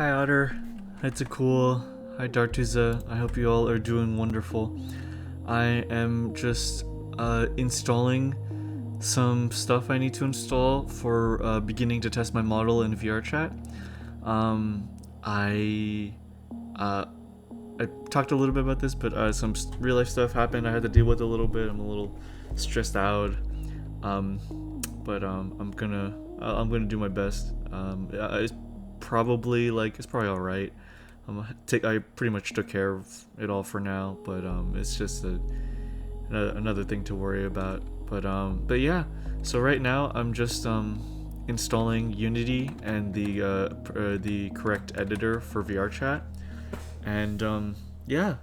Hi Otter, hi Cool, hi Dartuza. I hope you all are doing wonderful. I am just installing some stuff I need to install for beginning to test my model in VRChat. I uh, I talked a little bit about this, but some real life stuff happened. I had to deal with it a little bit. I'm a little stressed out, um, but I'm gonna do my best. It's probably all right. I pretty much took care of it all for now, but it's just another thing to worry about. But yeah. So right now I'm just installing Unity and the correct editor for VRChat, and yeah,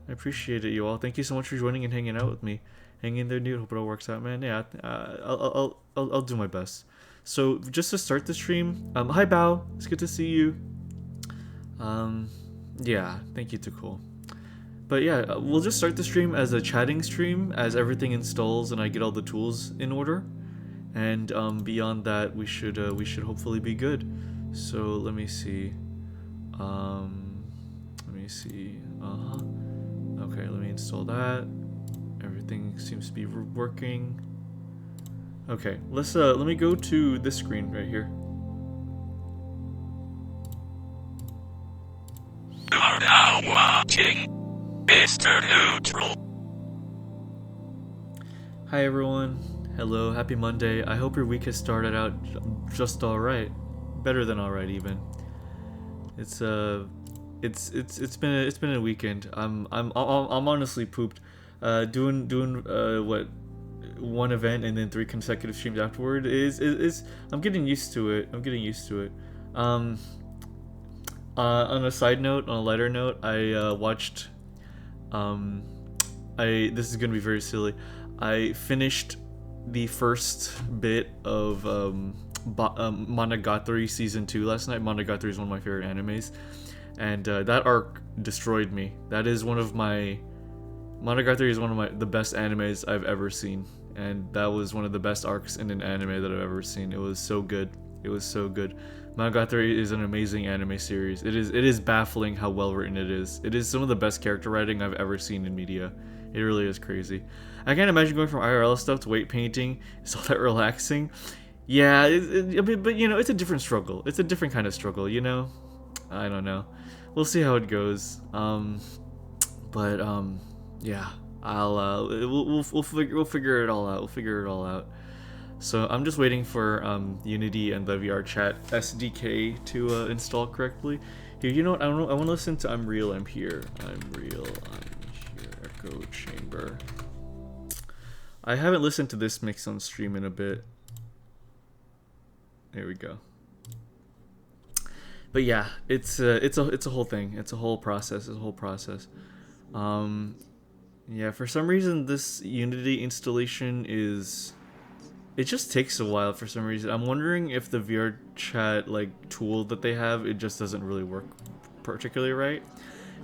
I appreciate it, you all. Thank you so much for joining and hanging out with me. Hang in there, dude. Hope it all works out, man. Yeah, I'll do my best. So just to start the stream, hi Bao, it's good to see you. Yeah, thank you, too cool. But yeah, we'll just start the stream as a chatting stream as everything installs and I get all the tools in order. And beyond that, we should hopefully be good. So let me see. Okay, let me install that. Everything seems to be working. Okay, let me go to this screen right here. You're now watching MrNeutral. Hi everyone. Hello, happy Monday. I hope your week has started out just alright. Better than alright even. It's been a weekend. I'm honestly pooped. Doing what, one event and then 3 consecutive streams afterward is I'm getting used to it. On a side note, on a lighter note, I watched this is gonna be very silly. I finished the first bit of Monogatari season 2 last night. Monogatari is one of my favorite animes, and that arc destroyed me. Monogatari is one of the best animes I've ever seen, and that was one of the best arcs in an anime that I've ever seen. It was so good. Monogatari is an amazing anime series. It is baffling how well written it is. It is some of the best character writing I've ever seen in media. It really is crazy. I can't imagine going from IRL stuff to weight painting. It's all that relaxing. Yeah, but you know, it's a different struggle. It's a different kind of struggle, you know? I don't know. We'll see how it goes. Yeah. We'll figure it all out. So I'm just waiting for Unity and the VRChat SDK to install correctly. Here, you know what? I want to listen to I'm Real, I'm Here. Echo Chamber. I haven't listened to this mix on stream in a bit. There we go. But yeah, it's a whole thing. It's a whole process. Yeah, for some reason this Unity installation it just takes a while for some reason. I'm wondering if the VRChat tool that they have, it just doesn't really work particularly right.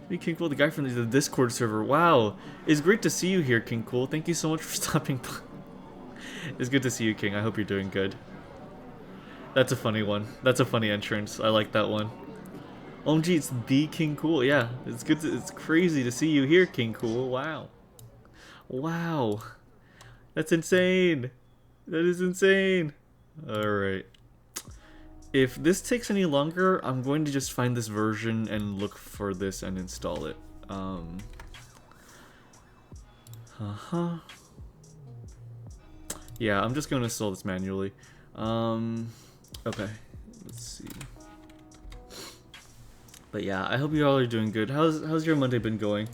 Hey King Cool, the guy from the Discord server. Wow, it's great to see you here, King Cool. Thank you so much for stopping by. It's good to see you, King. I hope you're doing good. That's a funny one. That's a funny entrance. I like that one. OMG, it's the King Cool. Yeah, it's good. It's crazy to see you here, King Cool. Wow, that's insane. That is insane. All right. If this takes any longer, I'm going to just find this version and look for this and install it. Yeah, I'm just going to install this manually. Okay. Let's see. But yeah, I hope you all are doing good. How's your Monday been going?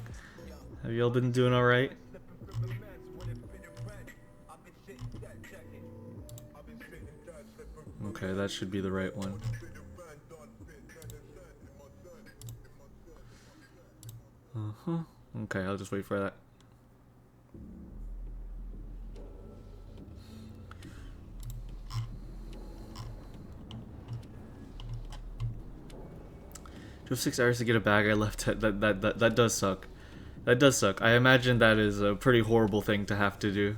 Have you all been doing all right? Okay, that should be the right one. Okay, I'll just wait for that. You have 6 hours to get a bag. I left it. That does suck. That does suck. I imagine that is a pretty horrible thing to have to do.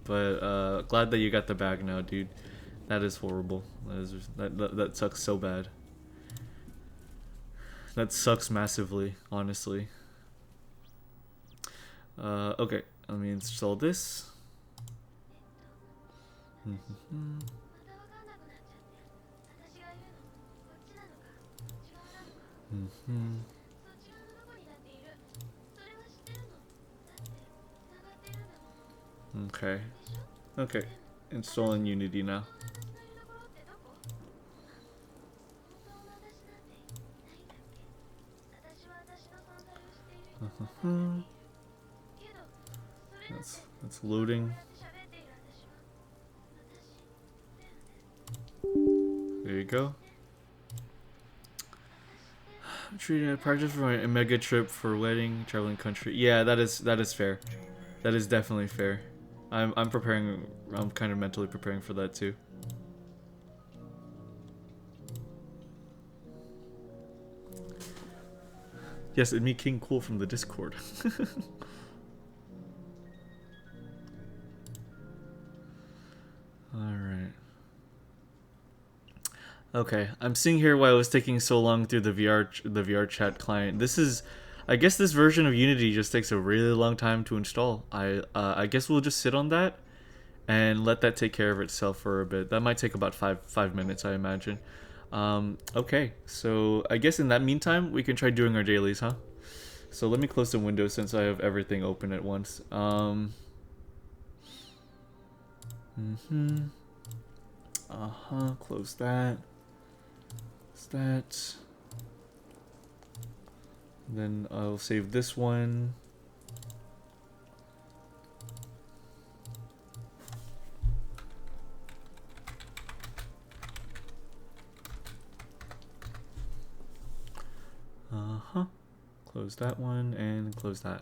But glad that you got the bag now, dude. That is horrible. That sucks so bad. That sucks massively, honestly. Okay, let me install this. Okay. Okay. Installing Unity now. That's loading. There you go. Treating a practice for a mega trip for wedding, traveling country. Yeah, that is fair. That is definitely fair. I'm preparing. I'm kind of mentally preparing for that too. Yes, and me King Cool from the Discord. Alright. Okay, I'm seeing here why it was taking so long through the VRChat client. This is, I guess this version of Unity just takes a really long time to install. I guess we'll just sit on that and let that take care of itself for a bit. That might take about five minutes, I imagine. Okay, so I guess in that meantime, we can try doing our dailies, huh? So let me close the window since I have everything open at once. Close that. Close that. Then I'll save this one. Close that one and close that.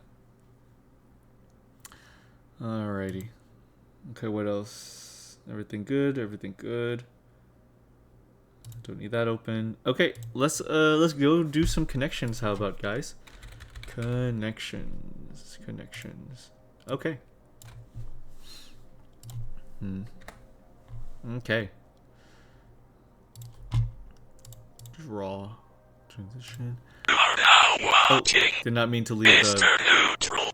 Alrighty. Okay, what else? Everything good? Everything good. Don't need that open. Okay, let's go do some connections. How about, guys? Connections. Okay. Okay. Draw. Transition. Oh, did not mean to leave the... MrNeutral.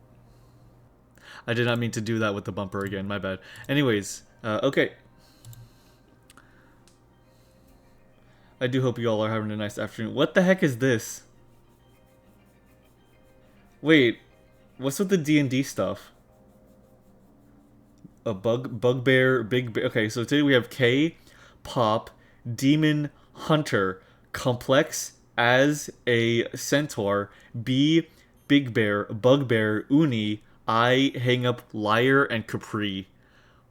I did not mean to do that with the bumper again, my bad. Anyways, okay. I do hope you all are having a nice afternoon. What the heck is this? Wait, what's with the D&D stuff? A bugbear, big bear. Okay, so today we have K, Pop, Demon, Hunter, Complex as a Centaur, B, Big Bear, Bugbear, Uni, I, Hang Up, Liar, and Capri.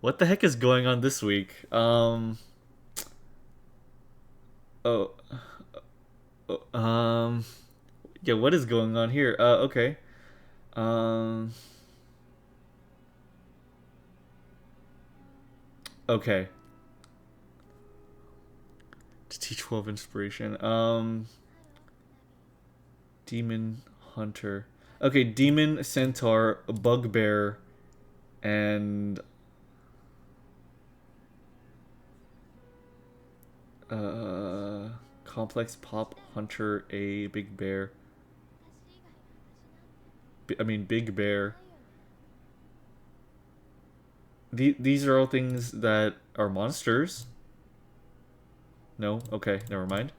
What the heck is going on this week? Oh. Yeah, what is going on here? Okay. Okay. To teach 12 inspiration. Demon Hunter. Okay, Demon, Centaur, Bugbear, and Complex, Pop, Hunter, A, Big Bear. Big Bear. These are all things that are monsters. No? Okay, never mind.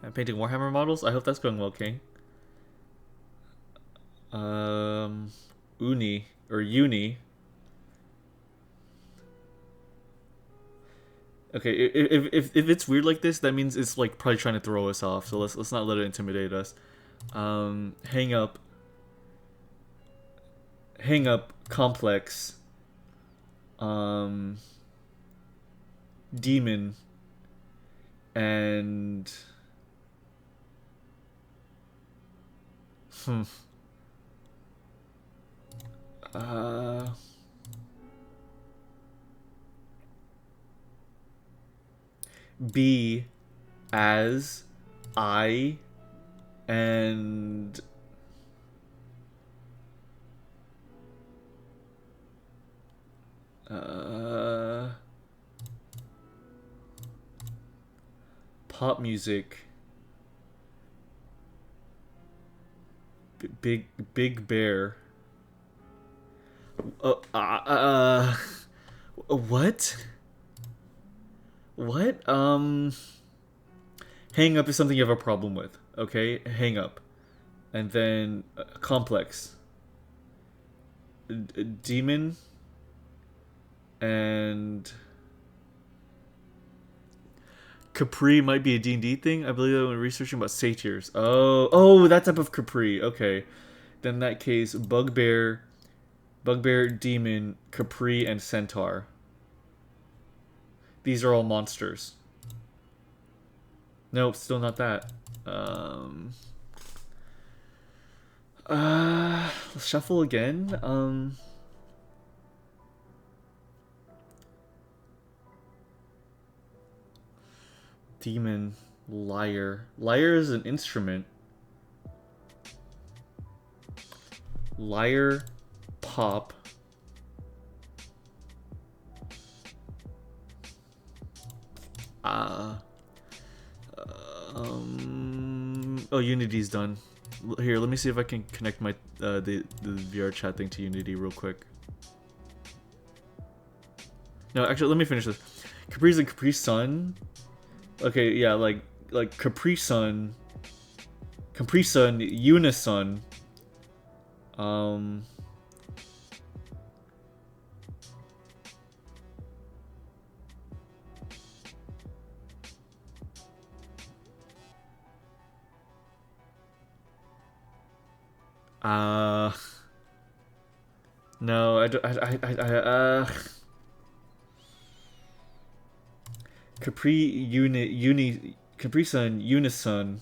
I'm painting Warhammer models. I hope that's going well, King. Uni. Okay, if it's weird like this, that means it's like probably trying to throw us off. So let's not let it intimidate us. Hang up, complex. Demon, and B as I and pop music. Big Bear. Uh, uh, uh, what? What? Hang up is something you have a problem with. Okay, hang up, and then complex. Demon. And Capri might be a D&D thing. I believe when researching about satyrs. Oh, that type of Capri. Okay. Then in that case, Bugbear, Demon, Capri, and Centaur. These are all monsters. Nope, still not that. Let's shuffle again. Demon, lyre. Lyre is an instrument. Lyre, pop. Oh, Unity's done. Here, let me see if I can connect my the VRChat thing to Unity real quick. No, actually, let me finish this. Capri's and Capri Sun. Okay, yeah, like Capri Sun, Unison. No, Capri Sun, Unison.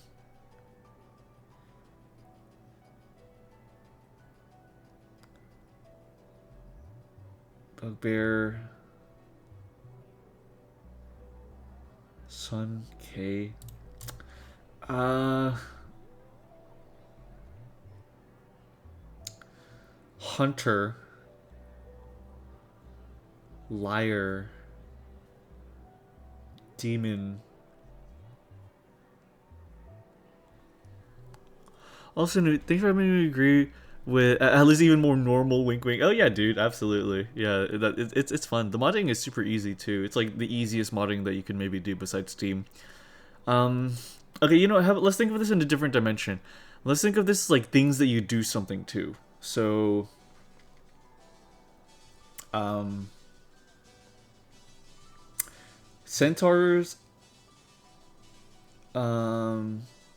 Bugbear. Sun K. Hunter. Liar. Demon. Also, thanks for having me agree with at least even more normal wink wink. Oh yeah, dude, absolutely. Yeah, it's fun. The modding is super easy too. It's like the easiest modding that you can maybe do besides Steam. Okay, you know, let's think of this in a different dimension. Let's think of this like things that you do something to. So, centaurs,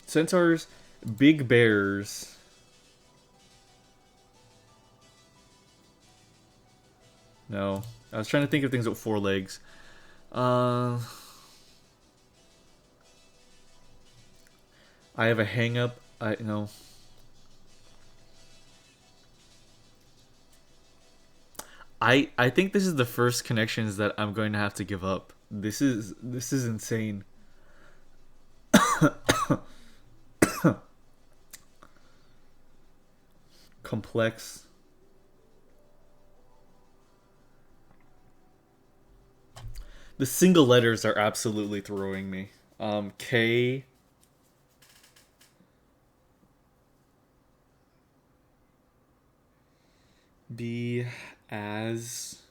centaurs, big bears. No, I was trying to think of things with 4 legs. I have a hang up. I no. I think this is the first connections that I'm going to have to give up. This is insane. Complex. The single letters are absolutely throwing me. K. B as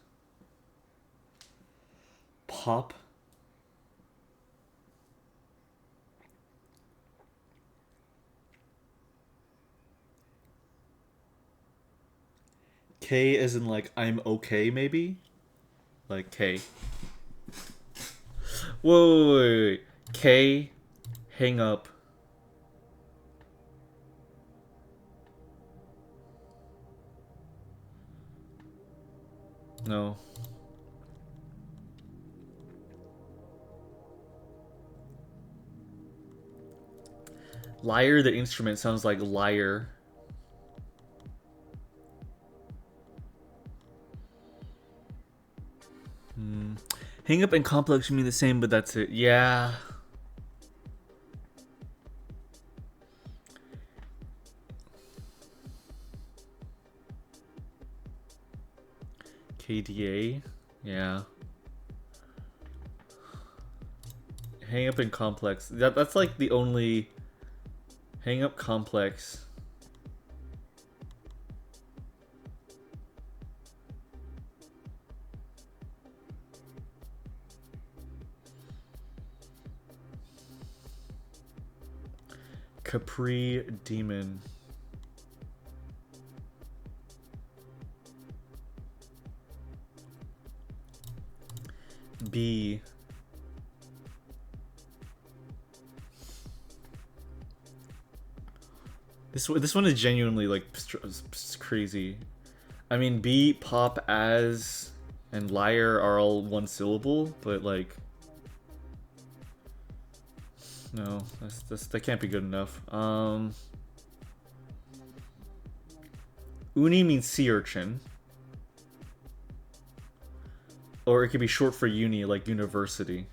pop. K as in like I'm okay maybe? Like K. Whoa, wait. K, hang up. No. Lyre, the instrument, sounds like liar. Hang up and complex mean the same, but that's it. Yeah. KDA. Yeah. hang up and complex. That's like the only hang up complex. Capri Demon. B. This one is genuinely like crazy. I mean, B, pop, as, and liar are all one syllable, but like, no, that can't be good enough. Uni means sea urchin. Or it could be short for uni, like university.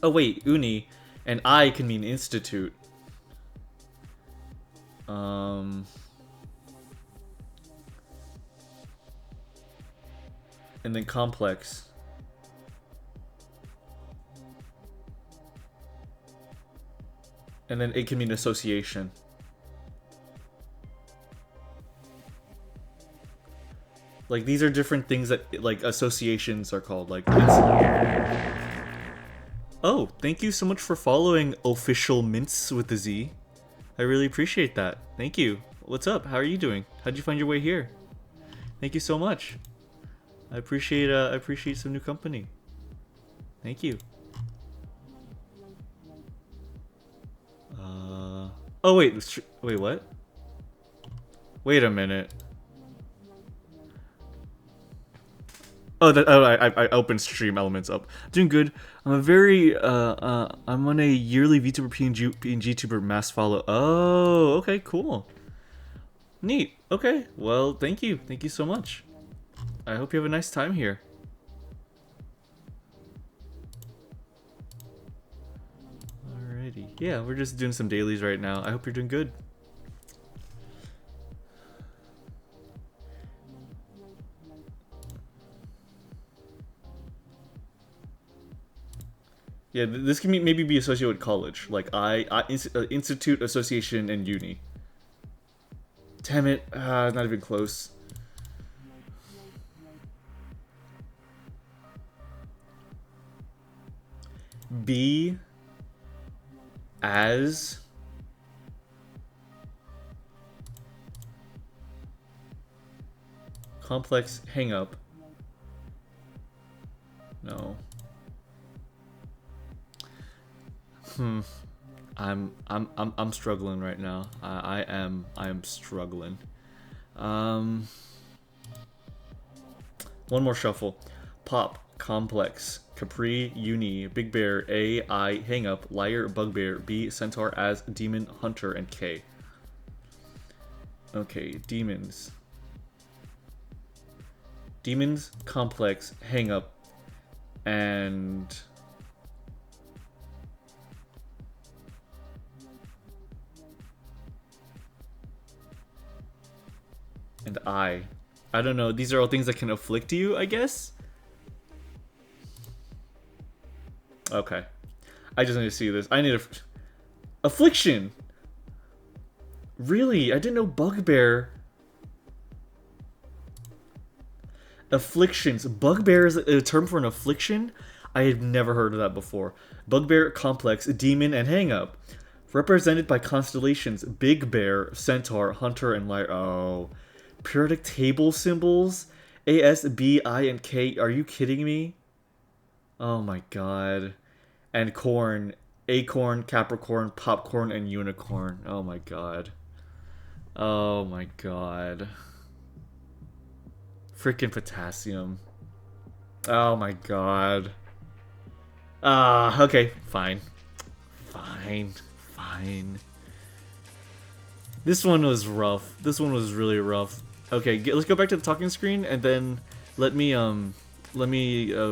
Oh wait, uni and I can mean institute. And then complex. And then it can mean association. Like, these are different things that, like, associations are called. Like, oh, thank you so much for following Official Mints with the Z. I really appreciate that. Thank you. What's up? How are you doing? How'd you find your way here? Thank you so much. I appreciate some new company. Thank you. Oh wait, what? Wait a minute. Oh, I opened stream elements up. Doing good. I'm I'm on a yearly Vtuber PNG tuber mass follow. Oh, okay, cool. Neat. Okay, well, thank you so much. I hope you have a nice time here. Alrighty. Yeah, we're just doing some dailies right now. I hope you're doing good. Yeah, this can maybe be associated with college, like institute, association, and uni. Damn it, not even close. B as complex hang up. No. I'm struggling right now. I am struggling. One more shuffle. Pop, complex, Capri, uni, Big Bear, A, I, hang up, liar, bugbear, B, centaur, as, demon, hunter, and K. Okay, demons. Demons, complex, hang up, and I don't know. These are all things that can afflict you, I guess? Okay. I just need to see this. I need a... Affliction! Really? I didn't know bugbear... Afflictions. Bugbear is a term for an affliction? I have never heard of that before. Bugbear, complex, demon, and hang-up. Represented by constellations. Big Bear, Centaur, Hunter, and Liar. Oh... Periodic table symbols? A, S, B, I, and K. Are you kidding me? Oh my god. And corn. Acorn, Capricorn, Popcorn, and Unicorn. Oh my god. Oh my god. Freaking potassium. Oh my god. Okay. Fine. Fine. This one was rough. This one was really rough. Okay, let's go back to the talking screen, and then let me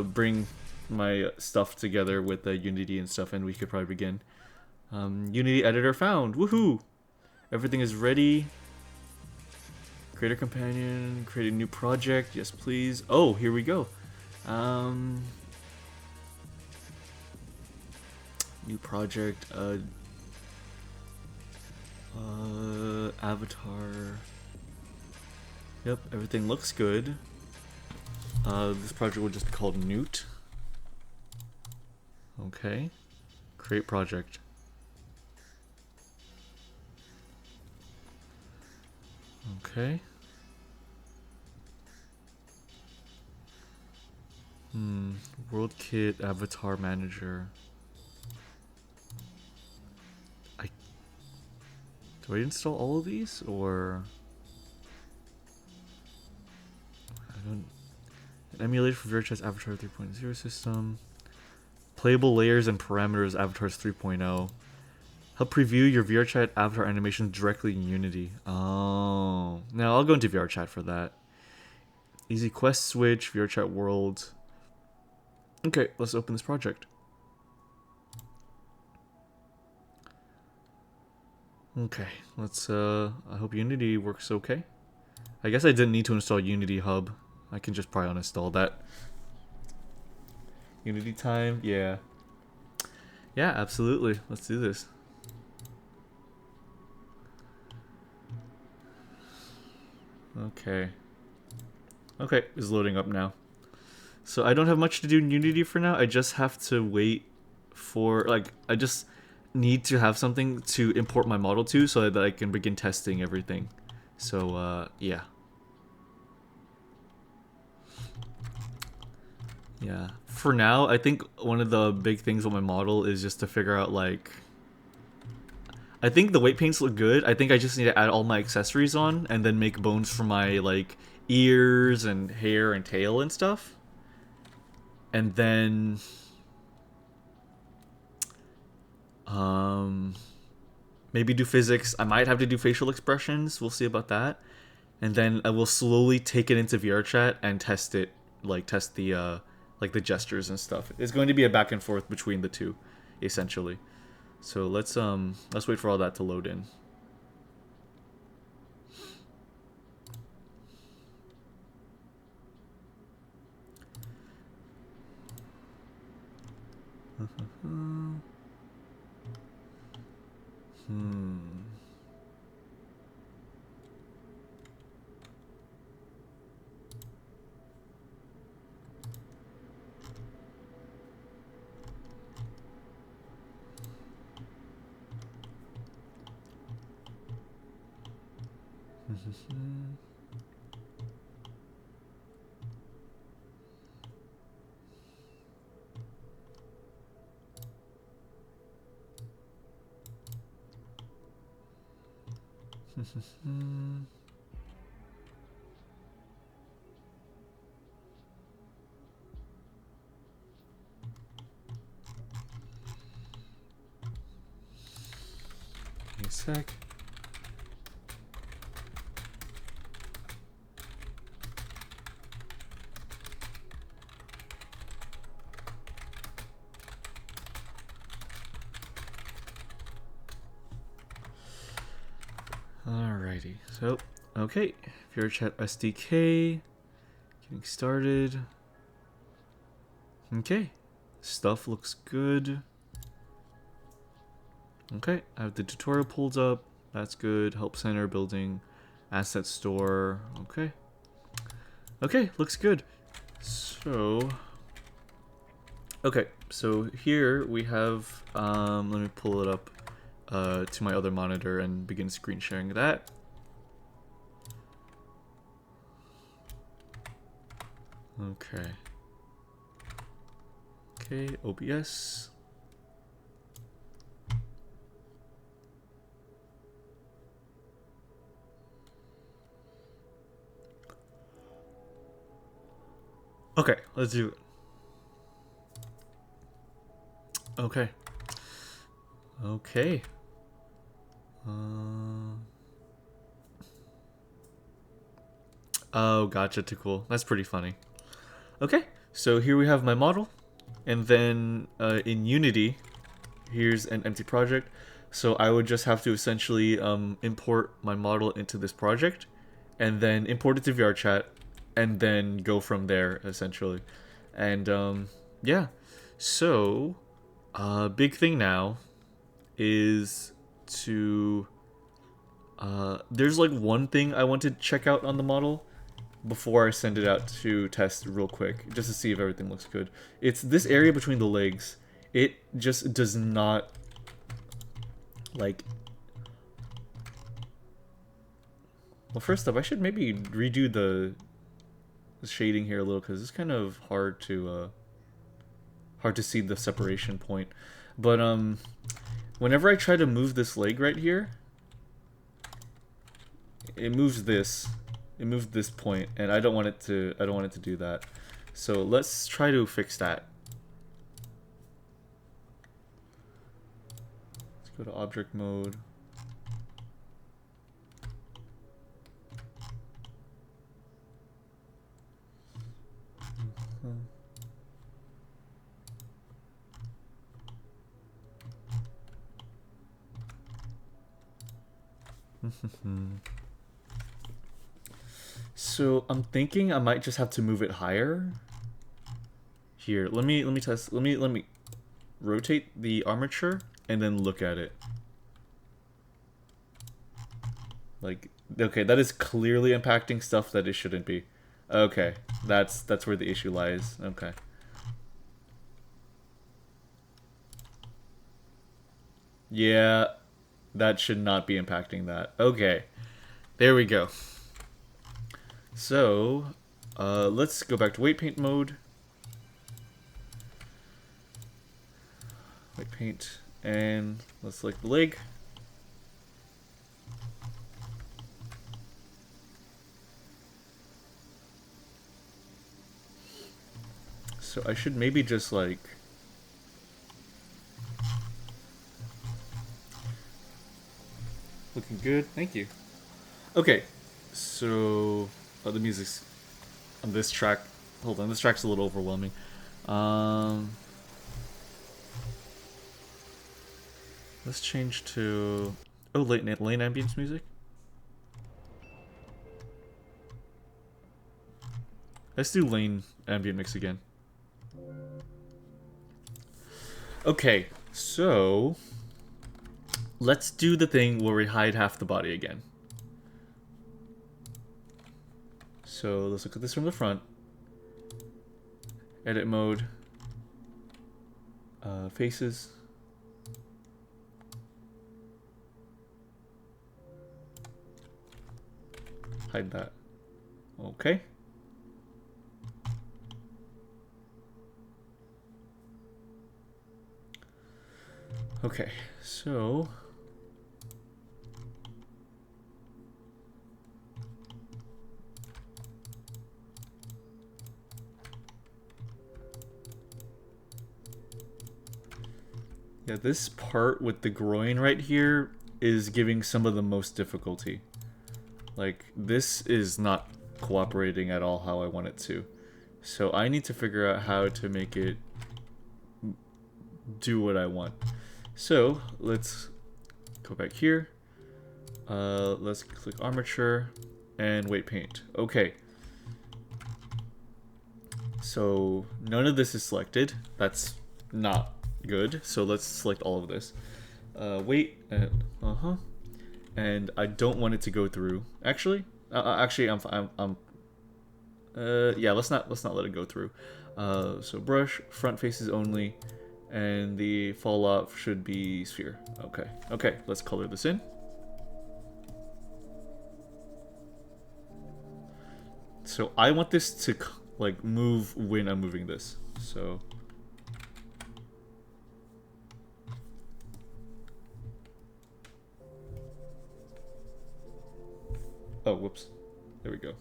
bring my stuff together with the Unity and stuff, and we could probably begin. Unity editor found. Woohoo! Everything is ready. Creator companion, create a new project. Yes, please. Oh, here we go. New project. Avatar. Yep, everything looks good. This project will just be called Newt. Okay. Create project. Okay. World Kit, Avatar Manager. Do I install all of these, or... I don't... An emulator for VRChat's Avatar 3.0 system. Playable layers and parameters Avatars 3.0. Help preview your VRChat avatar animation directly in Unity. Oh. Now I'll go into VRChat for that. Easy quest switch, VRChat world. Okay, let's open this project. Okay, let's I hope Unity works okay. I guess I didn't need to install Unity Hub. I can just probably uninstall that. Unity time, yeah. Yeah, absolutely. Let's do this. Okay. Okay, it's loading up now. So I don't have much to do in Unity for now. I just have to wait for, like, I just need to have something to import my model to so that I can begin testing everything. So, yeah. Yeah. For now, I think one of the big things with my model is just to figure out, like... I think the weight paints look good. I think I just need to add all my accessories on and then make bones for my, like, ears and hair and tail and stuff. And then... maybe do physics. I might have to do facial expressions. We'll see about that. And then I will slowly take it into VRChat and test it. Like, test the, like, the gestures and stuff. It's going to be a back and forth between the two, essentially. So let's wait for all that to load in. Give me a sec. Alrighty, so, okay, VRChat SDK, getting started. Okay, stuff looks good. Okay, I have the tutorial pulled up, that's good. Help center, building, asset store, okay. Okay, looks good. So, okay, so here we have, let me pull it up to my other monitor and begin screen sharing that. Okay. Okay, OBS. Okay, let's do it. Okay. Okay. Oh, gotcha, too cool. That's pretty funny. Okay, so here we have my model. And then in Unity, here's an empty project. So I would just have to essentially import my model into this project. and then import it to VRChat, and then go from there essentially. And yeah, so big thing now is to there's like one thing I want to check out on the model before I send it out to test real quick, just to see if everything looks good. It's this area between the legs. It just does not, like... Well, first up, I should maybe redo the shading here a little, because it's kind of hard to see the separation point. But whenever I try to move this leg right here, it moves this. It moved this point, and I don't want it to do that. So let's try to fix that. Let's go to object mode. So I'm thinking I might just have to move it higher. Here, let me test. Let me rotate the armature and then look at it. Like, okay, that is clearly impacting stuff that it shouldn't be. Okay, that's where the issue lies. Okay. Yeah, that should not be impacting that. Okay, there we go. So, let's go back to weight paint mode. Weight paint, and let's select the leg. So I should maybe just like... Looking good, thank you. Okay, so... Oh, the music's on this track. Hold on, this track's a little overwhelming. Let's change to... Oh, lane ambience music? Let's do lane ambient mix again. Okay, so... Let's do the thing where we hide half the body again. So let's look at this from the front. Edit mode. Faces. Hide that. Okay. Okay, so... Yeah, this part with the groin right here is giving some of the most difficulty. Like, this is not cooperating at all how I want it to. So I need to figure out how to make it do what I want. So, let's go back here. Let's click armature and weight paint. Okay. So, none of this is selected. That's not good. So let's select all of this. Weight and and I don't want it to go through. Actually, I'm yeah, let's not let it go through. So brush, front faces only, and the fall off should be sphere. Okay, let's color this in. So I want this to like move when I'm moving this. So oh, whoops. There we go.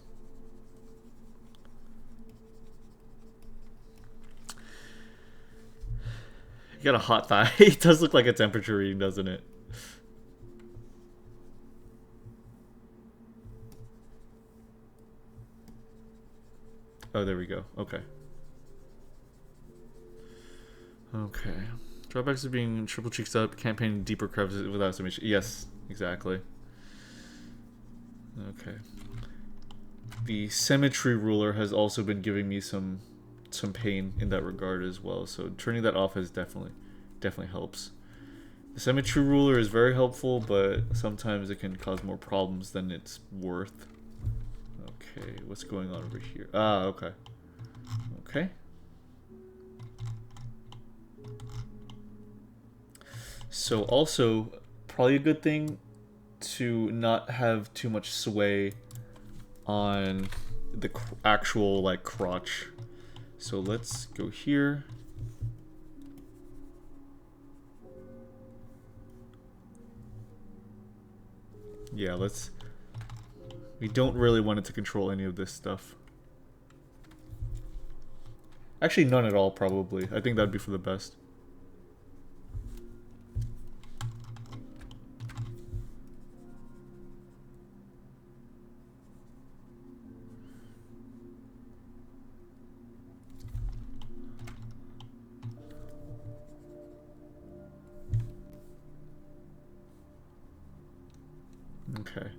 You got a hot thigh. It does look like a temperature reading, doesn't it? Oh, there we go. Okay. Okay. Drawbacks of being triple cheeks up, can't paint deeper crevices without submission. Yes, exactly. Okay. the symmetry ruler has also been giving me some pain in that regard as well. So turning that off has definitely helps. The symmetry ruler is very helpful, but sometimes it can cause more problems than it's worth. Okay, what's going on over here? Ah, okay. Okay. So also, probably a good thing to not have too much sway on the actual like crotch. So let's go here. Yeah, we don't really want it to control any of this stuff. Actually, none at all, probably. I think that'd be for the best. Okay.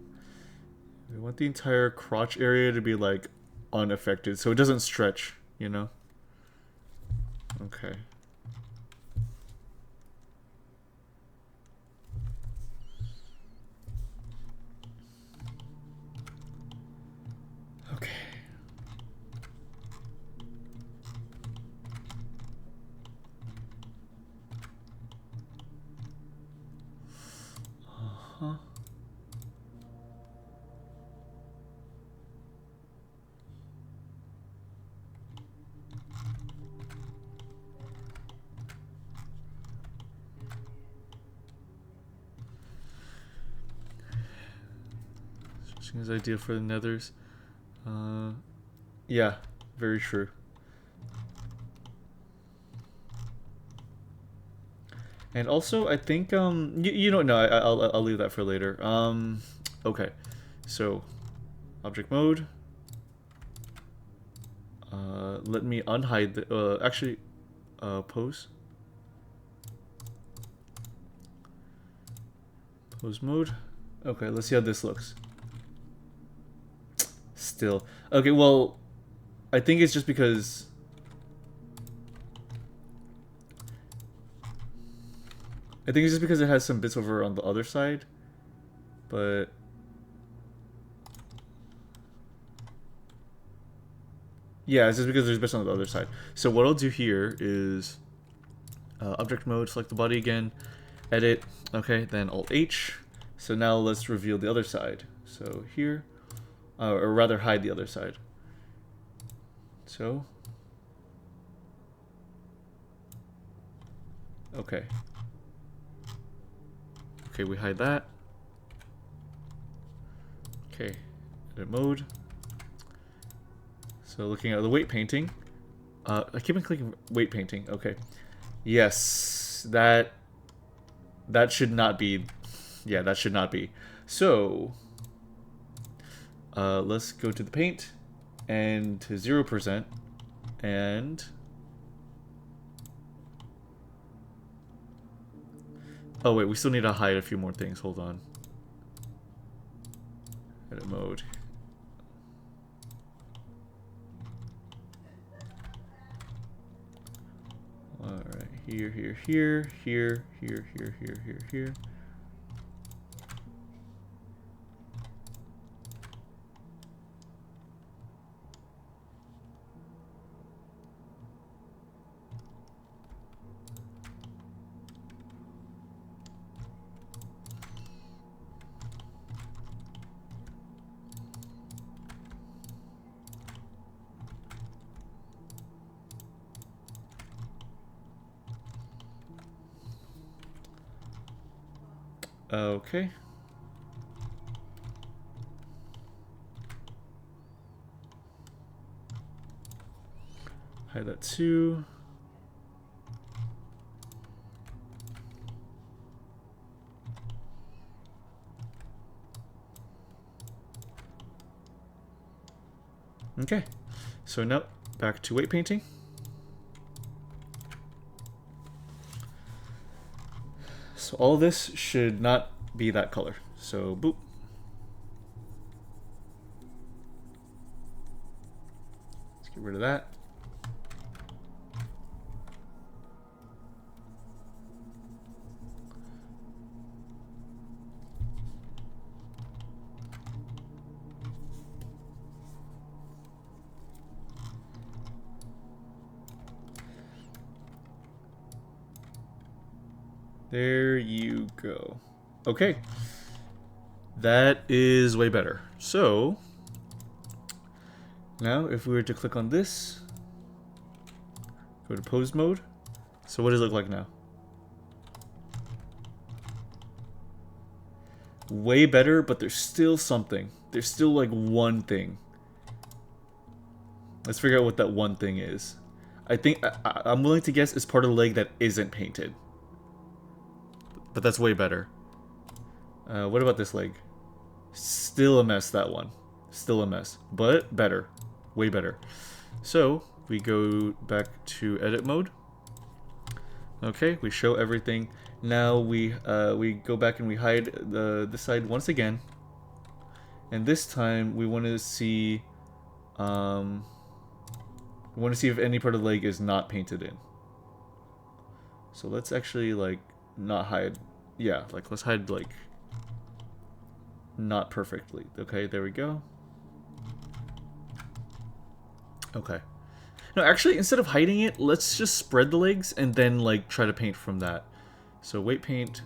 We want the entire crotch area to be like unaffected, so it doesn't stretch, you know? Okay. Okay. Uh-huh. Switching his idea for the nethers. Yeah, very true. And also, I think you don't know. I'll leave that for later. Okay, so object mode. Let me unhide the actually pose. Pose mode. Okay, let's see how this looks. Still. Okay, well, I think it's just because it has some bits over on the other side, but yeah, it's just because there's bits on the other side. So what I'll do here is object mode, select the body again, edit, okay, then Alt H. So now let's reveal the other side. So here, or rather hide the other side. So, okay. Okay, we hide that. Okay, edit mode. So looking at the weight painting, I keep on clicking weight painting. Okay, yes, that should not be. Yeah, that should not be. So let's go to the paint and to 0%, and oh wait, we still need to hide a few more things. Hold on. Edit mode. All right, here, here, here, here, here, here, here, here, here. Okay. Hide that too. Okay. So now back to weight painting. So all of this should not be that color. So boop. rid of that. There you go. Okay. That is way better. So, now if we were to click on this, go to pose mode. So what does it look like now? Way better, but there's still something. There's still like one thing. Let's figure out what that one thing is. I think, I'm willing to guess it's part of the leg that isn't painted. But that's way better. What about this leg? Still a mess, that one. Still a mess. But better. Way better. So, we go back to edit mode. Okay, we show everything. Now we go back and we hide the side once again. And this time we want to see if any part of the leg is not painted in. So let's actually like not hide. Yeah, like let's hide like not perfectly. Okay, there we go. Okay. No, actually, instead of hiding it, let's just spread the legs and then like try to paint from that. So weight paint.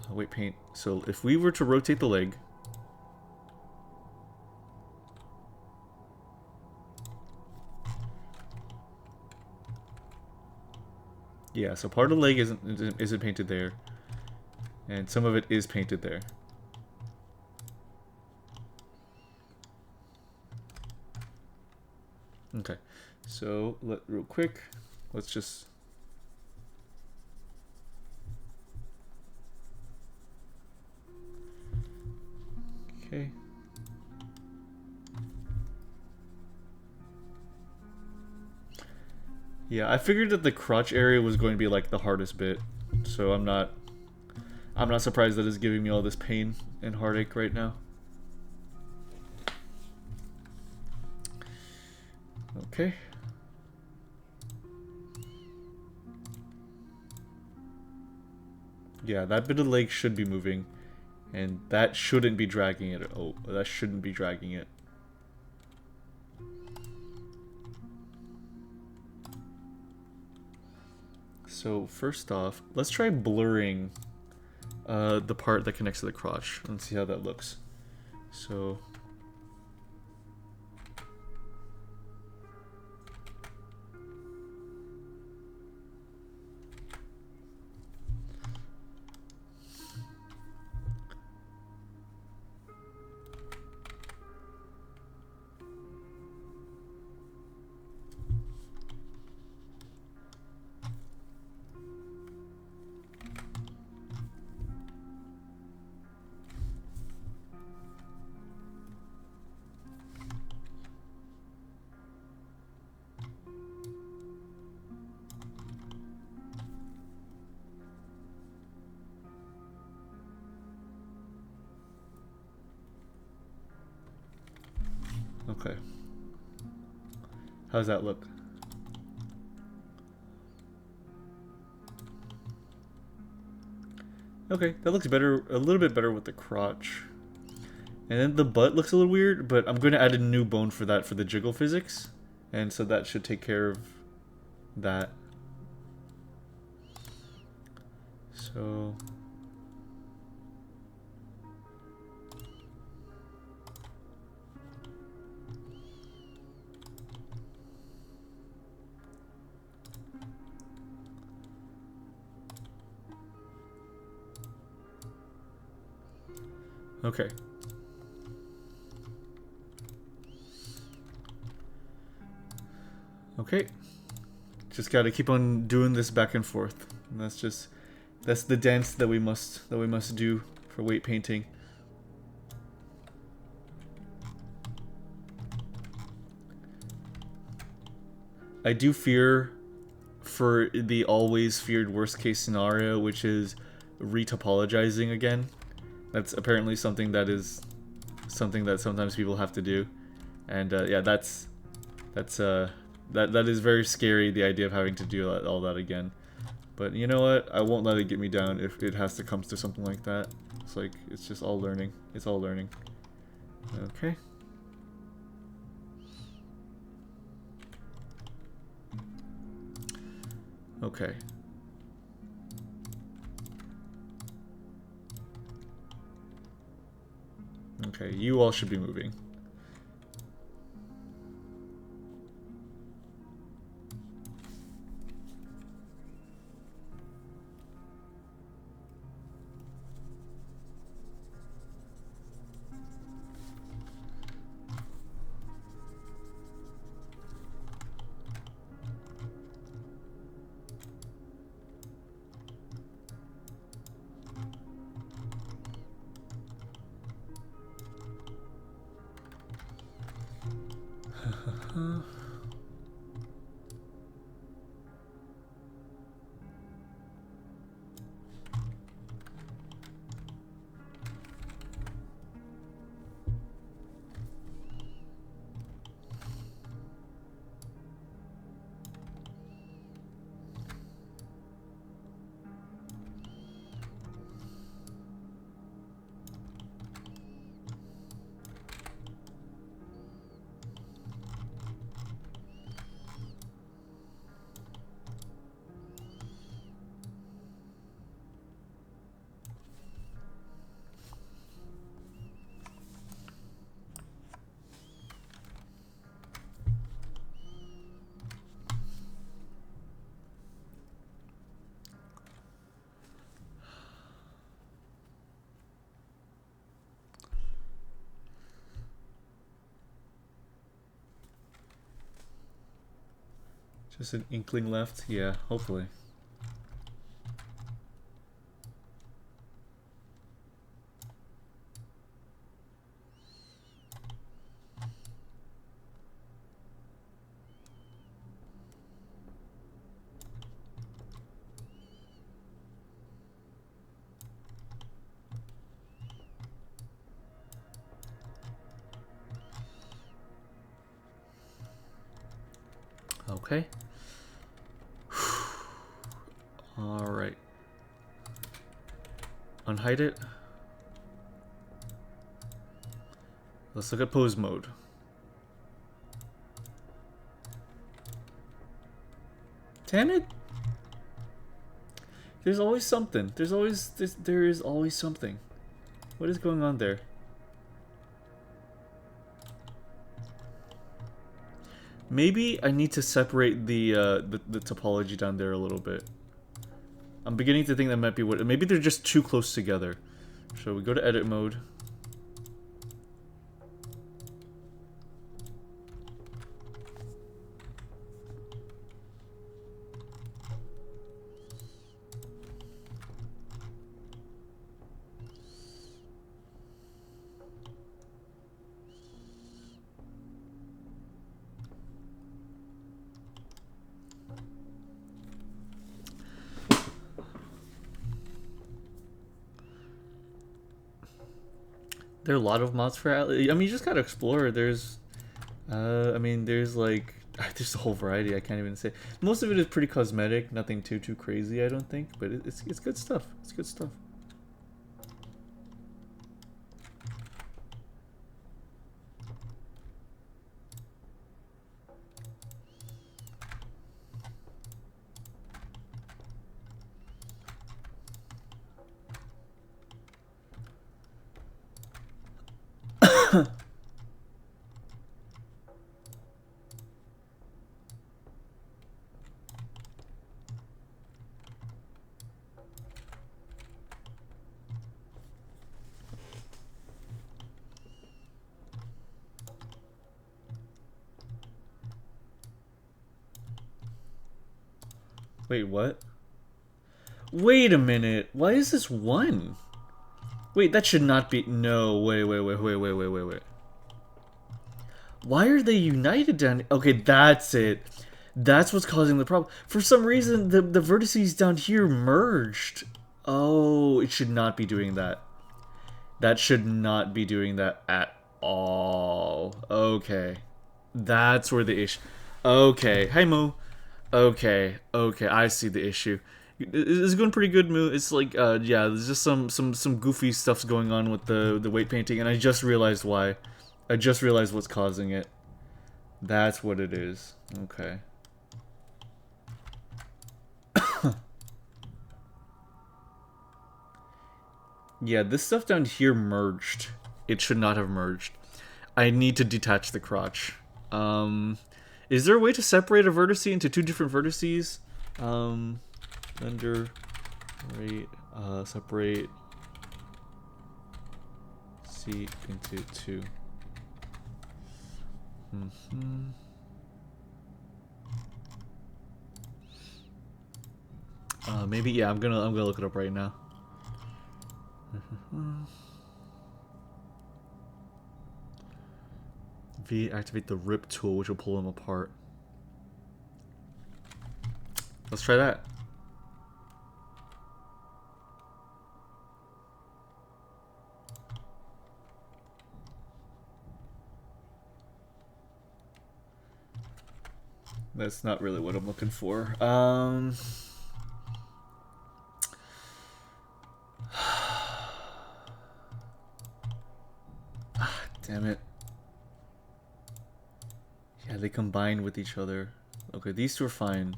Weight paint. So if we were to rotate the leg. Yeah, so part of the leg isn't painted there. And some of it is painted there. Okay, so real quick, let's just okay. Yeah, I figured that the crotch area was going to be like the hardest bit, so I'm not surprised that it's giving me all this pain and heartache right now. Okay. Yeah, that bit of leg should be moving, and that shouldn't be dragging it. Oh, that shouldn't be dragging it. So first off, let's try blurring the part that connects to the crotch and see how that looks. So okay. How's that look? Okay, that looks better, a little bit better with the crotch. And then the butt looks a little weird, but I'm going to add a new bone for that for the jiggle physics. And so that should take care of that. So okay. Okay. Just gotta keep on doing this back and forth. And that's the dance that we must do for weight painting. I do fear for the always feared worst case scenario, which is retopologizing again. That's apparently something that sometimes people have to do. And yeah, that is very scary, the idea of having to do all that again. But you know what? I won't let it get me down if it has to come to something like that. It's like, it's just all learning. It's all learning. Okay. Okay. Okay, you all should be moving. Just an inkling left? Yeah, hopefully. Okay. Alright. Unhide it. Let's look at pose mode. Damn it! There's always something. There is always something. What is going on there? Maybe I need to separate the topology down there a little bit. I'm beginning to think that might be what. Maybe they're just too close together. So we go to edit mode. There are a lot of mods for Atlas. I mean, you just gotta explore. There's, I mean, there's like, there's a whole variety. I can't even say. Most of it is pretty cosmetic. Nothing too crazy, I don't think. But it's good stuff. It's good stuff. Wait, what? Wait a minute. Why is this 1? Wait, that should not be. No, wait. Why are they united down? Okay, that's it. That's what's causing the problem. For some reason, the vertices down here merged. Oh, it should not be doing that. That should not be doing that at Oh, okay. That's where the issue. Okay, hey Moo. Okay, okay, I see the issue. It's going pretty good, Moo. It's like, yeah, there's just some goofy stuff's going on with the weight painting, and I just realized why. I just realized what's causing it. That's what it is. Okay. Yeah, this stuff down here merged. It should not have merged. I need to detach the crotch. Is there a way to separate a vertex into two different vertices? Blender, rate, separate C into two. Maybe, yeah, I'm gonna look it up right now. V, activate the rip tool, which will pull them apart. Let's try that. That's not really what I'm looking for. Damn it. Yeah, they combine with each other. Okay, these two are fine.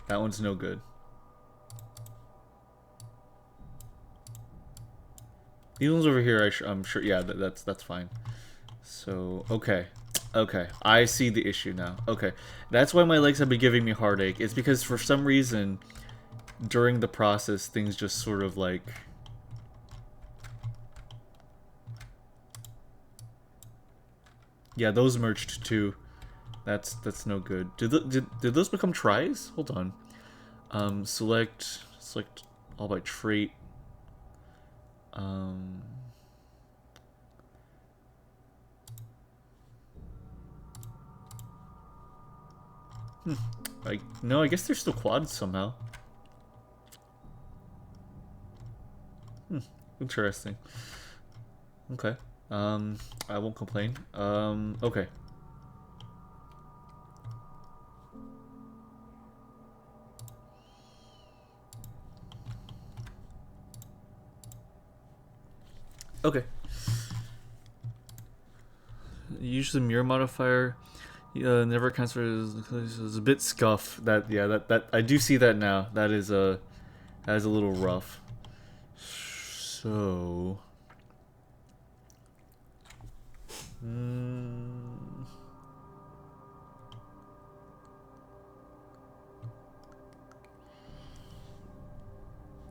That one's no good. These ones over here, I'm sure. Yeah, that's fine. So okay, okay, I see the issue now. Okay, that's why my legs have been giving me heartache. It's because for some reason, during the process, things just sort of like. Yeah, those merged too. That's no good. Did those become tries? Hold on. Select all by trait. No, I guess they're still quads somehow. Interesting. Okay. I won't complain. Okay. Okay. Use the mirror modifier. Never cancel is a bit scuff. That I do see that now. That is a little rough. So.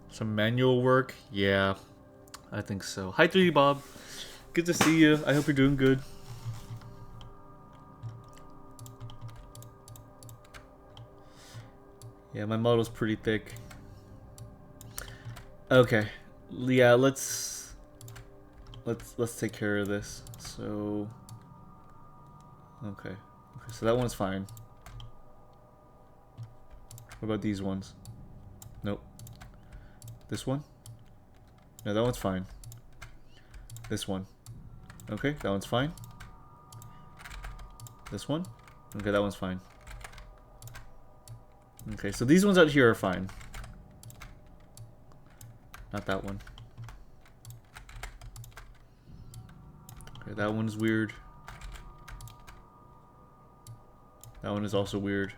Some manual work? Yeah, I think so. Hi 3D Bob. Good to see you. I hope you're doing good. Yeah, my model's pretty thick. Okay. Yeah, let's take care of this. So okay. Okay, so that one's fine. What about these ones? Nope. This one? No, that one's fine. This one. Okay, that one's fine. This one? Okay, that one's fine. Okay, so these ones out here are fine. Not that one. Okay, that one's weird. That one is also weird.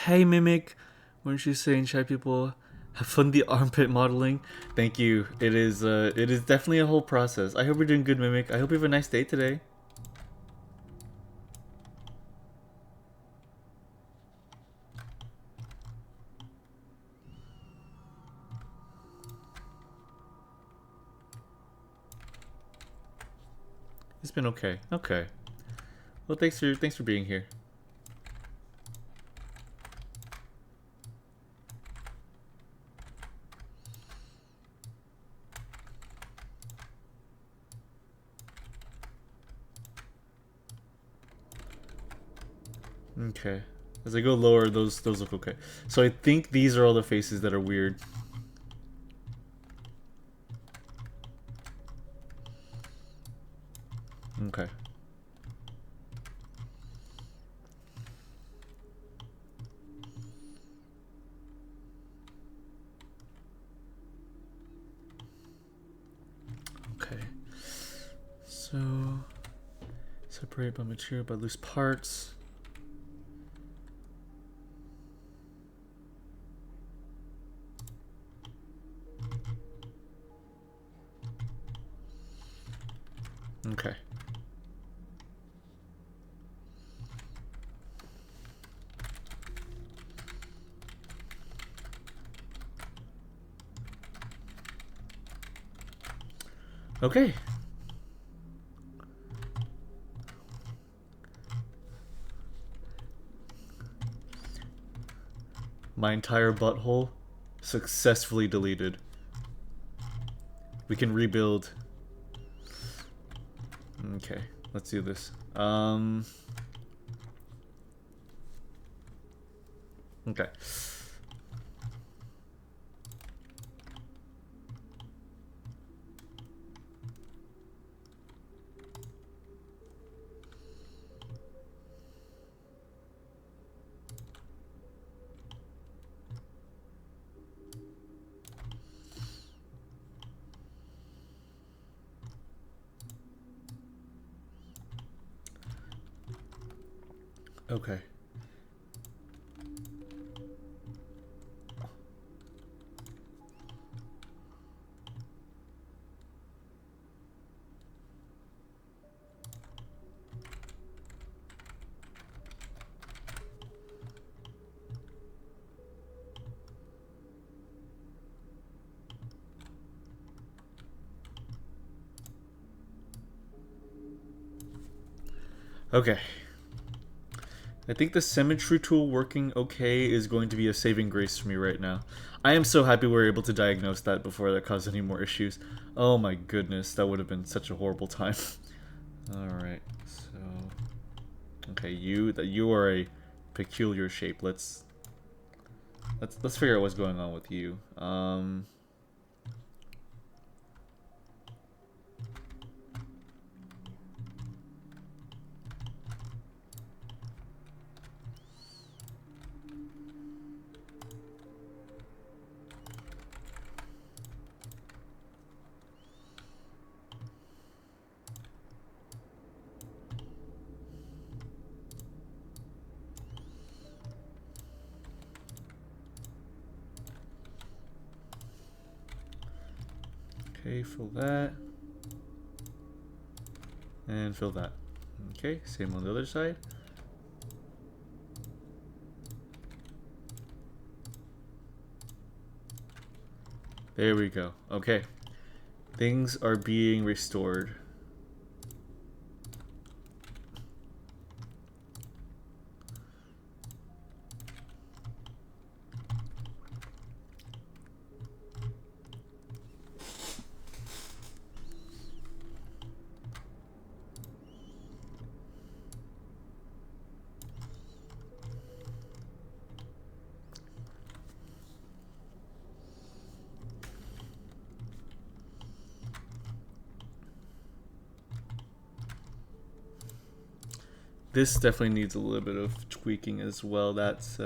Hey Mimic, weren't you saying chat people have fun the armpit modeling? Thank you. It is definitely a whole process. I hope you're doing good, Mimic. I hope you have a nice day today. It's been okay. Okay. Well, thanks for being here. Okay. As I go lower, those look okay. So I think these are all the faces that are weird. Okay. Okay. So separate by material by loose parts. Okay. Okay. My entire butthole successfully deleted. We can rebuild. Okay, let's do this. Okay. Okay. Okay. I think the symmetry tool working okay is going to be a saving grace for me right now. I am so happy we were able to diagnose that before that caused any more issues. Oh my goodness, that would have been such a horrible time. Alright, so... Okay, you are a peculiar shape. Let's figure out what's going on with you. Okay, fill that. And fill that. Okay, same on the other side. There we go. Okay. Things are being restored. This definitely needs a little bit of tweaking as well. That's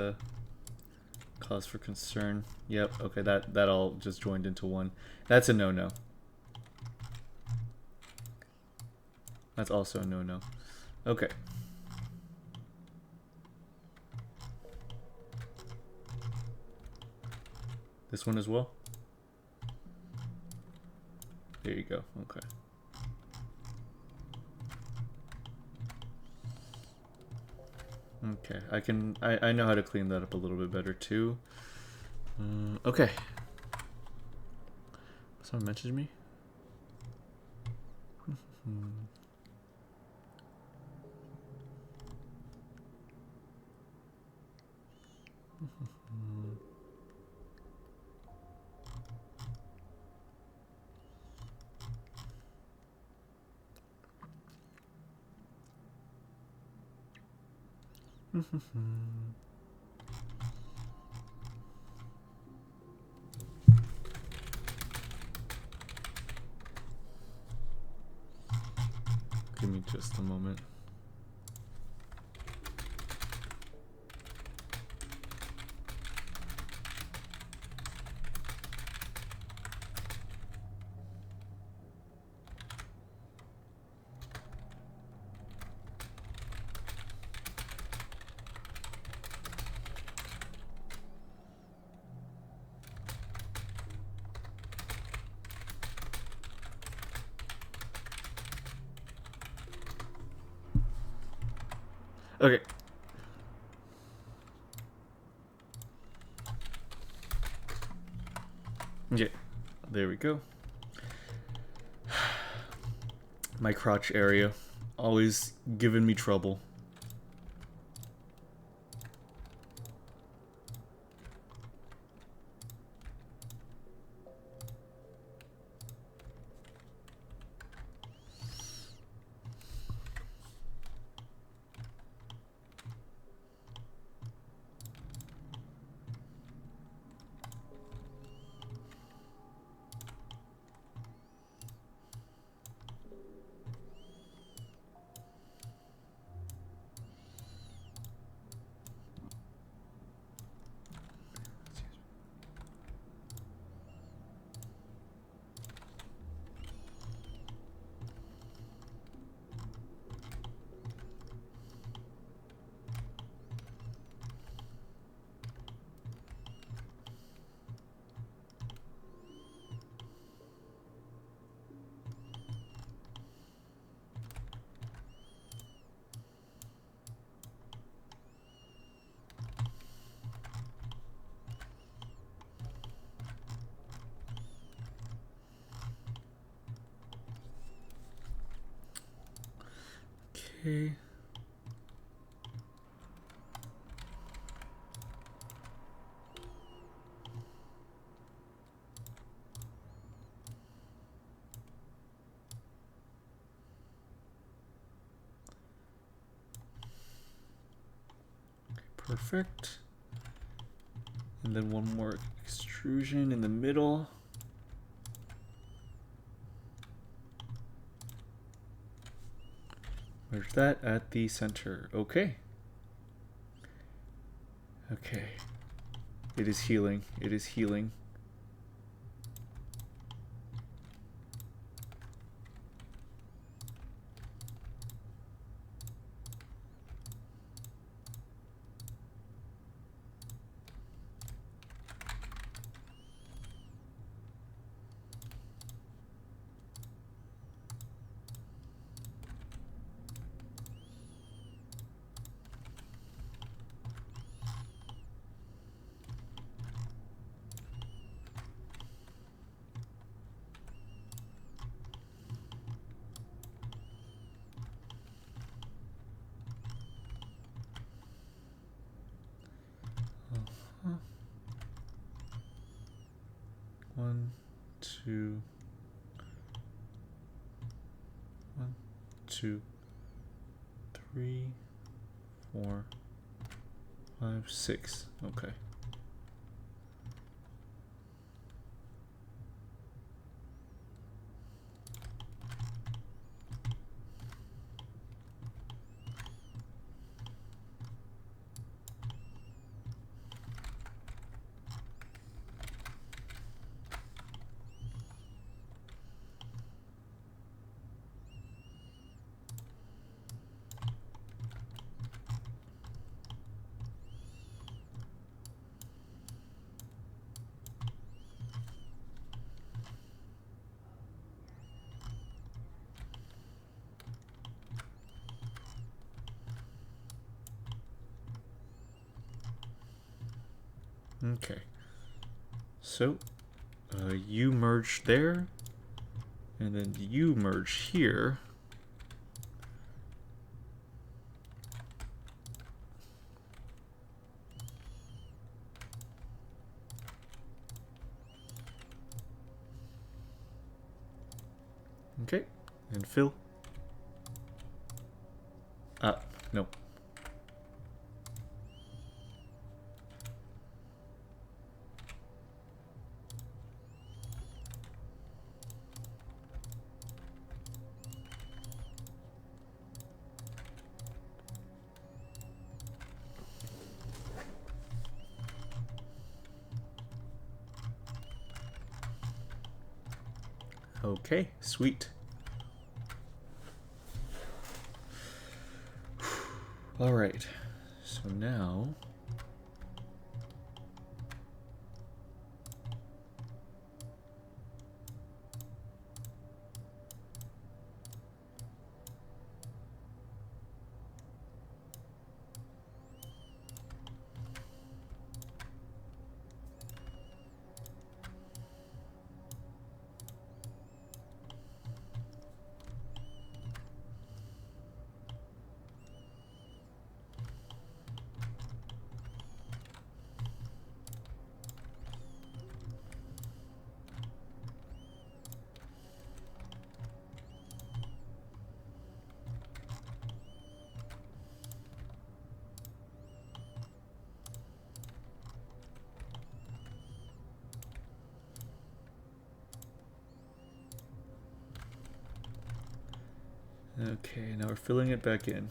cause for concern. Yep, okay, that all just joined into one. That's a no-no. That's also a no-no. Okay. This one as well? There you go, okay. Okay, I know how to clean that up a little bit better too. Okay. Someone messaged me? Give me just a moment. Okay. Yeah, there we go. My crotch area, always giving me trouble. Okay. Perfect. And then one more extrusion in the middle. Merge that at the center. Okay. Okay. It is healing. It is healing. One, two, 1, 2, 3, 4, 5, 6. Okay. Okay. So, you merge there, and then you merge here. Okay, and fill. No. Okay, sweet. All right, so now okay, now we're filling it back in.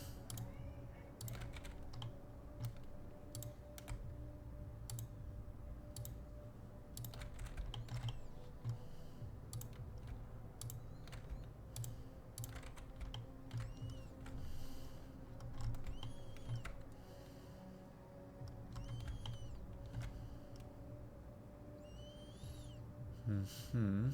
Mm-hmm.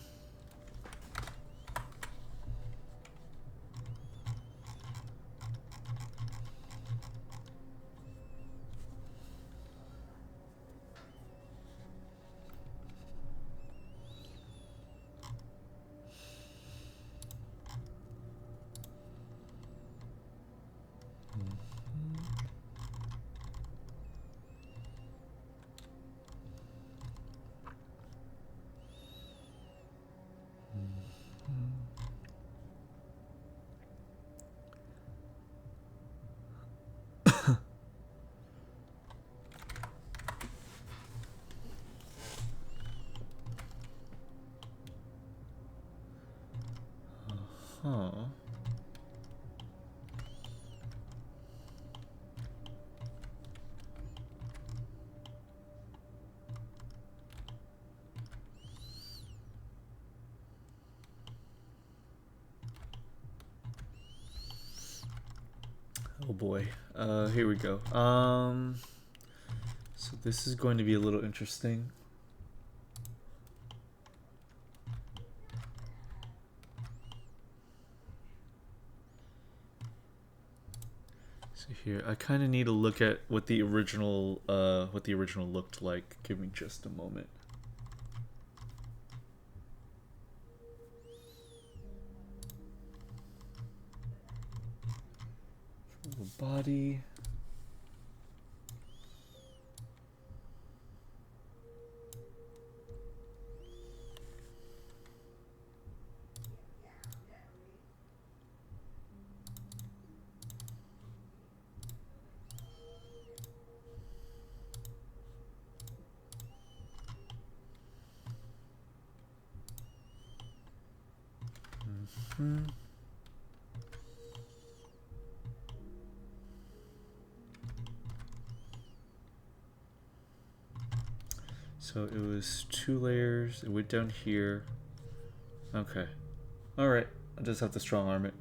Huh. Oh boy. Here we go. So this is going to be a little interesting. So here, I kind of need to look at what the original looked like. Give me just a moment. Body. Mm-hmm. So it was 2 layers. It went down here. Okay. Alright. I just have to strong arm it.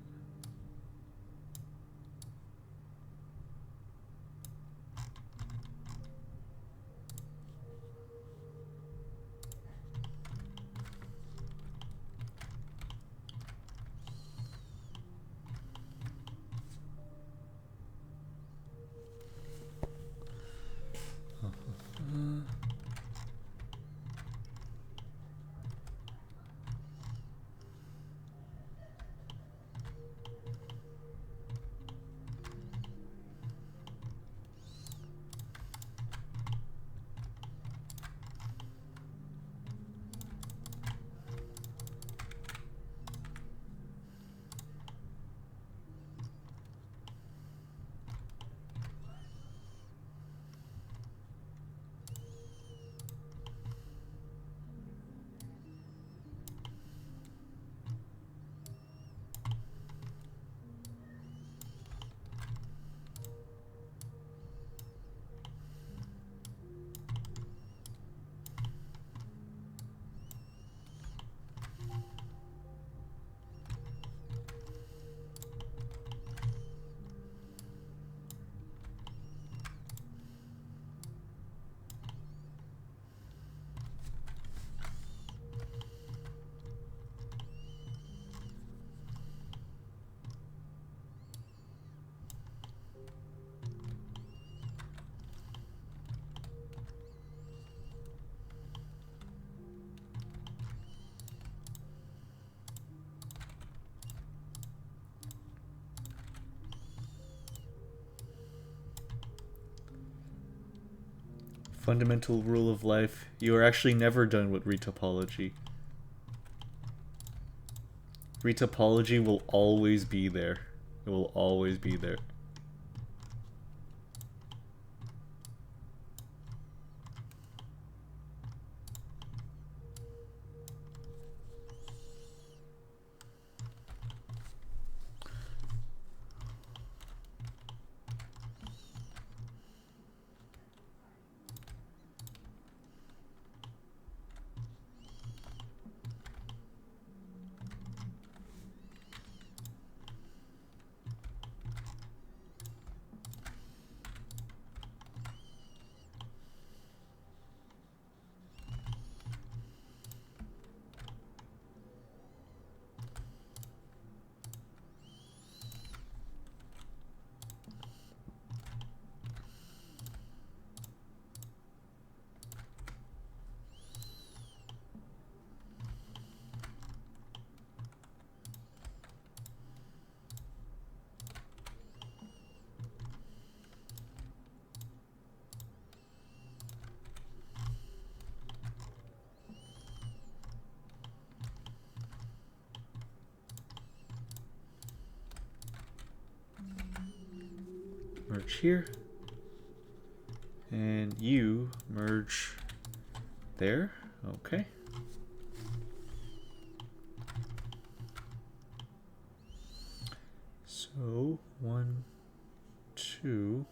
Fundamental rule of life. You are actually never done with retopology. Retopology will always be there. It will always be there. Merge here. And you merge there. Okay. So 1, 2.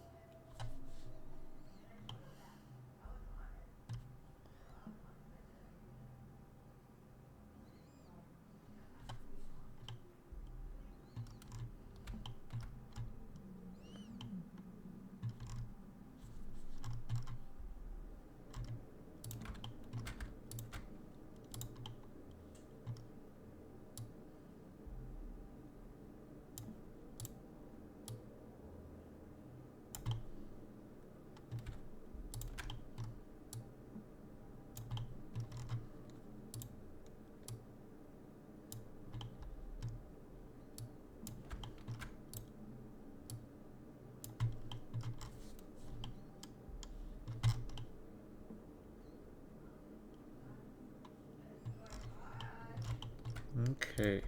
Okay.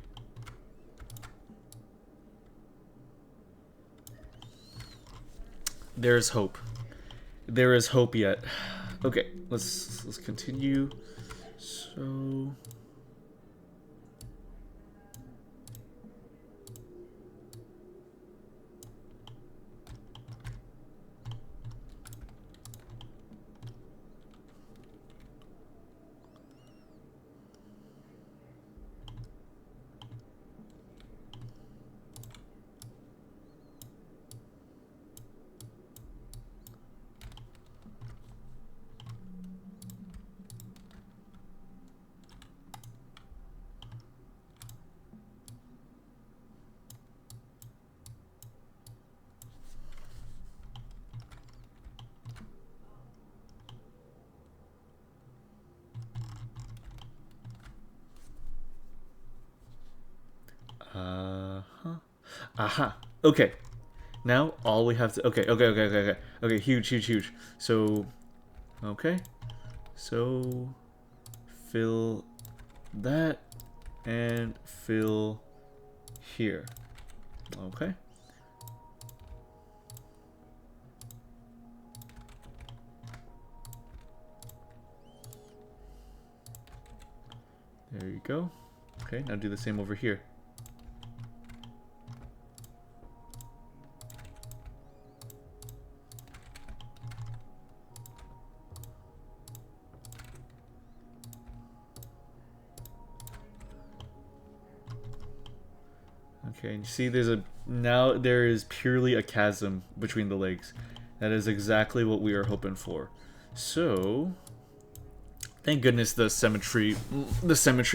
There is hope. There is hope yet. Okay, let's continue. So aha. Okay. Now all we have to okay, huge. So okay. So fill that and fill here. Okay. There you go. Okay, now do the same over here. Okay, and you see now there is purely a chasm between the legs. That is exactly what we are hoping for. So, thank goodness the symmetry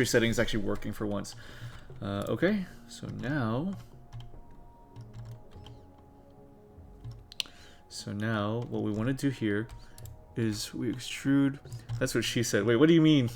setting is actually working for once. Okay, so now what we want to do here is we extrude. That's what she said. Wait, what do you mean?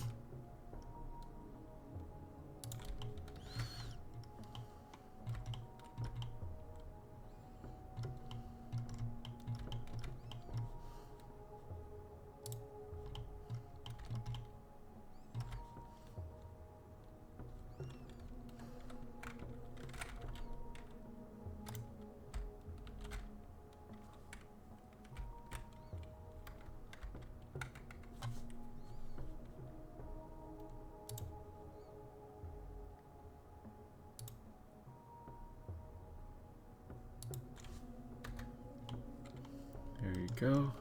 go.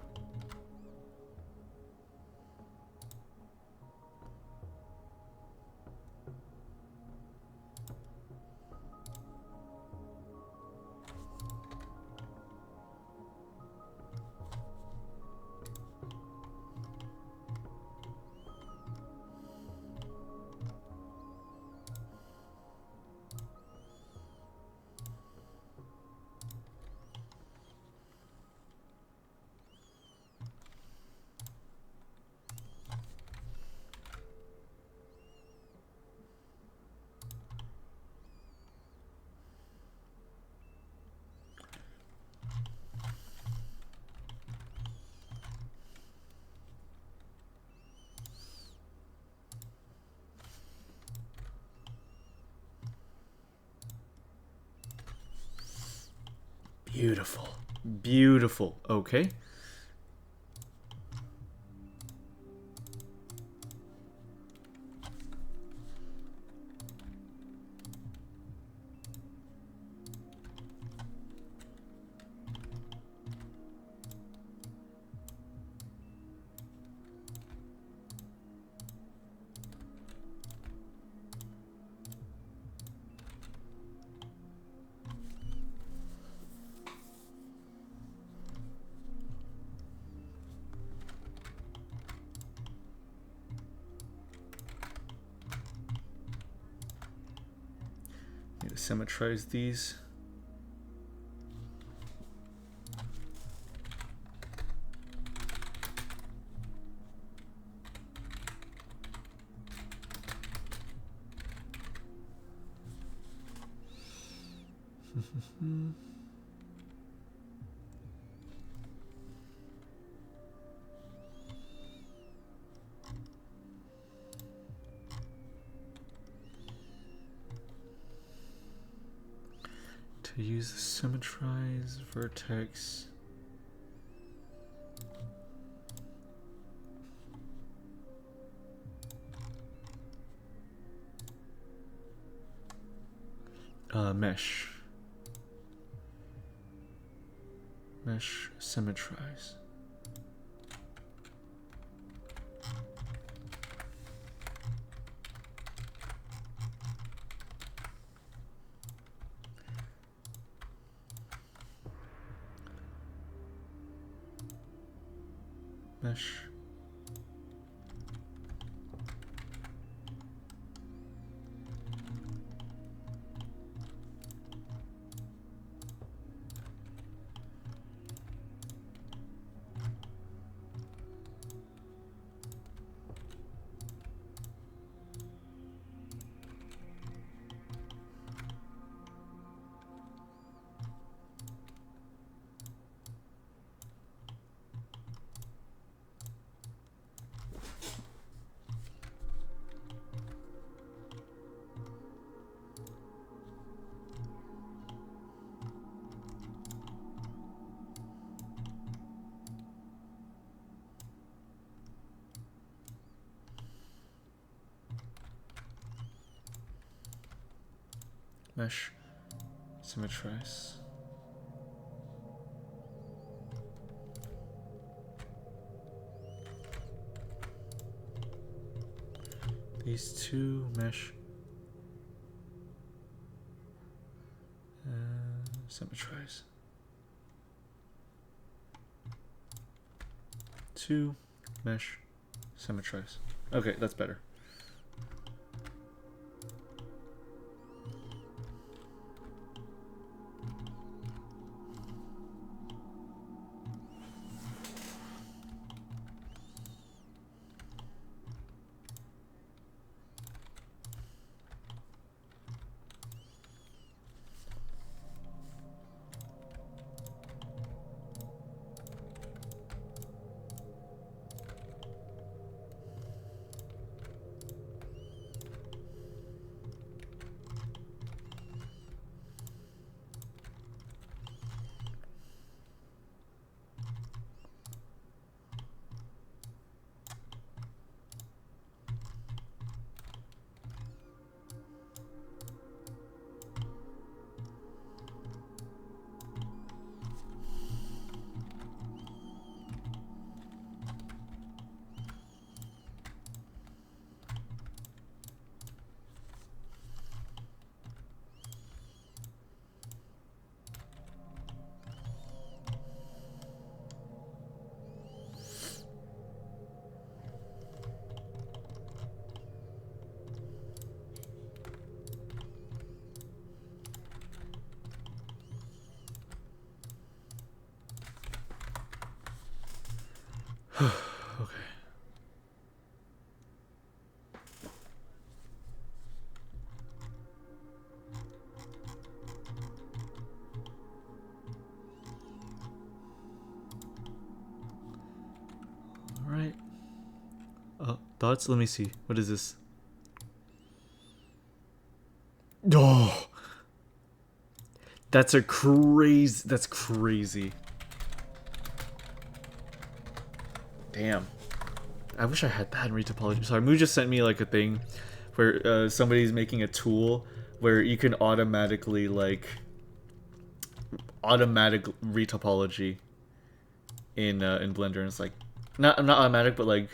Beautiful. Beautiful. Okay. Need to symmetrize these. To use the symmetrize vertex. Mesh. Mesh symmetrize. Mesh. Mesh symmetrize. These two mesh symmetrize. Two mesh symmetrize. Okay, that's better. Okay. All right. Thoughts? Let me see. What is this? Oh, that's a crazy. That's crazy. Damn. I wish I had that in retopology. Sorry, Moo just sent me like a thing where somebody's making a tool where you can automatically like automatic retopology in Blender, and it's like not automatic, but like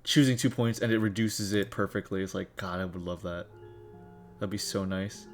choosing 2 points and it reduces it perfectly. It's like, God, I would love that. That'd be so nice.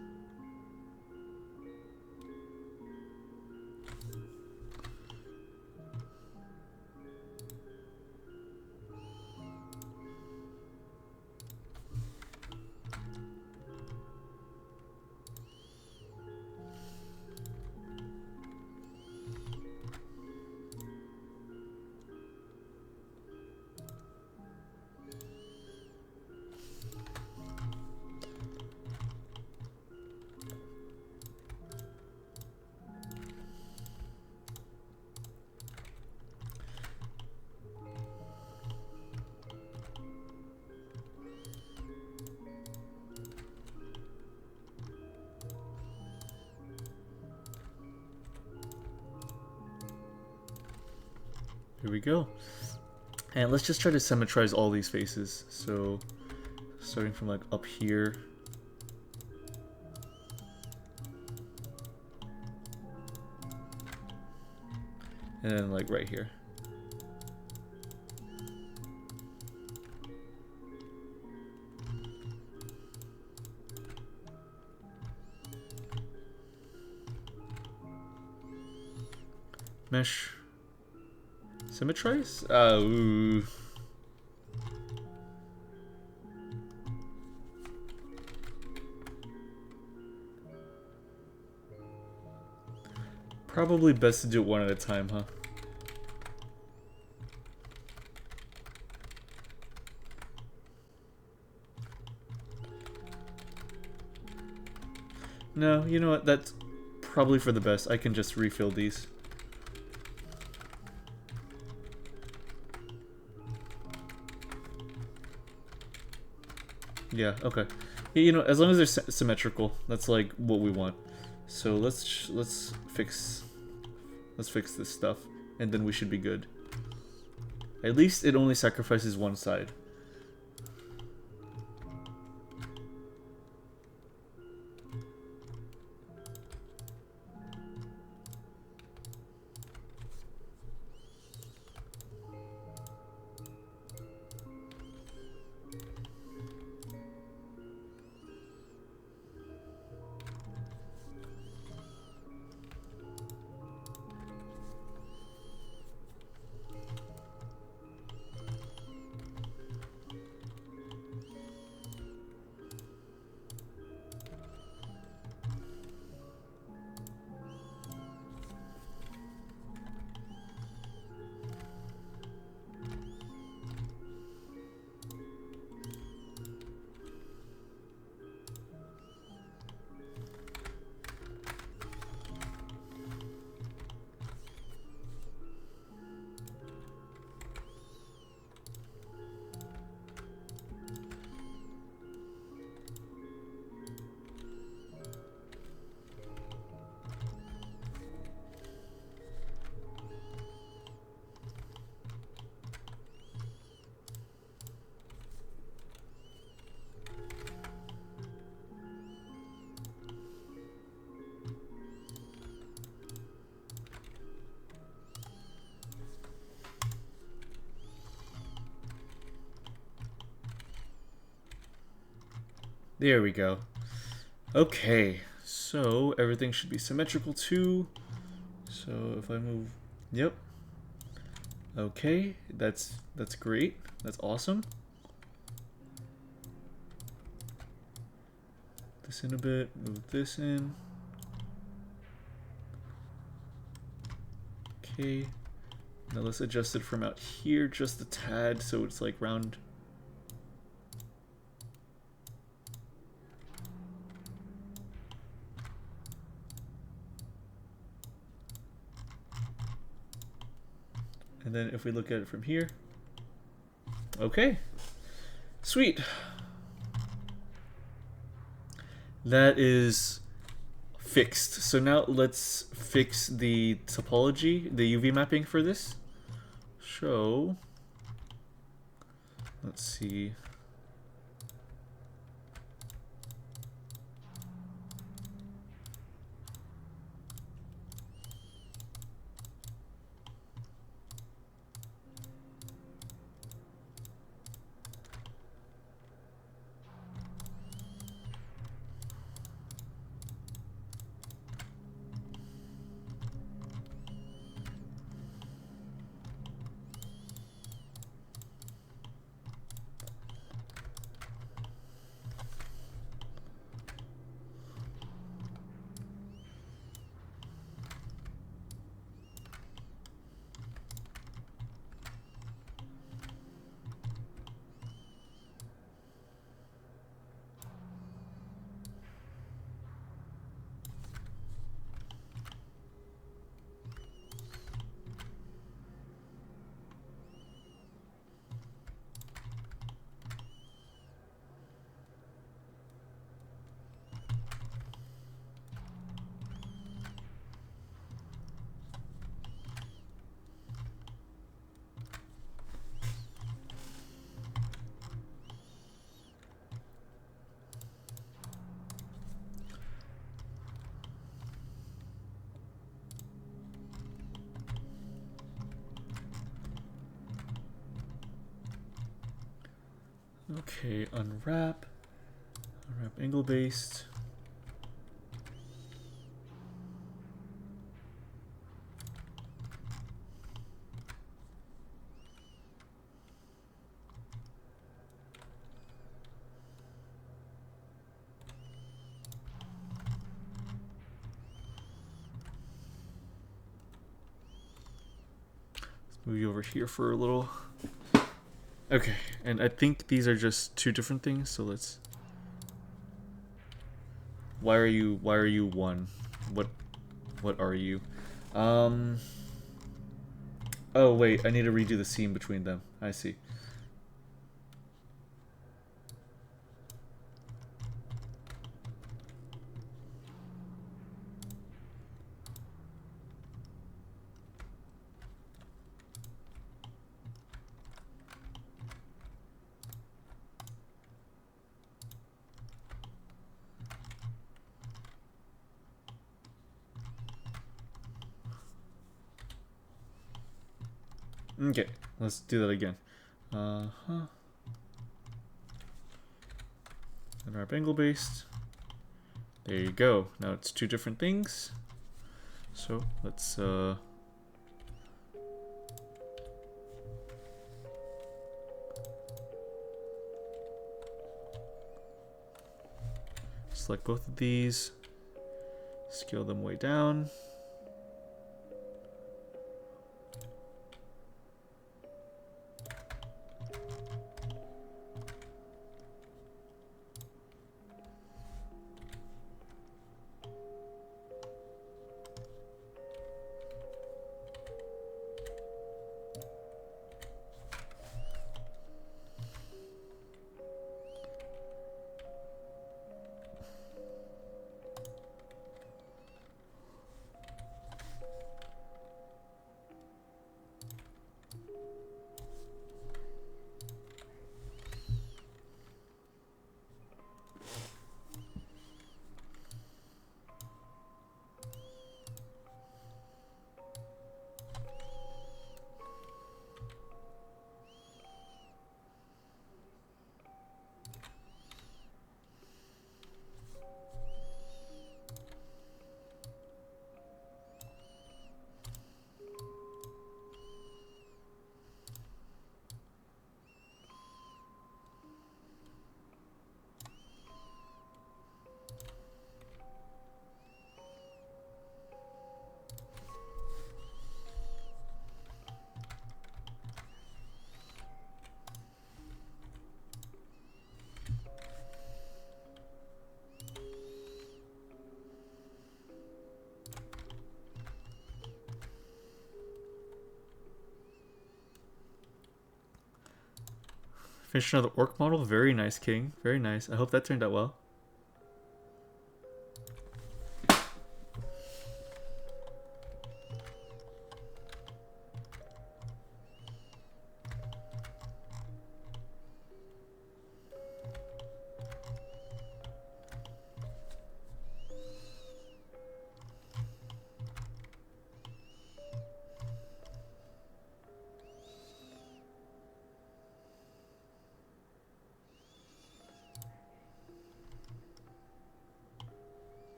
Here we go. And let's just try to symmetrize all these faces. So, starting from like up here. And then like right here. Mesh. Symmetrize? Ooh. Probably best to do it one at a time, huh? No, you know what? That's probably for the best. I can just refill these. Yeah, okay. You know, as long as they're symmetrical, that's like what we want. So let's fix this stuff, and then we should be good. At least it only sacrifices one side. There we go. Okay, so everything should be symmetrical too. So if I move, yep. Okay, that's great. That's awesome. This in a bit. Move this in. Okay. Now let's adjust it from out here just a tad so it's like round. And then if we look at it from here, okay, sweet. That is fixed. So now let's fix the topology, the UV mapping for this. So, let's see. Okay, unwrap angle based. Let's move you over here for a little. Okay, and I think these are just two different things, so let's. Why are you one? What are you? Oh wait, I need to redo the seam between them. I see. Okay, let's do that again. Unwrap angle based. There you go. Now it's two different things. So let's select both of these, scale them way down. Finished another orc model. Very nice, King. Very nice. I hope that turned out well.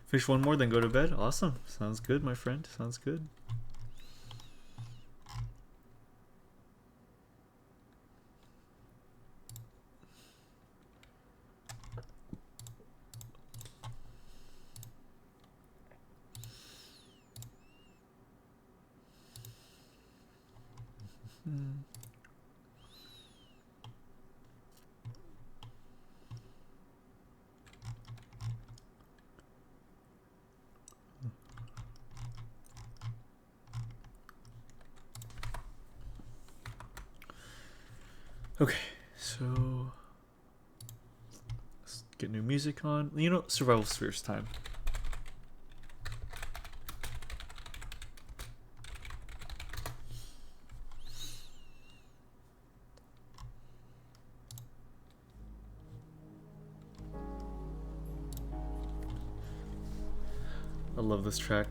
Finish one more, then go to bed. Awesome. Sounds good, my friend. Sounds good. Okay, so let's get new music on. You know, Survival Spheres time. I love this track.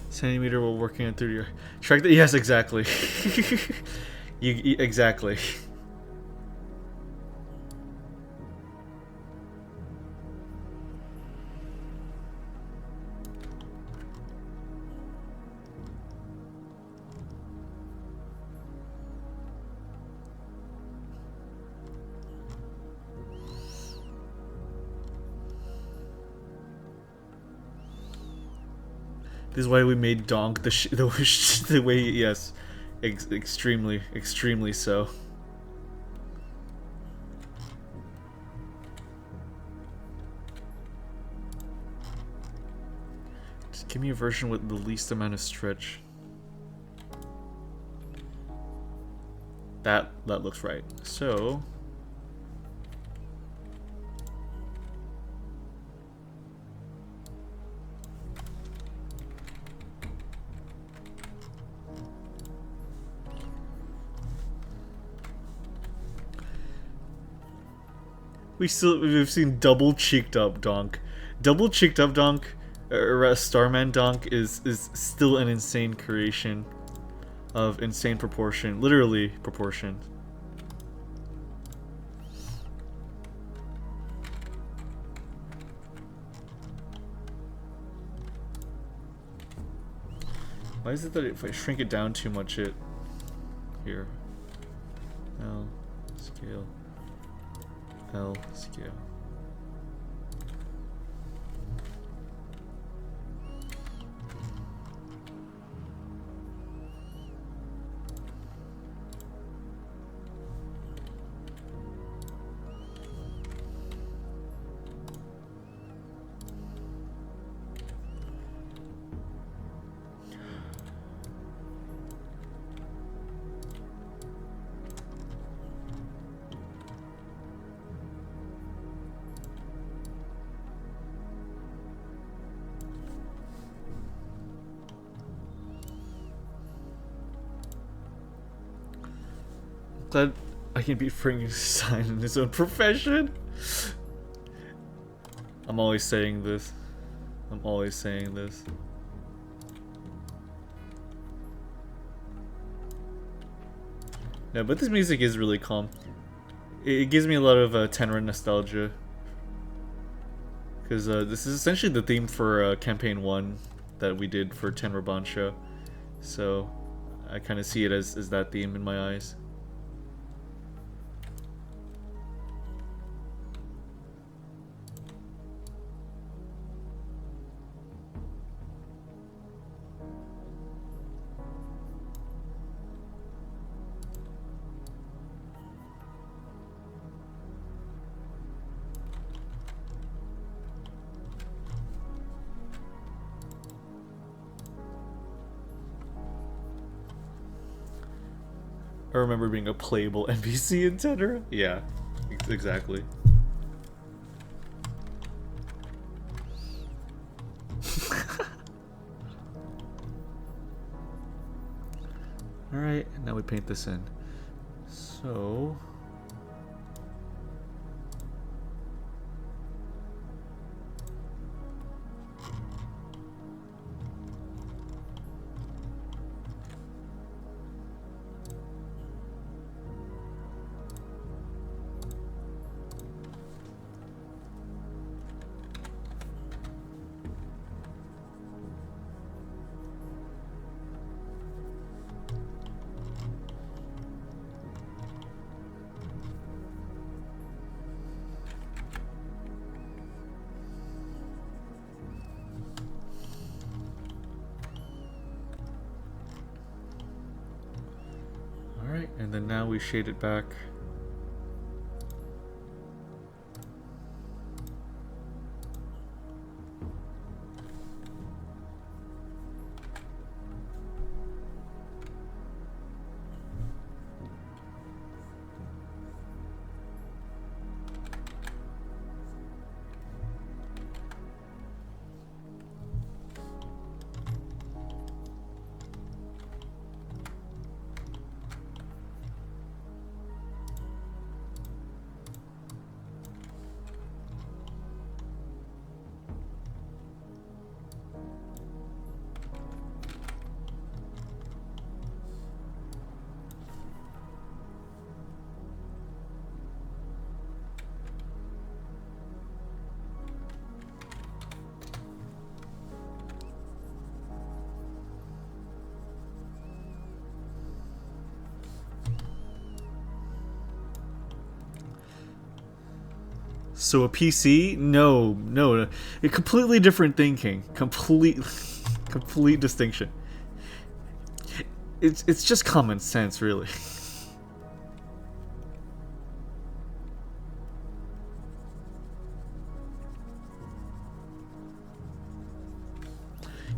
Centimeter while working on 30. Track that. Yes, exactly. Exactly. This is why we made Donk the way, yes, extremely so. Just give me a version with the least amount of stretch. That looks right. So we've seen double cheeked up Donk. Double cheeked up Donk, or Starman Donk is still an insane creation of insane proportion, literally proportion. Why is it that if I shrink it down too much, it here L scale L scale. Glad I can be Frankenstein in his own profession. I'm always saying this. I'm always saying this. No, but this music is really calm. It gives me a lot of Tenra nostalgia. Because this is essentially the theme for Campaign 1 that we did for Tenra Bansha. So I kind of see it as that theme in my eyes. I remember being a playable NPC in Tenra. Yeah, exactly. Alright, now we paint this in. So... Alright, and then now we shade it back. So a PC? No, no, a completely different thinking. Complete distinction. It's just common sense, really.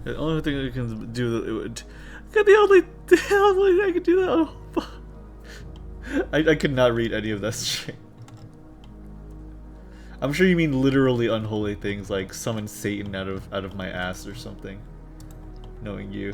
The only thing I can do the only thing I can do that. I could not read any of that shit. I'm sure you mean literally unholy things like summon Satan out of my ass or something. Knowing you.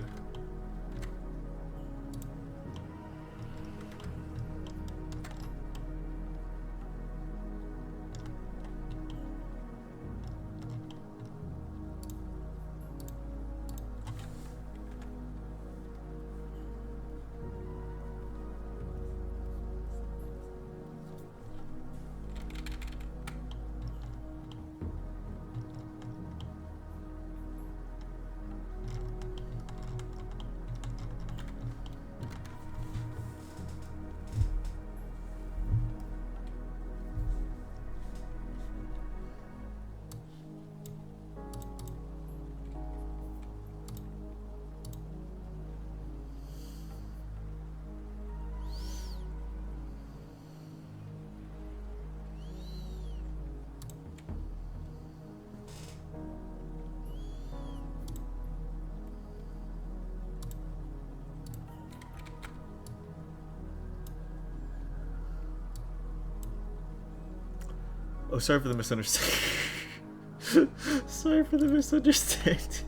Oh, sorry for the misunderstanding. Sorry for the misunderstanding.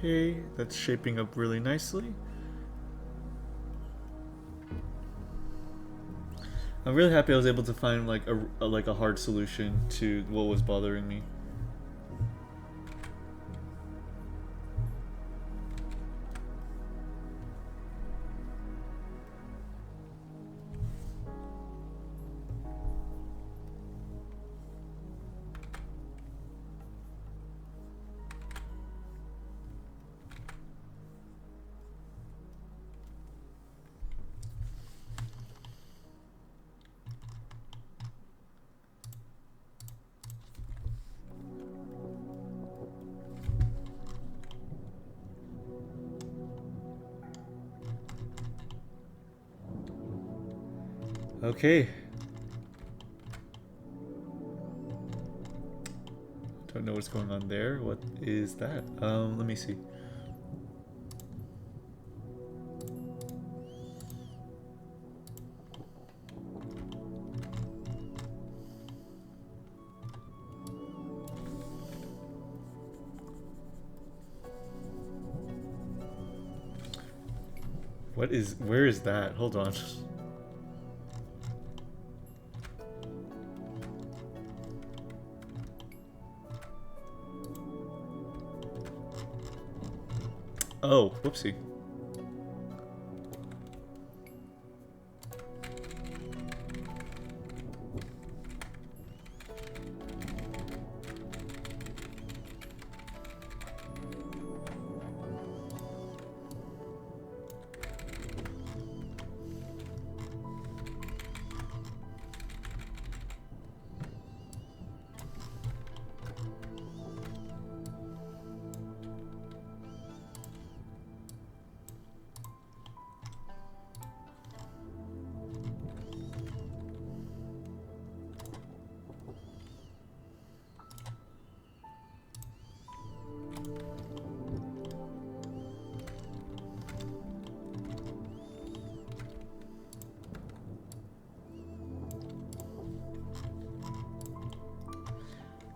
Okay, that's shaping up really nicely. I'm really happy I was able to find like a hard solution to what was bothering me. Okay. Don't know what's going on there. What is that? Let me see. Where is that? Hold on. Oh, whoopsie.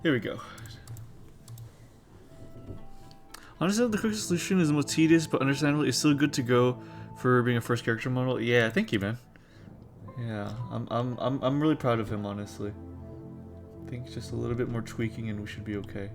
Here we go. Honestly, the quick solution is the most tedious, but understandable. It's still good to go for being a first character model. Yeah, thank you, man. Yeah, I'm really proud of him, honestly. I think just a little bit more tweaking and we should be okay.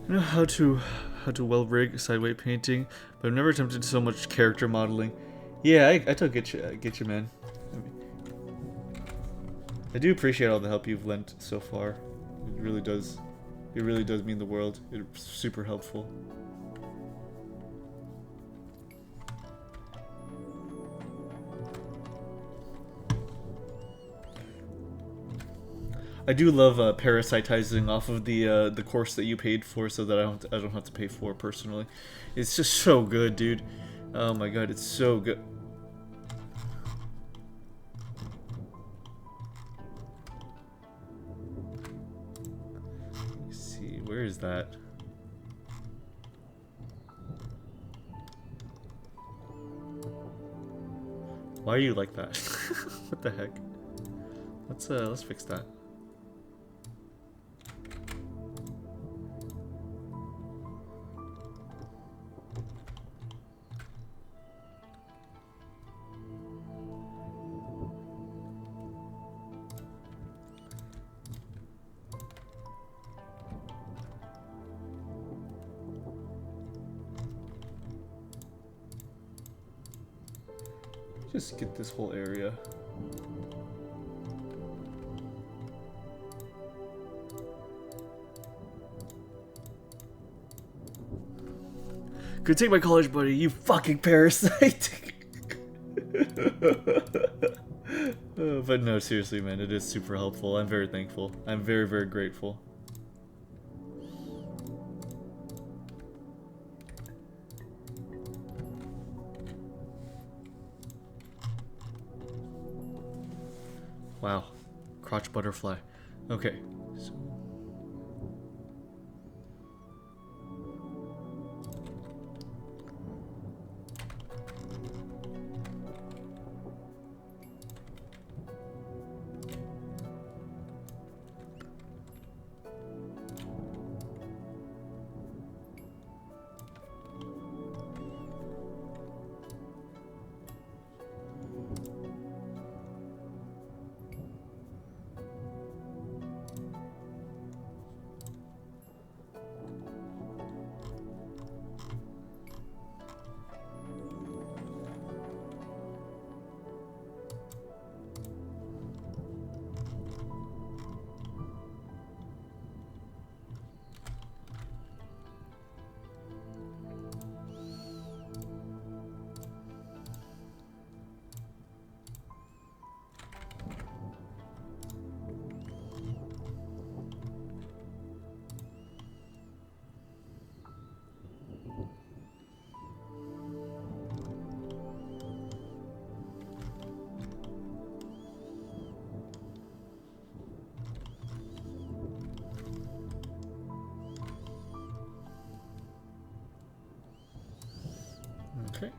I know how to well rig sideway painting, but I've never attempted so much character modeling. Yeah, I totally get you, man. I do appreciate all the help you've lent so far. It really does. It really does mean the world. It's super helpful. I do love parasitizing off of the course that you paid for, so that I don't have to pay for personally. It's just so good, dude. Oh my god, it's so good. Let's see, where is that? Why are you like that? What the heck? Let's fix that. Just get this whole area. Could take my college buddy, you fucking parasite. But no, seriously, man, it is super helpful. I'm very thankful. I'm very, very grateful. Wow, crotch butterfly. Okay, so okay.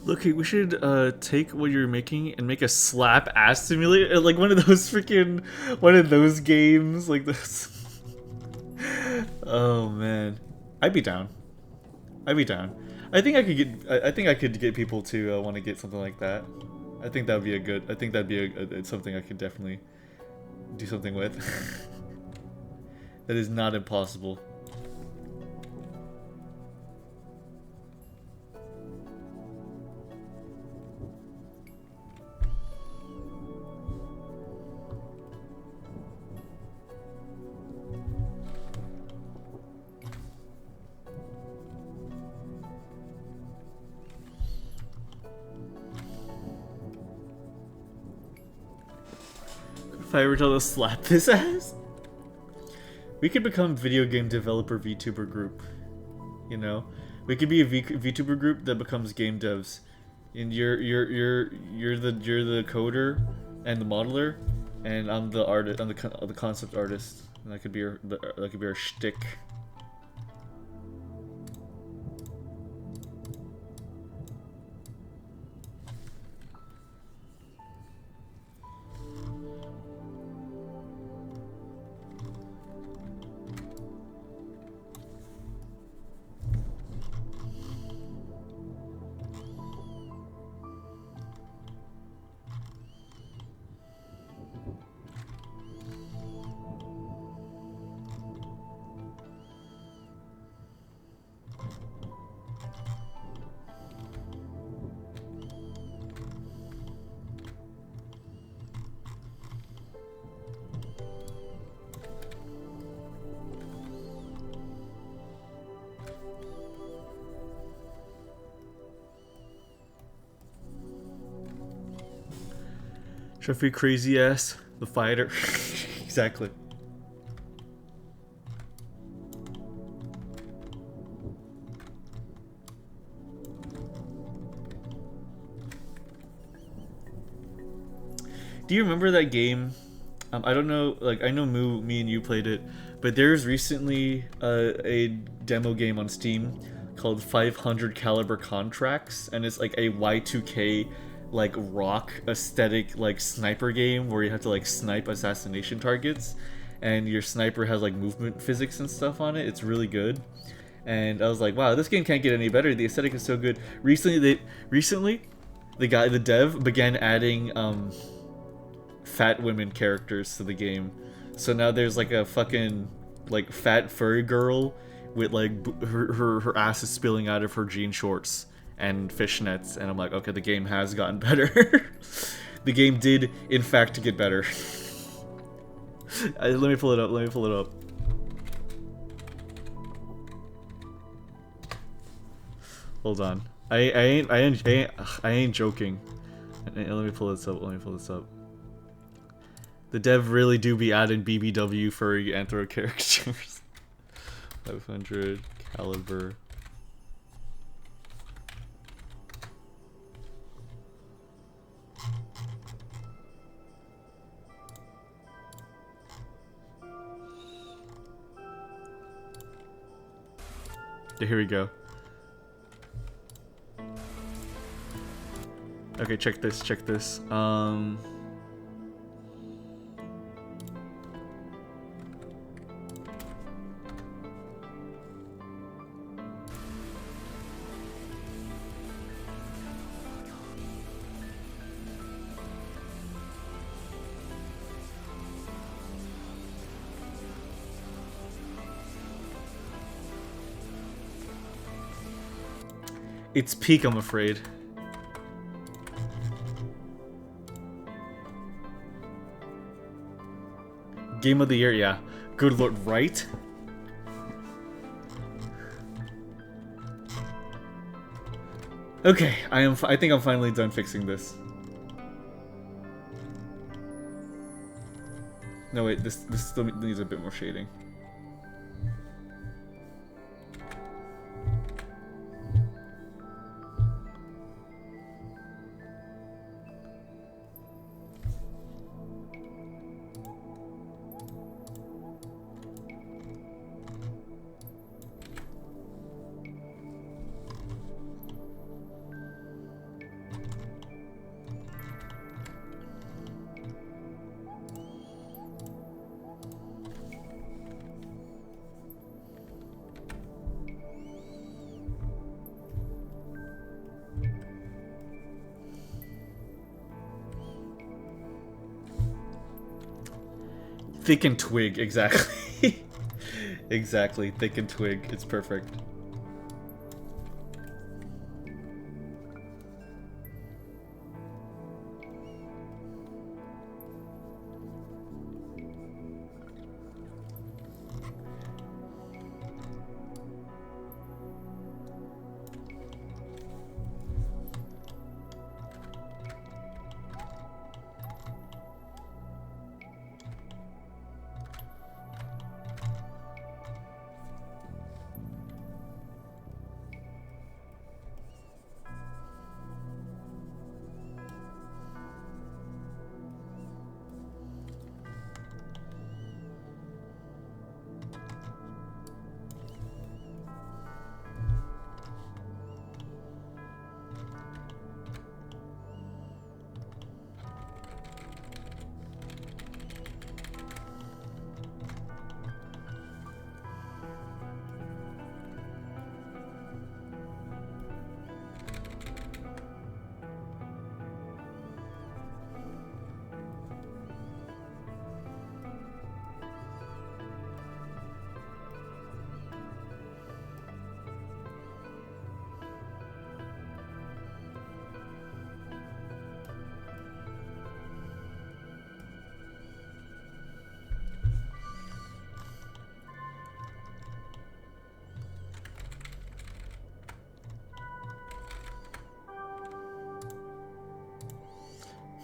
Look, we should take what you're making and make a slap ass simulator, like one of those freaking, one of those games, like this. Oh man, I'd be down. I'd be down. I think I could get. I think I could get people to want to get something like that. I think that'd be a good. I think that'd be something I could definitely do something with. That is not impossible. If I were to slap his ass, we could become video game developer VTuber group. You know, we could be a VTuber group that becomes game devs, and you're the coder and the modeler, and I'm the artist. I'm the concept artist, and that could be our shtick. Jeffrey crazy ass, the fighter. Exactly. Do you remember that game? I don't know, like I know me and you played it, but there's recently a demo game on Steam called 500 Caliber Contracts, and it's like a Y2K like rock aesthetic like sniper game where you have to like snipe assassination targets, and your sniper has like movement physics and stuff on it. It's really good. And I was like, wow, this game can't get any better. The aesthetic is so good. Recently, the dev began adding fat women characters to the game. So now there's like a fucking like fat furry girl with like her ass is spilling out of her jean shorts and fishnets, and I'm like, okay, the game has gotten better. The game did in fact get better. Let me pull it up. Let me pull it up. Hold on. I ain't joking. Let me pull this up. Let me pull this up. The dev really do be adding BBW furry anthro characters. 500 caliber. Okay, here we go. Okay, check this, check this. It's peak, I'm afraid. Game of the year, yeah. Good lord, right? Okay, I think I'm finally done fixing this. No wait, this still needs a bit more shading. Thick and twig, exactly. Exactly, thick and twig. It's perfect.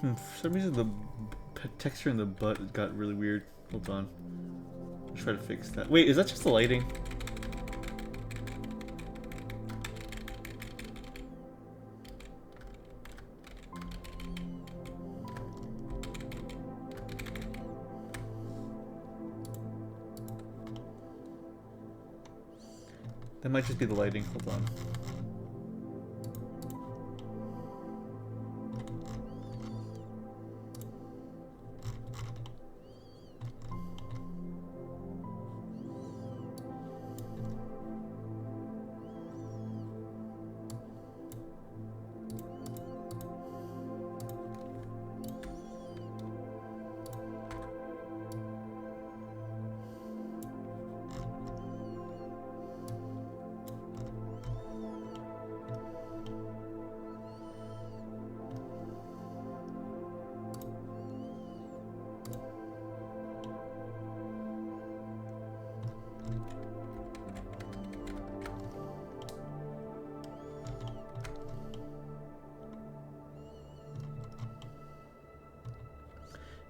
For some reason the texture in the butt got really weird. Hold on. I'll try to fix that. Wait, is that just the lighting? That might just be the lighting. Hold on.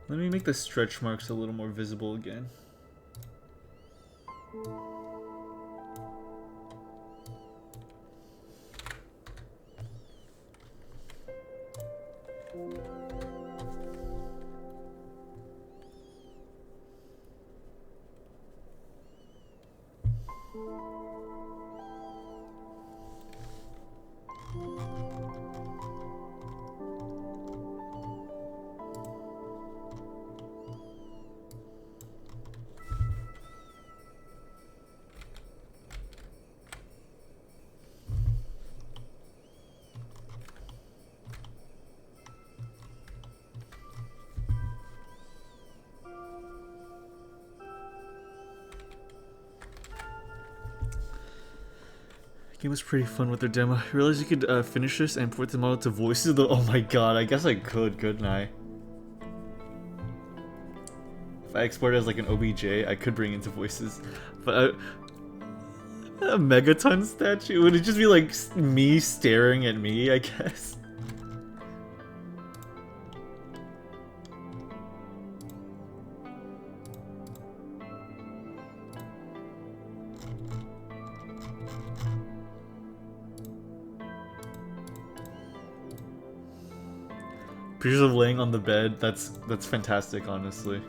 Let me make the stretch marks a little more visible again. Game was pretty fun with their demo. I realized you could finish this and port the model to voices. Oh my god, I guess I could, couldn't I? If I export it as like an OBJ, I could bring into voices. But a Megaton statue? Would it just be like me staring at me, I guess? Pictures of laying on the bed, that's fantastic, honestly.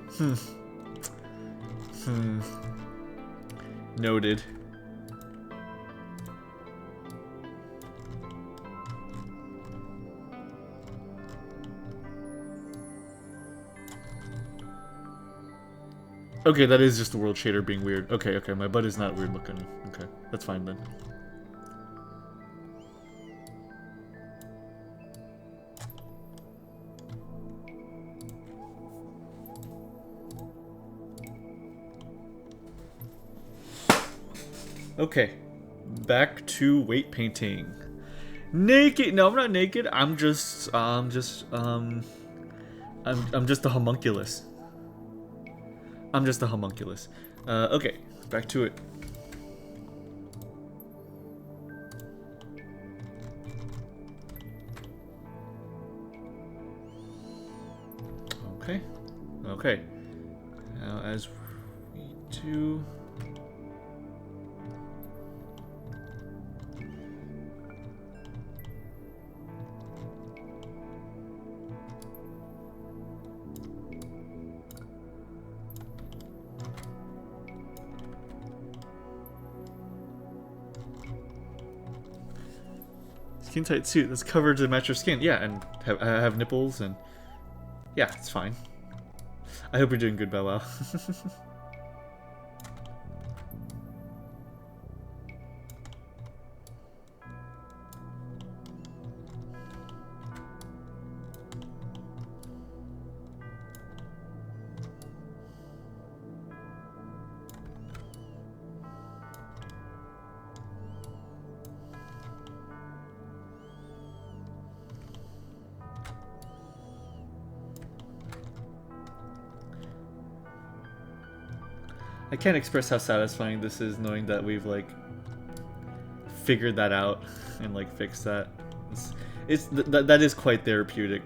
Noted. Okay, that is just the world shader being weird. Okay, okay, my butt is not weird looking. Okay, that's fine then. Okay, back to weight painting. Naked? No, I'm not naked. I'm just a homunculus. I'm just a homunculus. Okay, back to it. Okay, okay. Now as we do. Skin tight suit that's covered to match your skin. Yeah, and have nipples and yeah, it's fine. I hope you're doing good, Bow Wow. I can't express how satisfying this is knowing that we've like figured that out and like fixed that. That is quite therapeutic.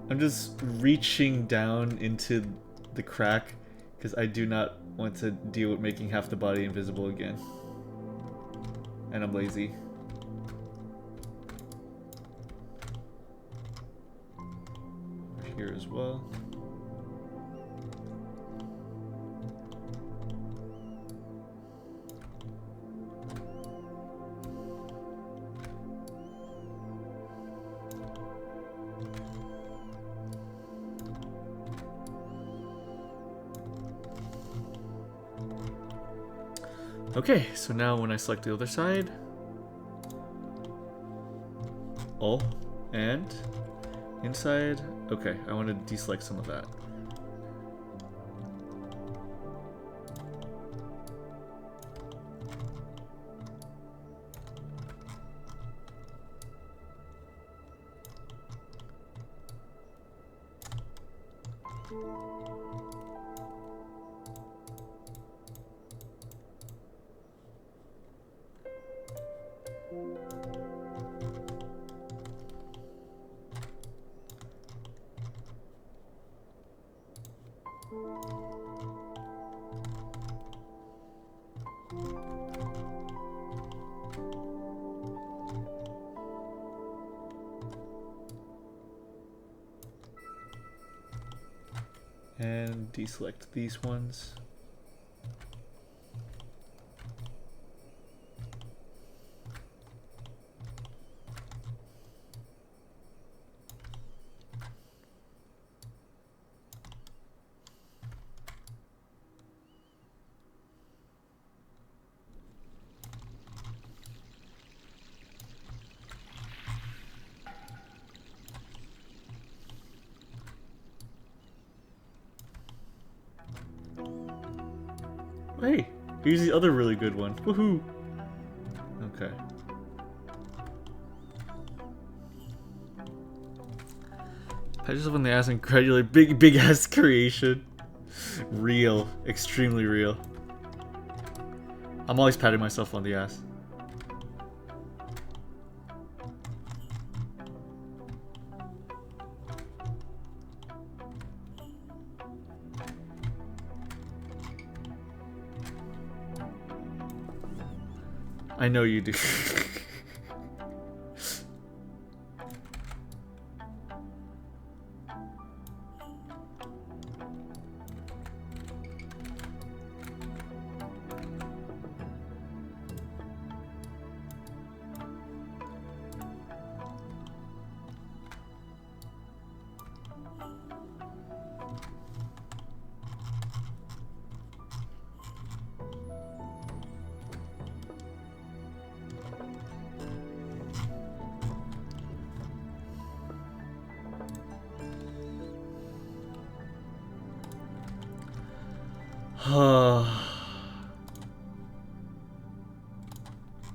I'm just reaching down into the crack because I do not want to deal with making half the body invisible again. And I'm lazy. Over here as well. Okay, so now when I select the other side, oh, and inside, okay, I want to deselect some of that. And deselect these ones. Hey, here's the other really good one. Woohoo! Okay. Pat yourself on the ass and congratulate big ass creation. Real. Extremely real. I'm always patting myself on the ass. I know you do.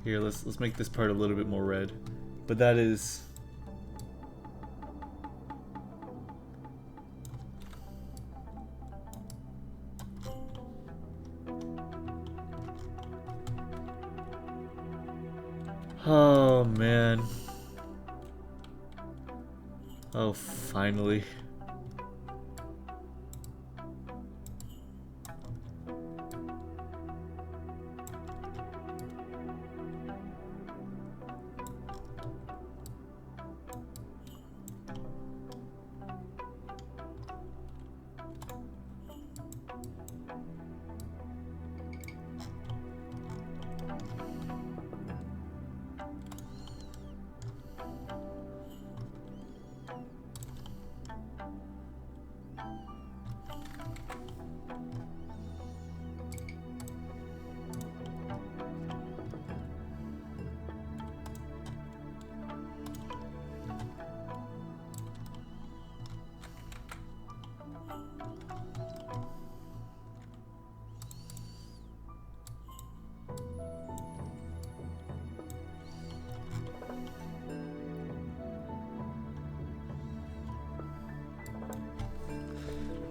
Here, let's make this part a little bit more red. But that is... Oh, man. Oh, finally.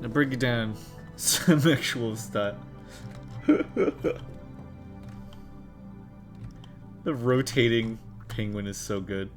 Now break it down. Some actual stat. The rotating penguin is so good.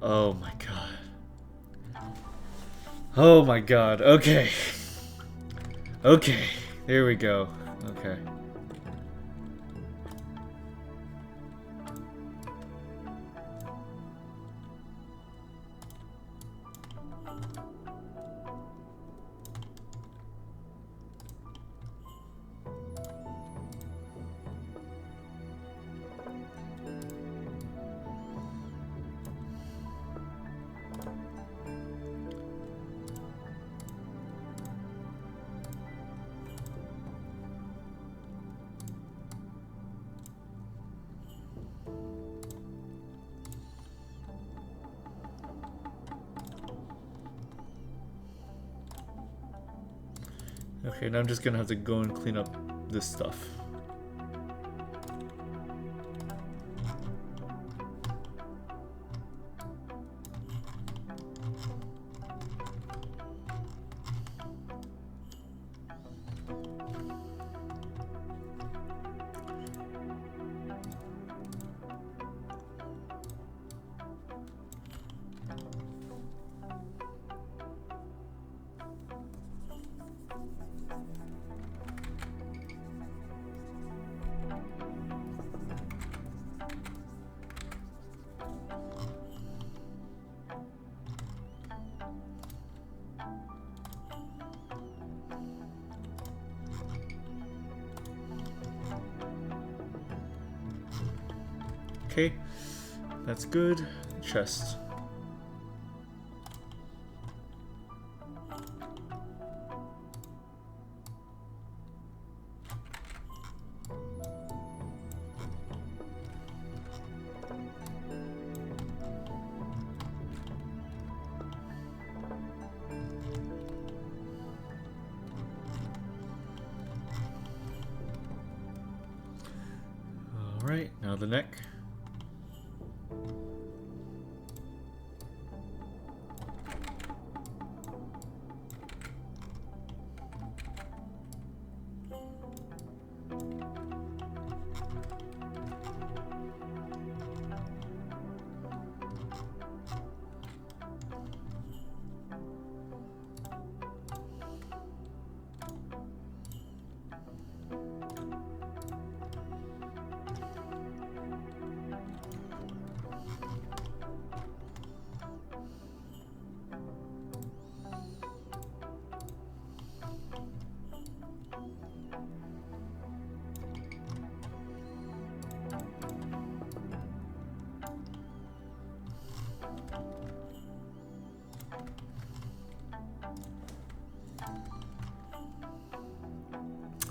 Oh my god. Oh my god. Okay. Okay. There we go. Okay. Okay, now I'm just gonna have to go and clean up this stuff. Okay, that's good. Chest. Alright, now the neck.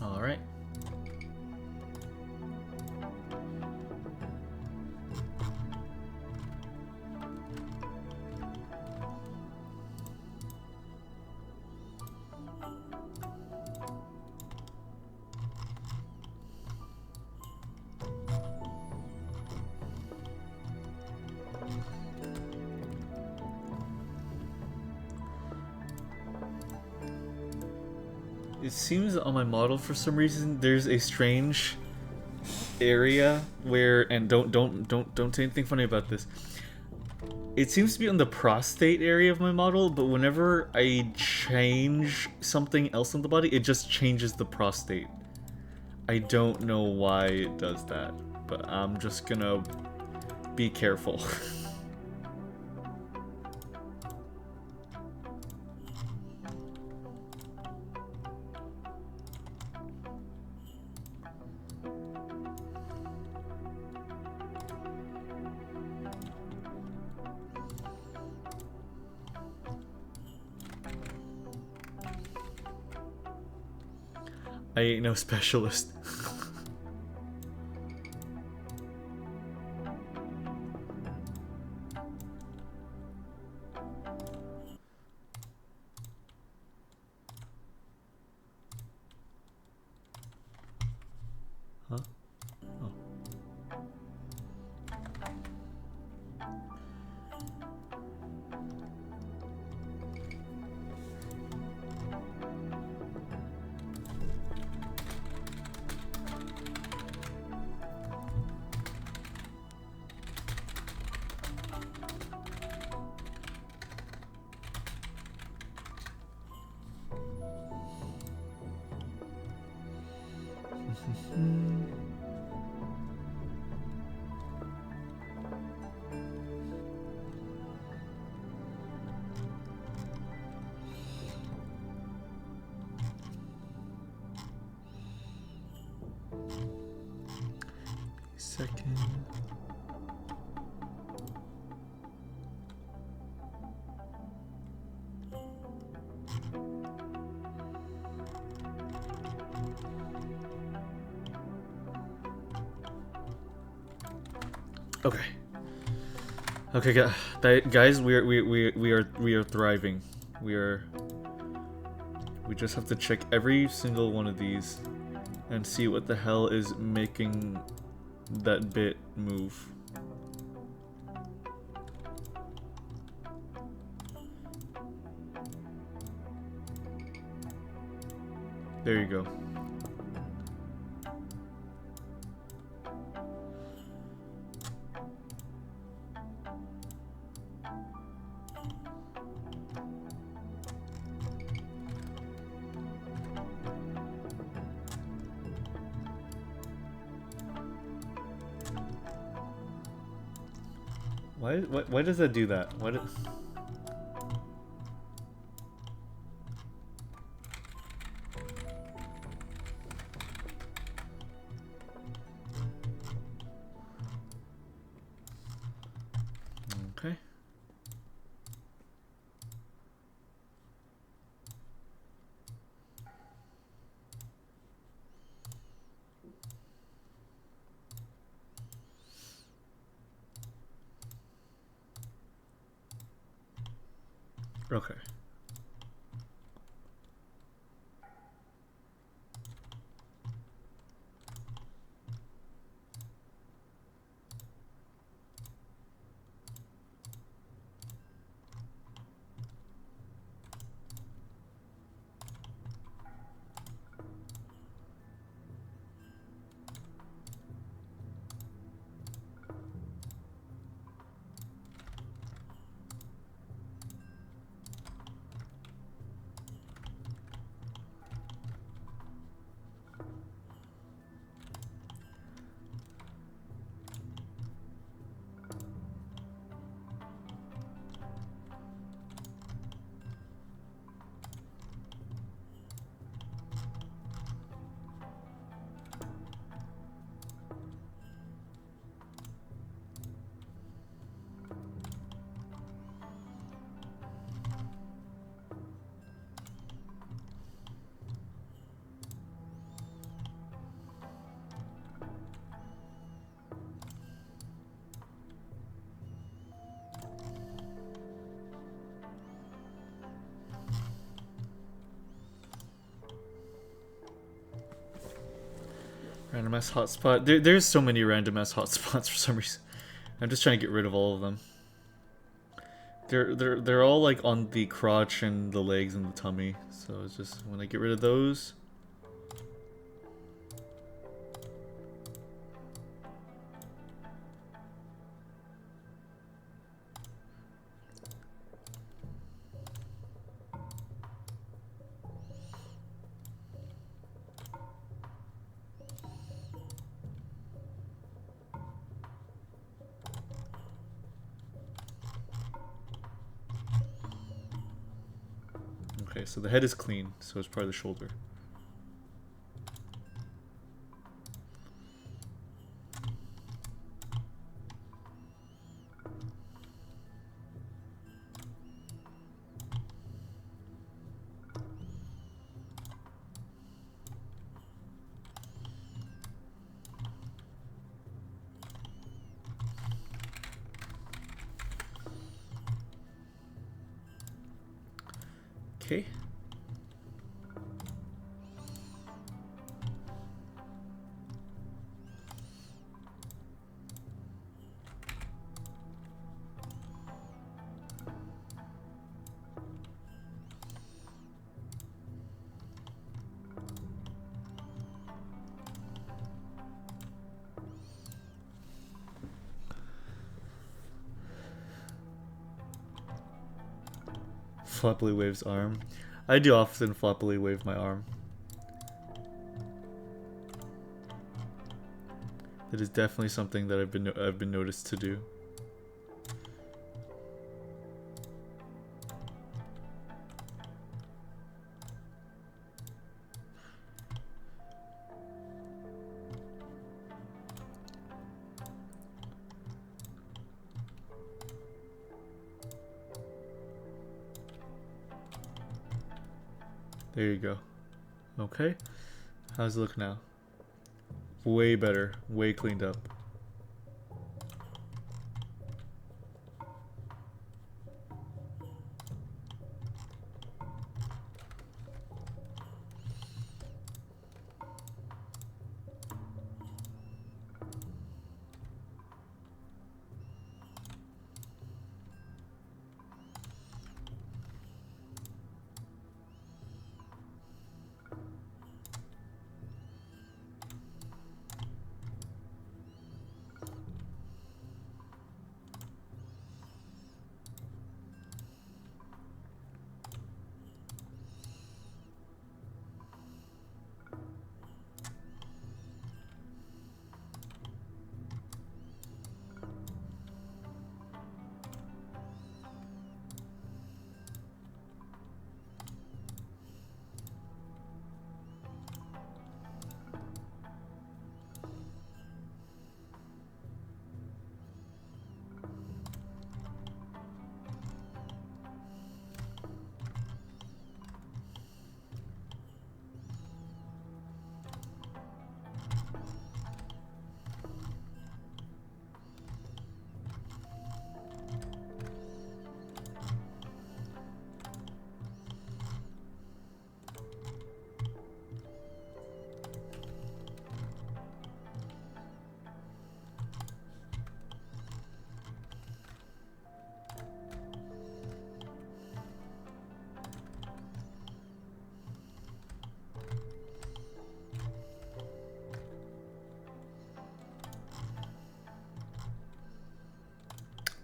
Alright. It seems that on my model for some reason there's a strange area where, and don't say anything funny about this. It seems to be on the prostate area of my model, but whenever I change something else on the body, it just changes the prostate. I don't know why it does that, but I'm just gonna be careful. I ain't no specialist. Huh? Oh. Second. Okay. Okay, guys, we are thriving. We just have to check every single one of these and see what the hell is making that bit move. There you go. Why does that do that? Why does... Okay. Okay. Random ass hotspot. There's so many random ass hotspots for some reason. I'm just trying to get rid of all of them. They're all like on the crotch and the legs and the tummy. So it's just when I get rid of those. Okay, so the head is clean, so it's part of the shoulder. Okay. Floppily waves arm. I do often floppily wave my arm. It is definitely something that I've been noticed to do. There you go. Okay. How's it look now? Way better. Way cleaned up.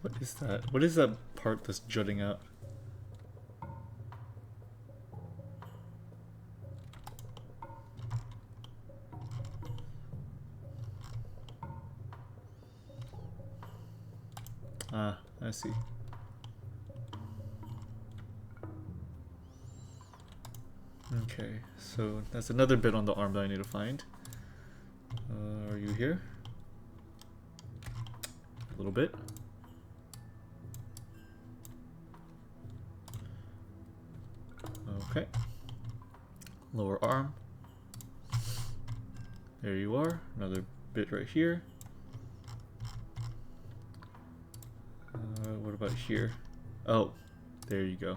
What is that? What is that part that's jutting out? Ah, I see. Okay, so that's another bit on the arm that I need to find. Are you here? A little bit. Okay. Lower arm. There you are. Another bit right here. What about here? Oh, there you go.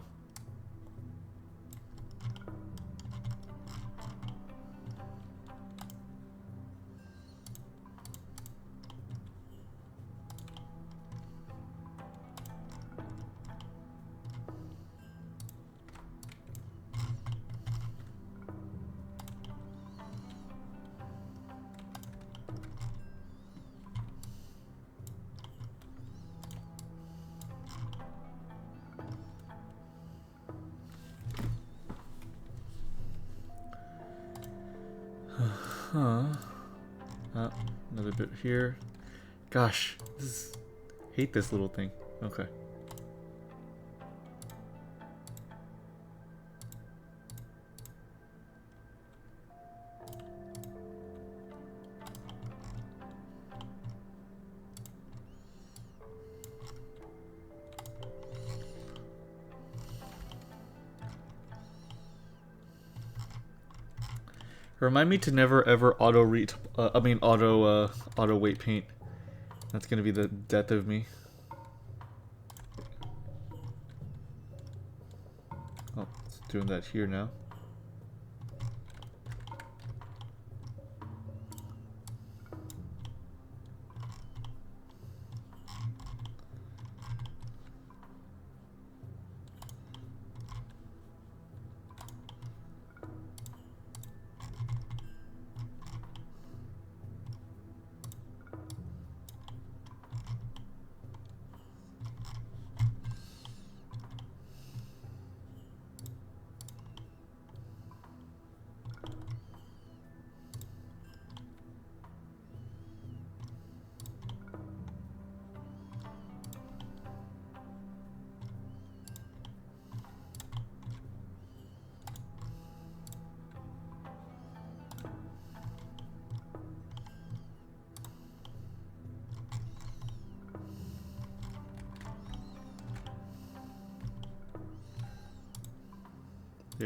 Huh. Another bit here. Gosh, hate this little thing. Okay. Remind me to never ever auto weight paint. That's gonna be the death of me. Oh, it's doing that here now.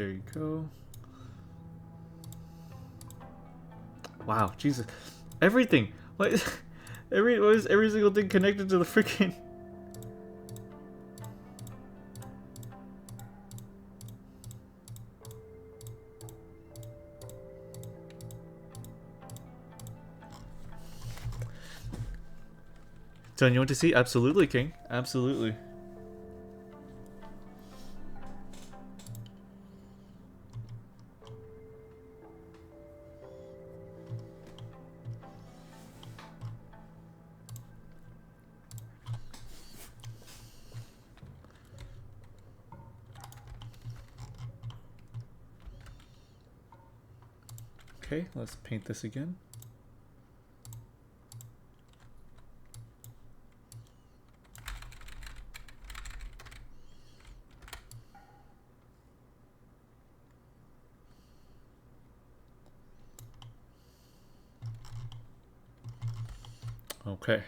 There you go. Wow, Jesus. Everything. What? Why is every single thing connected to the freaking... Son, you want to see? Absolutely, King. Absolutely. Okay, let's paint this again. Okay.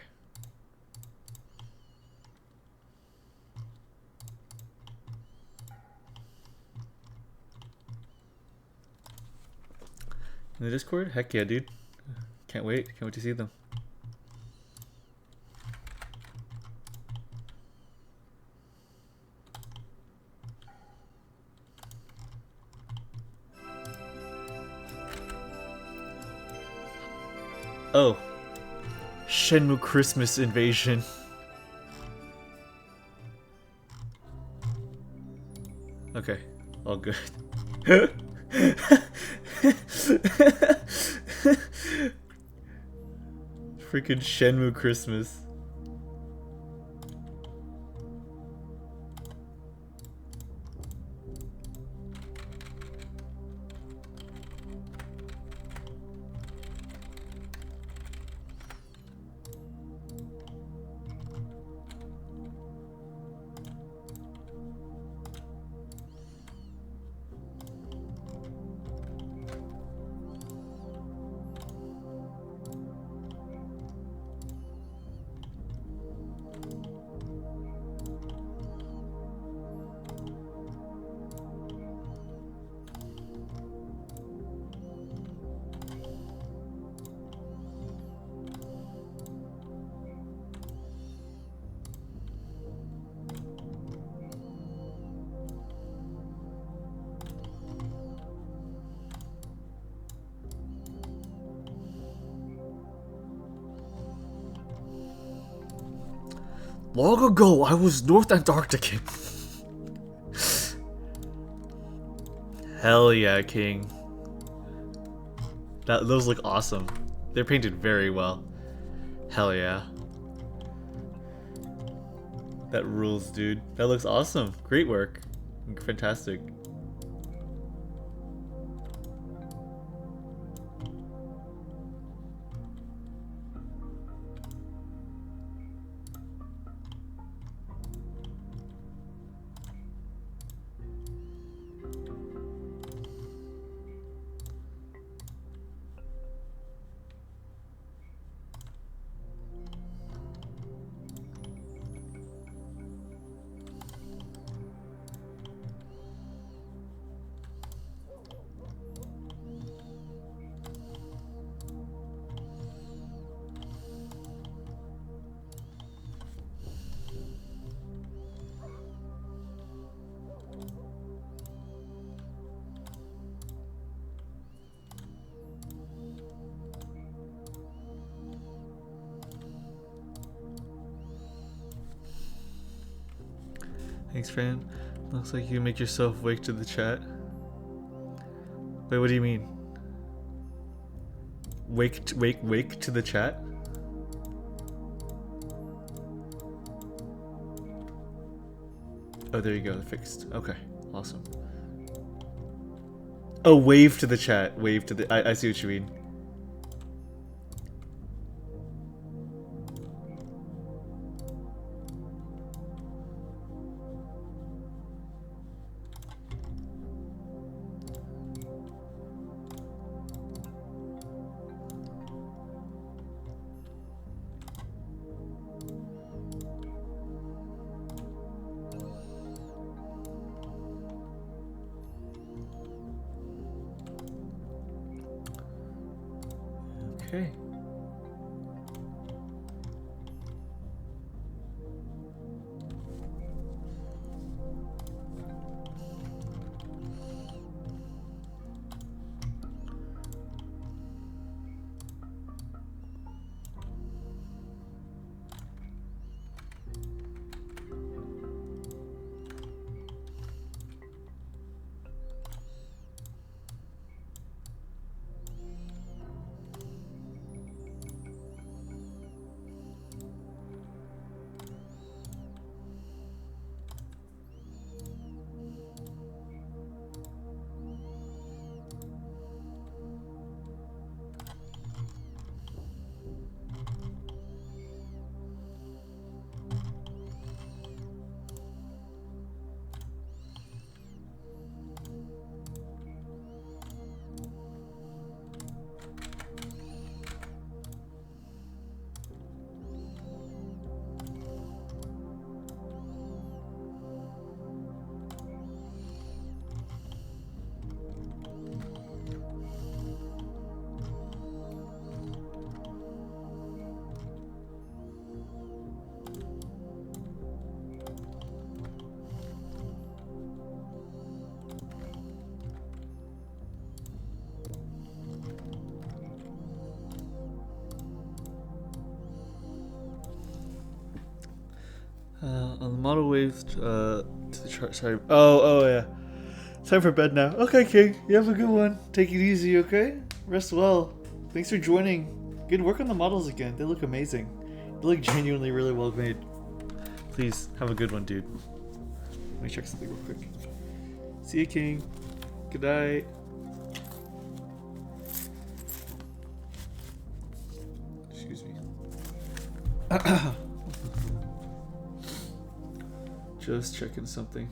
In the Discord? Heck yeah, dude. Can't wait. Can't wait to see them. Oh. Shenmue Christmas Invasion. Okay. All good. Freaking Shenmue Christmas. Long ago, I was North Antarctic. Hell yeah, King. Those look awesome. They're painted very well. Hell yeah. That rules, dude. That looks awesome. Great work. Fantastic. Thanks, Fran. Looks like you make yourself wake to the chat. Wait, what do you mean? Wake to the chat? Oh, there you go. Fixed. Okay, awesome. Oh, wave to the chat. Wave to the... I see what you mean. Okay. On the model wave to the chart. Sorry. Oh yeah. Time for bed now. Okay, King. You have a good one. Take it easy, okay? Rest well. Thanks for joining. Good work on the models again. They look amazing. They look genuinely really well made. Please have a good one, dude. Let me check something real quick. See you, King. Good night. Excuse me. Just checking something.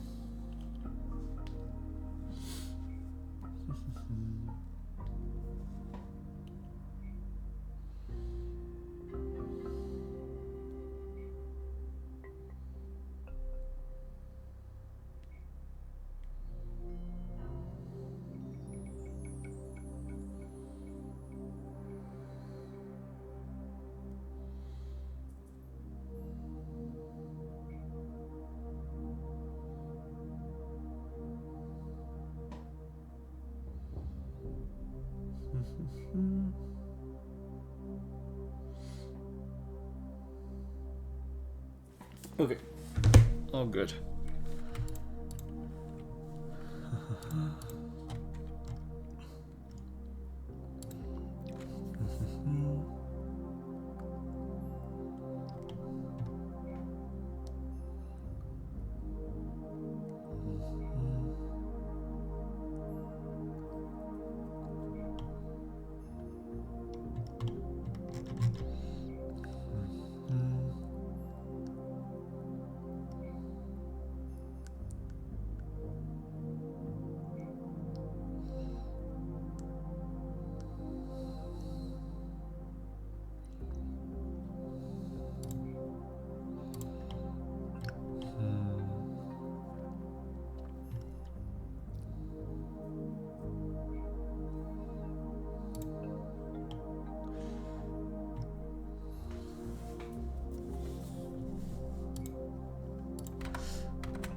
Okay. All good.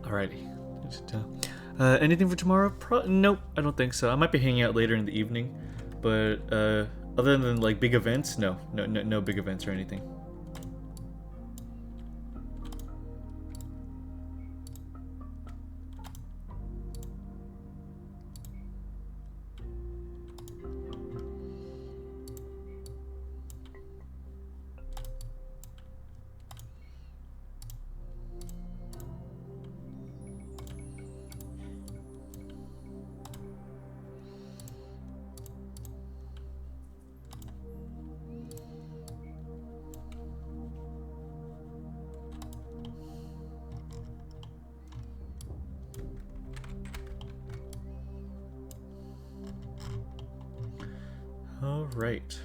Alrighty. Anything for tomorrow? Nope, I don't think so. I might be hanging out later in the evening, but other than like big events, no big events or anything. All right.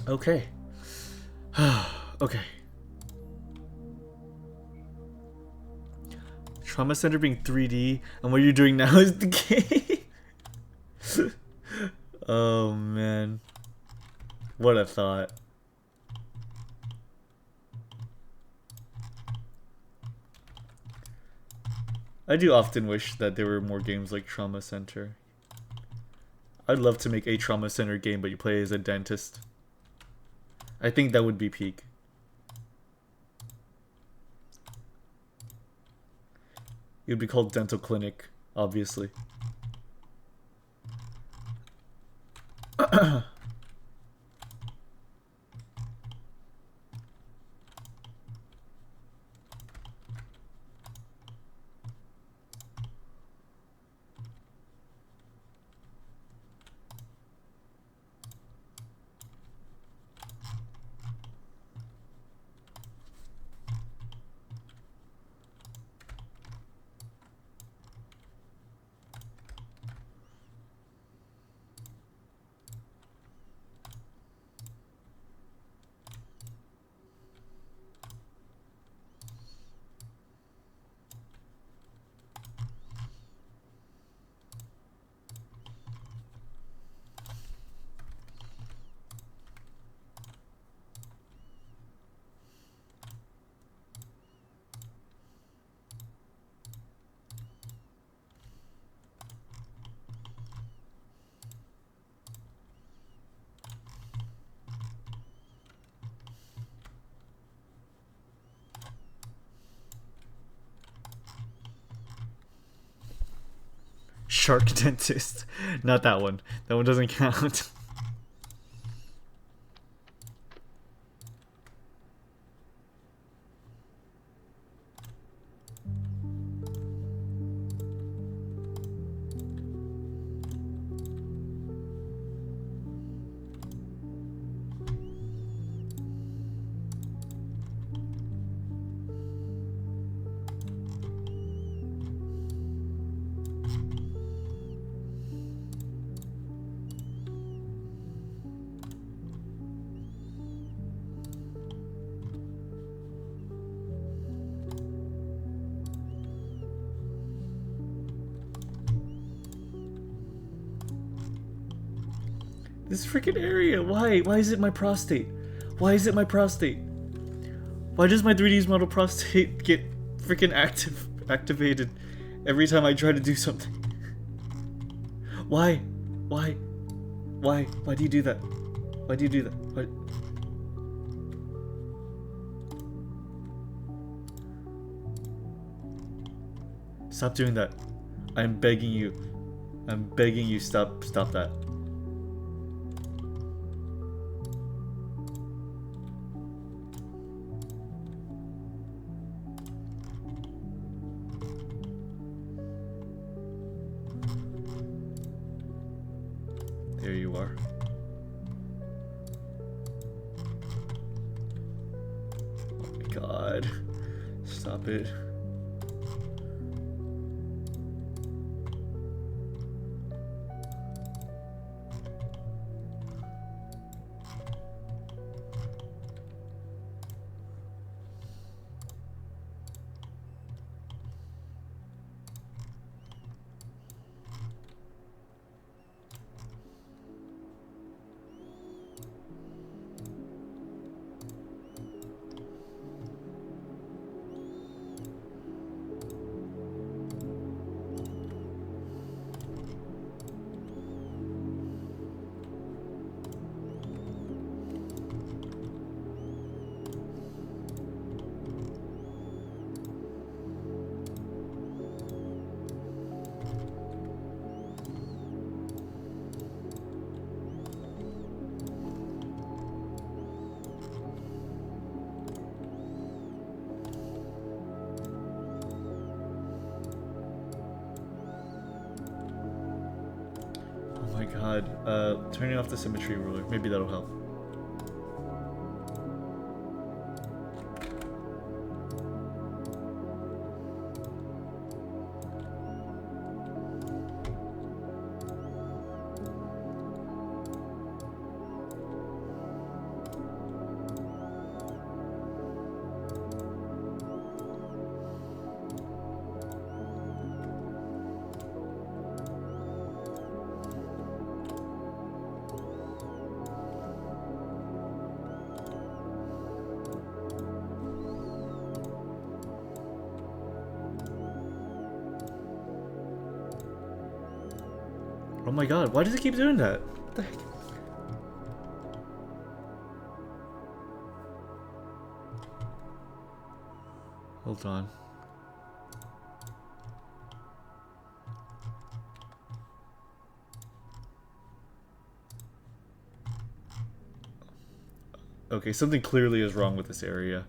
Okay. Okay. Trauma Center being 3D, and what you're doing now is the game. Oh man. What a thought. I do often wish that there were more games like Trauma Center. I'd love to make a Trauma Center game, but you play as a dentist. I think that would be peak. It would be called Dental Clinic, obviously. Shark Dentist. Not that one. That one doesn't count. This freaking area. Why? Why is it my prostate? Why is it my prostate? Why does my 3Ds model prostate get freaking activated every time I try to do something? Why? Why? Why? Why do you do that? Why do you do that? Why? Stop doing that. I'm begging you. I'm begging you, stop that. There you are. Oh my god. Stop it. Oh my god, turning off the symmetry ruler, maybe that'll help. Oh my god, why does it keep doing that? What the heck? Hold on. Okay, something clearly is wrong with this area.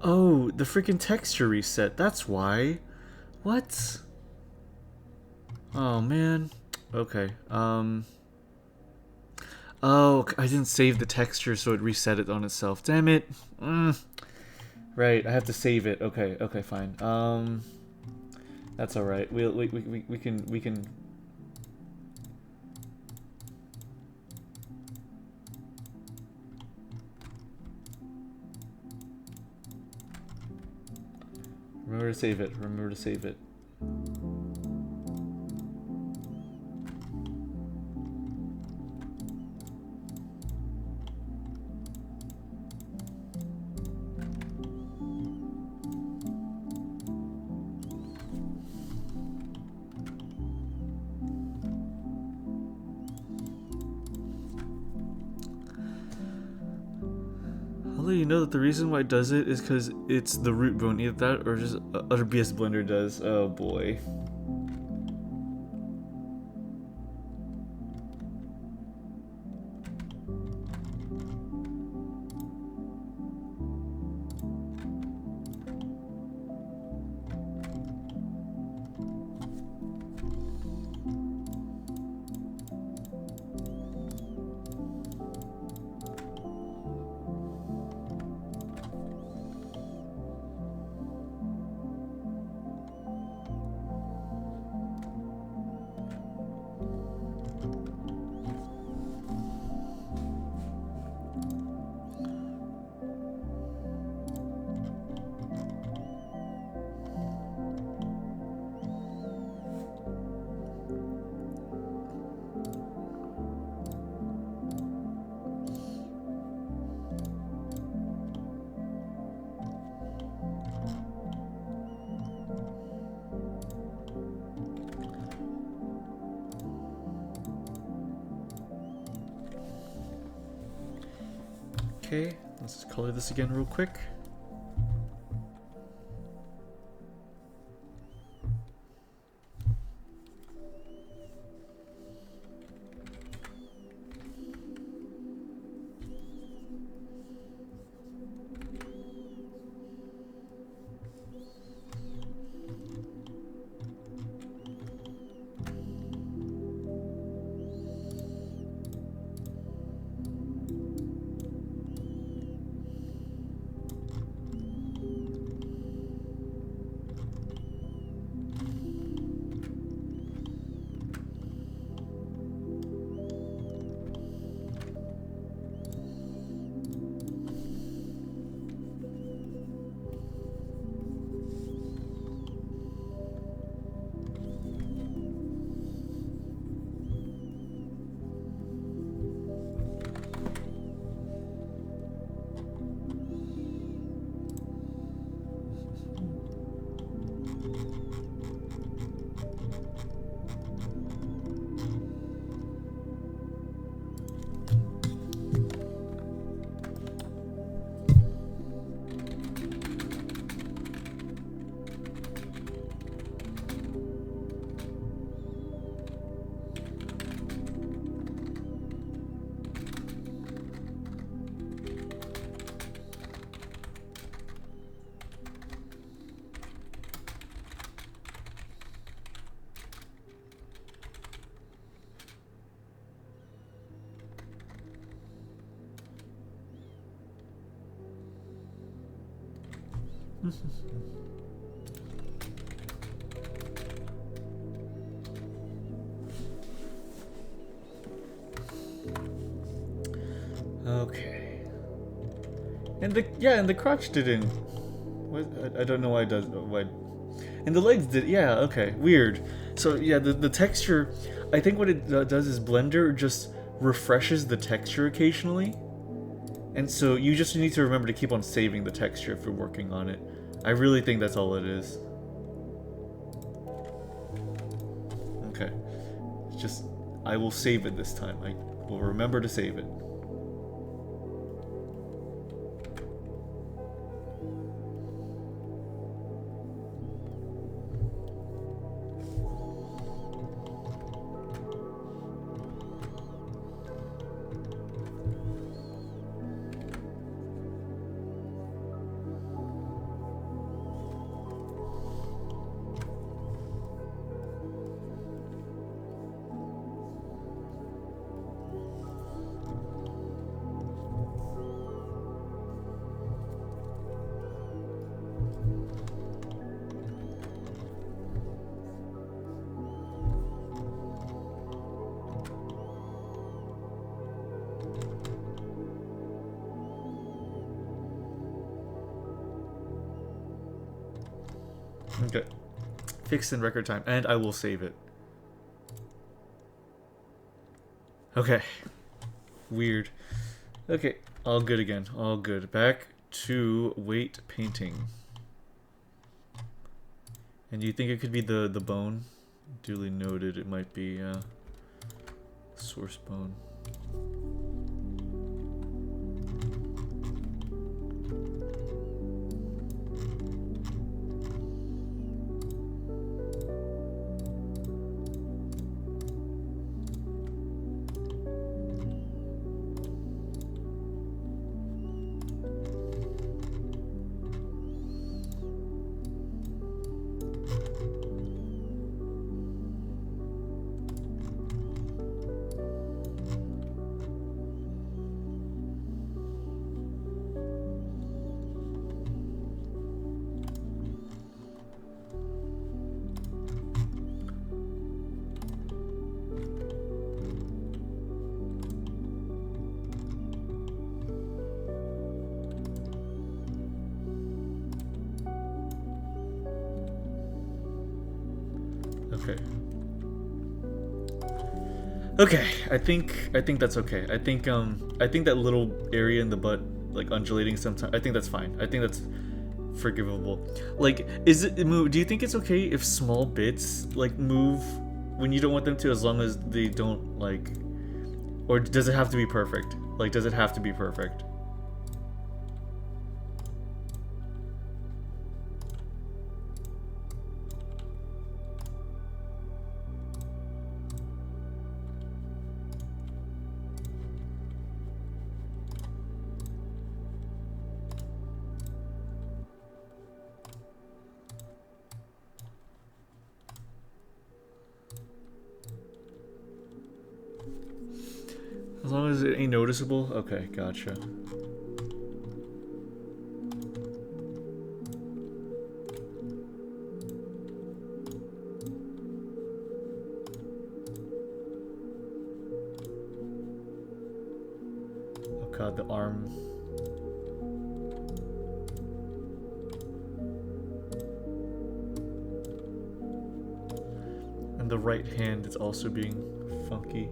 Oh, the freaking texture reset. That's why. What? Oh, man. Okay. Oh, I didn't save the texture, so it reset it on itself. Damn it. Right, I have to save it. Okay, okay, fine. That's all right. We can. Remember to save it. Remember to save it. I'll let you know that the reason why it does it is because it's the root bone. Either that or just other BS Blender does. Oh boy. Okay, let's just color this again real quick. Okay. And the crotch didn't. What? I don't know why it does. Why? And the legs did. Yeah. Okay. Weird. So yeah, the texture. I think what it does is Blender just refreshes the texture occasionally, and so you just need to remember to keep on saving the texture if you're working on it. I really think that's all it is. Okay. It's just I will save it this time. I will remember to save it. Okay. Fixed in record time, and I will save it. Okay. Weird. Okay, all good again. All good. Back to weight painting. And do you think it could be the bone? Duly noted. It might be source bone. Okay. Okay, I think that's okay. I think that little area in the butt, like undulating sometimes, I think that's fine. I think that's forgivable. Like, is it move? Do you think it's okay if small bits like move when you don't want them to, as long as they don't like, or does it have to be perfect? Like, does it have to be perfect? As long as it ain't noticeable? Okay, gotcha. Oh god, the arm. And the right hand is also being funky.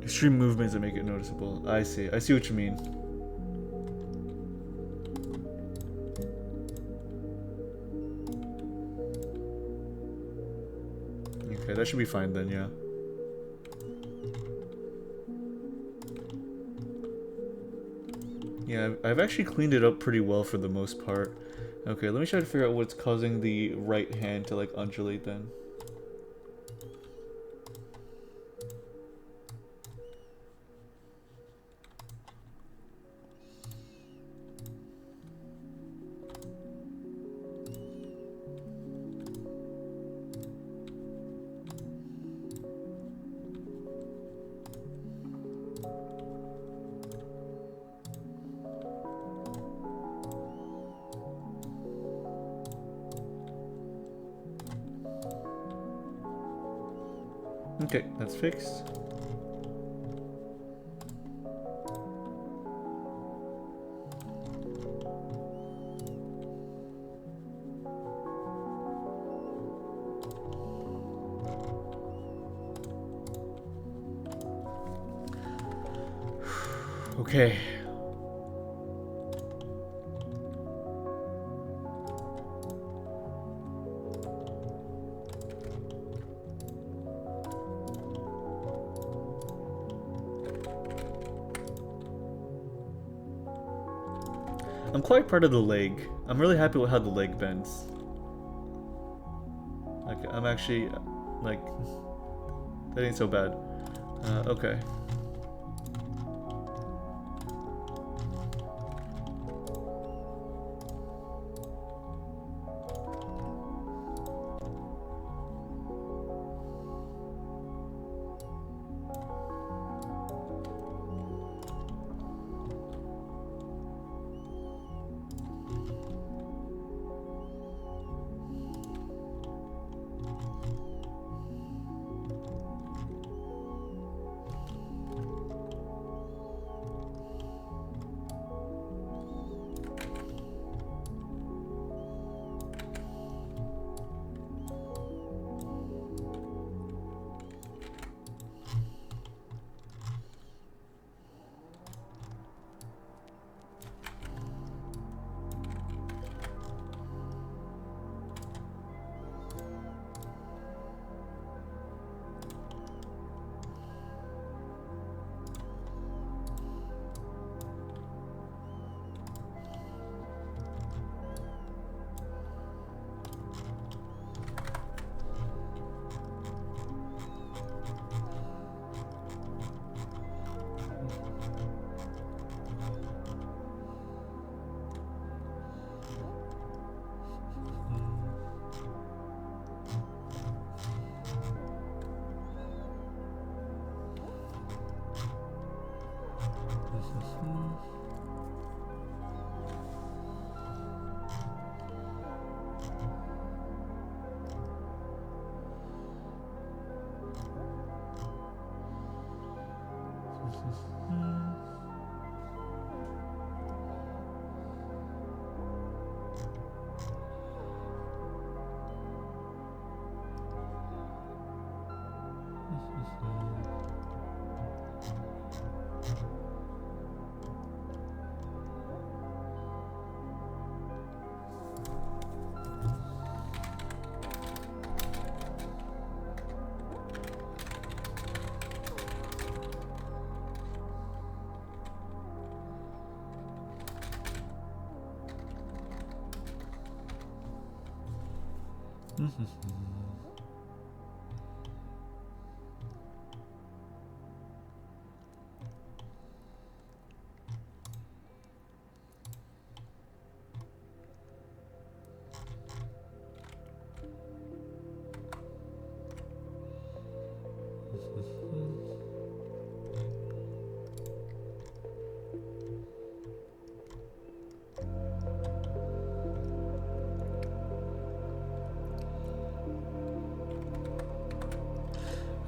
Extreme movements that make it noticeable. I see what you mean. that should be fine then, yeah. Yeah, I've actually cleaned it up pretty well for the most part. Okay, let me try to figure out what's causing the right hand to like undulate then. Okay, that's fixed. Okay. I'm quite proud of the leg. I'm really happy with how the leg bends. Like, I'm actually, like, that ain't so bad. Okay.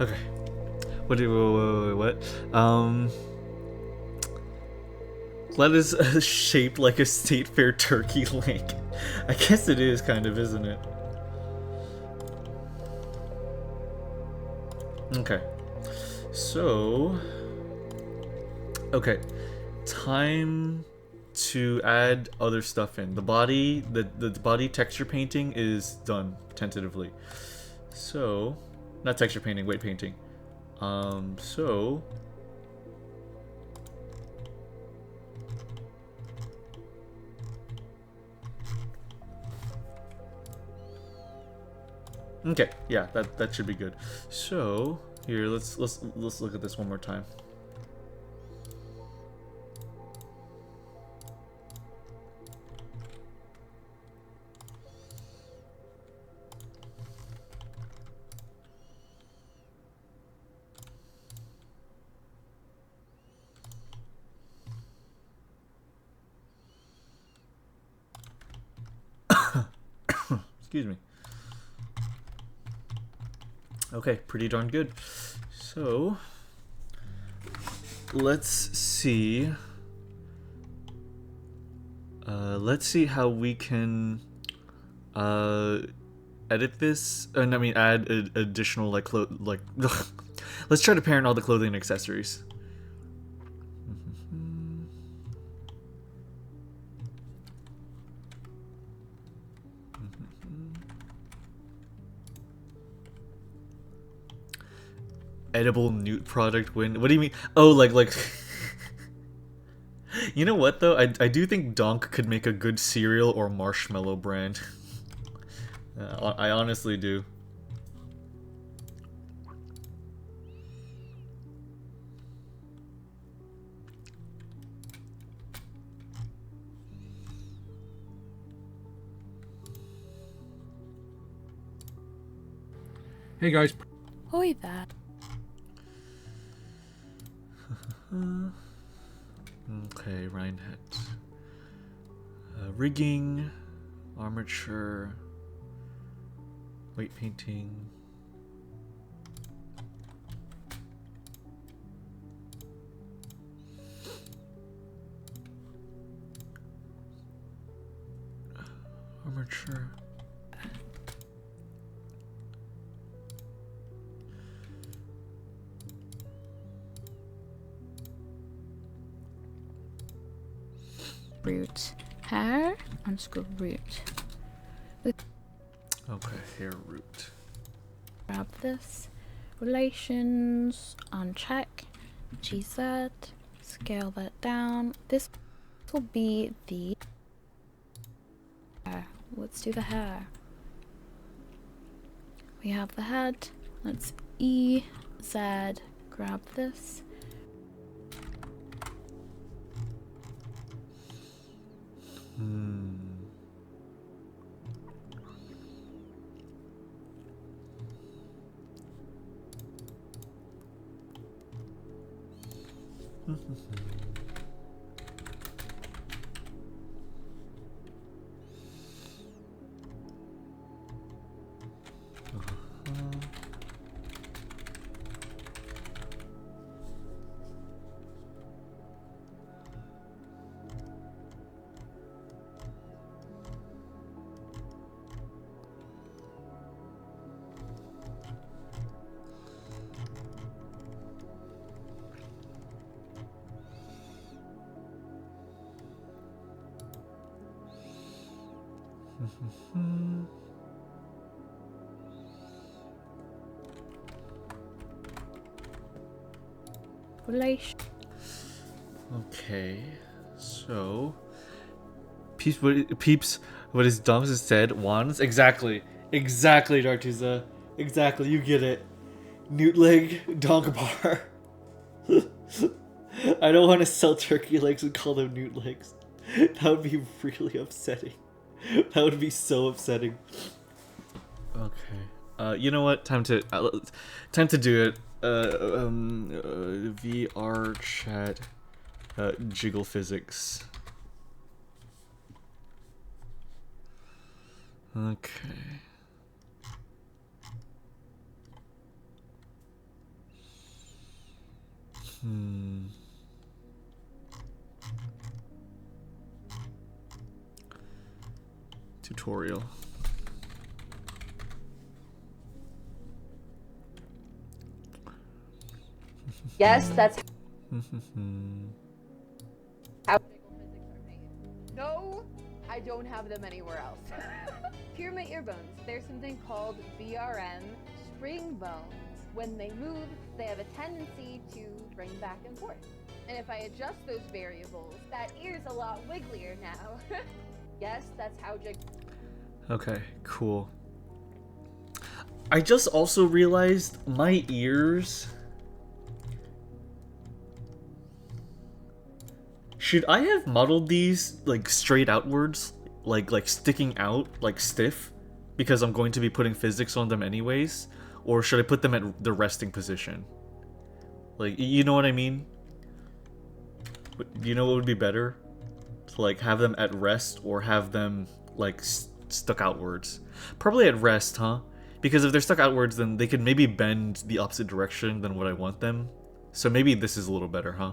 Okay. What do what? That is shaped like a state fair turkey leg. I guess it is kind of, isn't it? Okay. So, okay. Time to add other stuff in. The body, the body texture painting is done tentatively. So, not texture painting, weight painting. So okay, yeah, that should be good. So here, let's look at this one more time. Excuse me. Okay, pretty darn good. So let's see. Let's see how we can edit this. And I mean, add additional like let's try to parent all the clothing and accessories. Edible newt product win. What do you mean? Oh, like. You know what though? I do think Donk could make a good cereal or marshmallow brand. I honestly do. Hey guys. Oi there. Okay, Reinhardt. Rigging, armature, weight painting. Armature. Root. Hair underscore root. Okay, hair root. Grab this. Relations. Uncheck. GZ. Scale that down. This will be the hair. Let's do the hair. We have the head. Let's EZ. Grab this. Relation. Okay, so peeps, what his Doms has said. Wands, exactly, Dartuza, exactly. You get it. Newt leg, donk bar. I don't want to sell turkey legs and call them newt legs. That would be really upsetting. That would be so upsetting. Okay. You know what? Time to do it. VRChat. Jiggle physics. Okay. Tutorial. Yes, that's how jiggle physics are made. No, I I don't have them anywhere else. Here are my ear bones. There's something called VRM spring bones. When they move, they have a tendency to spring back and forth. And if I adjust those variables, that ear's a lot wigglier now. Yes, that's how jig. Okay, cool. I just also realized my ears. Should I have modeled these like straight outwards, like sticking out, like stiff, because I'm going to be putting physics on them anyways, or should I put them at the resting position? Like, you know what I mean? Do you know what would be better? To like have them at rest or have them like stuck outwards? Probably at rest, huh? Because if they're stuck outwards, then they could maybe bend the opposite direction than what I want them. So maybe this is a little better, huh?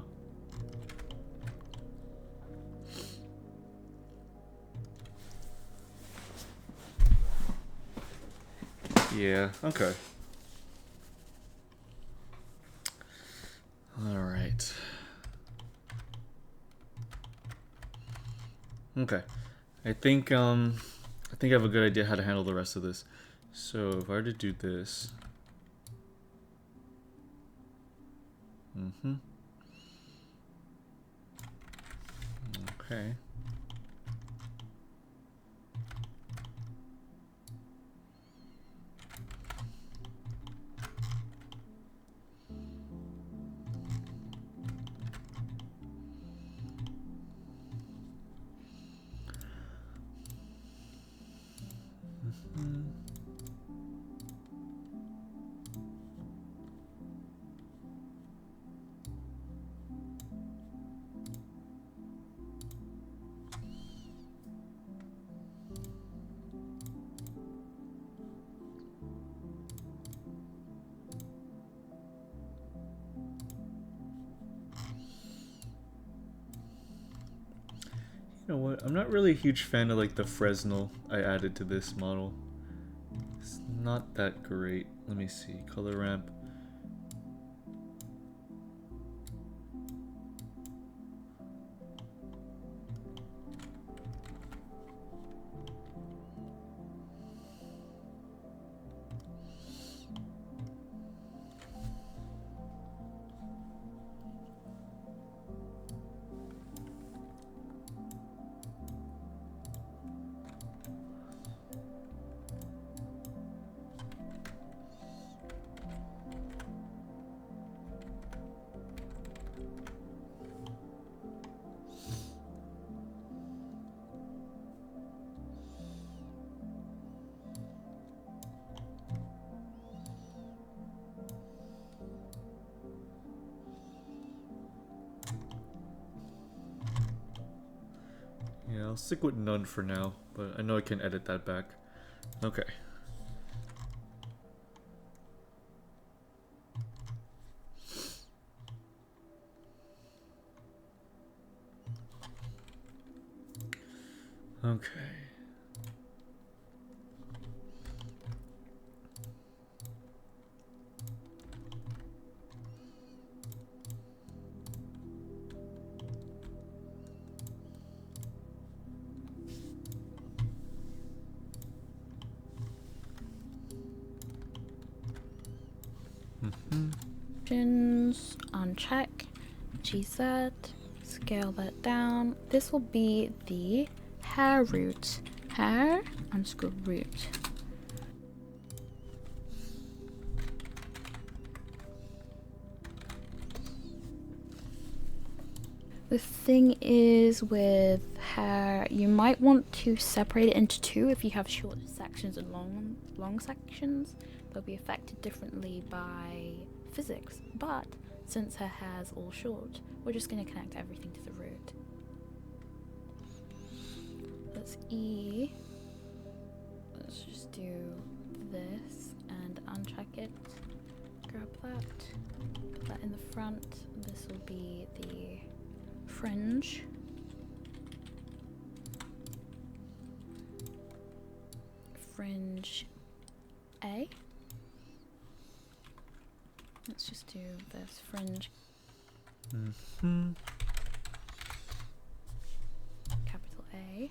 Yeah, okay. Alright. Okay. I think I have a good idea how to handle the rest of this. So if I were to do this. Okay. You know what? I'm not really a huge fan of like the Fresnel I added to this model. It's not that great. Let me see. Color ramp. Yeah, I'll stick with none for now, but I know I can edit that back. Okay. Okay. Uncheck GZ, scale that down. This will be the hair root. Hair underscore root. The thing is with hair, you might want to separate it into two if you have short sections and long sections. They'll be affected differently by physics, but since her hair's all short, we're just going to connect everything to the root. Let's just do this and uncheck it. Grab that, put that in the front. This will be the fringe. Fringe A. Let's just do this fringe. Capital A.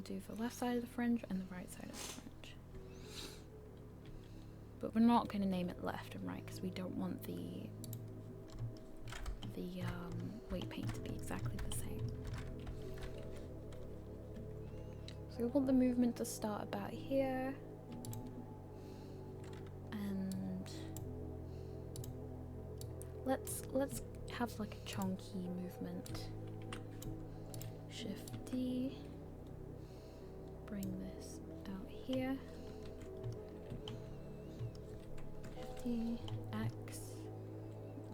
do the left side of the fringe and the right side of the fringe. But we're not going to name it left and right because we don't want the weight paint to be exactly the same. So we want the movement to start about here, and let's have like a chunky movement. Shift D, bring this out here. Shift D, X,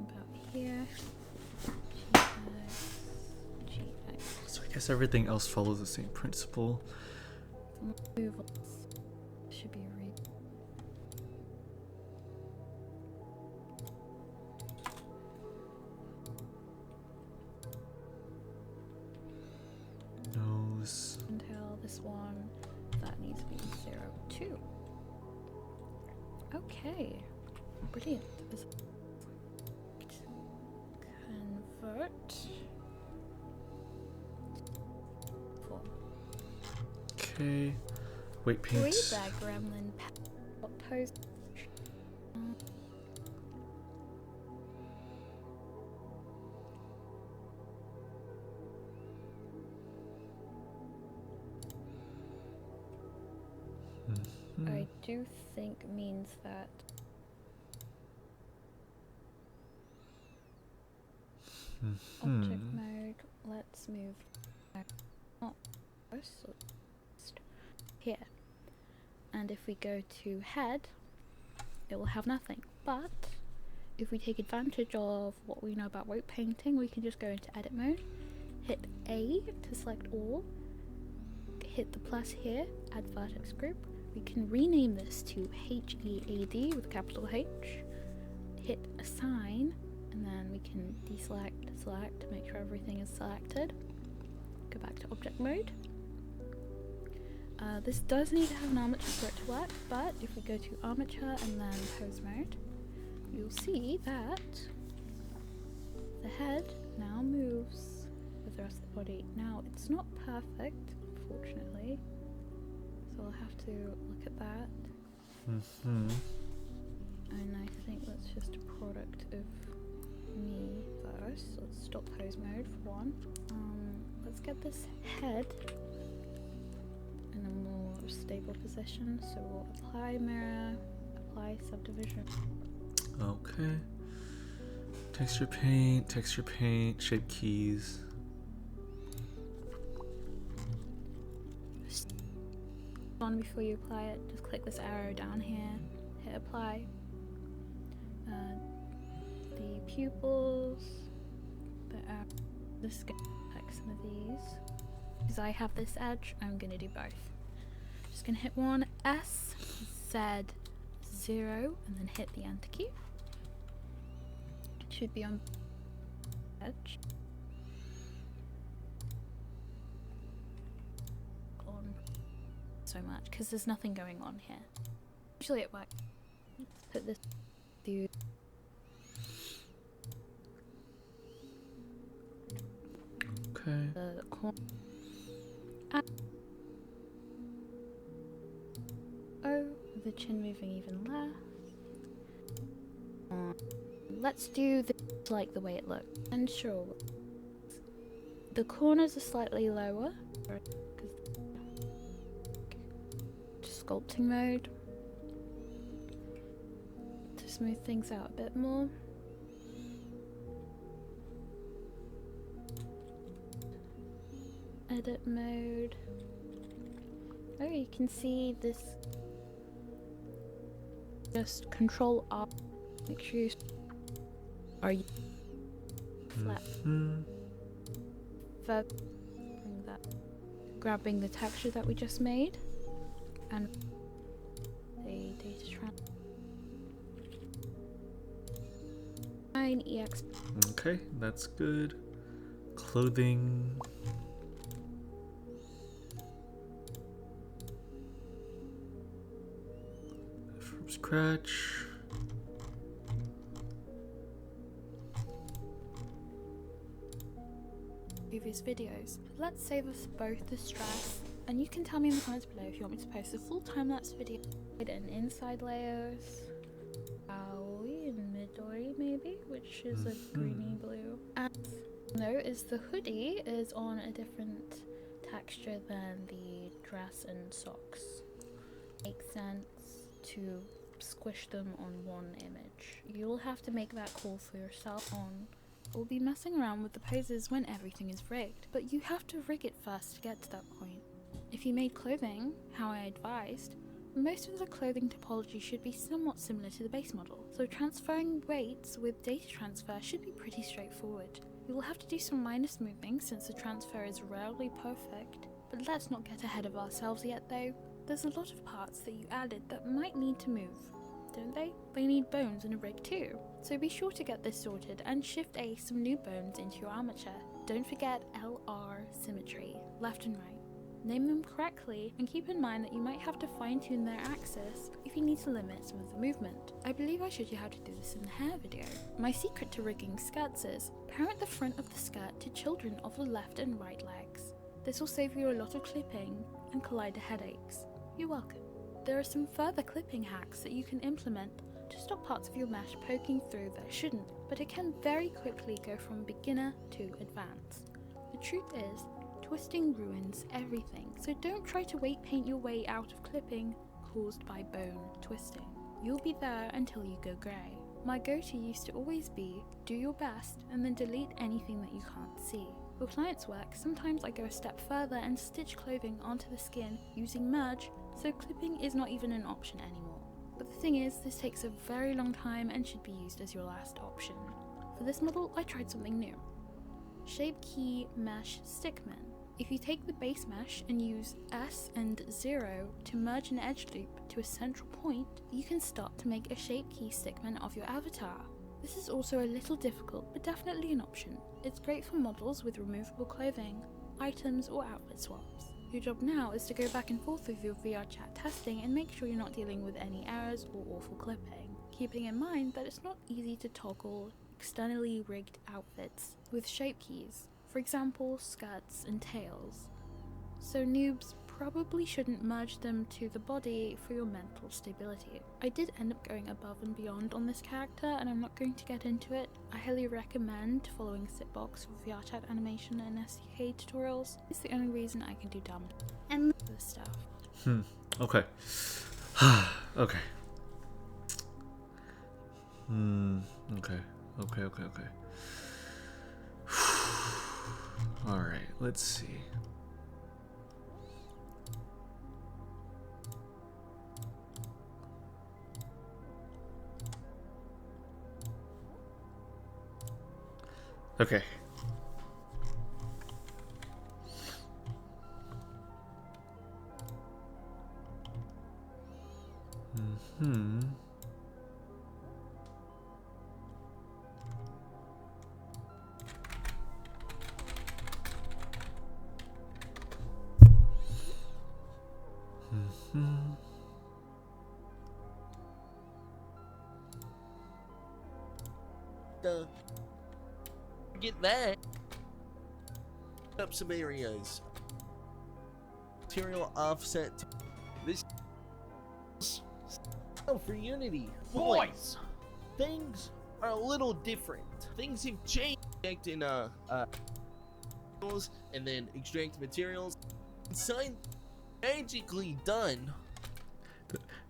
about here. GX. So I guess everything else follows the same principle. Move should be a read. Nose. Until this one, that needs to be 0, 2. Okay, brilliant. Convert. 4. Okay. Weight paint. Read that gremlin pose. I do think means that object mode. Let's move here, and if we go to head, it will have nothing. But if we take advantage of what we know about weight painting, we can just go into edit mode, hit A to select all, hit the plus here, add vertex group. We can rename this to HEAD with capital H, hit assign, and then we can deselect, select to make sure everything is selected. Go back to object mode. This does need to have an armature for it to work, but if we go to armature and then pose mode, you'll see that the head now moves with the rest of the body. Now, it's not perfect, unfortunately, so I'll have to look at that. And I think that's just a product of me first. So let's stop pose mode for one. Let's get this head in a more stable position. So we'll apply mirror, apply subdivision. Okay. Texture paint, shape keys. On before you apply it, just click this arrow down here, hit apply. The pupils, the skin, like some of these. Because I have this edge, I'm gonna do both. Just gonna hit one S, Z, 0, and then hit the enter key. It should be on edge. On so much because there's nothing going on here. Usually it works. Let's put this to the corner. Oh, the chin moving even less. Let's do this like the way it looks. And sure, the corners are slightly lower. Sculpting mode to smooth things out a bit more. Edit mode. Oh, you can see this. Just Control R. Make sure you are flat. Bring that. Grabbing the texture that we just made. And the data transfer. EX. Okay, that's good. Clothing. From scratch. Previous videos. Let's save us both the stress And you can tell me in the comments below if you want me to post a full time-lapse video and inside layers. Owie and Midori maybe, which is a greeny blue. And notice the hoodie is on a different texture than the dress and socks. Makes sense to squish them on one image. You'll have to make that call for yourself on. We'll be messing around with the poses when everything is rigged, but you have to rig it first to get to that point. If you made clothing, how I advised, most of the clothing topology should be somewhat similar to the base model, so transferring weights with data transfer should be pretty straightforward. You will have to do some minor smoothing since the transfer is rarely perfect, but let's not get ahead of ourselves yet though. There's a lot of parts that you added that might need to move, don't they? They need bones in a rig too, so be sure to get this sorted and shift some new bones into your armature. Don't forget LR symmetry, left and right. Name them correctly and keep in mind that you might have to fine-tune their axis if you need to limit some of the movement. I believe I showed you how to do this in the hair video. My secret to rigging skirts is parent the front of the skirt to children of the left and right legs. This will save you a lot of clipping and collider headaches. You're welcome. There are some further clipping hacks that you can implement to stop parts of your mesh poking through that shouldn't, but it can very quickly go from beginner to advanced. The truth is, twisting ruins everything, so don't try to weight paint your way out of clipping caused by bone twisting. You'll be there until you go grey. My go-to used to always be, do your best and then delete anything that you can't see. For clients' work, sometimes I go a step further and stitch clothing onto the skin using merge, so clipping is not even an option anymore. But the thing is, this takes a very long time and should be used as your last option. For this model, I tried something new. Shape Key Mesh Stickman. If you take the base mesh and use S and 0 to merge an edge loop to a central point, you can start to make a shape key stickman of your avatar. This is also a little difficult, but definitely an option. It's great for models with removable clothing, items, or outfit swaps. Your job now is to go back and forth with your VRChat testing and make sure you're not dealing with any errors or awful clipping, keeping in mind that it's not easy to toggle externally rigged outfits with shape keys. For example, skirts and tails. So noobs probably shouldn't merge them to the body for your mental stability. I did end up going above and beyond on this character and I'm not going to get into it. I highly recommend following Sitbox for VRChat animation and SDK tutorials. It's the only reason I can do dumb and this stuff. Okay. Okay. Okay. Alright, let's see. Okay. Get that. Up some areas. Material offset. This for Unity. Boys, things are a little different. Things have changed in and then extract materials. Sign magically done.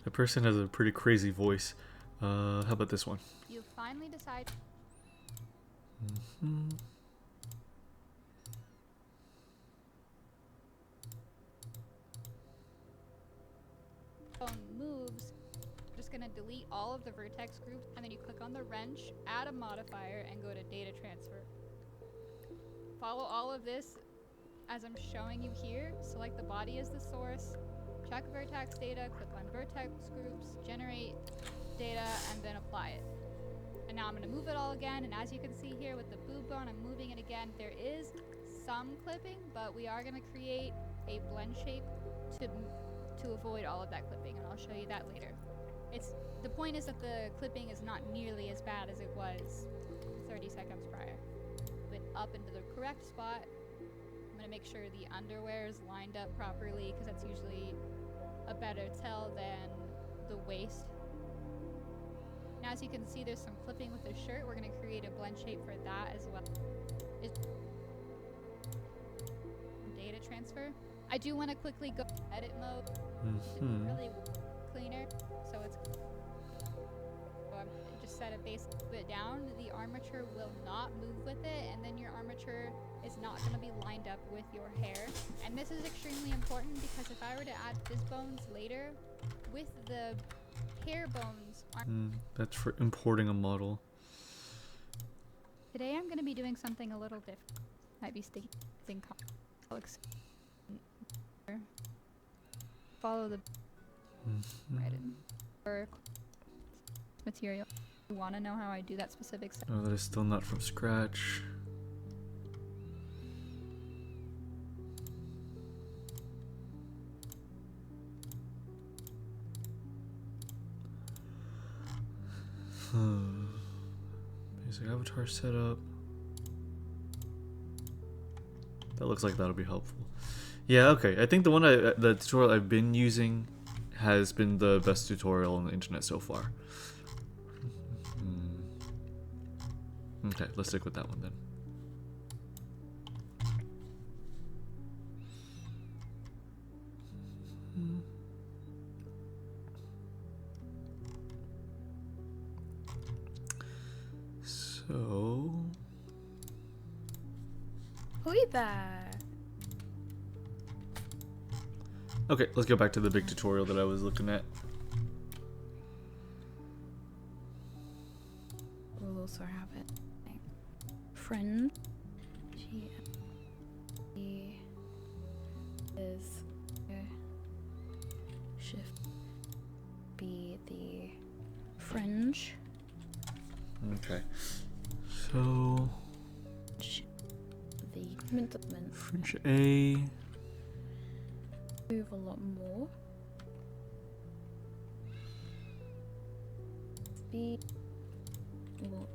The person has a pretty crazy voice. How about this one? You finally decide. Moves. I'm just gonna delete all of the vertex groups and then you click on the wrench, add a modifier, and go to data transfer. Follow all of this as I'm showing you here. Select the body as the source, check vertex data, click on vertex groups, generate data, and then apply it. And now I'm going to move it all again, and as you can see here with the boob bone, I'm moving it again. There is some clipping, but we are going to create a blend shape to avoid all of that clipping, and I'll show you that later. The point is that the clipping is not nearly as bad as it was 30 seconds prior. Put up into the correct spot, gonna make sure the underwear is lined up properly because that's usually a better tell than the waist. Now as you can see, there's some clipping with the shirt. We're gonna create a blend shape for that as well. Data transfer. I do want to quickly go edit mode. It's really cleaner, so it's just set a base bit down. The armature will not move with it, and then your armature is not going to be lined up with your hair. And this is extremely important because if I were to add fizz bones later, with the hair bones. That's for importing a model. Today I'm going to be doing something a little different. Might be sticking. Follow the right in or material. You want to know how I do that specific step? Oh, that is still not from scratch. Basic avatar setup. That looks like that'll be helpful. Yeah, okay. I think the one the tutorial I've been using has been the best tutorial on the internet so far. Okay, let's stick with that one then. So... Hoi there! Okay, let's go back to the big tutorial that I was looking at. We'll also have it. Friend. She is shift be the fringe. Okay. So The movement. Fringe A. Move a lot more. B or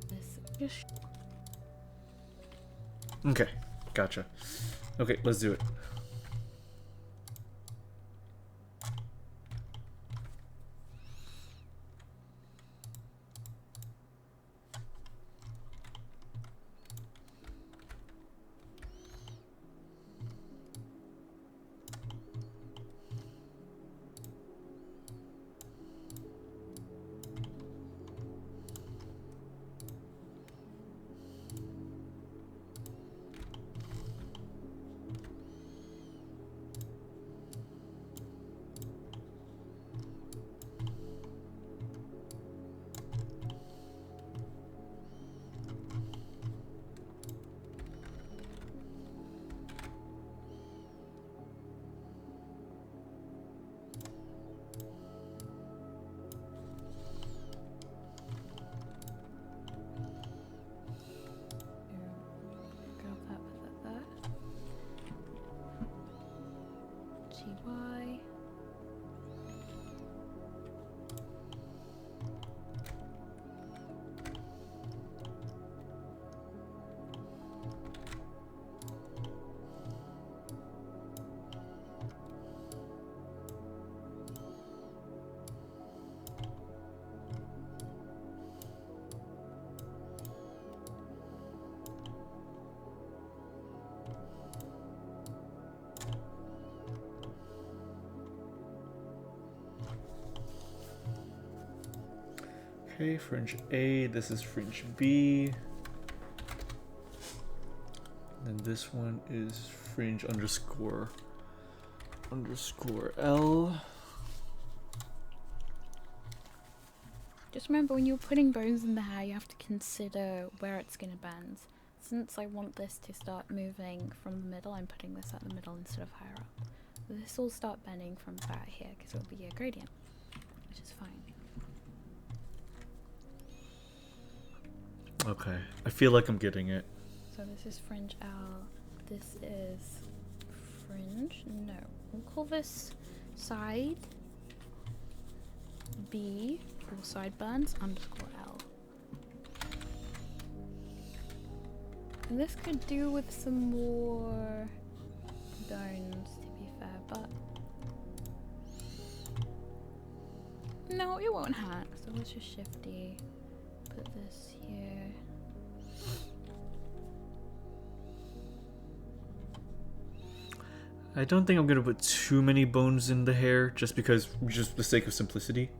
this just Okay, gotcha. Okay, let's do it. grab that, put that there. GY. Okay, fringe A, this is fringe B. And this one is fringe underscore L. Just remember when you're putting bones in the hair, you have to consider where it's going to bend. Since I want this to start moving from the middle, I'm putting this at the middle instead of higher up. This will start bending from about here because it will be a gradient, which is fine. Okay, I feel like I'm getting it. So this is fringe L. This is fringe. No, we'll call this side B or sideburns underscore L. And this could do with some more bones, to be fair, but no, it won't hack. So let's just shift D. Put this here. I don't think I'm gonna put too many bones in the hair, just because, just for the sake of simplicity.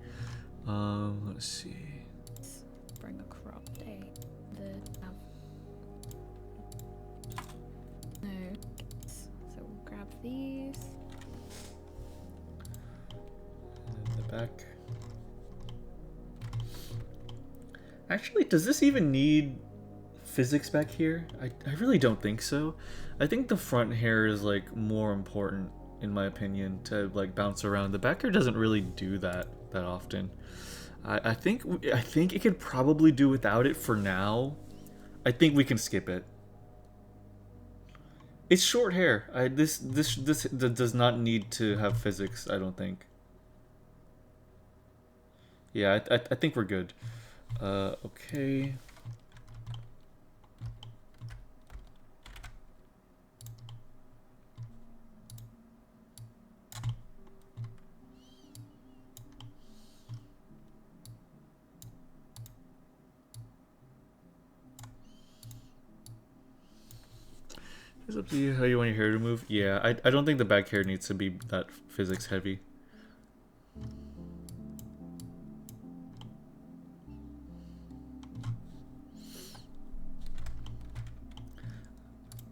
Let's see. Let's bring a crop date. No. So we'll grab these. And then the back. Actually, does this even need physics back here? I really don't think so. I think the front hair is like more important, in my opinion, to like bounce around. The back hair doesn't really do that often. I think it could probably do without it for now. I think we can skip it. It's short hair. This does not need to have physics, I don't think. Yeah, I think we're good. Okay. It's up to you how you want your hair to move. Yeah, I don't think the back hair needs to be that physics heavy.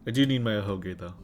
I do need my ahoge though.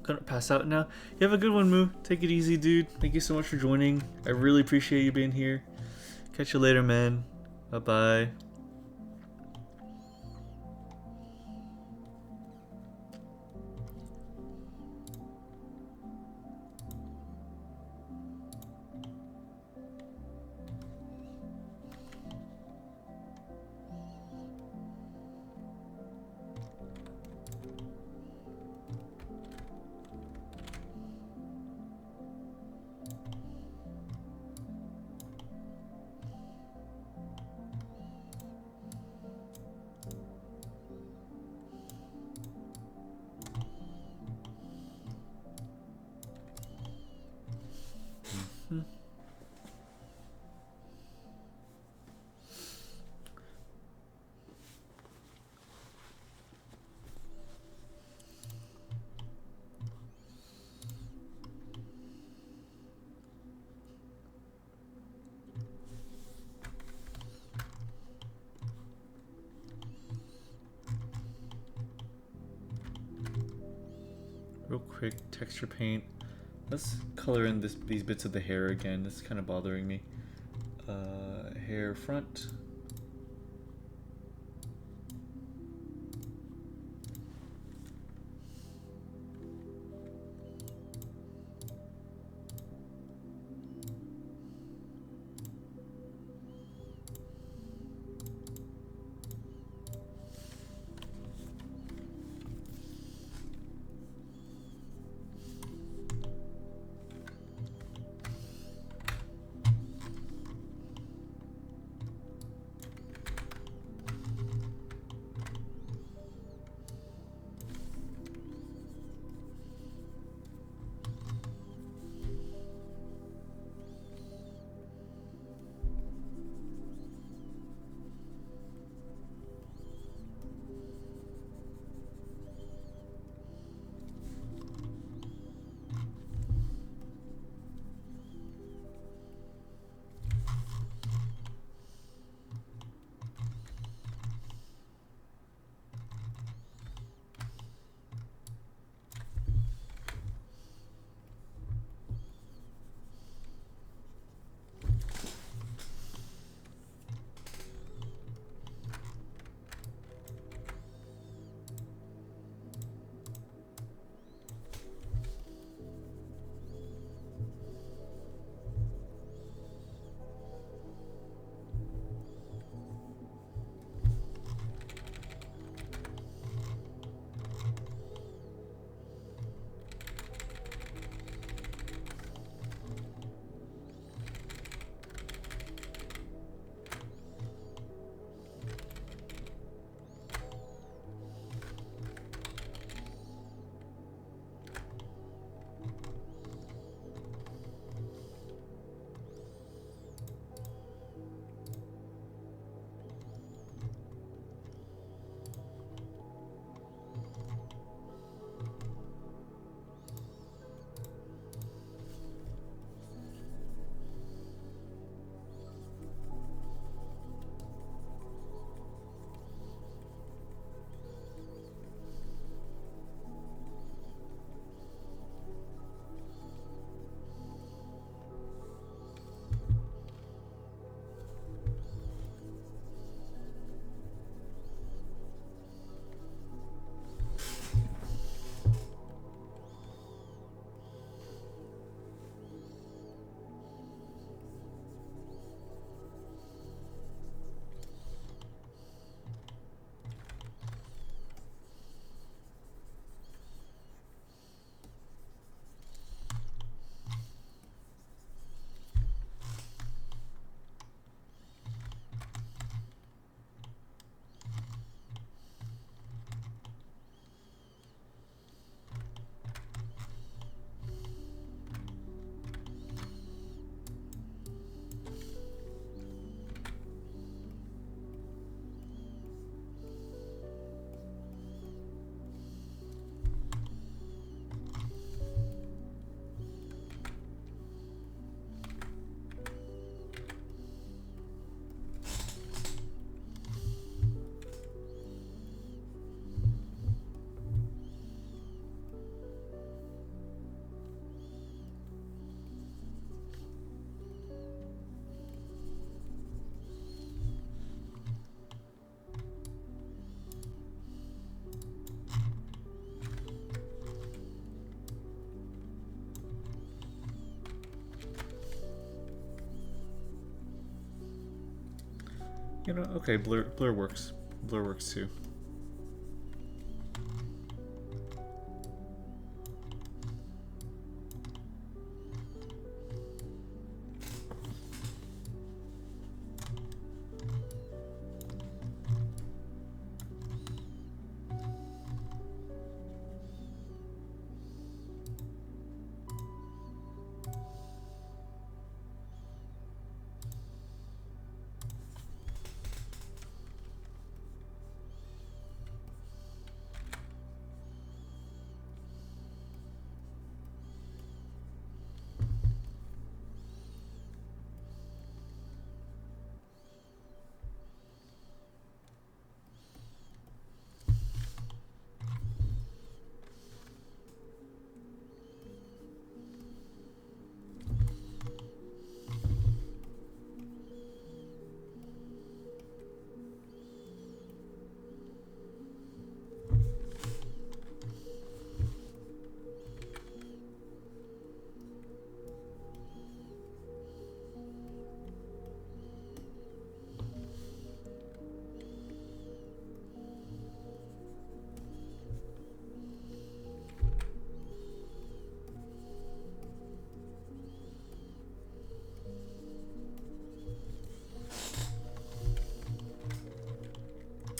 Gonna pass out now. You have a good one, Moo. Take it easy, dude. Thank you so much for joining. I really appreciate you being here. Catch you later, man. Bye bye. Real quick, texture paint. Let's color in these bits of the hair again. This is kind of bothering me. Hair front. You know, okay, blur works. Blur works too.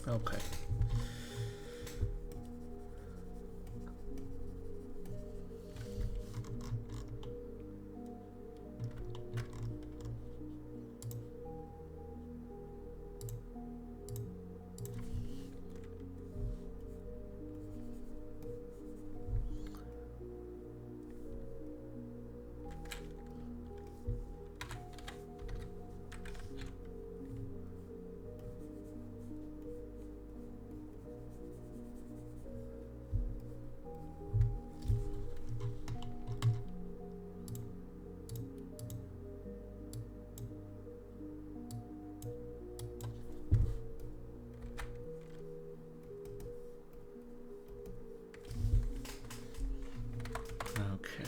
Okay. Okay.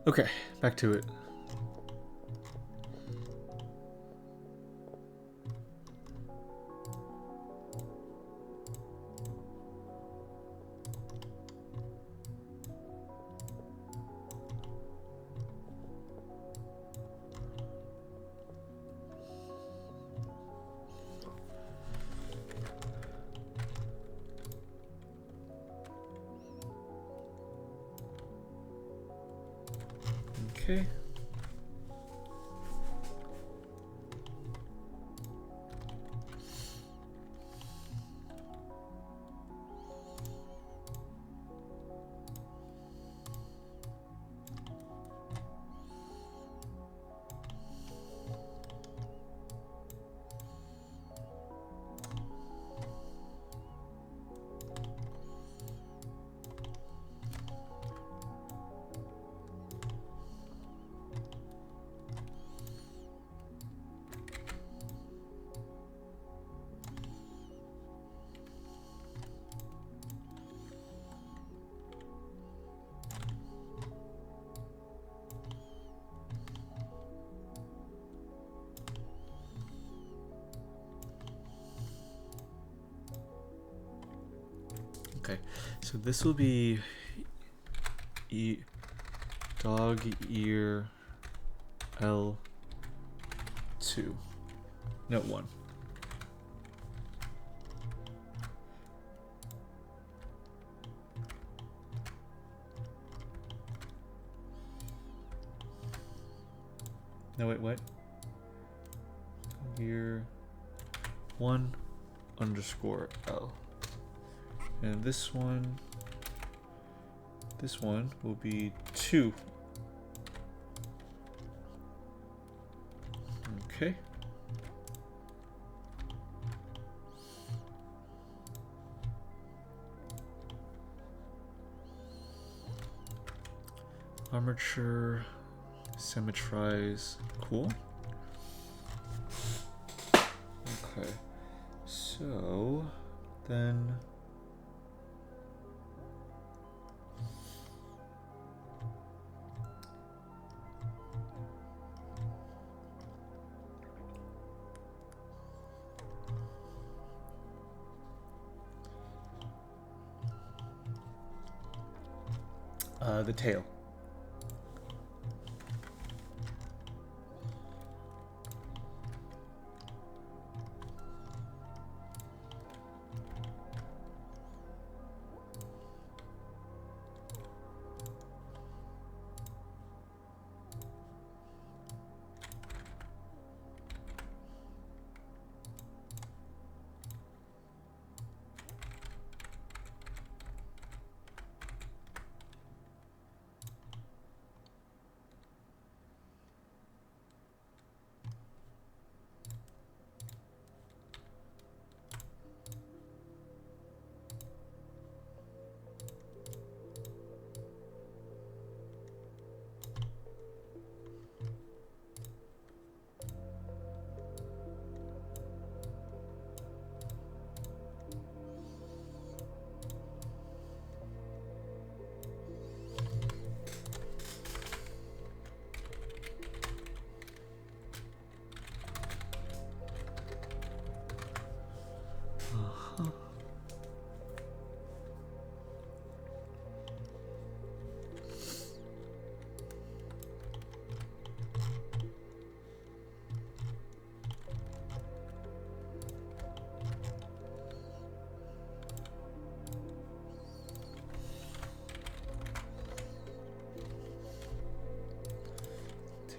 Okay, back to it. Okay. Okay, so this will be dog ear L2. No, 1. No, wait, what? Ear 1 underscore L. And this one will be 2. Okay. Armature, symmetrize, cool. Okay, so then the tail.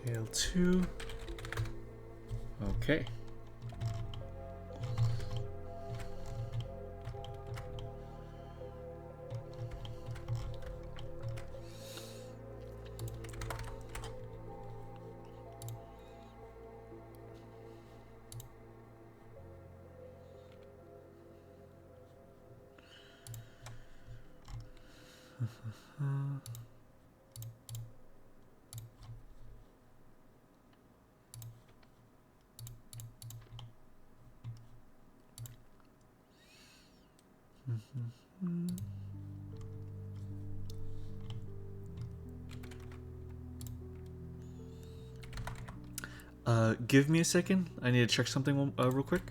Tail 2. Okay. Give me a second. I need to check something real quick.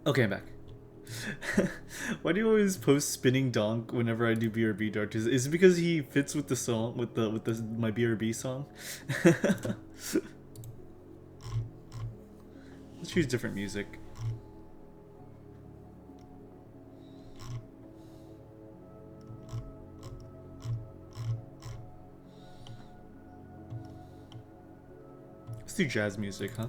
Okay, I'm back. Why do you always post spinning donk whenever I do BRB dart? Is it because he fits with the song, with the my BRB song? Let's choose different music. Let's do jazz music, huh?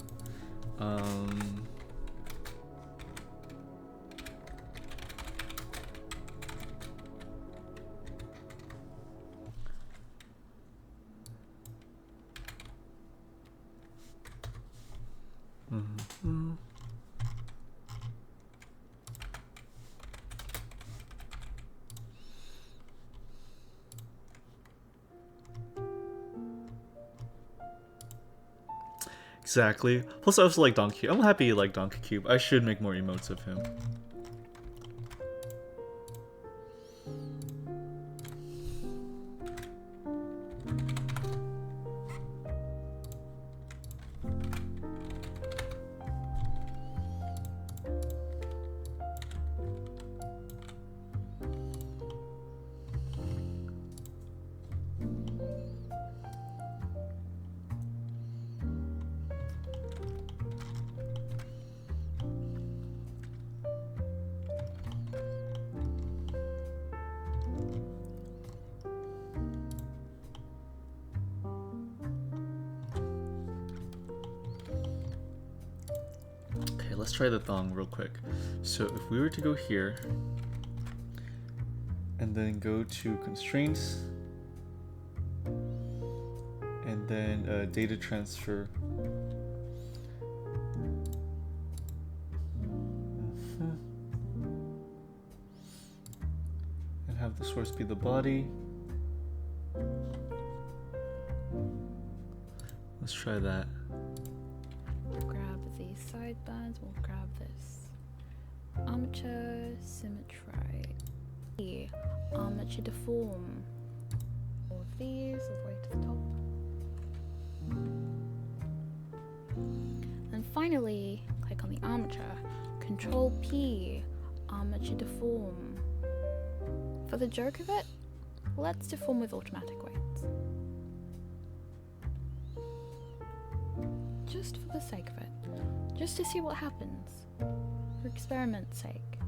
Exactly. Plus, I also like Donkey Cube. I'm happy you like Donkey Cube. I should make more emotes of him. Okay, let's try the thong real quick. So if we were to go here and then go to constraints and then data transfer. And have the source be the body. Let's try that. Grab these sidebands, we'll grab this armature symmetry, armature deform, all of these all the way to the top. And finally, click on the armature, Control P, armature deform. For the joke of it, let's deform with automatic weights. Just for the sake of it. Just to see what happens. For experiment's sake.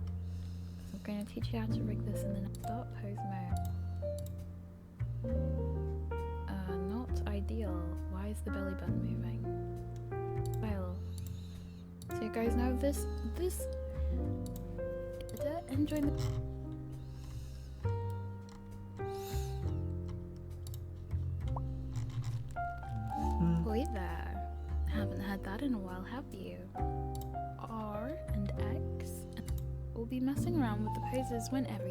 So I'm going to teach you how to rig this in the start pose mode. Not ideal. Why is the belly button moving? Well, so you guys know this enjoy the Boy there. Haven't had that in a while, have you? R and X. We'll be messing around with the poses whenever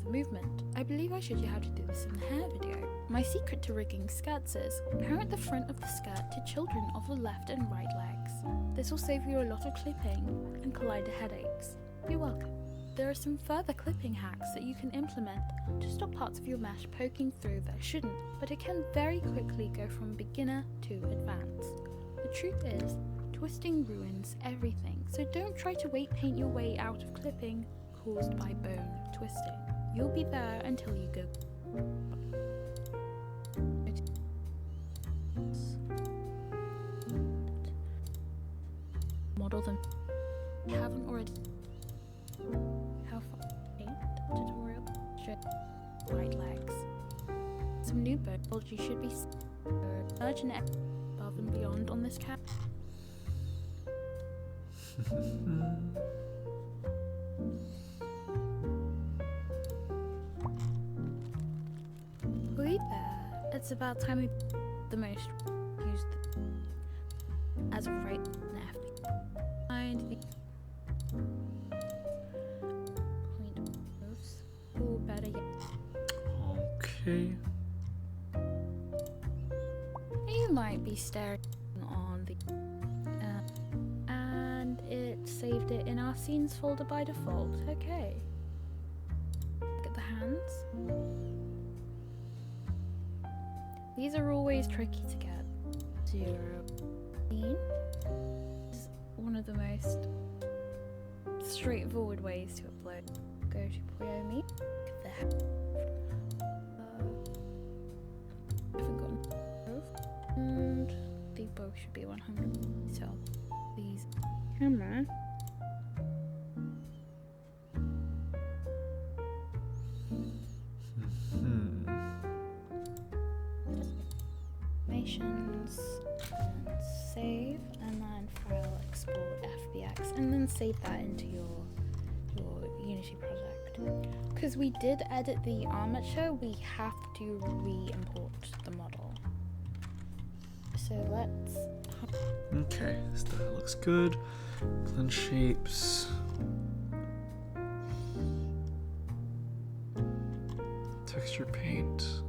the movement. I believe I showed you how to do this in the hair video. My secret to rigging skirts is parent the front of the skirt to children of the left and right legs. This will save you a lot of clipping and collider headaches. You're welcome. There are some further clipping hacks that you can implement to stop parts of your mesh poking through that shouldn't, but it can very quickly go from beginner to advanced. The truth is, twisting ruins everything, so don't try to weight paint your way out of clipping caused by bone twisting. You'll be there until you go. Model them. If you haven't already. How far? 8 tutorial. Right legs. Some new bone you should be urgent above and beyond on this cap. Wait there. It's about time we the most used as of right now. Find the point moves. Or better yet. Okay. You might be staring on the and it saved it in our scenes folder by default. Okay. Look at the hands. These are always tricky to get. 0 is one of the most straightforward ways to upload. Go to Poyomi. And they both should be 100. So these camera. Animations and save, and then file export FBX, and then save that into your Unity project. Because we did edit the armature, we have to re-import the model. So let's. Okay, that looks good. Blend shapes. Texture paint.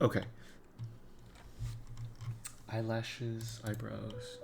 Okay. Eyelashes, eyebrows.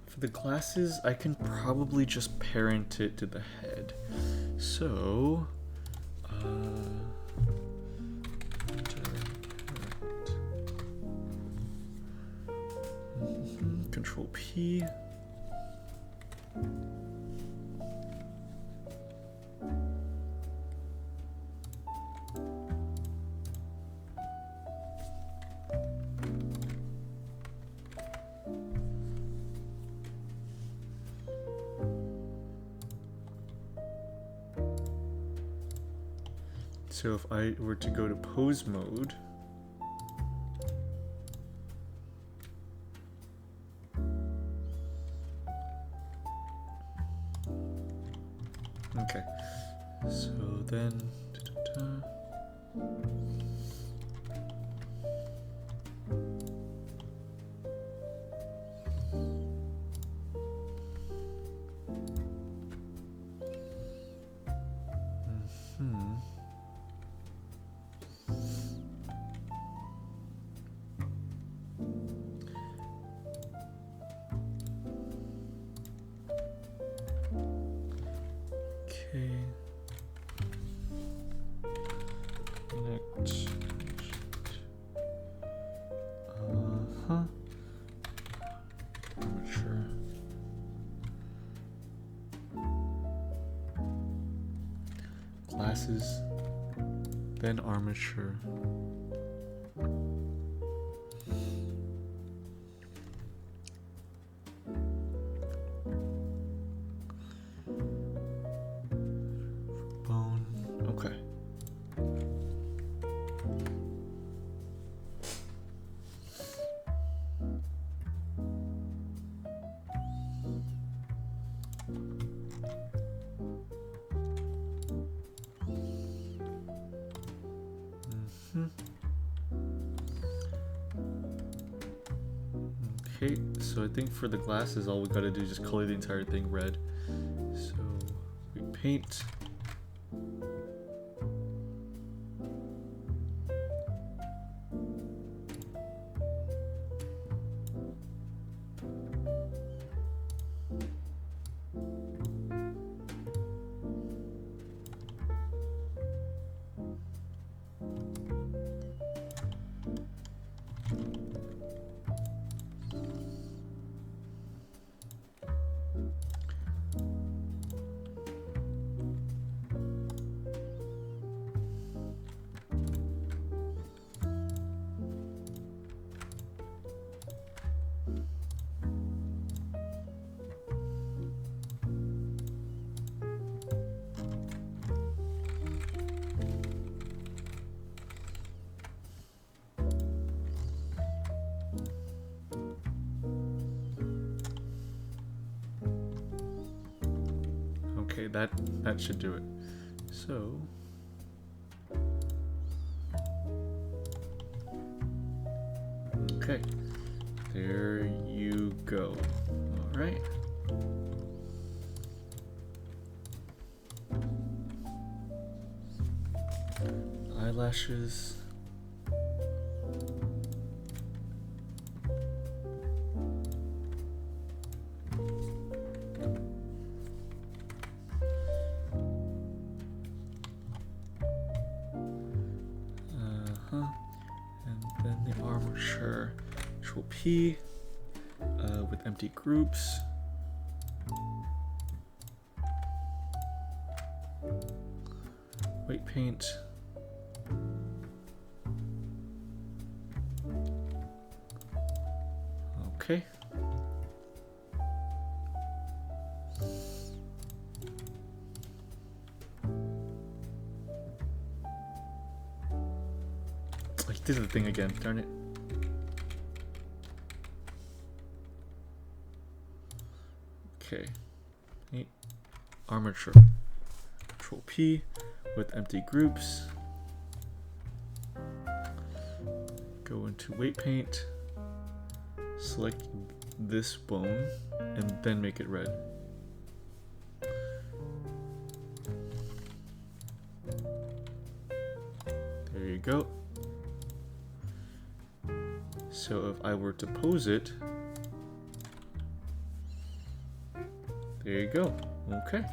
For the glasses, I can probably just parent it to the head. So, Control P. So if I were to go to pose mode, okay, so then glasses, then armature. Bone, okay. Okay, so I think for the glasses, all we gotta do is just color the entire thing red. So we paint. Okay, that should do it. So okay, there you go. All right. Eyelashes. And then the armature. Control P with empty groups. White paint. Okay. I did the thing again, darn it. Okay. Armature. Control P with empty groups. Go into weight paint. Select this bone and then make it red. There you go. So if I were to pose it, there you go. Okay.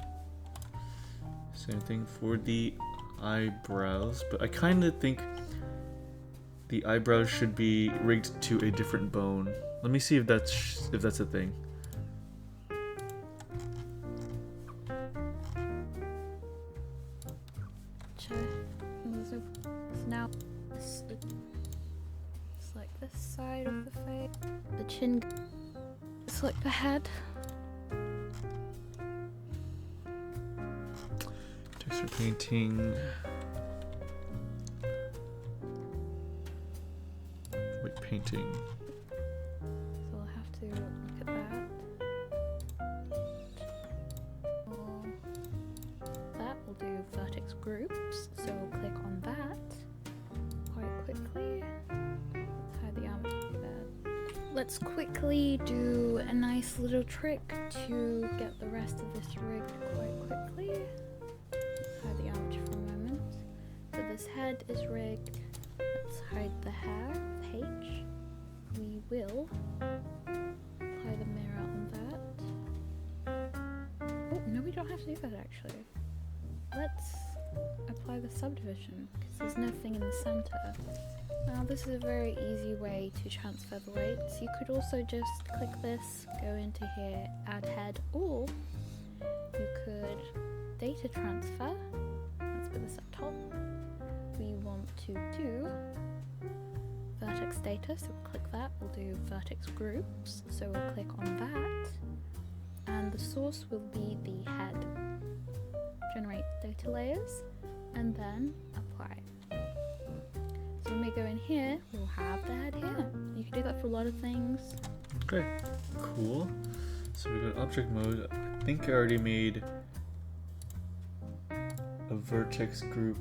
Same thing for the eyebrows, but I kind of think the eyebrows should be rigged to a different bone. Let me see if that's a thing. So now it's like this side of the face, the chin, it's like the head. Texture painting. White painting. So I'll have to look at that. That will do vertex groups, so we'll click on that quite quickly. Let's hide the armature there. Let's quickly do a nice little trick to get the rest of this rigged quite quickly. Hide the armature for a moment. So this head is rigged. Let's hide the hair with H. We will apply the mirror on that. Oh, no, we don't have to do that actually. Let's apply the subdivision because there's nothing in the center. Now this is a very easy way to transfer the weights. You could also just click this, go into here, add head, or you could data transfer. Let's put this up top. We want to do vertex data, so we'll click that. We'll do vertex groups, so we'll click on that, and the source will be the head. Generate data layers, and then apply. So when we go in here, we'll have the head here. You can do that for a lot of things. Okay, cool. So we go to object mode. I think I already made a vertex group.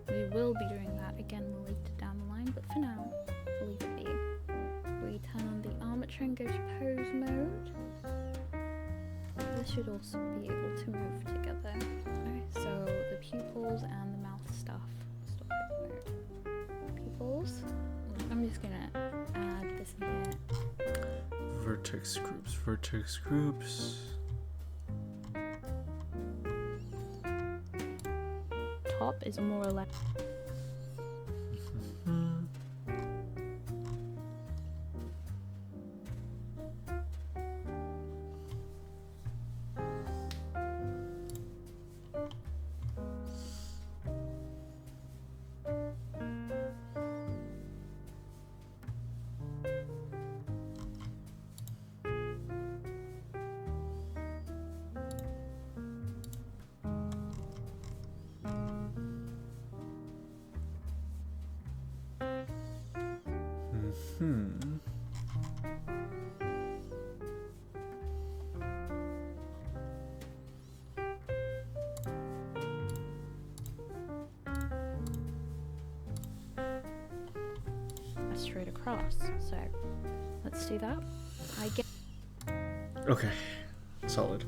We will be doing that again later down the line, but for now, we'll leave it be. We turn on the armature and go to pose mode. This should also be able to move together. Okay, so the pupils and the mouth stuff. Stop it mode. Pupils. I'm just gonna add this in here. Vertex groups, vertex groups. Top is more or less. Straight across. So let's do that. I get. Okay, solid.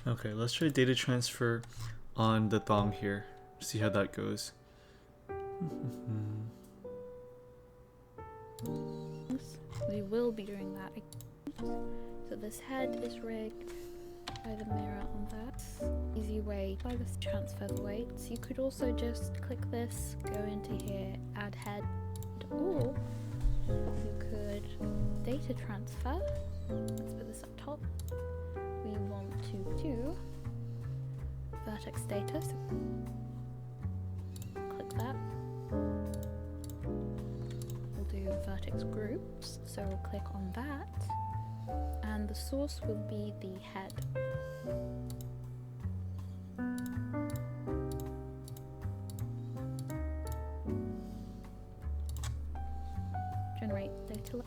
Okay, let's try data transfer on the thong here. See how that goes. We will be doing that. So this head is rigged by the mirror on that. Easy way by this transfer the weights. You could also just click this, go into here, add head, or you could data transfer. Let's put this up top. We want to do vertex data, so click that. We'll do vertex groups, so we'll click on that, and the source will be the head. Generate data.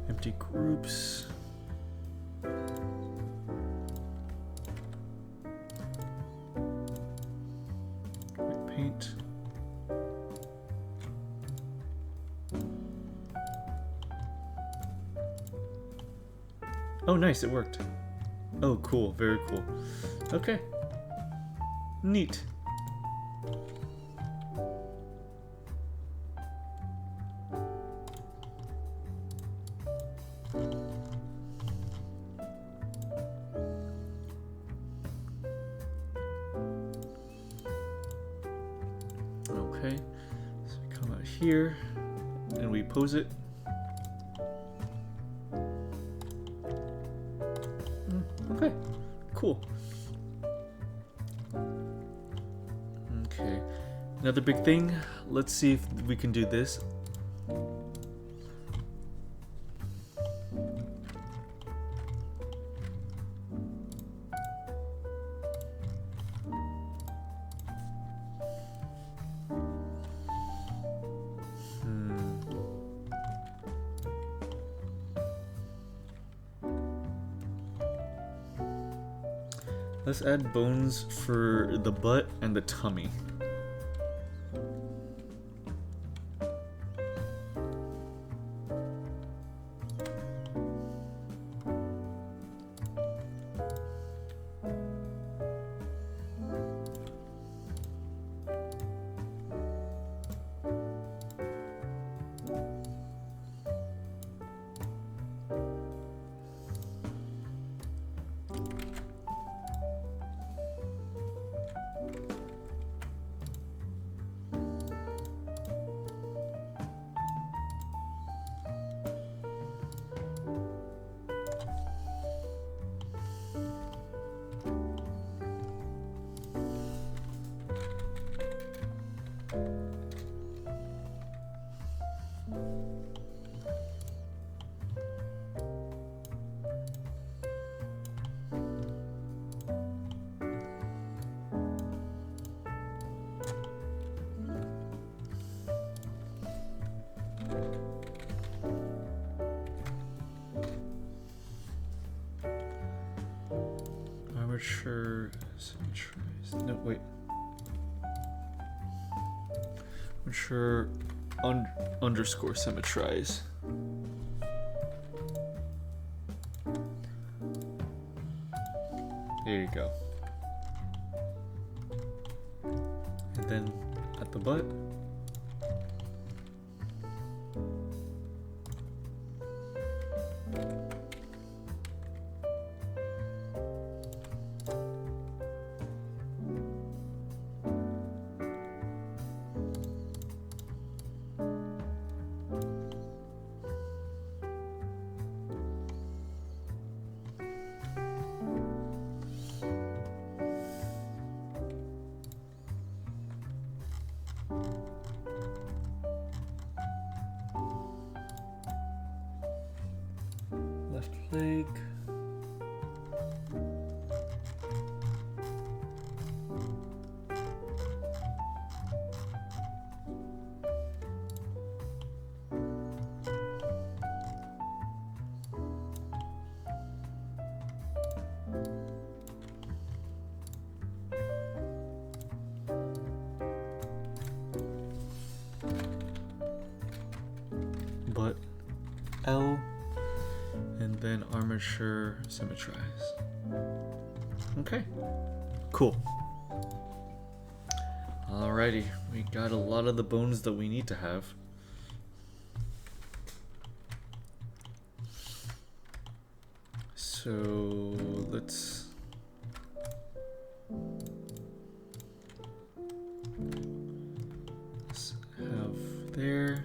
Empty groups. White paint. Oh, nice, it worked. Oh, cool, very cool. Okay. Neat. Okay, so we come out here and we pose it. Okay, cool. Okay, another big thing. Let's see if we can do this. Let's add bones for the butt and the tummy. Armature symmetrized. No, wait. Armature underscore symmetrize. There you go. And then at the butt. Left leg. Butt L. And then armature symmetrize. Okay, cool. Alrighty, we got a lot of the bones that we need to have. So let's have there.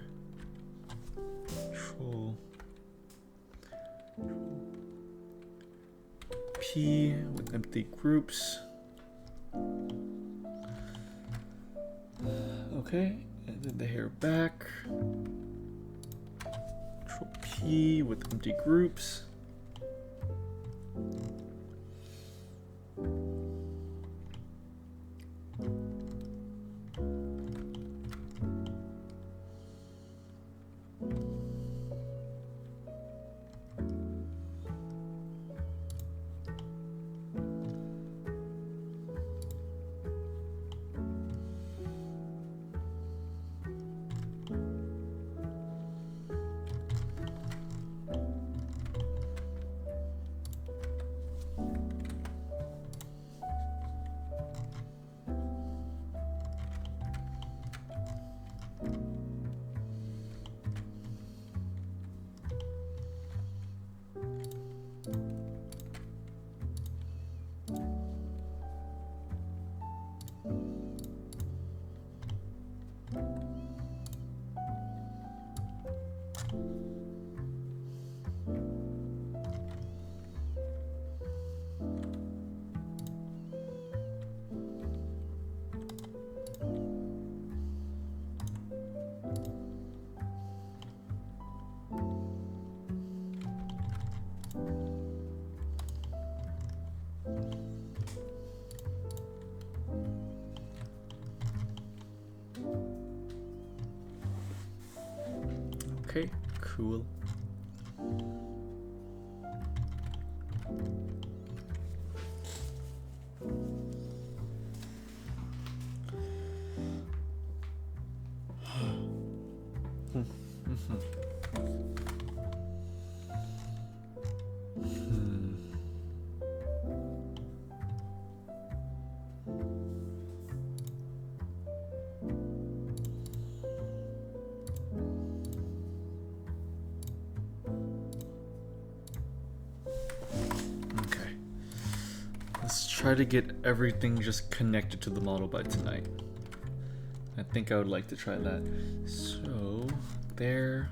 Control P with empty groups. Okay, and then the hair back. Control P with empty groups. Okay, cool. Okay. Let's try to get everything just connected to the model by tonight. I think I would like to try that. So, there.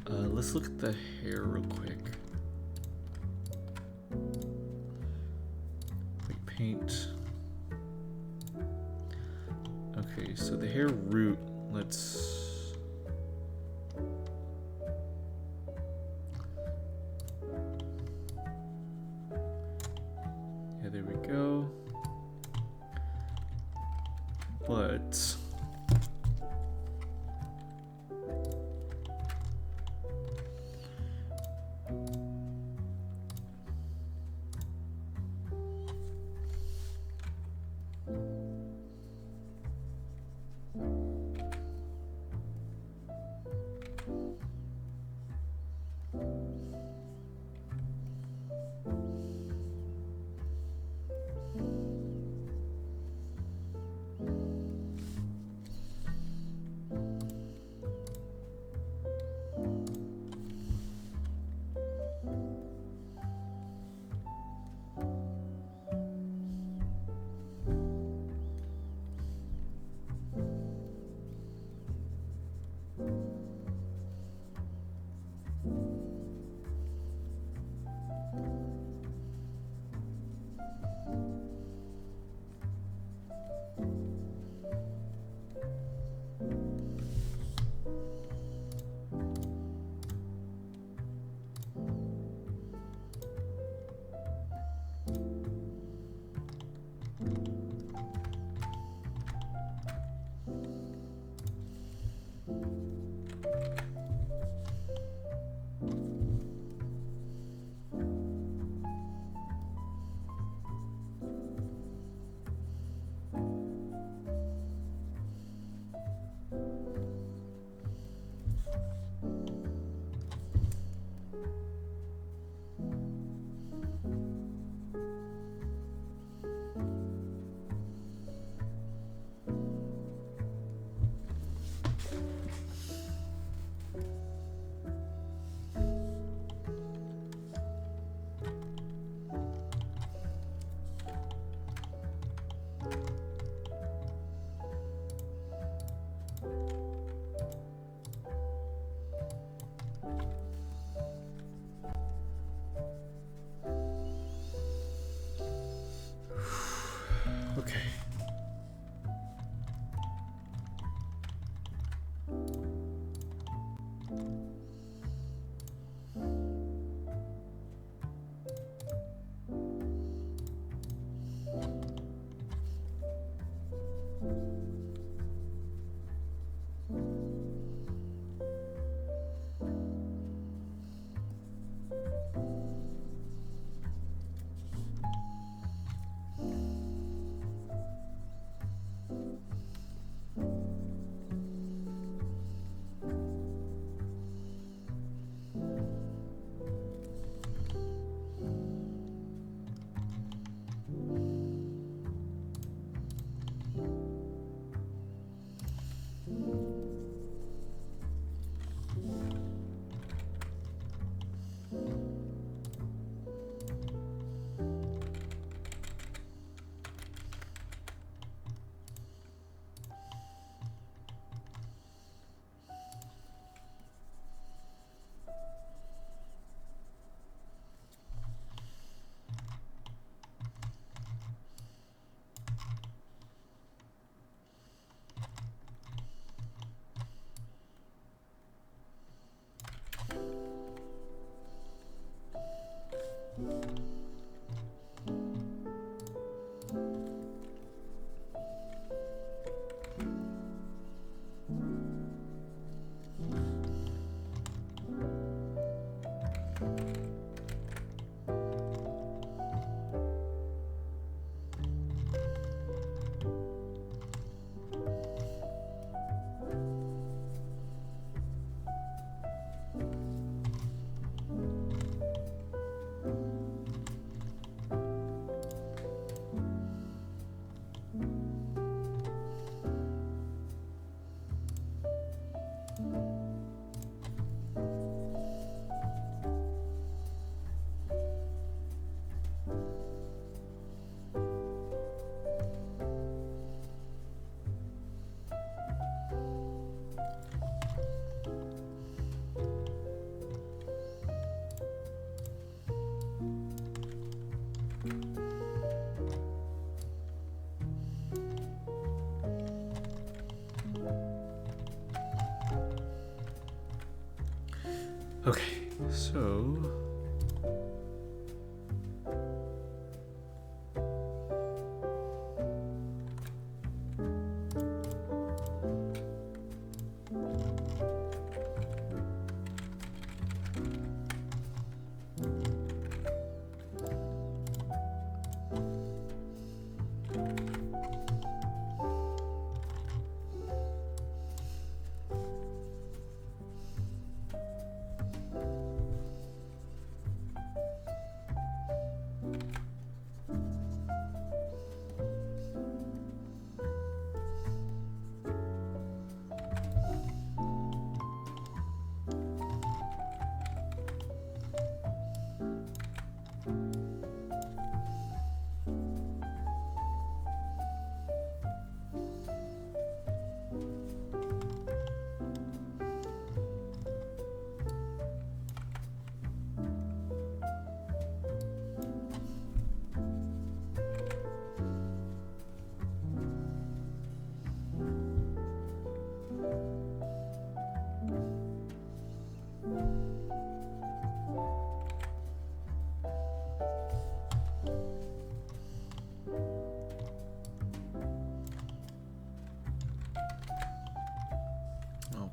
Let's look at the hair real quick. Wait, paint. Okay, so the hair root, let's... Yeah, there we go. But... Okay, so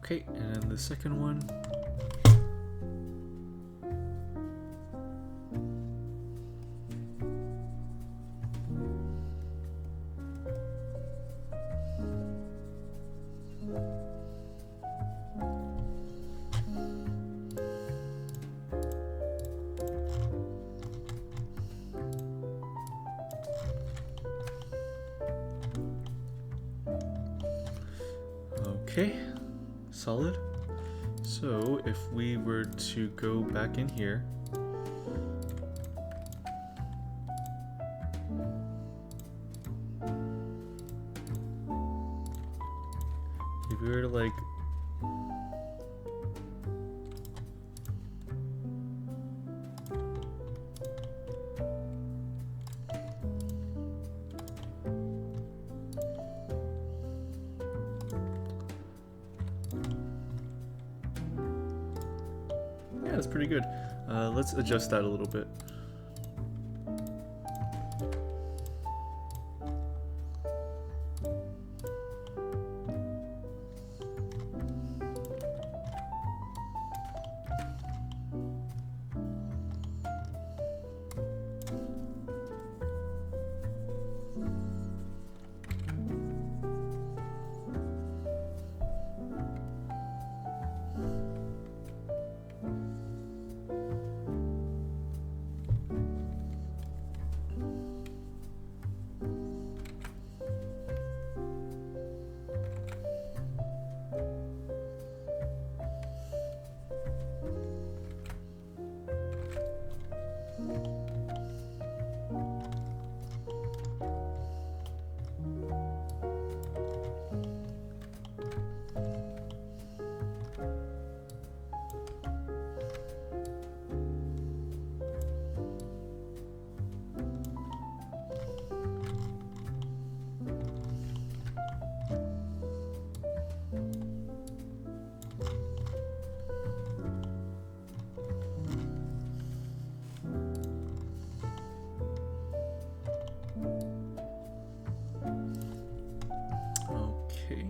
okay, and the second one. Okay, solid. So if we were to go back in here, if we were to like yeah, that's pretty good. Let's adjust that a little bit. Okay.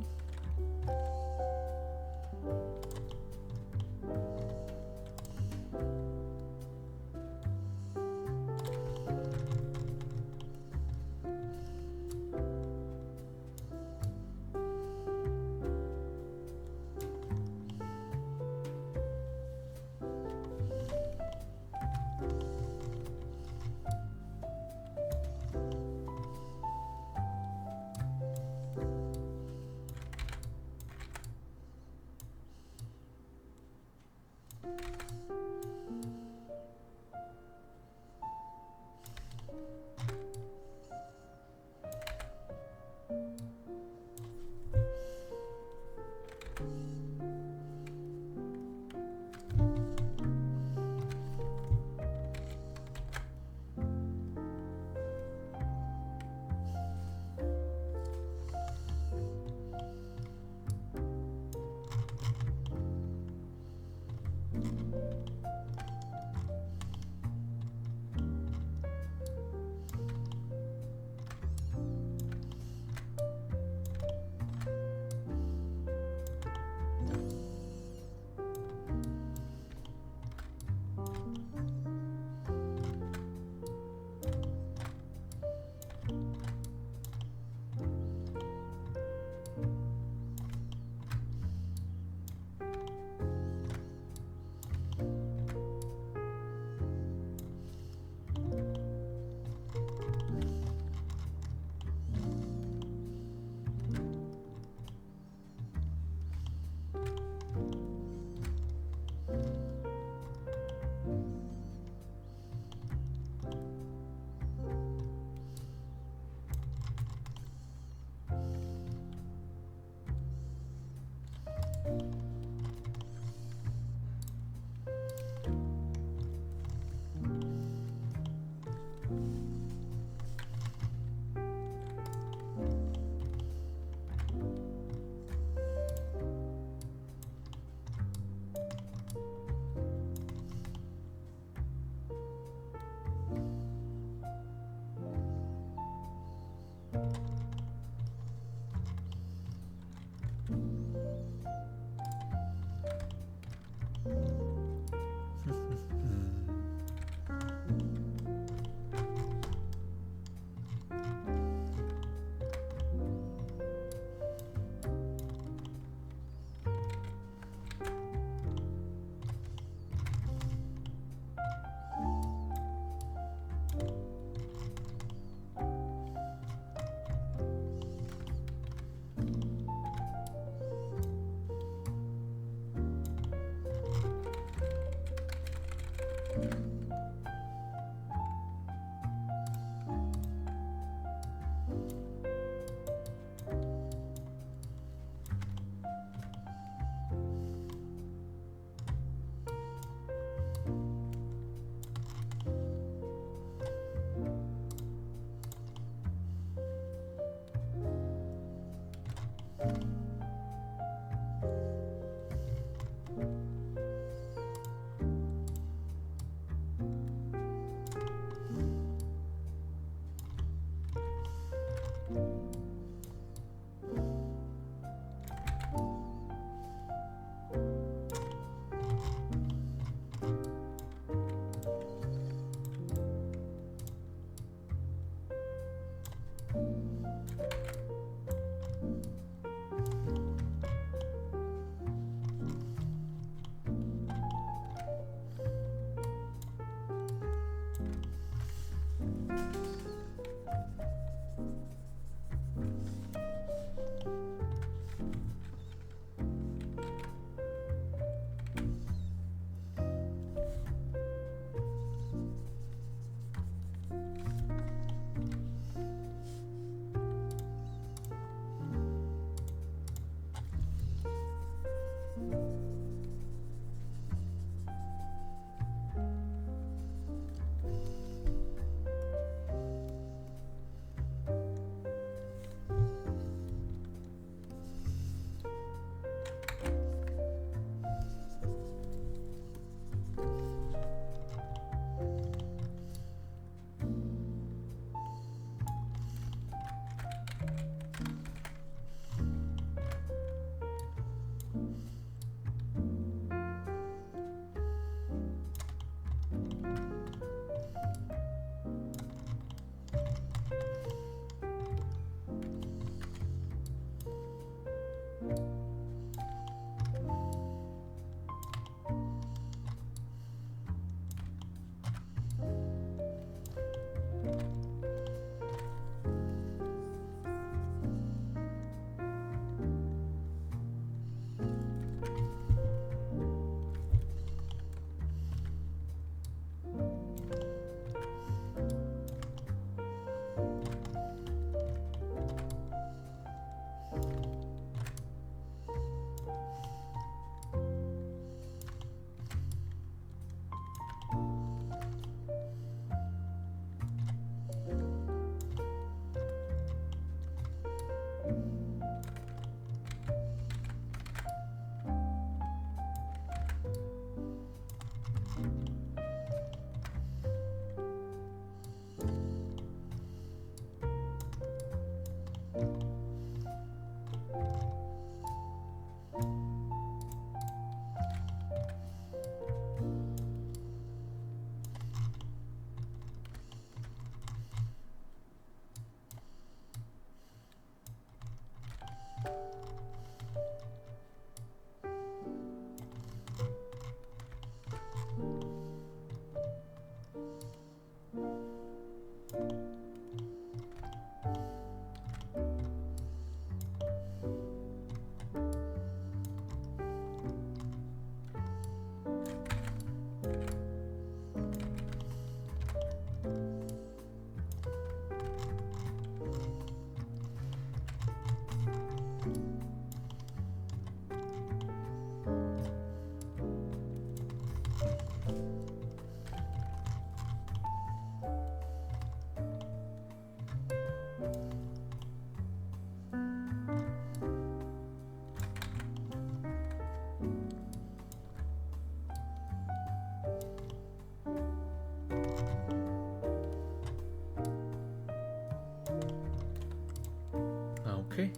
Okay.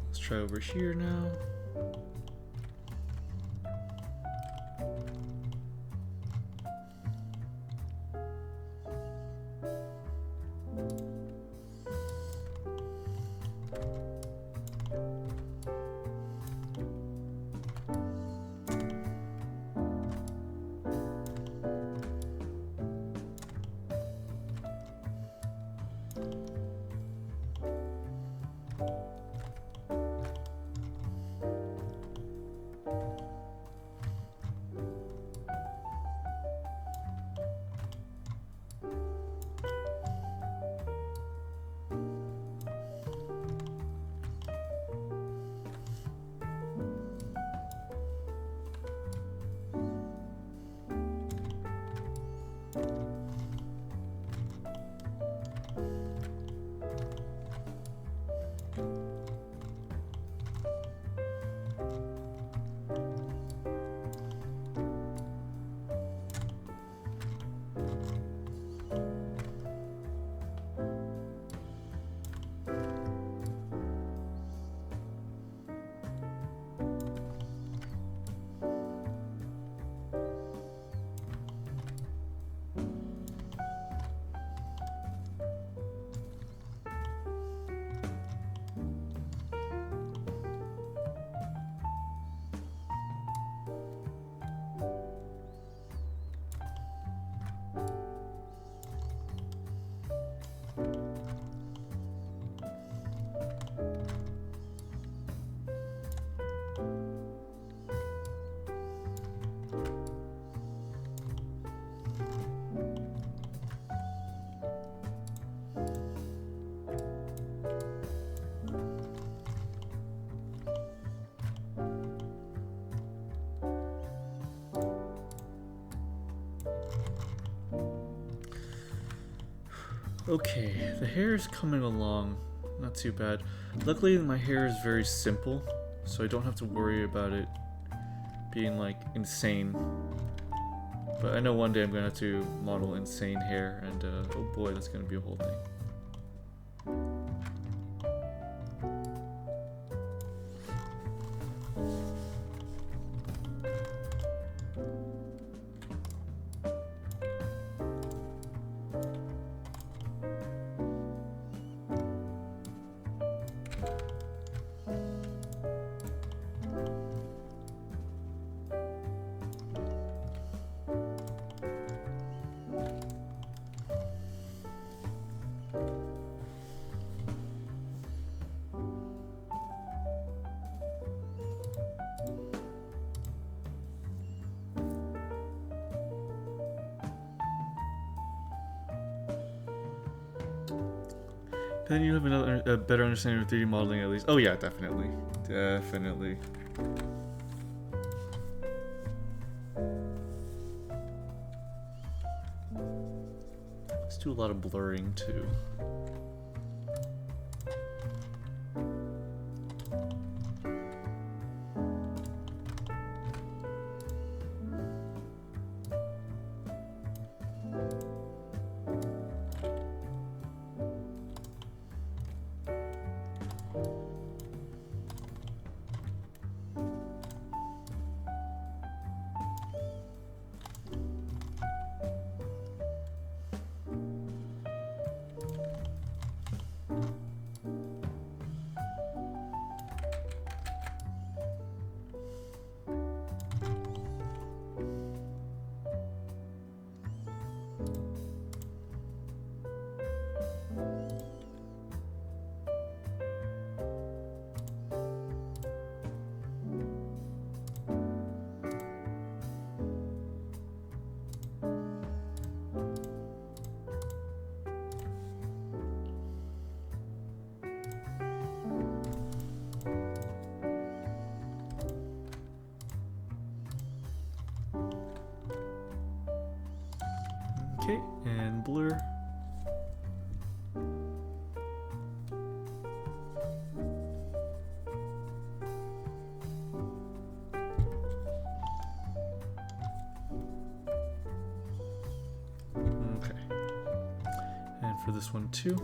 Let's try over here now. Okay, the hair is coming along. Not too bad. Luckily, my hair is very simple, so I don't have to worry about it being like insane. But I know one day I'm gonna have to model insane hair, and oh boy, that's gonna be a whole thing. Then you have a better understanding of 3D modeling at least. Oh yeah, definitely. Definitely. Let's do a lot of blurring too. Okay, and blur. Okay. And for this one too.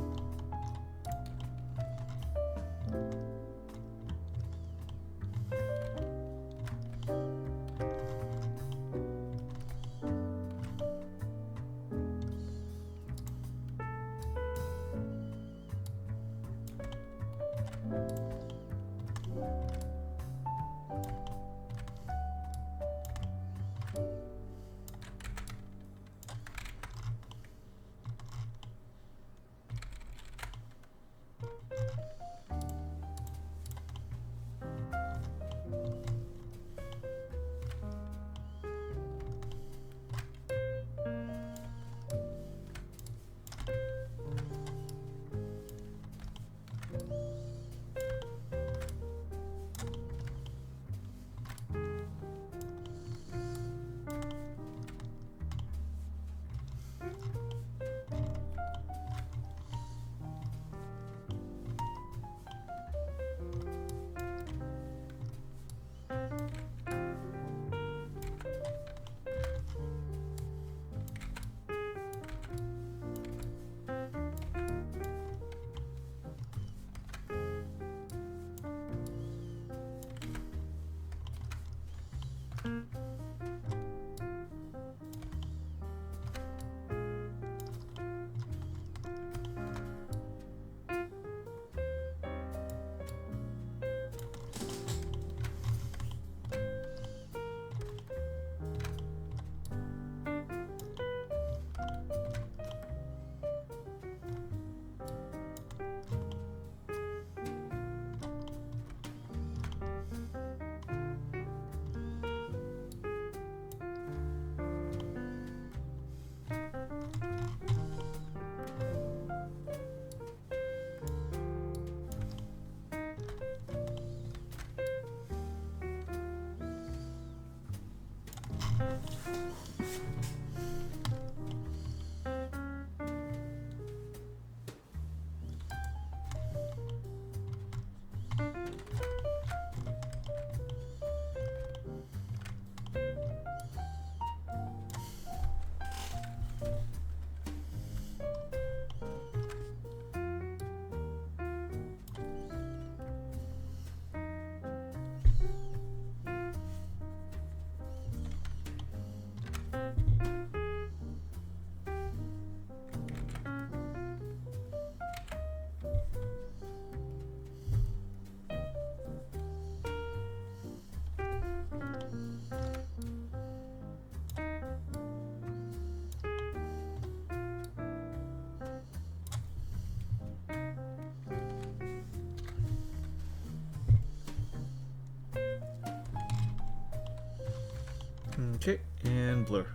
Okay, and blur.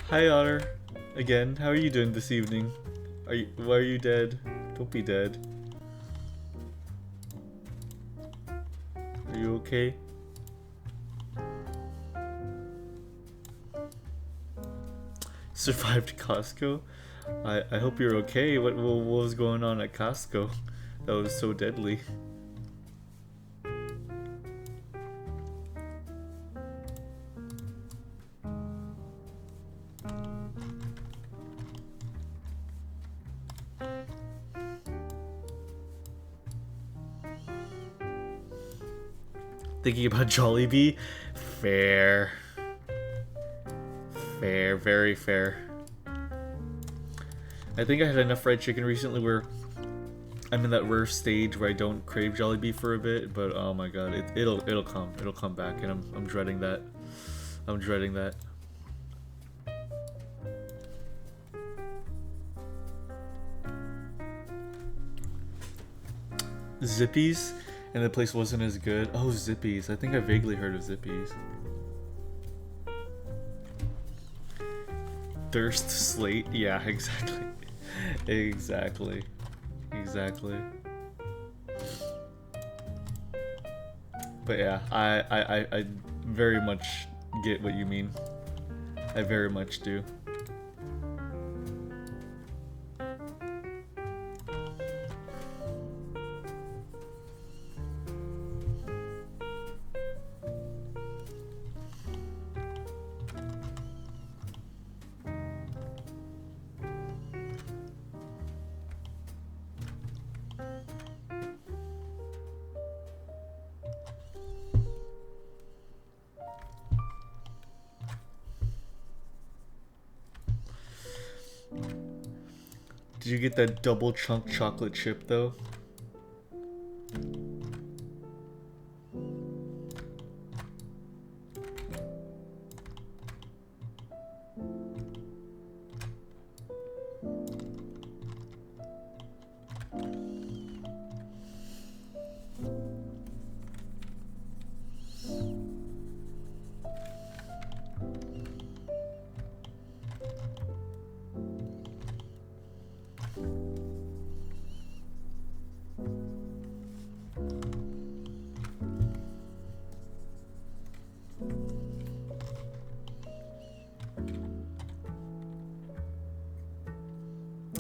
Hi Otter. Again, how are you doing this evening? Why are you dead? Don't be dead. Are you okay? Survived Costco? I hope you're okay. What was going on at Costco? That was so deadly. Thinking about Jollibee? Fair. Fair, very fair. I think I had enough fried chicken recently where I'm in that rare stage where I don't crave Jollibee for a bit, but oh my god, it'll come back, and I'm dreading that. I'm dreading that. Zippies, and the place wasn't as good. Oh, Zippies. I think I vaguely heard of Zippies. Thirst slate. Yeah, exactly. Exactly. Exactly. But yeah, I very much get what you mean. I very much do. Did you get that double chunk chocolate chip though?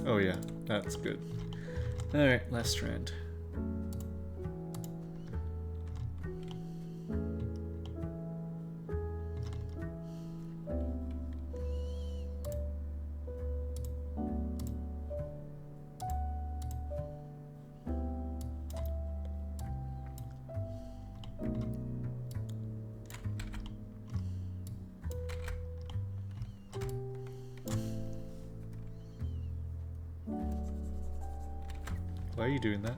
Oh yeah, that's good. Alright, last strand. Why are you doing that?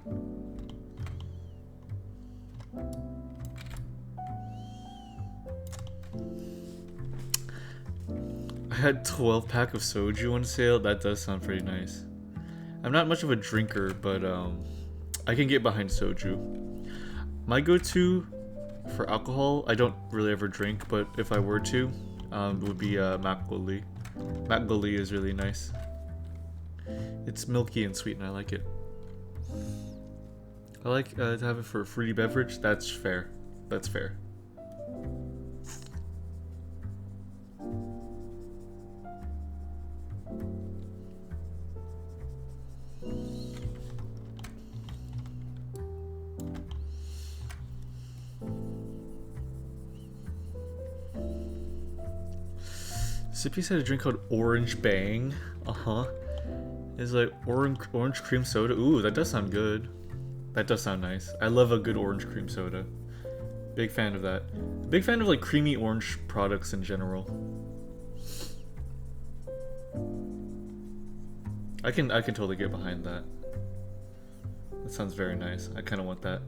I had 12 pack of soju on sale. That does sound pretty nice. I'm not much of a drinker, but I can get behind soju. My go-to for alcohol, I don't really ever drink, but if I were to, would be makgeolli. Makgeolli is really nice. It's milky and sweet, and I like it. I like to have it for a fruity beverage. That's fair. That's fair. Zippy's had a drink called Orange Bang. Uh-huh. It's like orange cream soda. Ooh, that does sound good. That does sound nice. I love a good orange cream soda. Big fan of that. Big fan of like creamy orange products in general. I can totally get behind that. That sounds very nice. I kind of want that.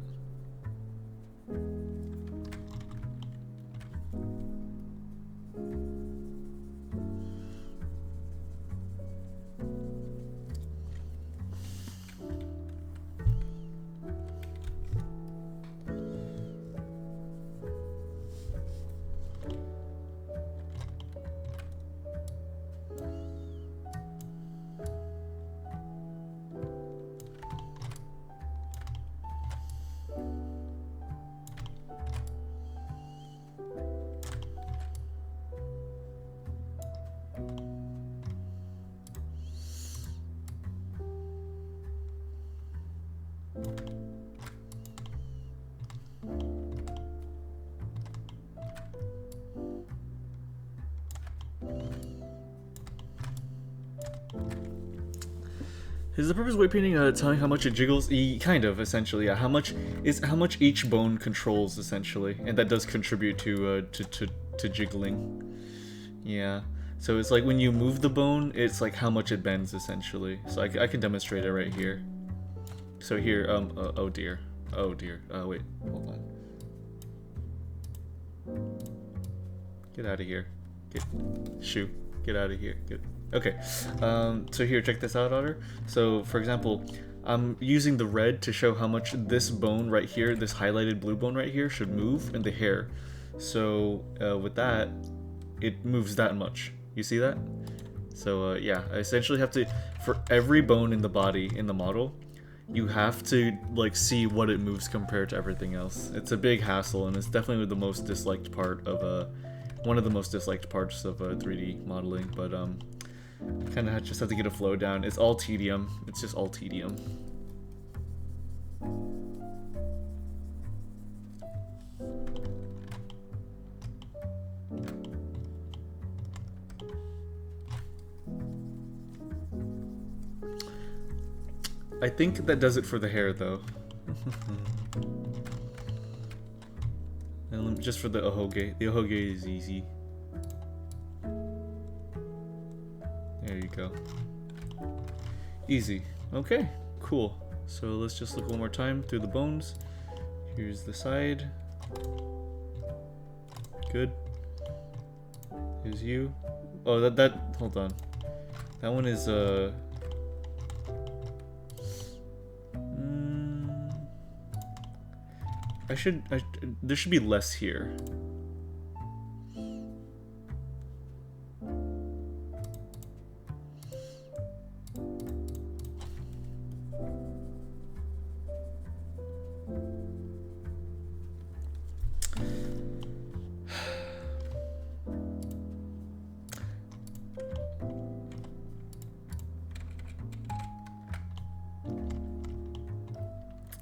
Is the purpose of weight painting telling how much it jiggles? Kind of, essentially, yeah. How much each bone controls, essentially, and that does contribute to jiggling. Yeah. So it's like when you move the bone, it's like how much it bends, essentially. So I can demonstrate it right here. So here, oh dear, wait, hold on. Get out of here. Get out of here. Okay, so here, check this out, Otter. So, for example, I'm using the red to show how much this bone right here, this highlighted blue bone right here, should move in the hair. So, with that, it moves that much. You see that? So, yeah, I essentially have to, for every bone in the body, in the model, you have to, like, see what it moves compared to everything else. It's a big hassle, and it's definitely the most disliked part of, one of the most disliked parts of 3D modeling, but, kind of just have to get a flow down. It's all tedium. It's just all tedium. I think that does it for the hair, though. And just for the ohoge. The ohoge is easy. There you go. Easy. Okay, cool. So let's just look one more time through the bones. Here's the side. Good. Here's you. Oh, hold on. That one is, there should be less here.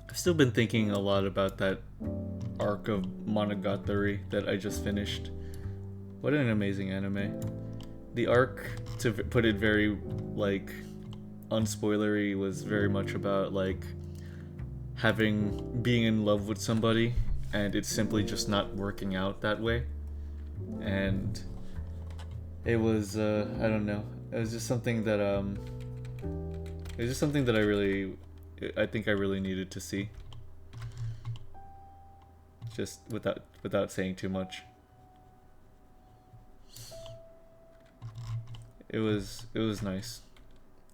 I've still been thinking a lot about that arc of Monogatari that I just finished. What an amazing anime. The arc, to put it very, like, unspoilery, was very much about, like, being in love with somebody and it's simply just not working out that way. And it was, I don't know. It was just something that, I think I really needed to see. Just without saying too much. It was nice.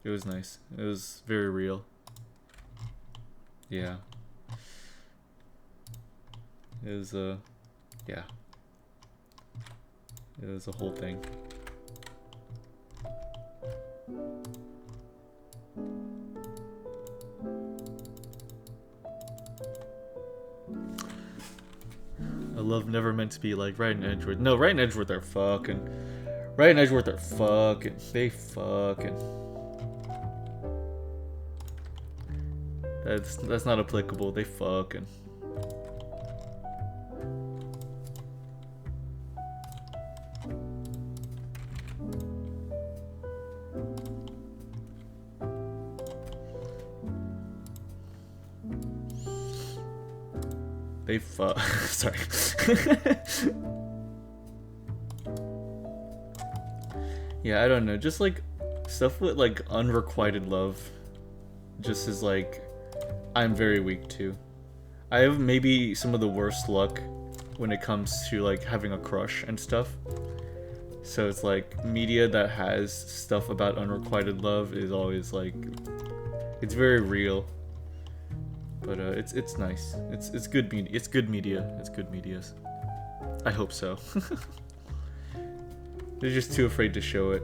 It was nice. It was very real. Yeah. It was yeah. It was a whole thing. I love never meant to be like Wright and Edgeworth. No, Wright and Edgeworth are fucking. Wright and Edgeworth are fucking. They fucking. That's not applicable. They fucking. sorry. Yeah, I don't know. Just like stuff with like unrequited love just is like I'm very weak to. I have maybe some of the worst luck when it comes to like having a crush and stuff. So it's like media that has stuff about unrequited love is always like it's very real. But it's nice. It's good media. It's good media. It's good medias. I hope so. They're just too afraid to show it.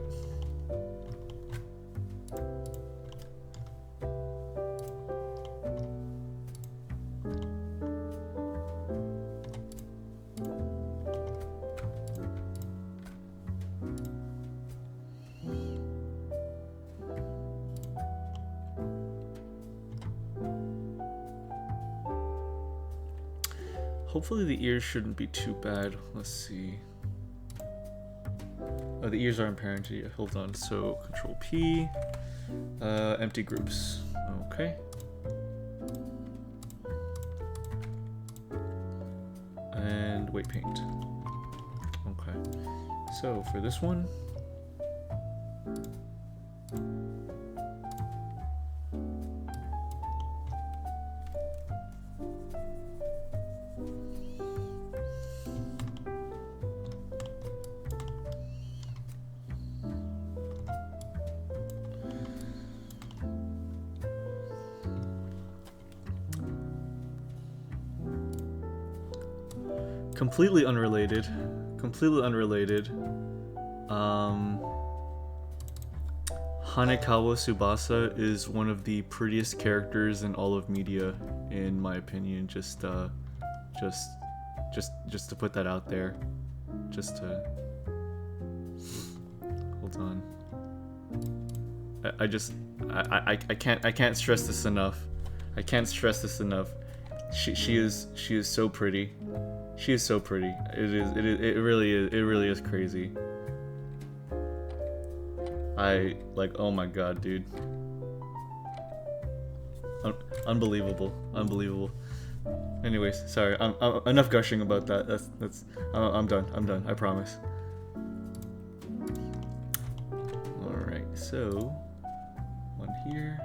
Hopefully the ears shouldn't be too bad. Let's see. Oh, the ears aren't parented yet. Hold on. So Control P. Empty groups. Okay. And weight paint. Okay. So for this one. Completely unrelated. Hanekawa Tsubasa is one of the prettiest characters in all of media, in my opinion. Just to put that out there. Just to hold on. I can't stress this enough. I can't stress this enough. She is so pretty. She is so pretty. It really is crazy. Oh my god, dude. Unbelievable. Anyways, sorry. I'm enough gushing about that. I'm done. I promise. All right. So, one here.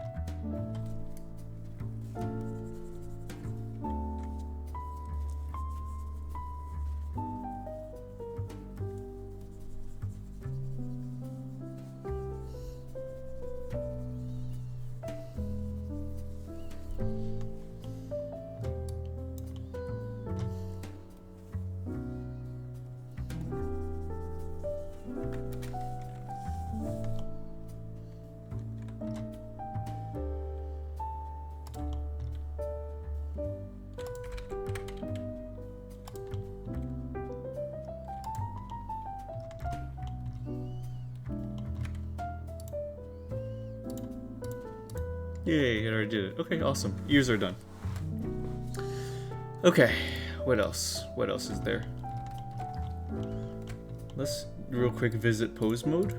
Yay, I already did it. Okay, awesome. Ears are done. Okay, what else? What else is there? Let's real quick visit pose mode.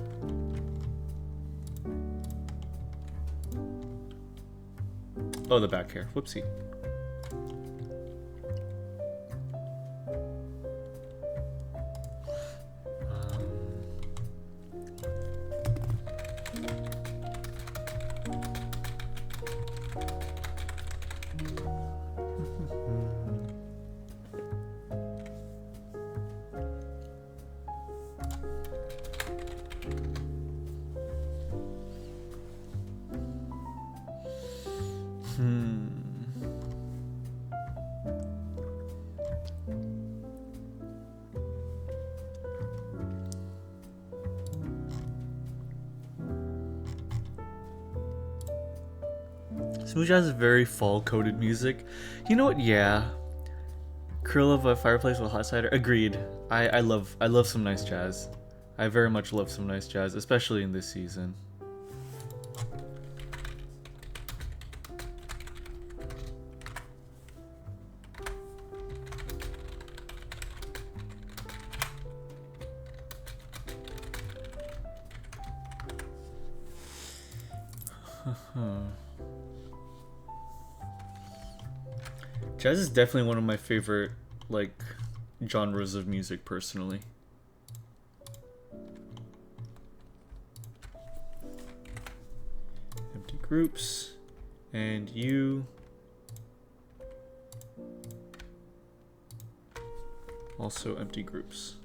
Oh, the back hair. Whoopsie. Smooth Jazz is very fall-coded music. You know what? Yeah. Krillova Fireplace with Hot Cider. Agreed. I love some nice jazz. I very much love some nice jazz, especially in this season. Jazz is definitely one of my favorite, like, genres of music, personally. Empty groups. And you... also empty groups.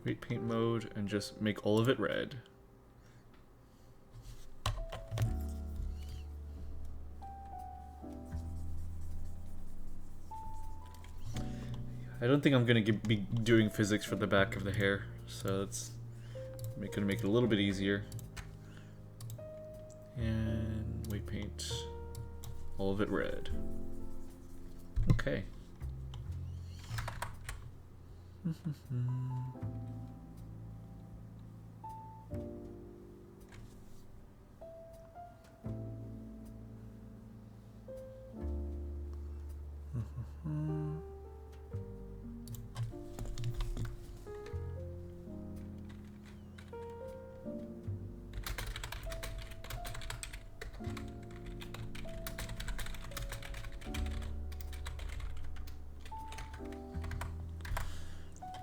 Weight paint mode and just make all of it red. I don't think I'm gonna be doing physics for the back of the hair, so that's gonna make it a little bit easier. And weight paint all of it red. Okay.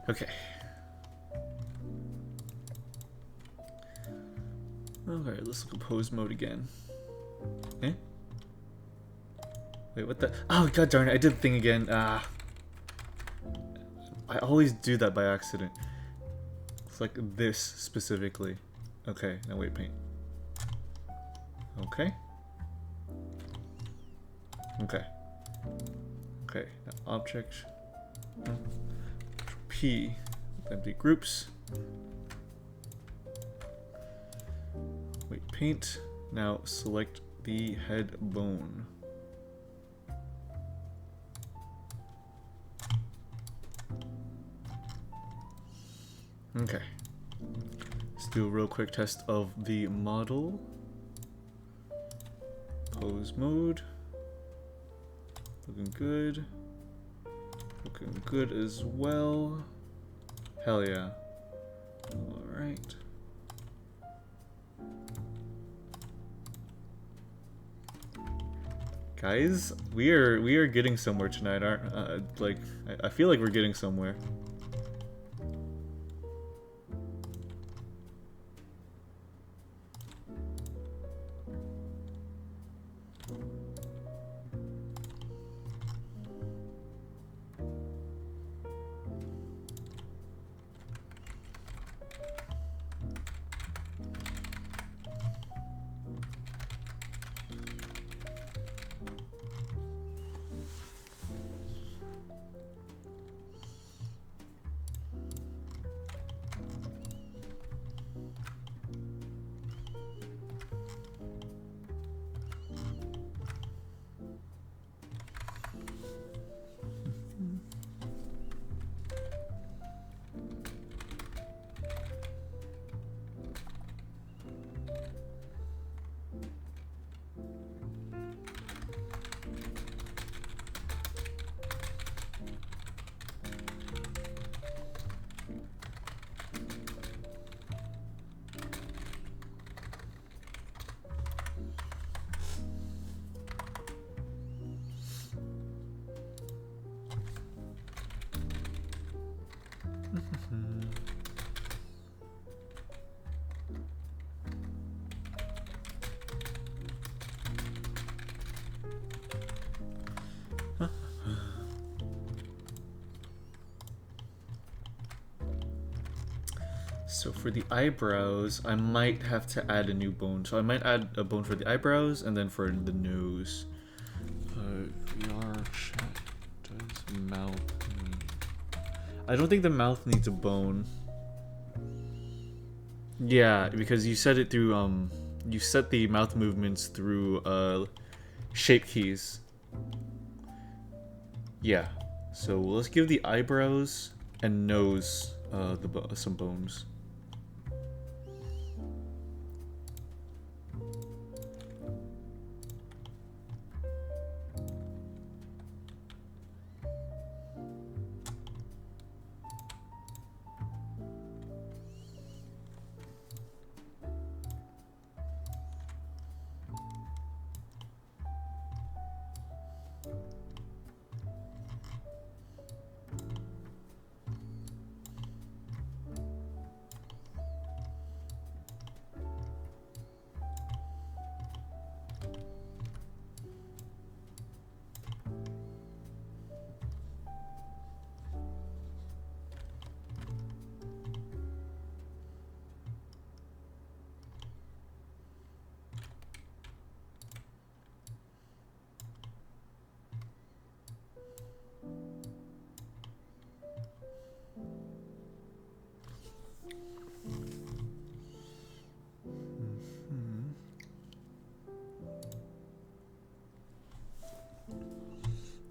Okay. Alright, let's look at pose mode again. Eh? Wait, what the? Oh, god darn it, I did the thing again. Ah. I always do that by accident. It's like this specifically. Okay, now weight paint. Okay. Okay. Okay, now object. P. Empty groups. Weight paint. Now select the head bone. Okay. Let's do a real quick test of the model. Pose mode. Looking good. Looking good as well. Hell yeah. Alright. Guys, we are getting somewhere tonight, aren't like I feel like we're getting somewhere. So for the eyebrows, I might have to add a new bone. So I might add a bone for the eyebrows and then for the nose. VRChat does mouth need... I don't think the mouth needs a bone. Yeah, because you set it through you set the mouth movements through shape keys. Yeah. So let's give the eyebrows and nose some bones.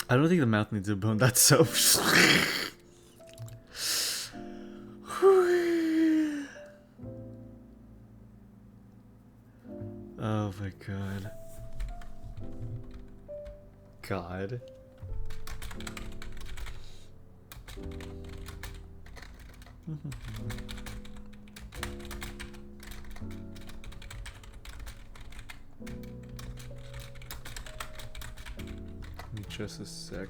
I don't think the mouth needs a bone. That's so. Oh my god. God. Just a sec.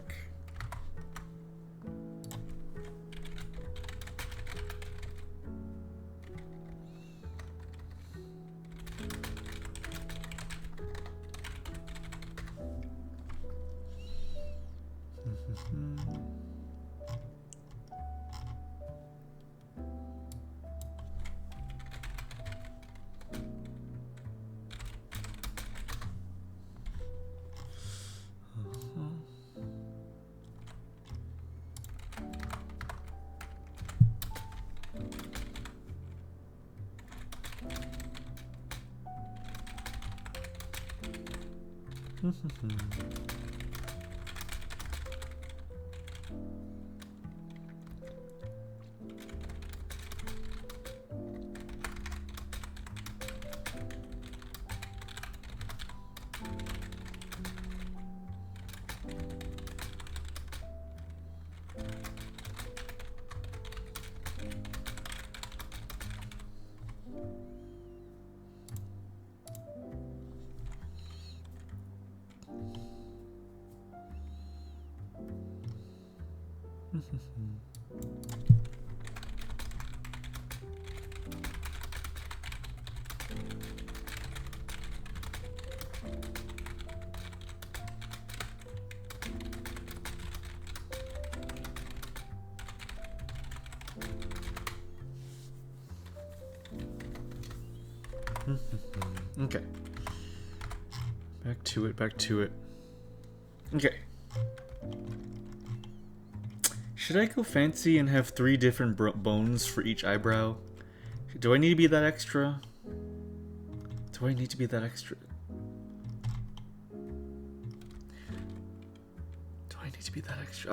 Okay. Back to it, back to it. Okay. Should I go fancy and have 3 different bones for each eyebrow? Do I need to be that extra? Do I need to be that extra? Do I need to be that extra?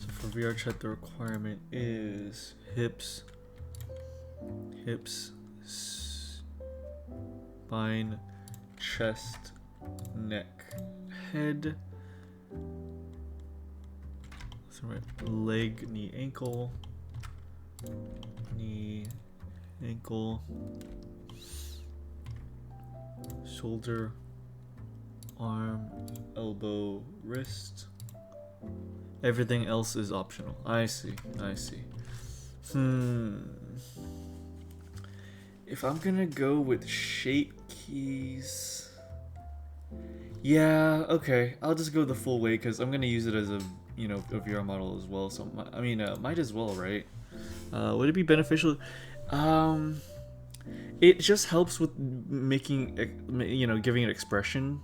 For VRChat, the requirement is hips, spine, chest, neck, head, leg, knee, ankle, shoulder, arm, elbow, wrist. Everything else is optional. I see. If I'm gonna go with shape keys, yeah, okay, I'll just go the full way because I'm gonna use it as a a VR model as well. So I mean, might as well, right? Would it be beneficial? It just helps with making giving it expression.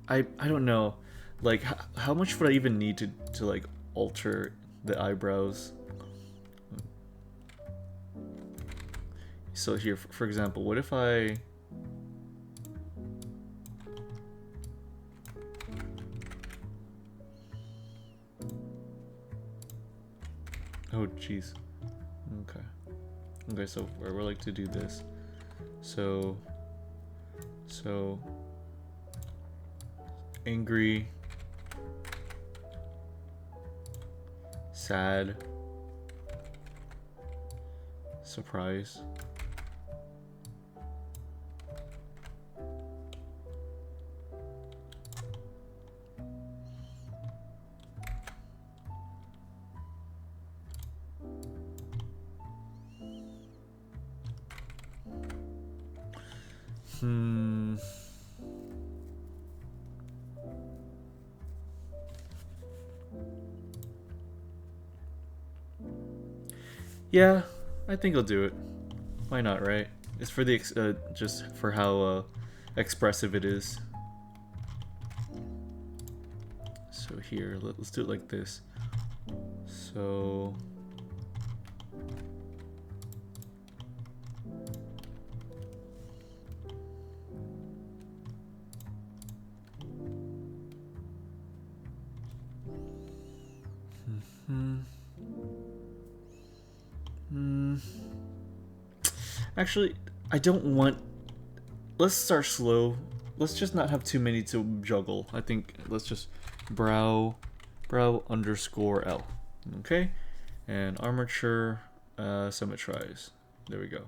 I don't know. Like, how much would I even need to like alter the eyebrows? So here, for example, what if I... Oh, jeez. Okay, so we're like to do this. So... Angry... Sad, surprise, Yeah, I think I'll do it. Why not, right? It's for the just for how expressive it is. So here, let's do it like this. So actually, I don't want. Let's start slow. Let's just not have too many to juggle. I think let's just brow underscore L. Okay, and armature symmetrize. There we go.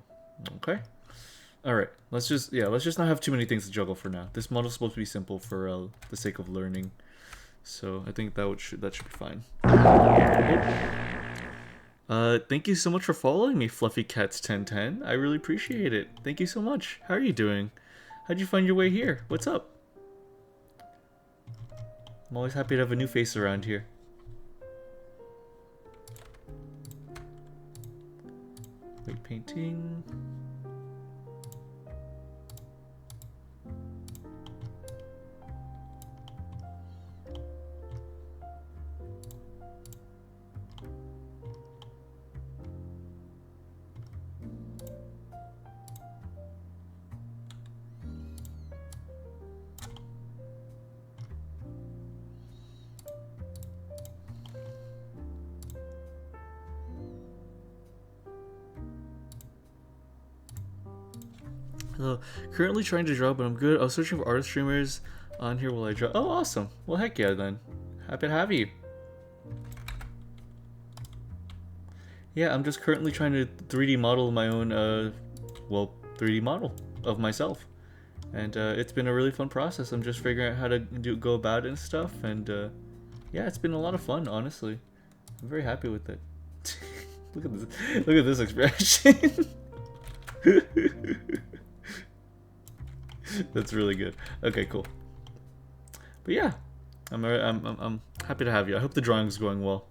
Okay. All right. Let's just not have too many things to juggle for now. This model's supposed to be simple for the sake of learning, so I think that should be fine. Thank you so much for following me, Fluffy Cats 1010. I really appreciate it. Thank you so much. How are you doing? How'd you find your way here? What's up? I'm always happy to have a new face around here. Weight painting. Currently trying to draw, but I'm good. I was searching for art streamers on here while I draw. Oh, awesome. Well, heck yeah, then. Happy to have you. Yeah, I'm just currently trying to 3D model my own, 3D model of myself. And it's been a really fun process. I'm just figuring out how to go about it and stuff. And yeah, it's been a lot of fun, honestly. I'm very happy with it. Look at this. Look at this expression. That's really good. Okay, cool. But yeah, I'm happy to have you. I hope the drawing's going well.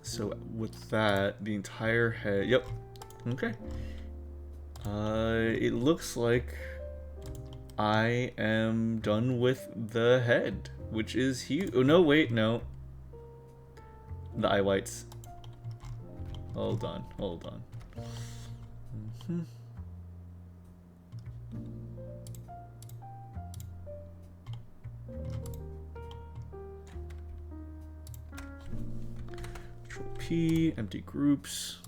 So with that, the entire head. Yep. Okay. It looks like I am done with the head, which is huge. Oh no, wait, no. The eye whites. Hold on. Control P, empty groups.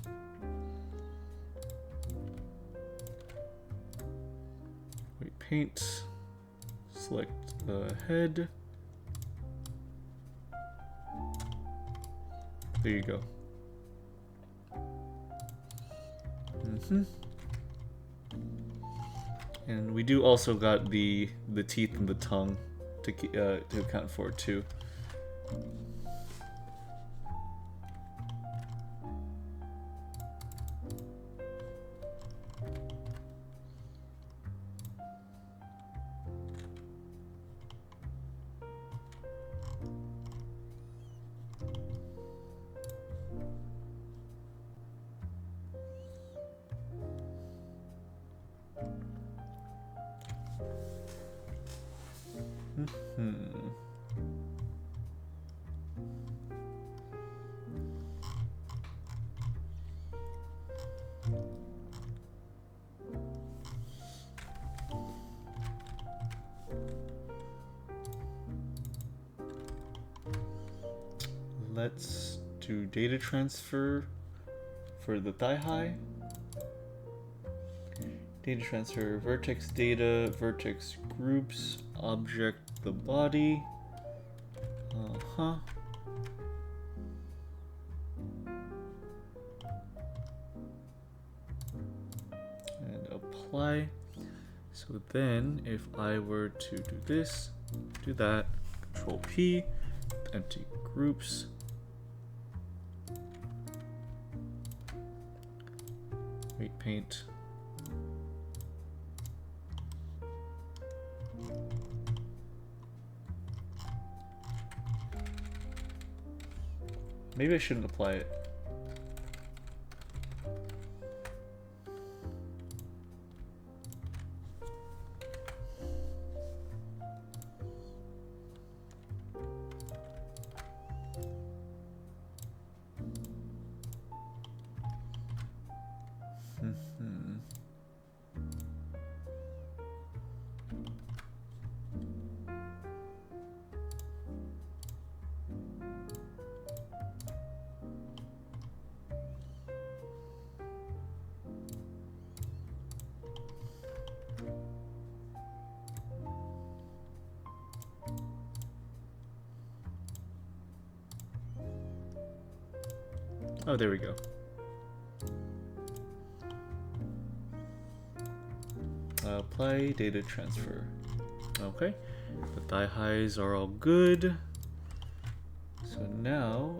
Wait, paint. Select the head. There you go. And we do also got the teeth and the tongue to account for too. Let's do data transfer for the thigh high. Data transfer, vertex data, vertex groups, object the body. And apply. So then if I were to do this, do that, Control P, empty groups, Weight paint. Maybe I shouldn't apply it. Oh, there we go. Apply data transfer. Okay, the thigh highs are all good. So now,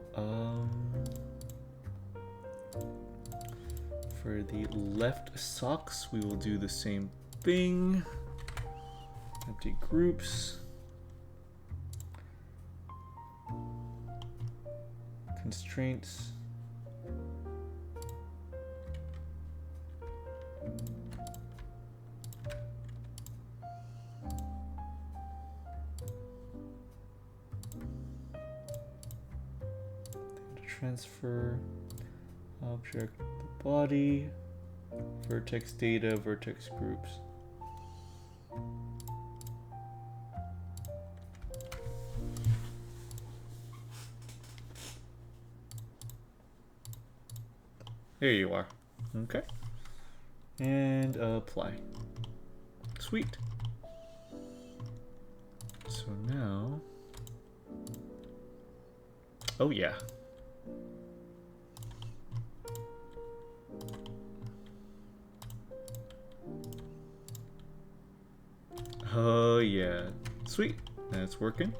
for the left socks, we will do the same thing. Empty groups. Constraints. Transfer object the body, vertex data, vertex groups. There you are. Okay. And apply. Sweet. So now, oh yeah. Oh yeah, sweet, that's working.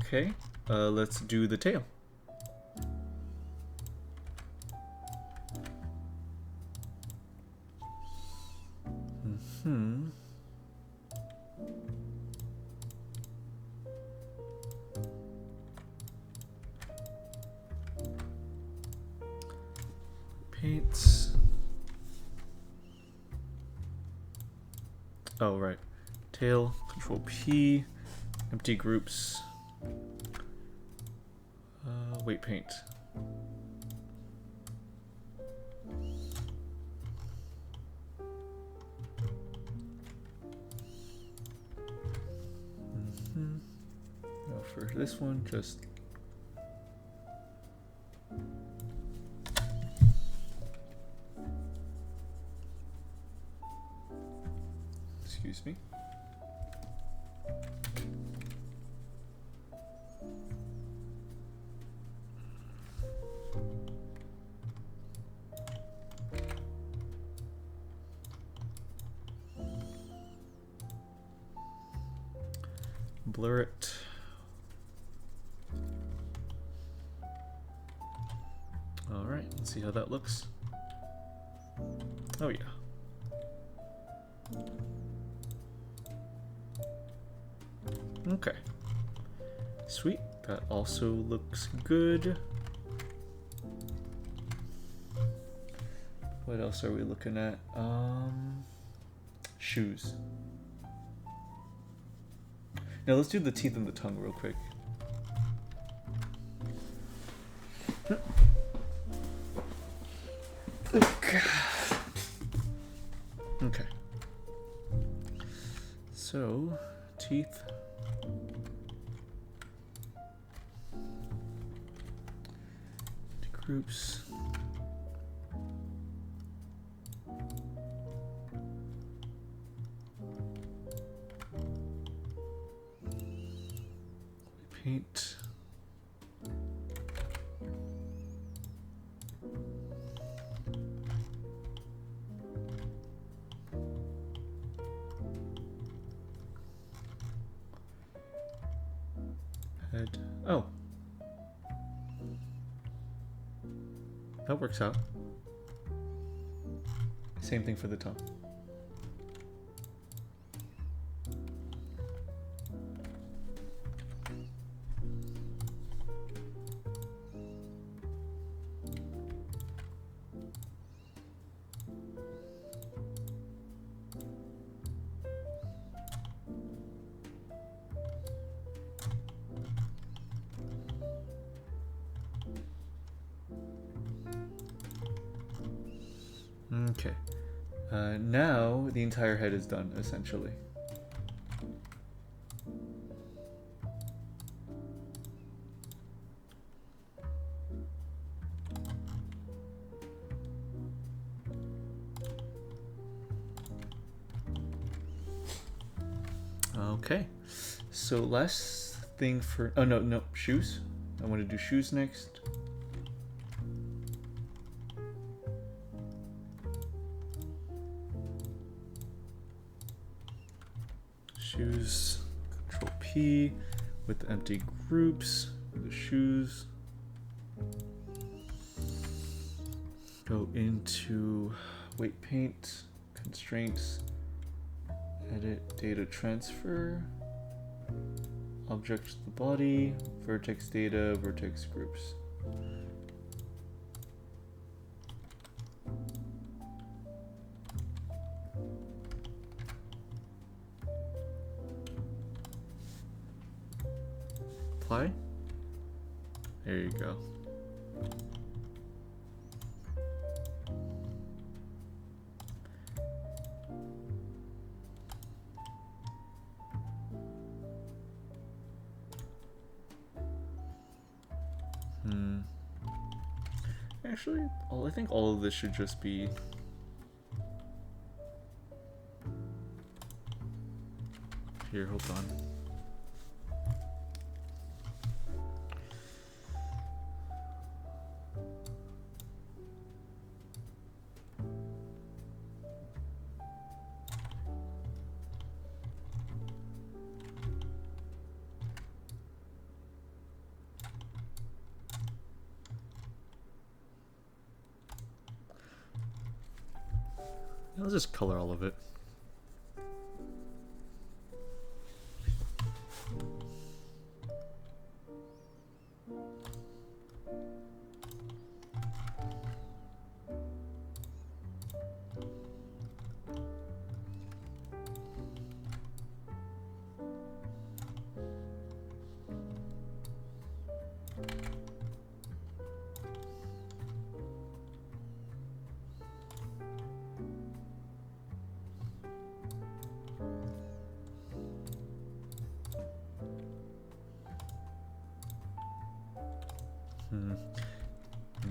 Okay, let's do the tail. Paints. Oh right. Tail, Control P, empty groups, weight paint. Now for this one, just excuse me. Blur it. All right, let's see how that looks. Oh yeah. Okay. Sweet. That also looks good. What else are we looking at? Shoes. Now let's do the teeth and the tongue real quick. Okay. So, teeth. Groups. Paint. Head. Oh. That works out. Same thing for the tongue. Okay. Now the entire head is done, essentially. Okay. So last thing for... Oh, no, shoes. I want to do shoes next. Shoes, Control P with the empty groups, the shoes. Go into weight paint, constraints, edit data transfer, object to the body, vertex data, vertex groups. Apply. There you go. Actually, I think all of this should just be here. Hold on. I'll just color all of it.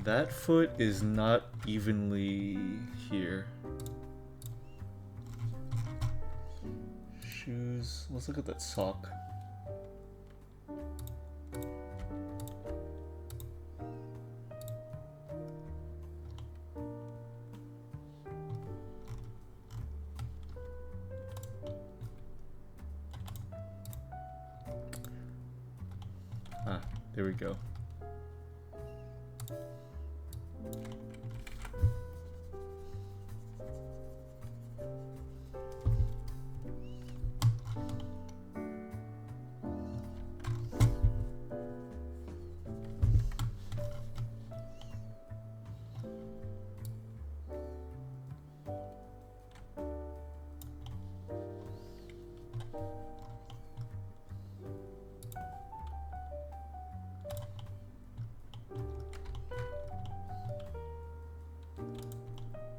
That foot is not evenly here. Shoes. Let's look at that sock. Ah, there we go.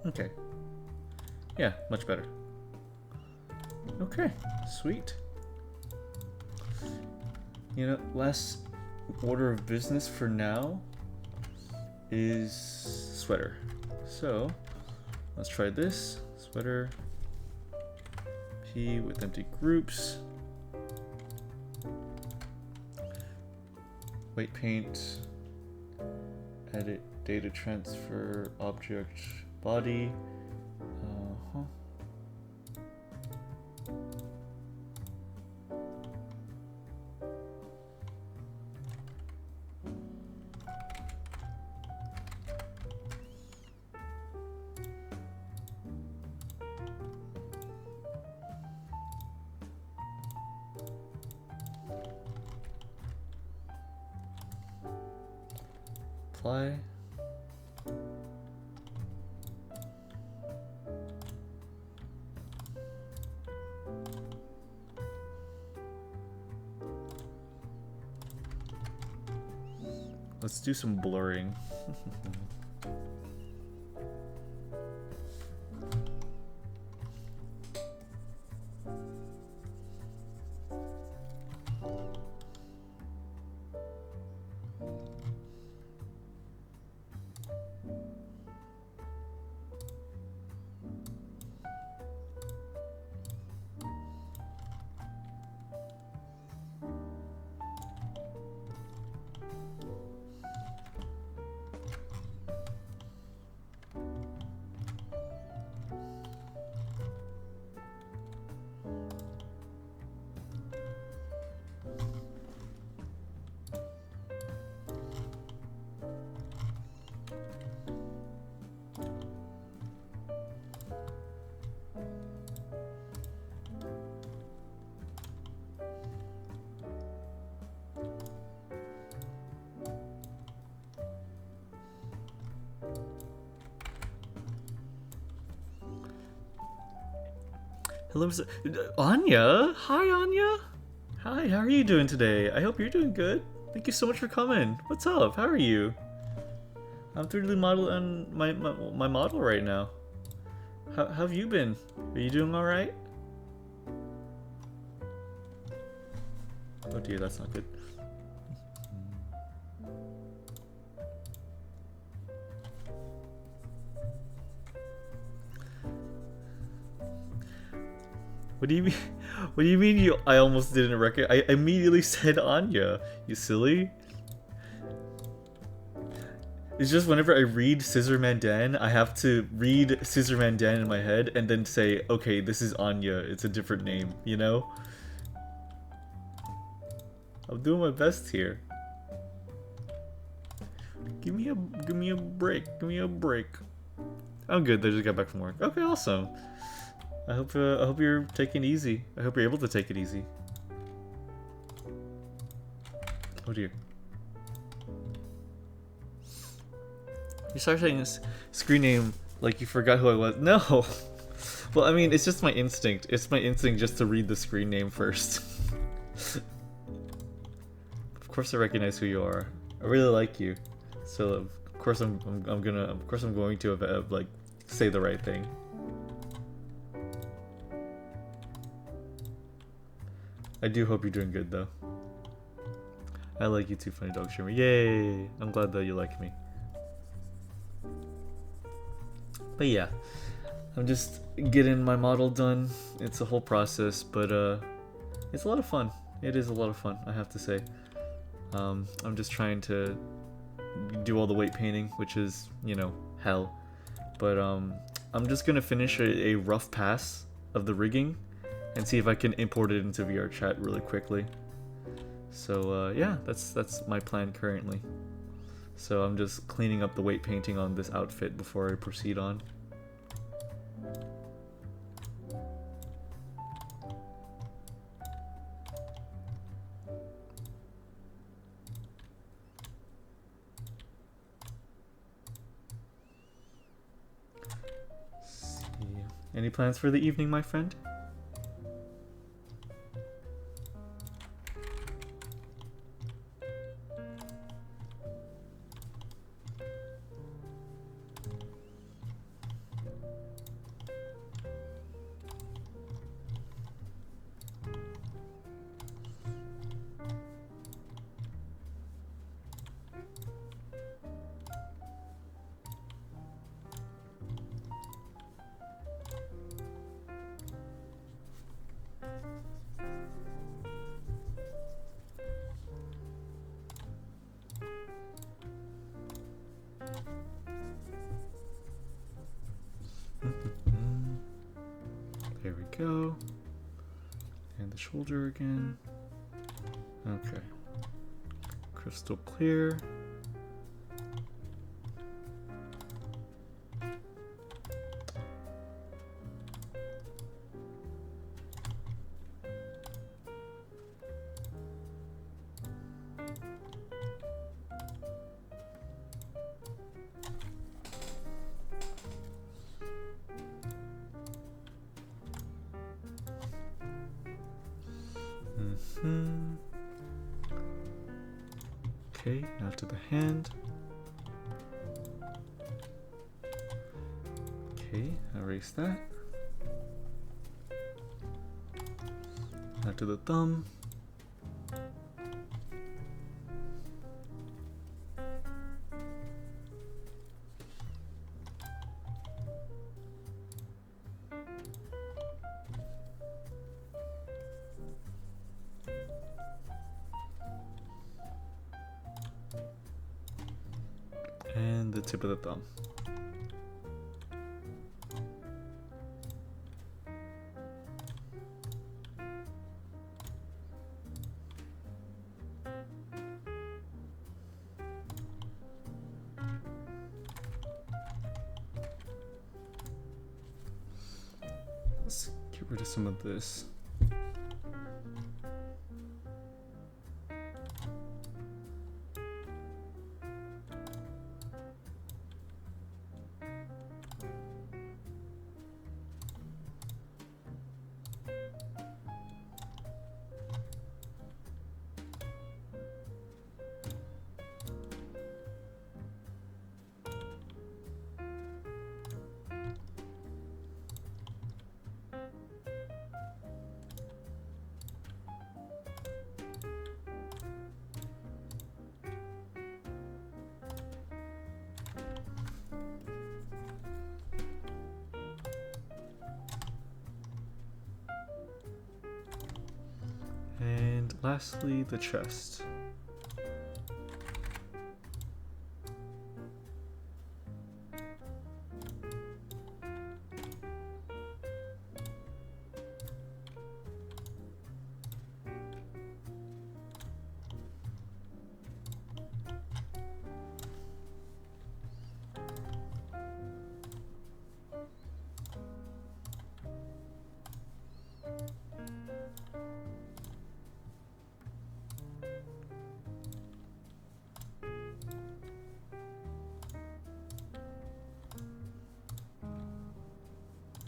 Okay. Yeah, much better. Okay, sweet. You know, last order of business for now is sweater. So, let's try this. Sweater. P with empty groups. Weight paint. Edit data transfer object. Body. apply. Let's do some blurring. Hello, Anya. Hi, Anya. Hi, how are you doing today? I hope you're doing good. Thank you so much for coming. What's up? How are you? I'm 3D modeling my model right now. How have you been? Are you doing all right? Oh dear, that's not good. What do you mean? What do you mean you? I almost didn't reckon. I immediately said Anya. You silly. It's just whenever I read Scissorman Dan, I have to read Scissorman Dan in my head and then say, okay, this is Anya. It's a different name, you know? I'm doing my best here. Give me a break. Give me a break. I'm good. They just got back from work. Okay, awesome. I hope you're taking it easy. I hope you're able to take it easy. Oh dear. You start saying this screen name like you forgot who I was. No. Well, I mean, it's just my instinct. It's my instinct just to read the screen name first. Of course I recognize who you are. I really like you. So of course I'm going to like say the right thing. I do hope you're doing good though. I like you too, Funny Dog Streamer. Yay! I'm glad that you like me. But yeah, I'm just getting my model done. It's a whole process, but it's a lot of fun. It is a lot of fun, I have to say. I'm just trying to do all the weight painting, which is, you know, hell. But I'm just gonna finish a rough pass of the rigging and see if I can import it into VRChat really quickly. So yeah, that's my plan currently. So I'm just cleaning up the weight painting on this outfit before I proceed on. Let's see. Any plans for the evening, my friend? There we go. And the shoulder again. Okay. Crystal clear. Okay, now to the hand. Okay, erase that. Now to the thumb. And the tip of the thumb. Let's get rid of some of this. And lastly, the chest.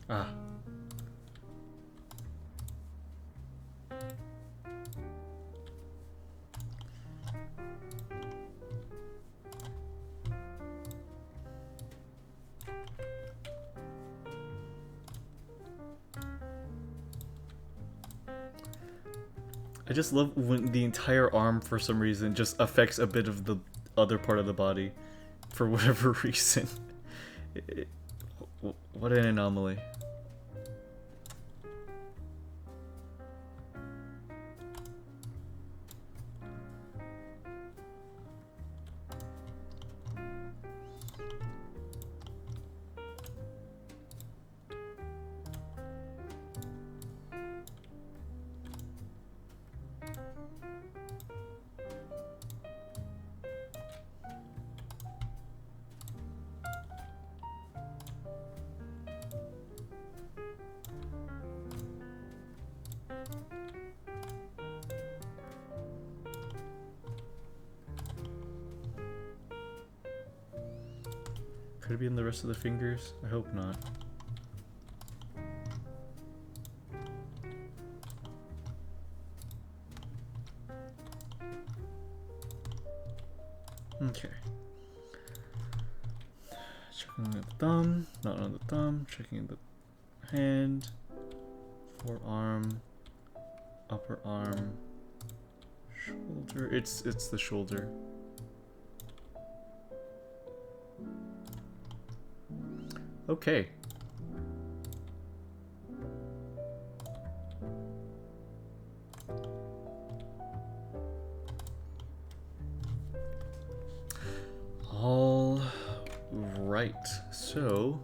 Ah. I just love when the entire arm, for some reason, just affects a bit of the other part of the body, for whatever reason. What an anomaly. Could it be in the rest of the fingers? I hope not. Okay. Checking the thumb, not on the thumb, checking the hand, forearm, upper arm, shoulder. It's the shoulder. Okay. All right. So,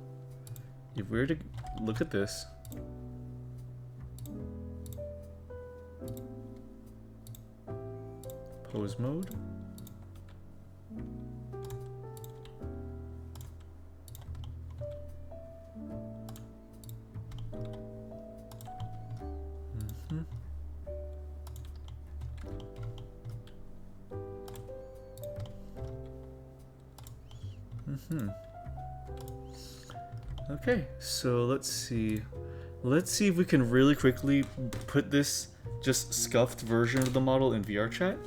if we were to look at this, pose mode. Okay, so let's see. let's see if we can really quickly put this just scuffed version of the model in VRChat.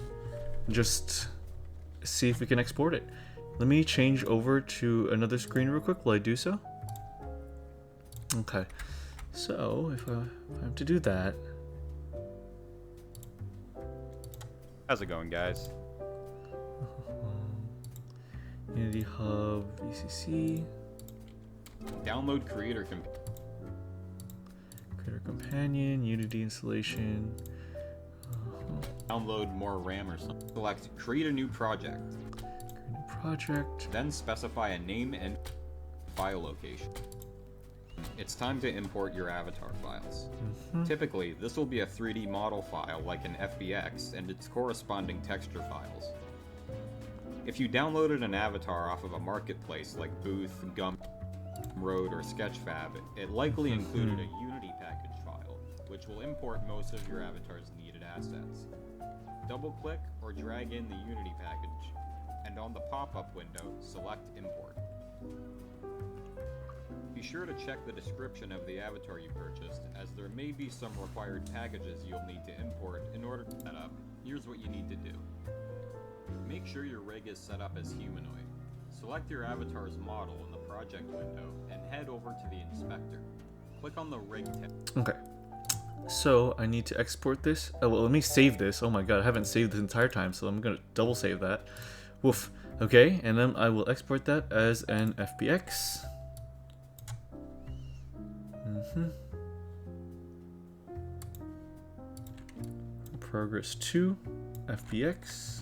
Just see if we can export it. Let me change over to another screen real quick while I do so. Okay, so if I have to do that. How's it going, guys? Unity Hub, VCC. Download Creator Companion, Unity installation. Download more RAM or something. Select Create a new project. Create a new project. Then specify a name and file location. It's time to import your avatar files. Typically, this will be a 3D model file like an FBX and its corresponding texture files. If you downloaded an avatar off of a marketplace like Booth, Gumroad, or Sketchfab, it likely included a Unity package file, which will import most of your avatar's needed assets. Double-click or drag in the Unity package, and on the pop-up window, select Import. Be sure to check the description of the avatar you purchased, as there may be some required packages you'll need to import in order to set up. Here's what you need to do. Make sure your rig is set up as humanoid. Select your avatar's model in the project window and head over to the inspector. Click on the rig tab. Okay. So I need to export this. Oh, well, let me save this. Oh my god, I haven't saved this entire time, so I'm gonna double save that. Woof. Okay, and then I will export that as an FBX. Progress 2, FBX.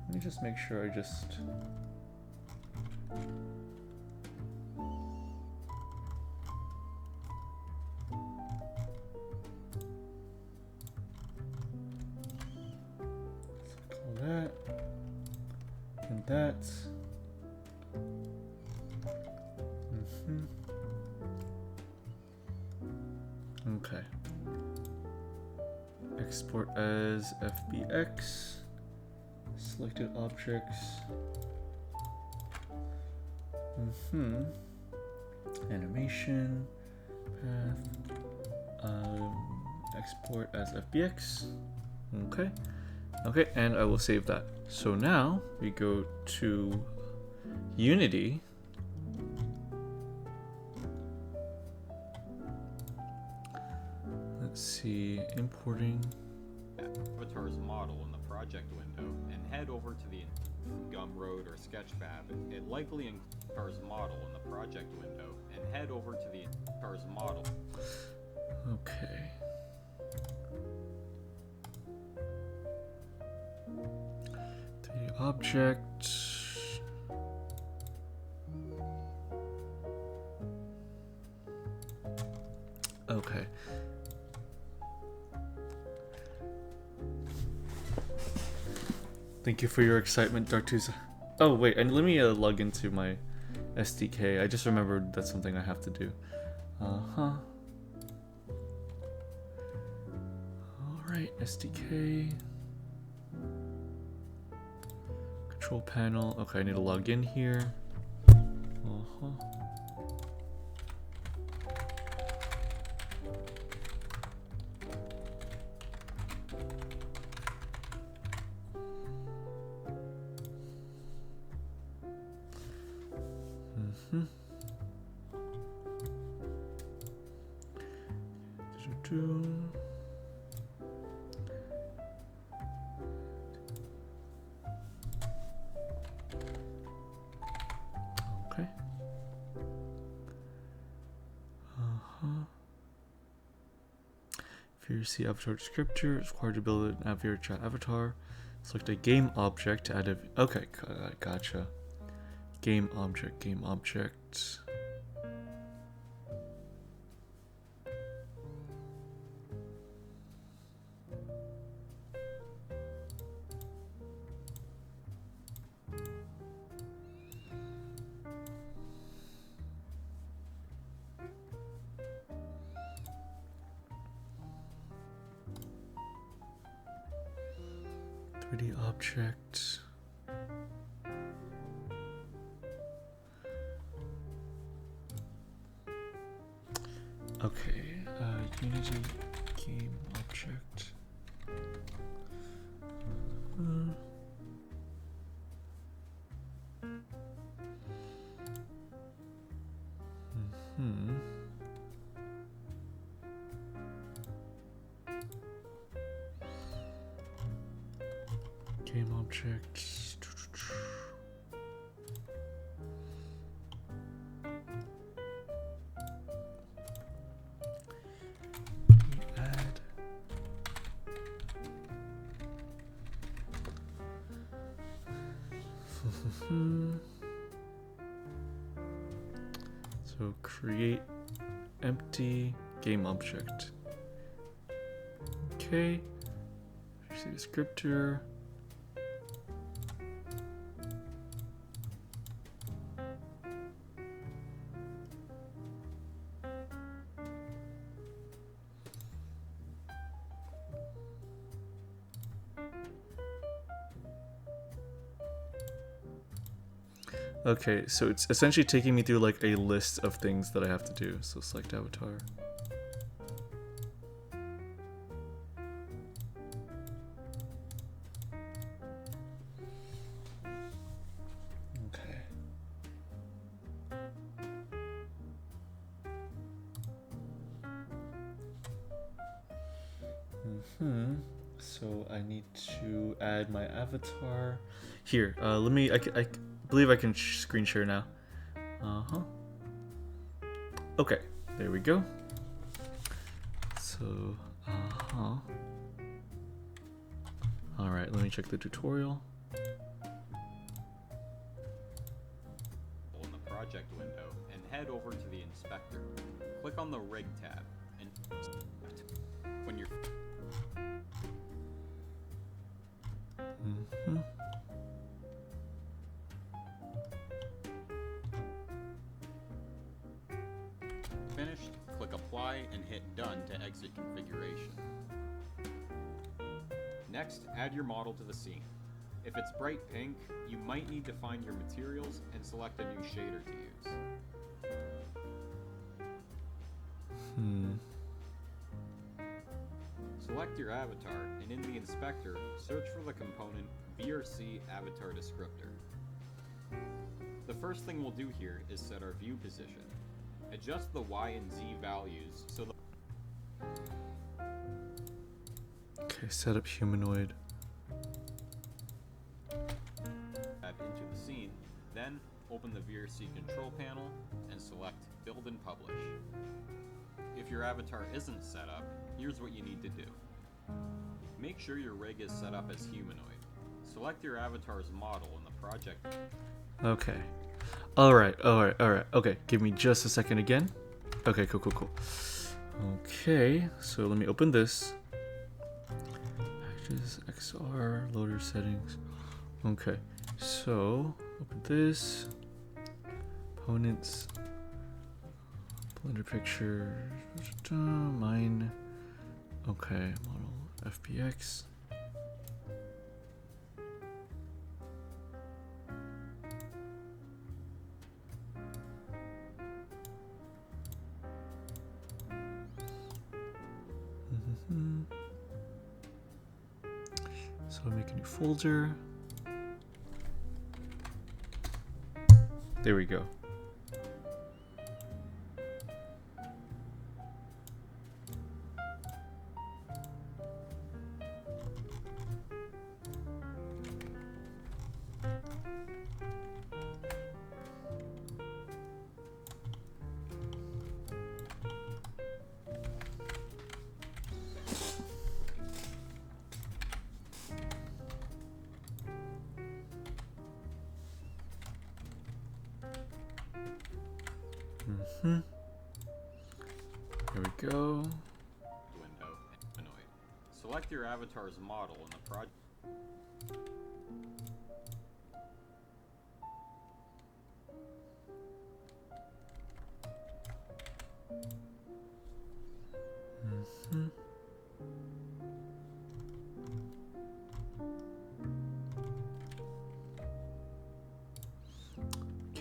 Let me just make sure I just... Call that. And that. Okay. Export as FBX. Selected objects. Animation. Path. Export as FBX. Okay. Okay, and I will save that. So now we go to Unity. Let's see, importing. Avatar's model in the project window and head over to the Gumroad or Sketchfab. It likely includes Avatar's model in the project window and head over to the Avatar's model. Okay. The object. Okay. Thank you for your excitement, Dartusa. Oh wait, and let me log into my SDK. I just remembered that's something I have to do. Alright, SDK. Control panel. Okay, I need to log in here. Okay. VRC avatar descriptor is required to build an VRChat avatar. Select a game object to add a. Okay, gotcha. Game object, game object. 3D object. Okay, Unity game object. Game object. Add. So create empty game object. Okay. See descriptor. Okay, so it's essentially taking me through like a list of things that I have to do. So select avatar. Okay. So I need to add my avatar. Here, let me, I believe I can screen share now. Okay, there we go. So, Alright, let me check the tutorial. In the project window and head over to the inspector. Click on the rig tab and when you're finished, click apply and hit done to exit configuration. Next, add your model to the scene. If it's bright pink, you might need to find your materials and select a new shader to use. Select your avatar, and in the inspector, search for the component VRC avatar descriptor. The first thing we'll do here is set our view position. Adjust the Y and Z values so the Okay, set up humanoid. into the scene, then open the VRC control panel and select Build and Publish. If your avatar isn't set up, here's what you need to do. Make sure your rig is set up as humanoid. Select your avatar's model in the project. Okay. Alright. Okay, give me just a second again. Okay, cool. Okay, so let me open this. Packages, XR, loader settings. Okay, so open this. Components. Blender picture. Mine. Okay, model FBX. So I'll make a new folder. There we go. Here we go. Window and humanoid. Select your avatar's model in the project.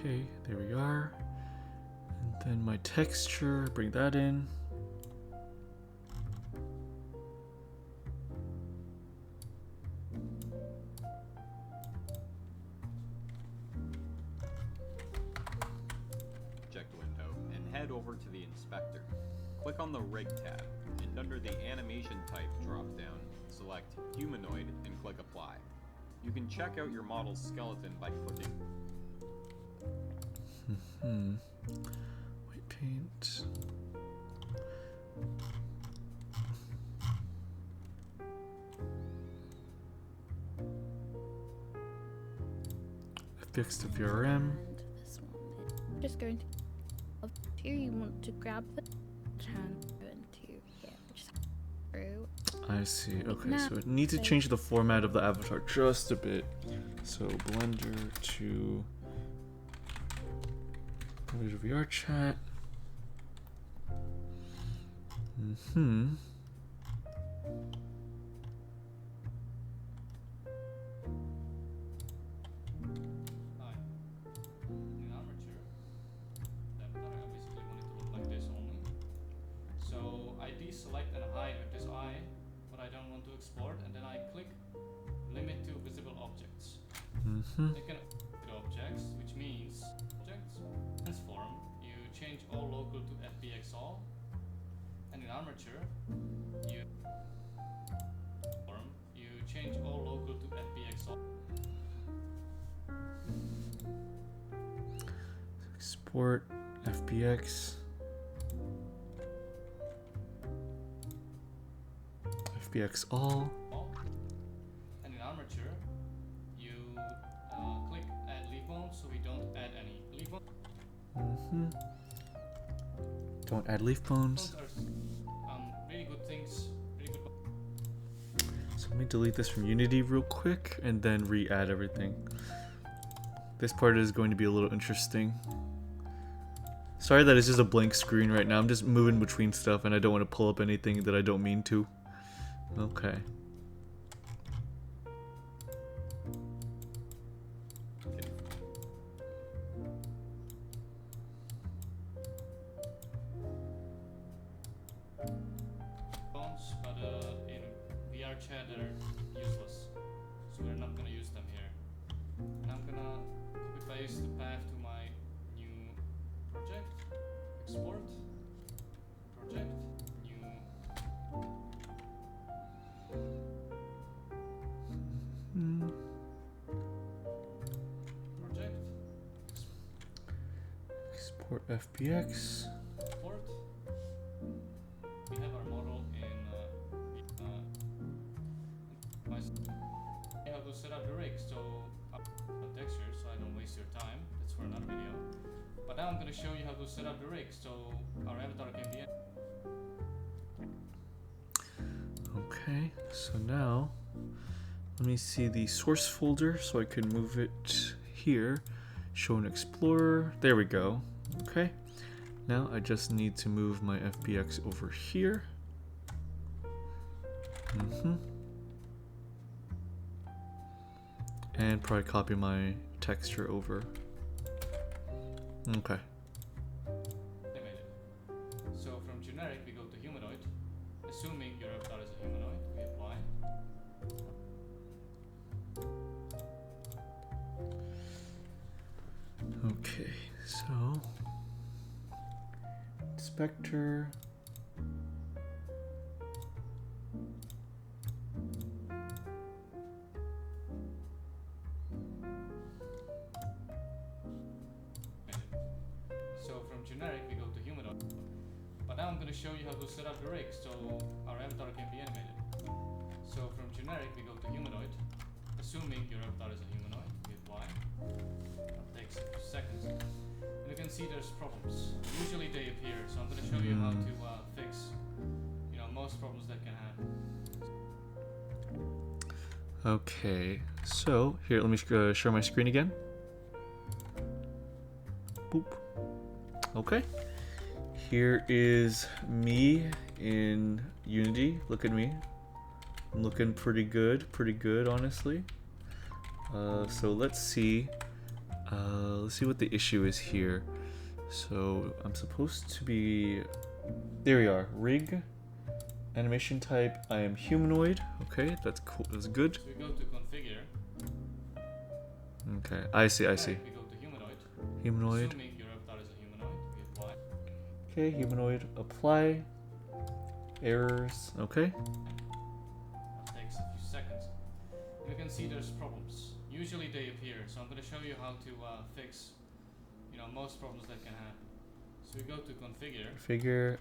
Okay, there we are. And then my texture, bring that in. Object window and head over to the inspector. Click on the Rig tab, and under the Animation Type drop-down, select Humanoid and click Apply. You can check out your model's skeleton by clicking. White paint. FBX to VRM. And this one is just going to of two. You want to grab the turn into here, which is through. I see. Okay, Now- so I need to change the format of the avatar just a bit. So Blender to VRChat. Hi. In armature, the avatar I basically want it to look like this only. So I deselect and hide with this eye what I don't want to export, and then I click limit to visible objects. You can to objects, which means objects transform. You change all local to FBX all, and in armature, you change all local to FBX all. Export FBX. FBX all. And in armature, you click add leaf bones, so we don't add any leaf bones. Don't add leaf bones. Bones are really good things. Really good. So let me delete this from Unity real quick and then re-add everything. This part is going to be a little interesting. Sorry that it's just a blank screen right now. I'm just moving between stuff and I don't want to pull up anything that I don't mean to. Okay. Bones, but in VRChat they're useless, so we're not gonna use them here. And I'm gonna copy paste the path to my new project, export, project, new. Project, Export FBX. export. We have our model in I have to set up the rig, so texture, so I don't waste your time. That's for another video. But now I'm gonna show you how to set up the rig, so our avatar can be. Okay, so now let me see the source folder so I can move it here. Show an explorer. There we go. Okay. Now I just need to move my FBX over here. And probably copy my texture over. Okay. Animated. So from generic we go to humanoid. Assuming your avatar is a humanoid, we apply. Okay, so inspector. So from generic we go to humanoid. But now I'm gonna show you how to set up the rig so our avatar can be animated. So from generic we go to humanoid. Assuming your avatar is a humanoid, we apply. That takes a few seconds. And you can see there's problems. Usually they appear, so I'm gonna show you how to fix, most problems that can happen. Okay, so here, let me share my screen again. Boop. Okay. Here is me in Unity. Look at me. I'm looking pretty good, honestly. So let's see Let's see what the issue is here. So I'm supposed to be. There we are. Rig. Animation type. I am humanoid. Okay, that's cool. That's good. So we go to configure. Okay, I see. I see. We go to humanoid. Humanoid. Assuming your avatar is a humanoid, we apply. Okay, humanoid. Apply. Errors. Okay. That takes a few seconds. And you can see there's problems. Usually they appear, so I'm going to show you how to fix, most problems that can happen. So we go to configure. Figure.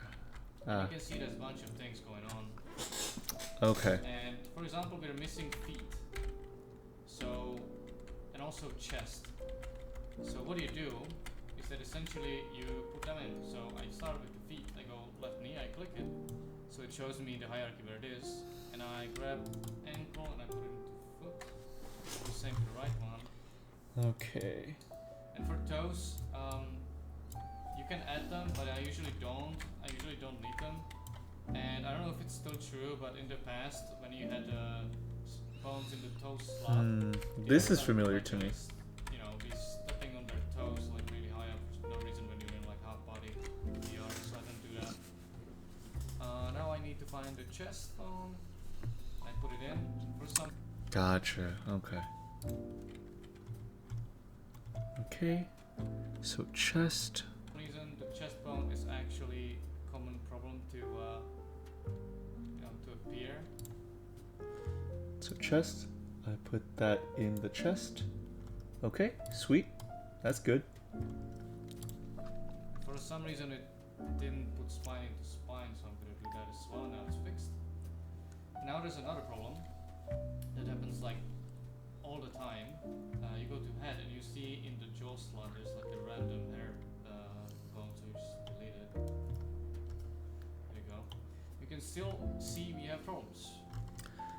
You can see there's a bunch of things going on. Okay. And for example, we're missing feet. So, and also chest. So what do? Is that essentially you put them in. So I start with the feet. I go left knee, I click it. So it shows me the hierarchy where it is. And I grab ankle and I put it into foot. The same for the right one. Okay. And for toes, you can add them, but I usually don't. I usually don't need them. And I don't know if it's still true, but in the past, when you had bones in the toe slot, This is familiar to me. Be stepping on their toes like really high up for no reason when you're in like half body VR, so I don't do that. Now I need to find the chest bone. I put it in for some Gotcha. Okay. Okay. So chest. reason. The chest bone is actually a common problem to appear. So chest. I put that in the chest. Okay. Sweet. That's good. For some reason it didn't put spine into spine, so I'm gonna do that as well. Now it's fixed. Now there's another problem that happens like all the time. You go to head and you see in the jaw slot there's like a random hair bone, so you just delete it. There you go. You can still see we have problems.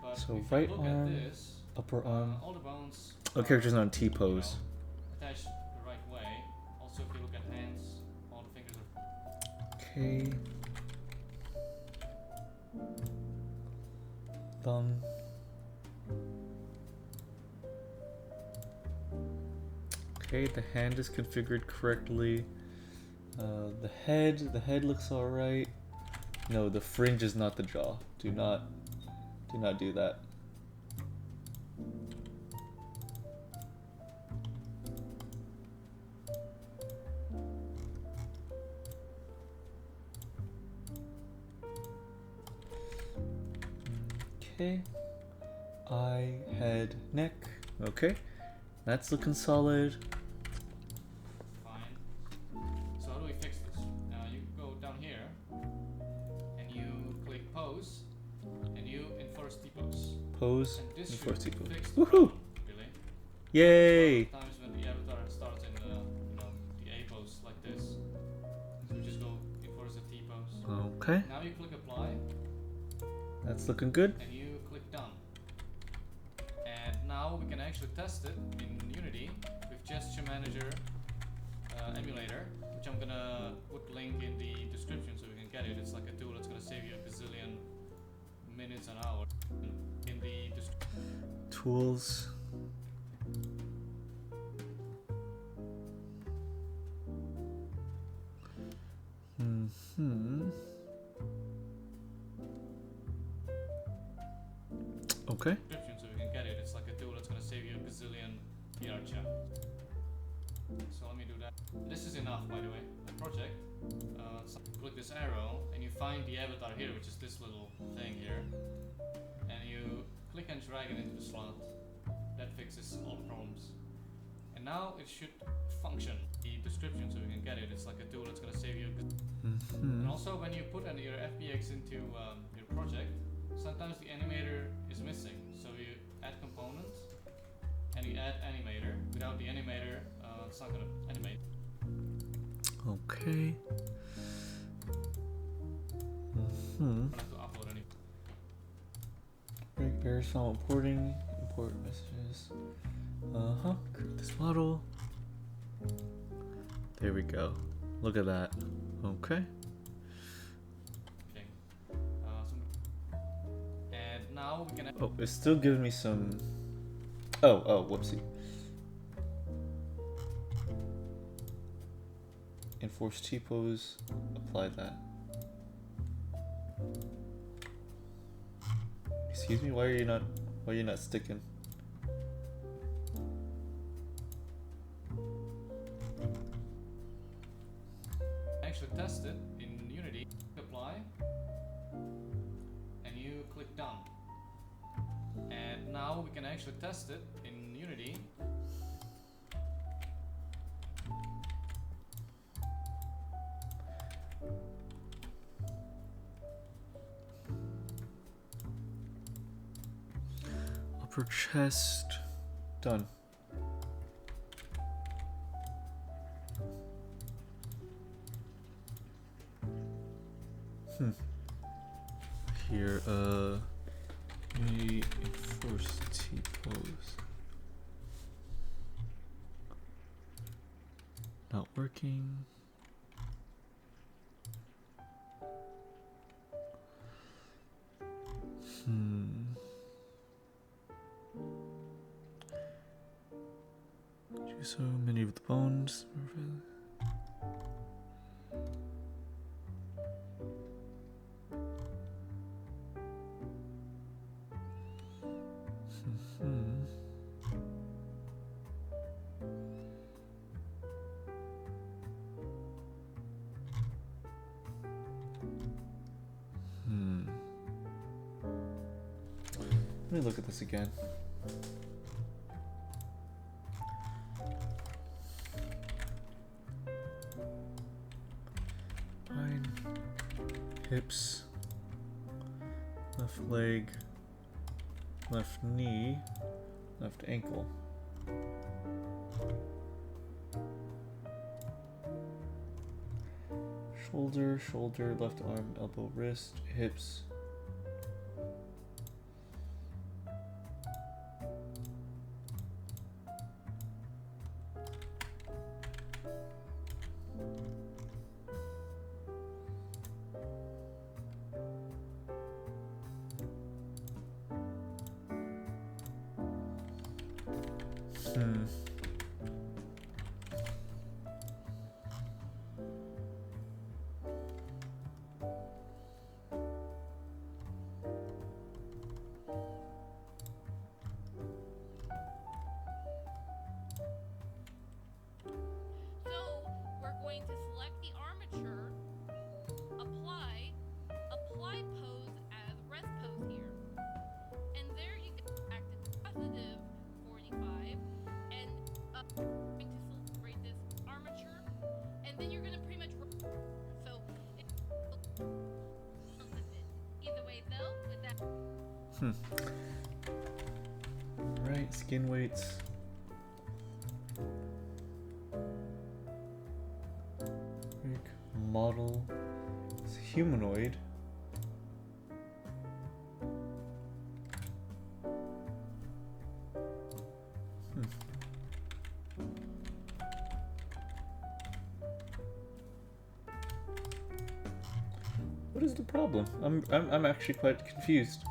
But So if right you look arm, at this, upper arm. all the bones Oh, are, character's not in T pose. attached the right way. Also, if you look at hands, all the fingers are Okay. Thumb. Okay, the hand is configured correctly. The head looks alright. No, the fringe is not the jaw. Do not do that. Okay. Eye, head, neck. Okay. That's looking solid. fine. So how do we fix this? You go down here and you click pose and you enforce T-pose. Pose. And this Enforce should T-pose. fix the Woohoo! problem, really. Yay! Sometimes when the avatar starts in the A pose like this, so we just go enforce the T-pose. Okay. Now you click apply That's looking good. and you click done. And now we can actually test it in Unity with Gesture Manager emulator, which I'm gonna put link in the description so we can get it. It's like a tool that's gonna save you a gazillion minutes and hours. In the Tools. Okay. description so we can get it. It's like a tool that's gonna save you a gazillion VRChat. So let me do that. This is enough, by the way. The project. So click this arrow and you find the avatar here, which is this little thing here, and you click and drag it into the slot. That fixes all the problems. And now it should function. The description so we can get it. It's like a tool that's gonna save you. And also when you put your FBX into your project, sometimes the animator is missing. So you add component and you add animator. Without the animator, it's not gonna animate. Okay. I don't have to upload any. Break bears while importing. Import messages. Create this model. There we go. Look at that. Okay. thing. And now we can. Oh, it's still giving me some. Oh, whoopsie. enforce T-pose, apply that. Excuse me, why are you not sticking? Actually test it in Unity, apply, and you click done. And now we can actually test it in Unity. Upper chest, done. Here, we enforce T-pose. Not working. Do so many of the bones. Let me look at this again. Spine, hips, left leg, left knee, left ankle. Shoulder, shoulder, left arm, elbow, wrist, hips. Right, skin weights. Model. It's humanoid. What is the problem? I'm actually quite confused.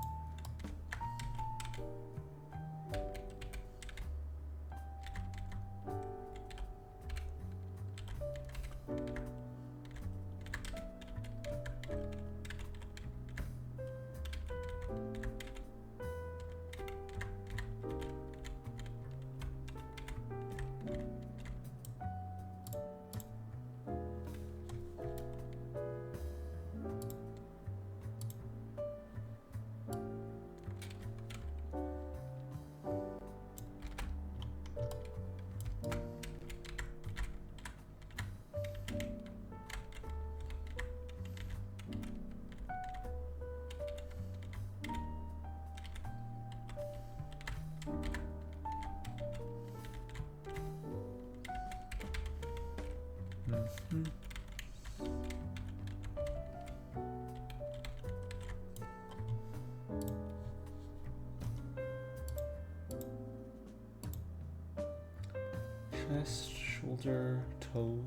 Chest, shoulder, toes.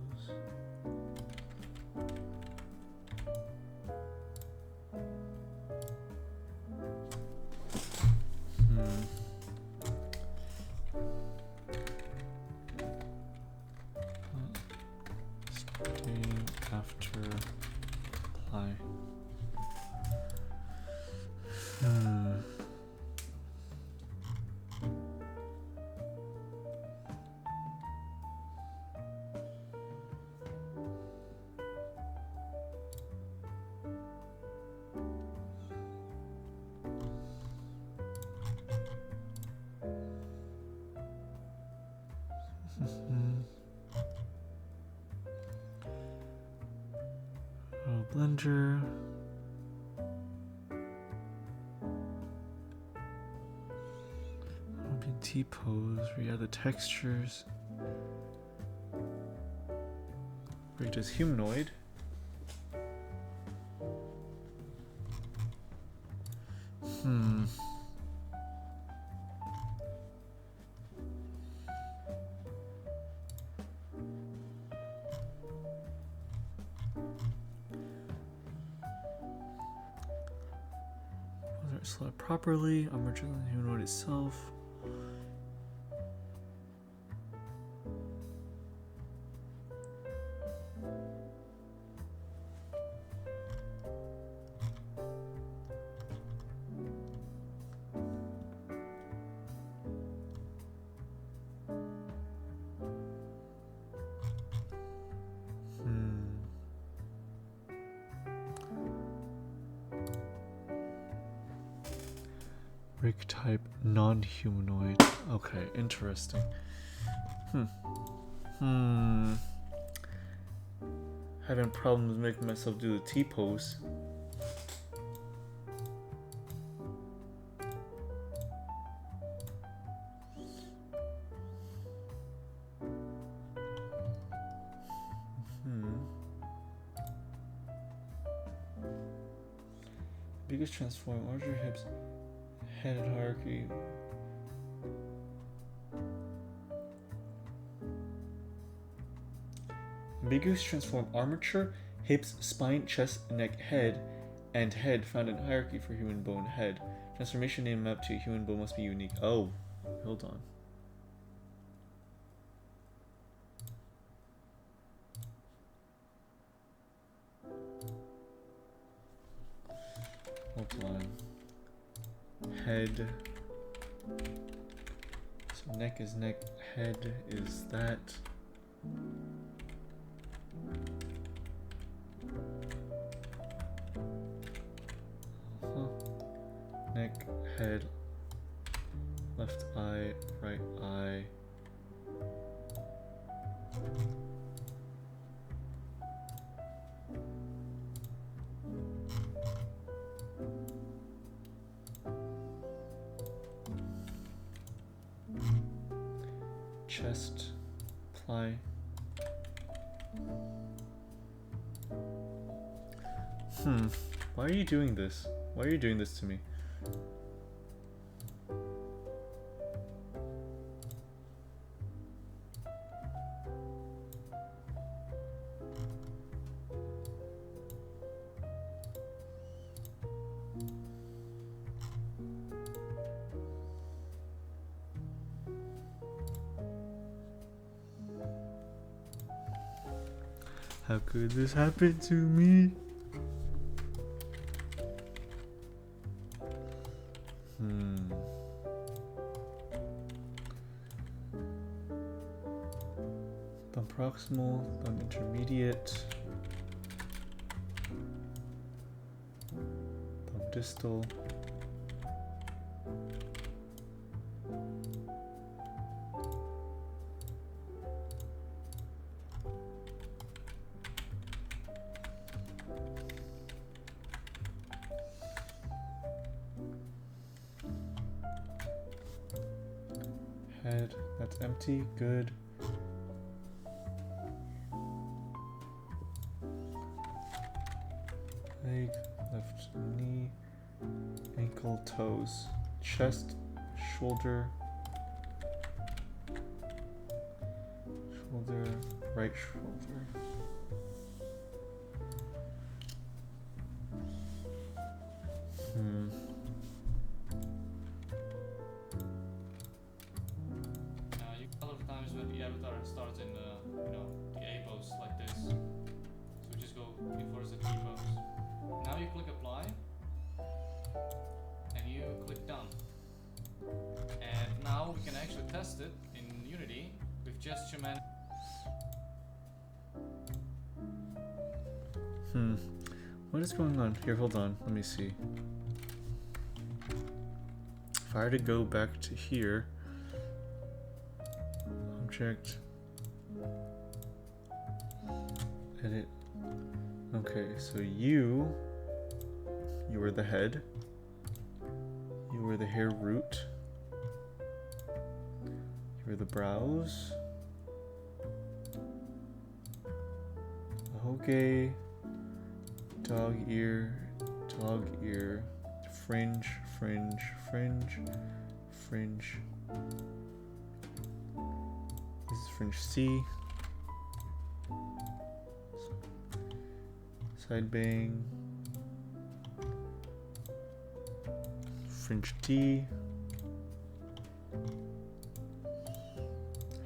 Spine. Blender. T-pose, we add the textures. Rigged as humanoid. Whether it's slot properly, armature than the humanoid itself. Rig type non-humanoid. Okay, interesting. Having problems making myself do the T-pose. Biggest transform, larger hips, head hierarchy. Ambiguous transform armature, hips, spine, chest, neck, head, and head found in hierarchy for human bone head. Transformation name mapped to a human bone must be unique. Oh, hold on. Hold on. Head. So neck is neck, head is that. Neck, head, left eye, right eye. Chest, ply. Why are you doing this? Why are you doing this to me? How could this happen to me? Thumb proximal, thumb intermediate, thumb distal. Head, that's empty, good. Leg, left knee, ankle, toes, chest, shoulder, right shoulder. You get a lot of times when the avatar starts in the, the A pose like this. So we just go enforce the T pose. Now you click apply, and you click done. And now we can actually test it in Unity with gesture man. What is going on? Here, hold on. Let me see. If I were to go back to here, object, edit, Okay, so you are the head. You are the hair root. You are the brows. Okay. Dog ear, fringe, fringe, fringe, fringe. This is fringe C. Side bang. Fringe D.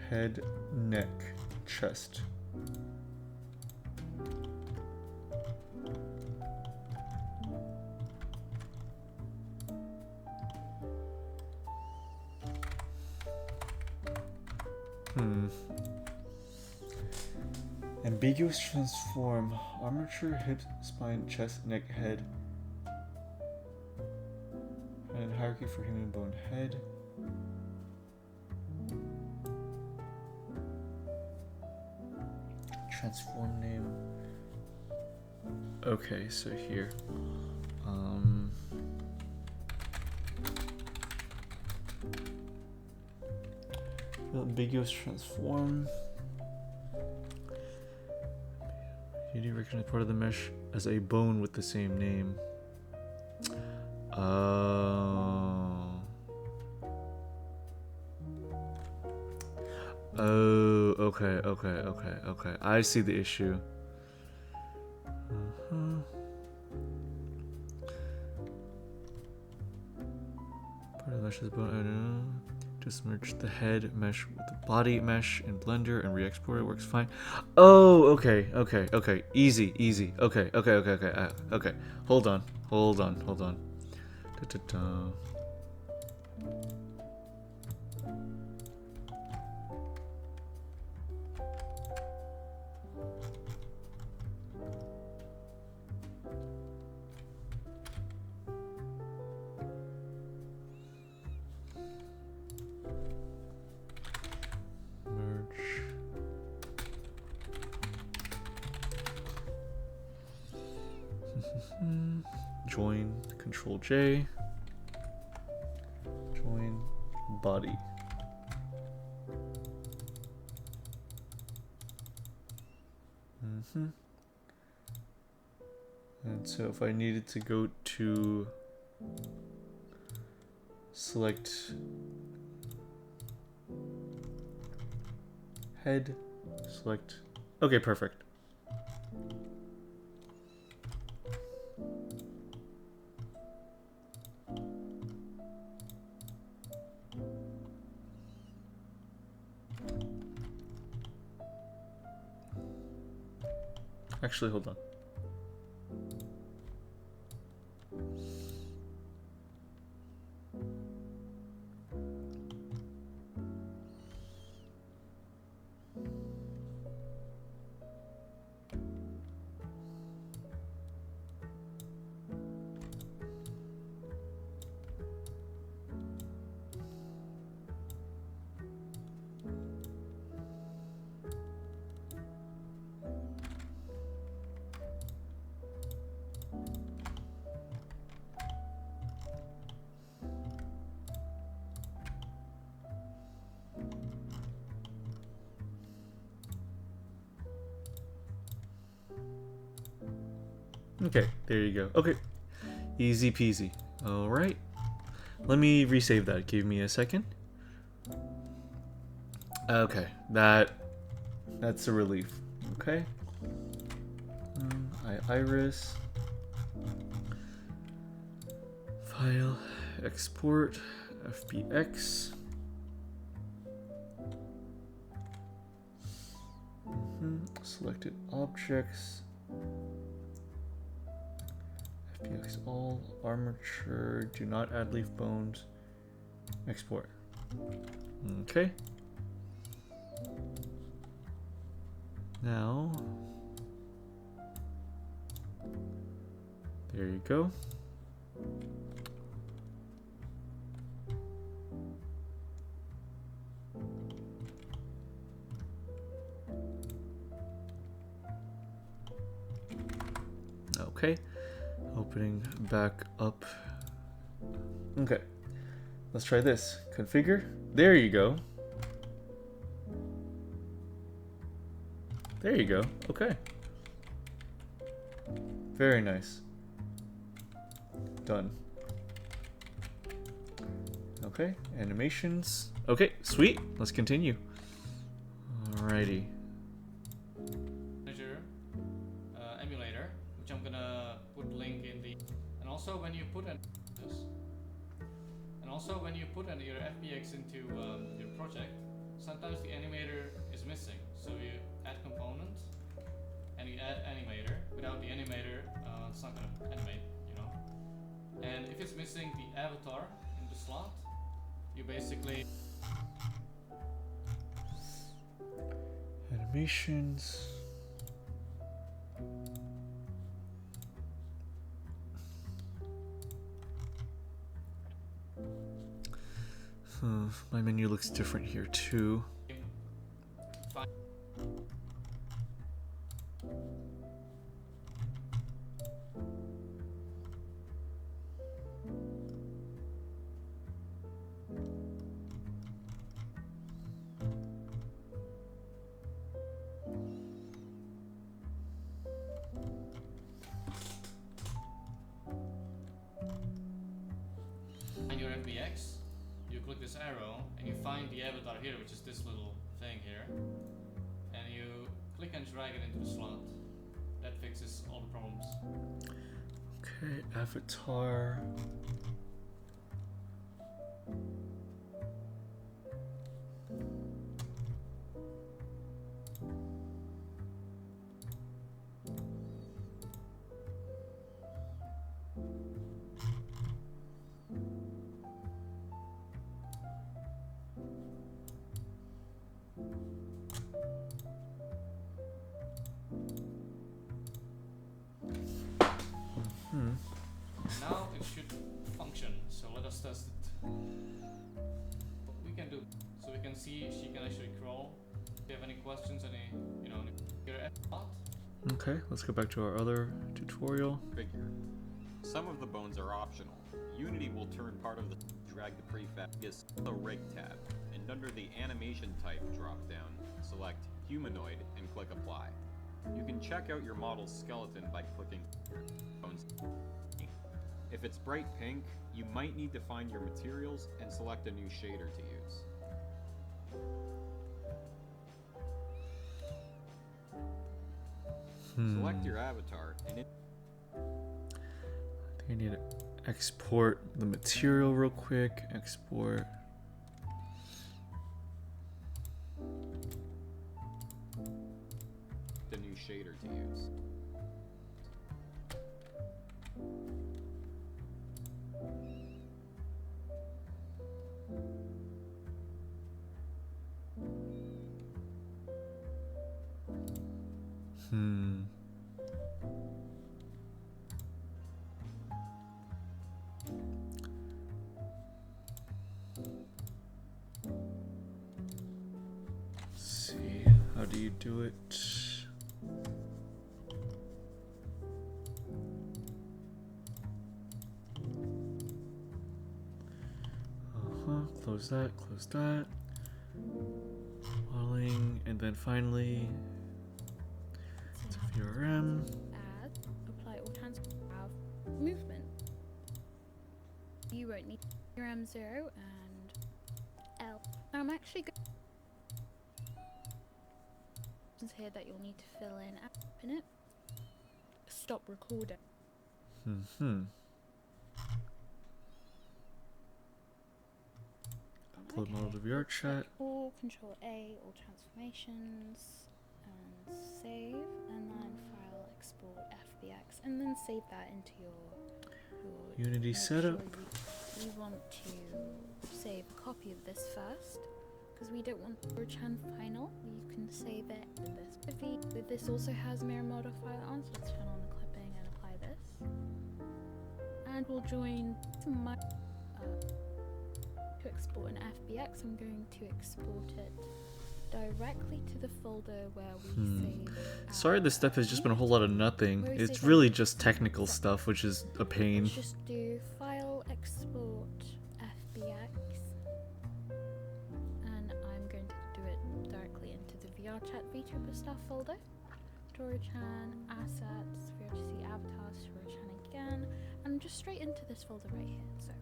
Head, neck, chest. Ambiguous transform. Armature, hips, spine, chest, neck, head. And hierarchy for human bone head. Transform name. Okay, so here. Ambiguous transform. You do recognize part of the mesh as a bone with the same name. Oh, okay. I see the issue. Part of the mesh is bone. Just merge the head mesh with the body mesh in Blender and re-export it. Works fine. Oh, okay. Easy. Okay. Hold on. Da-da-da. Join, Control J, join body. And so if I needed to go to select head, select, okay, perfect. Actually, hold on. Okay, there you go. Okay, easy peasy. All right, let me resave that. Give me a second. Okay, that's a relief. Okay. Iris. File, export, FBX. Selected objects. FBX all, armature, do not add leaf bones. Export. Okay. Now, there you go. Opening back up. Okay. Let's try this. Configure. There you go. There you go. Okay. Very nice. Done. Okay, animations. Okay, sweet. Let's continue. Alrighty. Manager emulator, which I'm gonna put link in the. And also when you put your FBX into your project, sometimes the animator is missing. So you add component and you add animator. Without the animator, it's not gonna animate, you know. And if it's missing the avatar in the slot, you basically Animations. My menu looks different here too. find your FBX, you click this arrow and you find the avatar here, which is this little thing here, and you click and drag it into the slot. That fixes all the problems. Okay, avatar. Now it should function, so let us test it. What we can do, so we can see she can actually crawl. If you have any questions, your spot. Okay, let's go back to our other tutorial. Figure. Some of the bones are optional. Unity will turn part of the drag the prefab is the rig tab, and under the animation type drop-down, select humanoid and click apply. You can check out your model's skeleton by clicking bones. If it's bright pink, you might need to find your materials and select a new shader to use. Select your avatar and I think I need to export the material real quick. Export. the new shader to use. Let's see, how do you do it? Close that, close that. Modeling, and then finally to VRM. Add, apply all transfer, have movement. You won't need VRM 0 and L. Now I'm actually going here that you'll need to fill in it. Stop recording. Upload model to VRChat. Or Control A, all transformations, and save, and then file export FBX, and then save that into your Unity make setup. sure you want to save a copy of this first, because we don't want VRChat final. You can save it with this. With this also has mirror modifier on, so let's turn on the clipping and apply this. And we'll join my to export an FBX. I'm going to export it directly to the folder where we save. Sorry, this step has just been a whole lot of nothing. Where we It's save really our just technical stuff, which is a pain. Let's just do file export FBX, and I'm going to do it directly into the VRChat Vtuber stuff folder. Storage-chan, assets, VRC avatars, storage-chan again, and just straight into this folder right here. So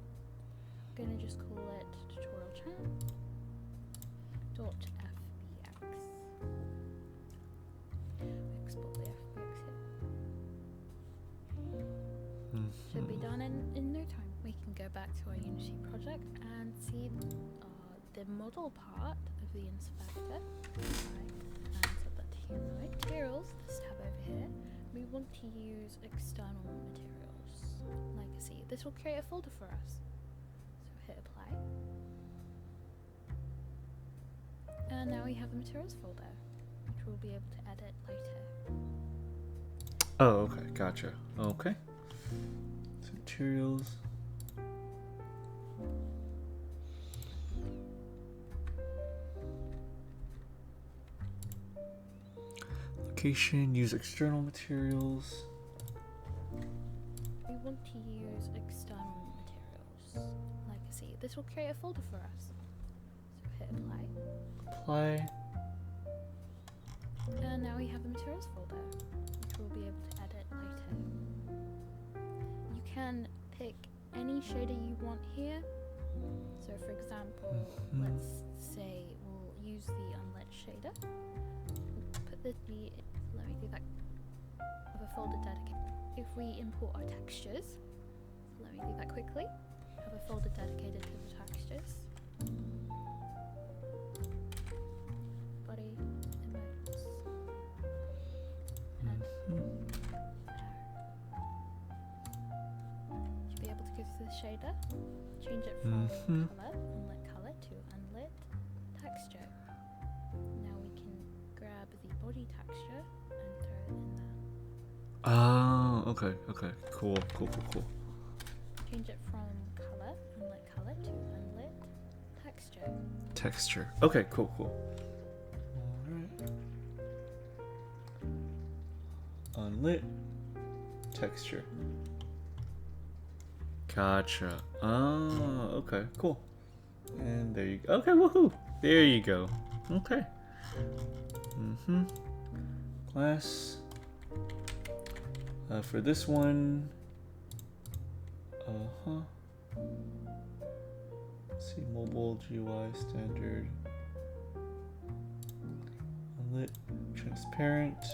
I'm gonna just call it tutorial-chan dot FBX. Export the FBX here. Should be done in no time. We can go back to our Unity project and see the model part of the inspector. Right, and set that to human materials, this tab over here. We want to use external materials. Legacy. This will create a folder for us. So hit apply. And now we have the materials folder, which we'll be able to edit later. Oh, okay, gotcha. Okay. So materials. Location, use external materials. We want to use external materials. Legacy. This will create a folder for us. So hit apply. Apply. And now we have the materials folder, which we'll be able to edit later. You can pick any shader you want here. So for example, let's say we'll use the unlit shader. Put let me do that. Have a folder dedicated. If we import our textures, let me do that quickly. Have a folder dedicated to the textures. Body, emotes, and should be able to go to the shader, change it from color, unlit color to unlit texture. Now we can grab the body texture and throw it in there. Oh, okay. Cool. Change it from color, unlit color to unlit texture. Texture. Okay, cool. Alright. Unlit texture. Gotcha. Oh, okay, cool. And there you go. Okay, woohoo! There you go. Okay. Class. For this one. Let's see, mobile GUI standard. Unlit, transparent.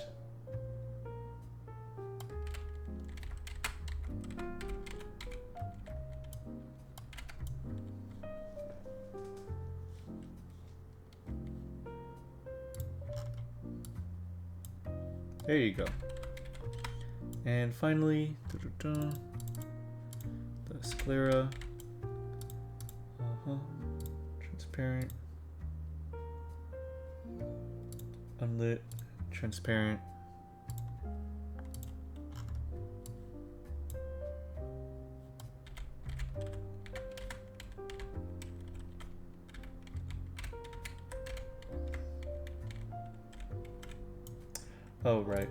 There you go. And finally, the sclera. Transparent. Unlit, transparent. Oh, right.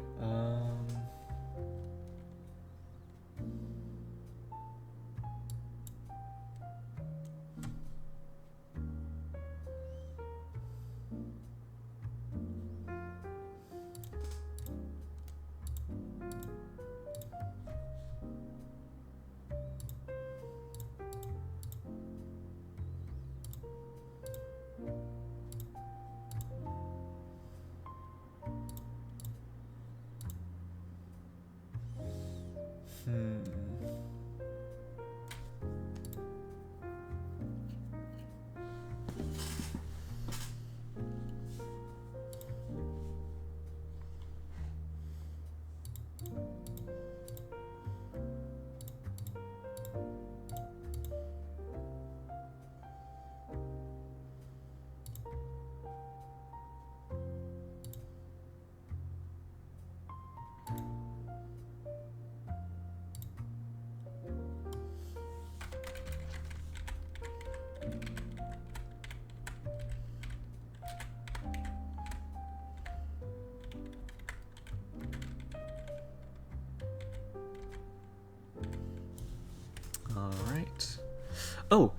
Oh,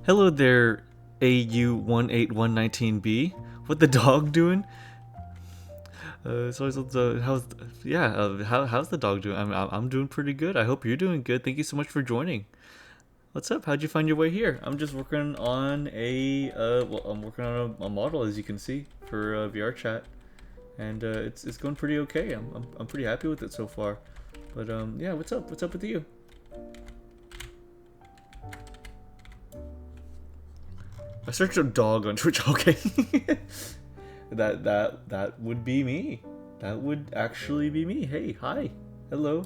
hello there, AU18119B. What the dog doing? How's how's the dog doing? I'm doing pretty good. I hope you're doing good. Thank you so much for joining. What's up? How'd you find your way here? I'm just working on I'm working on a model, as you can see, for VRChat, and it's going pretty okay. I'm pretty happy with it so far. But yeah, what's up? What's up with you? I searched a dog on Twitch. Okay, that would be me. That would actually be me. Hey, hi, hello.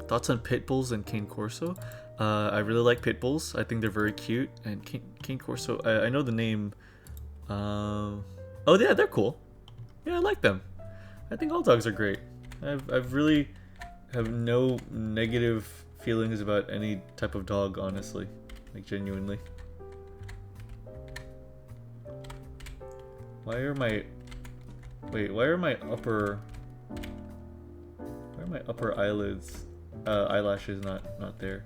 Thoughts on pit bulls and cane corso? I really like pit bulls. I think they're very cute. And cane corso, I know the name. Oh yeah, they're cool. Yeah, I like them. I think all dogs are great. I've really have no negative feelings about any type of dog, honestly, like genuinely. Why are my upper eyelids eyelashes not there?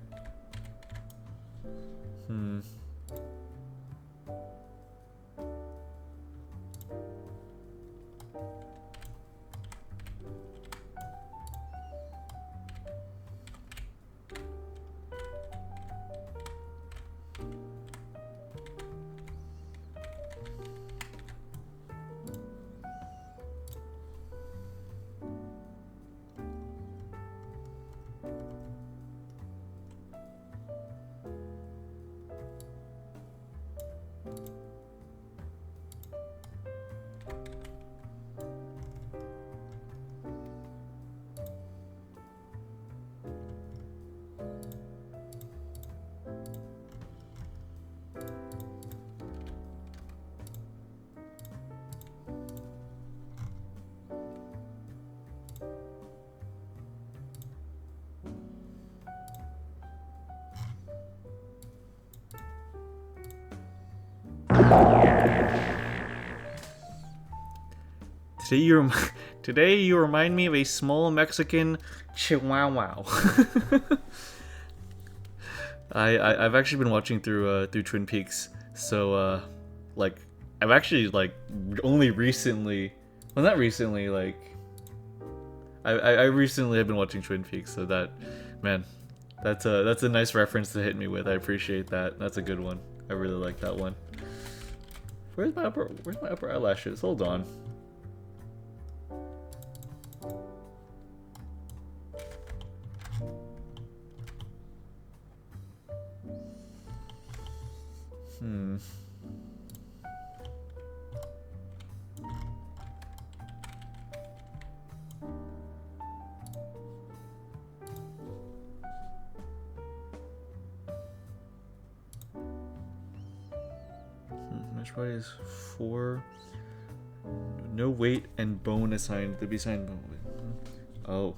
Today you remind me of a small Mexican chihuahua. I've actually been watching through Twin Peaks, so like I've actually like only recently, well not recently, like I recently have been watching Twin Peaks, so that, man, that's a nice reference to hit me with. I appreciate that. That's a good one. I really like that one. Where's my upper eyelashes? Hold on. Mesh body is 4. No weight and bone assigned. To be assigned bone weight. Oh.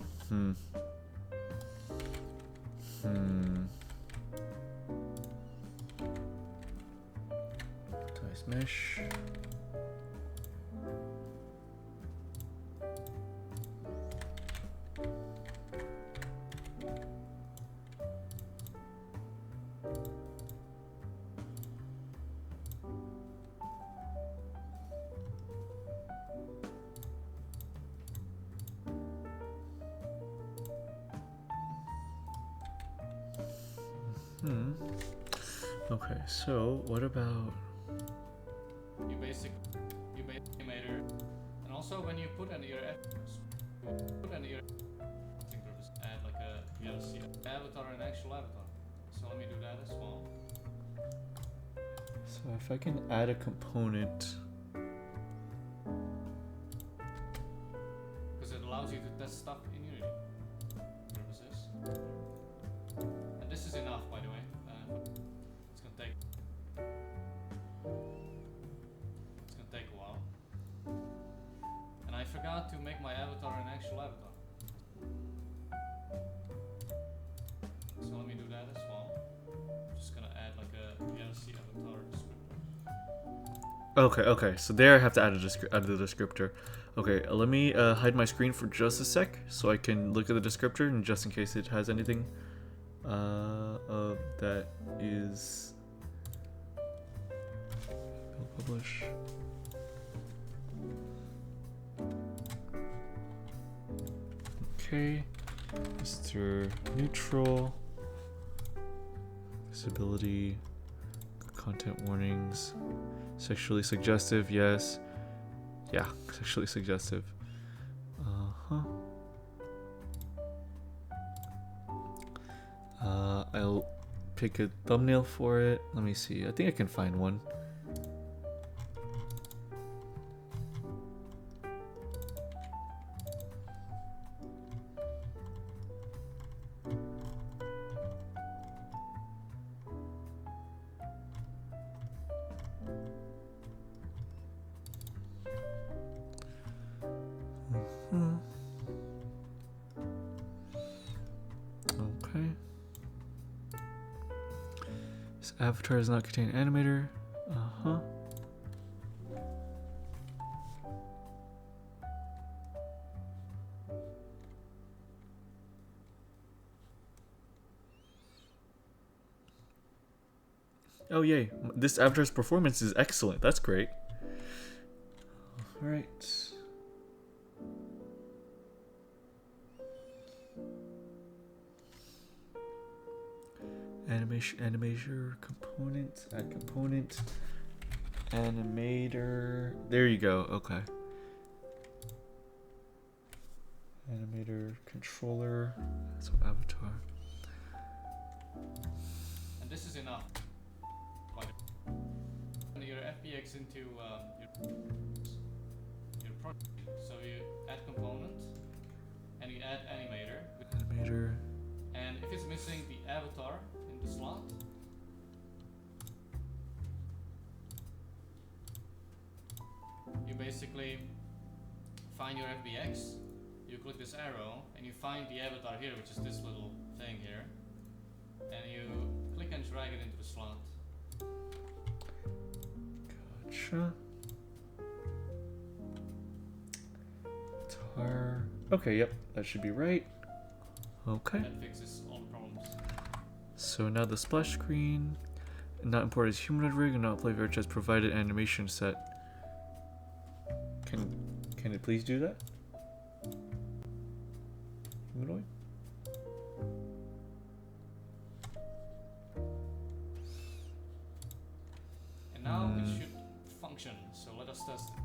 Nice mesh. Okay, so what about... You basically made her, and also when you put an ear add like a VRC avatar and actual avatar. So let me do that as well. So if I can add a component, because it allows you to test stuff in Unity purposes. And this is enough, by the way. Okay. So there I have to add add the descriptor. Okay, let me hide my screen for just a sec so I can look at the descriptor, and just in case it has anything that is publish. Okay, MrNeutral, visibility, content warnings, sexually suggestive, yes. Yeah, sexually suggestive. I'll pick a thumbnail for it. Let me see. I think I can find one. Okay. This avatar does not contain animator. Oh yay, this avatar's performance is excellent. That's great. Alright. Animator component, add component, animator. There you go. Okay. Animator controller. So avatar. And this is enough. When your FBX into your project, so you add component and you add animator. Animator. And if it's missing the avatar in the slot, you basically find your FBX, you click this arrow, and you find the avatar here, which is this little thing here, and you click and drag it into the slot. Gotcha. Tar. Okay, yep, that should be right. Okay. That fixes all the problems. So now the splash screen, not import as humanoid rig and not play VRChat's provided animation set. Can it please do that? Humanoid? And now it should function, so let us test it.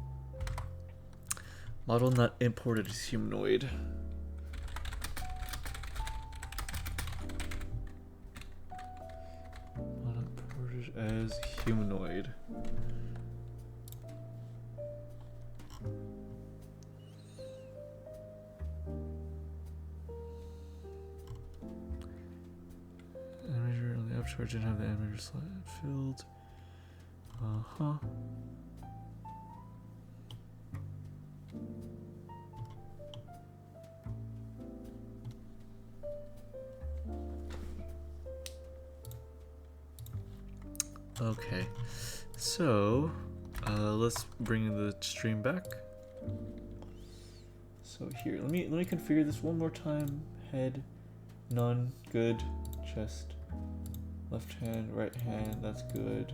Model not imported as humanoid. Not imported as humanoid. Animator on the avatar didn't have the animator slot filled. Okay, so let's bring the stream back. So here, let me configure this one more time. Head, none, good. Chest, left hand, right hand, that's good.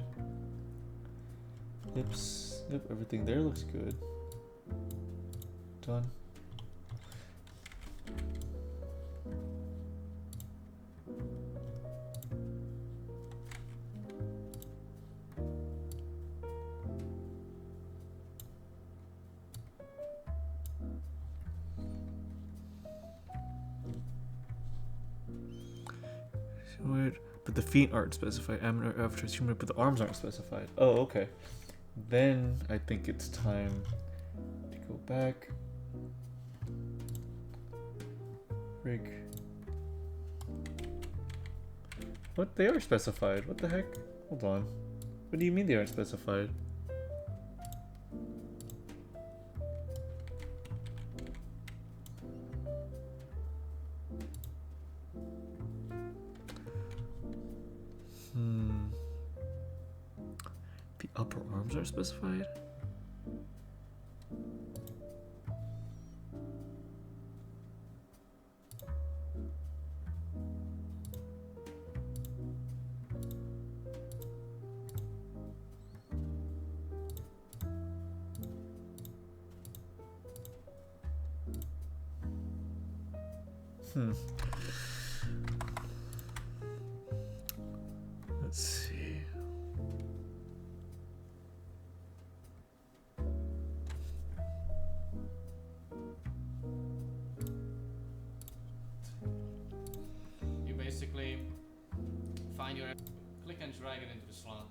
Hips, yep, everything there looks good. Done. Weird, but the feet aren't specified. Avatar is human, but the arms aren't specified. Oh, okay. Then I think it's time to go back. Rig. What? They are specified. What the heck? Hold on. What do you mean they aren't specified? The upper arms are specified? Let's see. You basically find your click and drag it into the slot.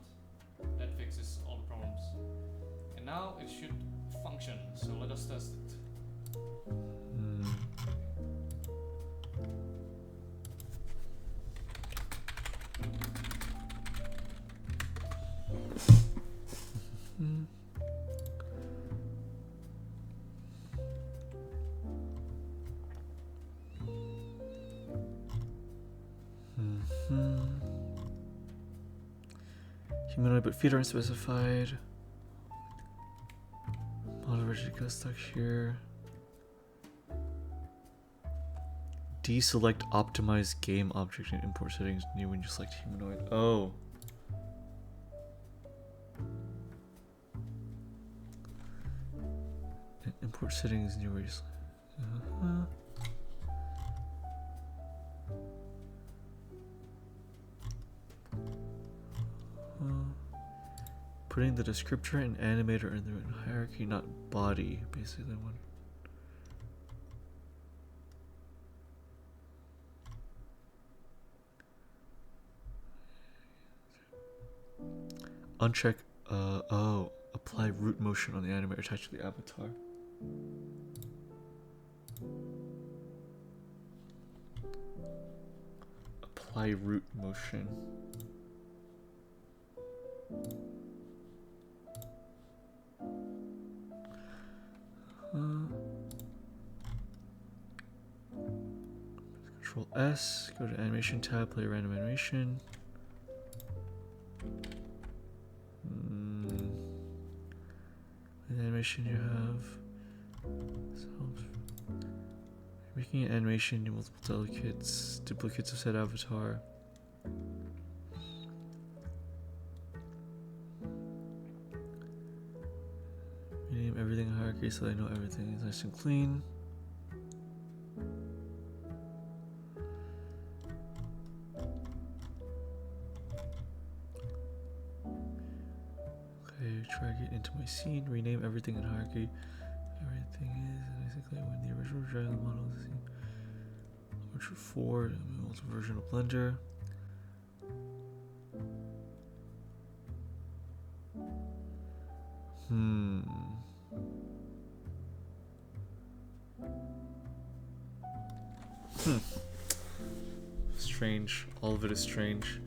That fixes all the problems. And now it should function, so let us test it. Humanoid, but feet aren't specified. Model rigid got stuck here. Deselect optimize game object and import settings new when you select humanoid. Oh. And import settings new where you select. Putting the descriptor and animator in the hierarchy, not body, basically one. Uncheck, apply root motion on the animator attached to the avatar. Apply root motion. Control S, go to animation tab, play random animation. The animation you have. So, making an animation, new multiple duplicates of said avatar. Rename everything in hierarchy so I know everything is nice and clean. Drag it into my scene, rename everything in hierarchy. Everything is basically when the original dragon model is seen. Orchard 4, multiple version of Blender. Strange. All of it is strange.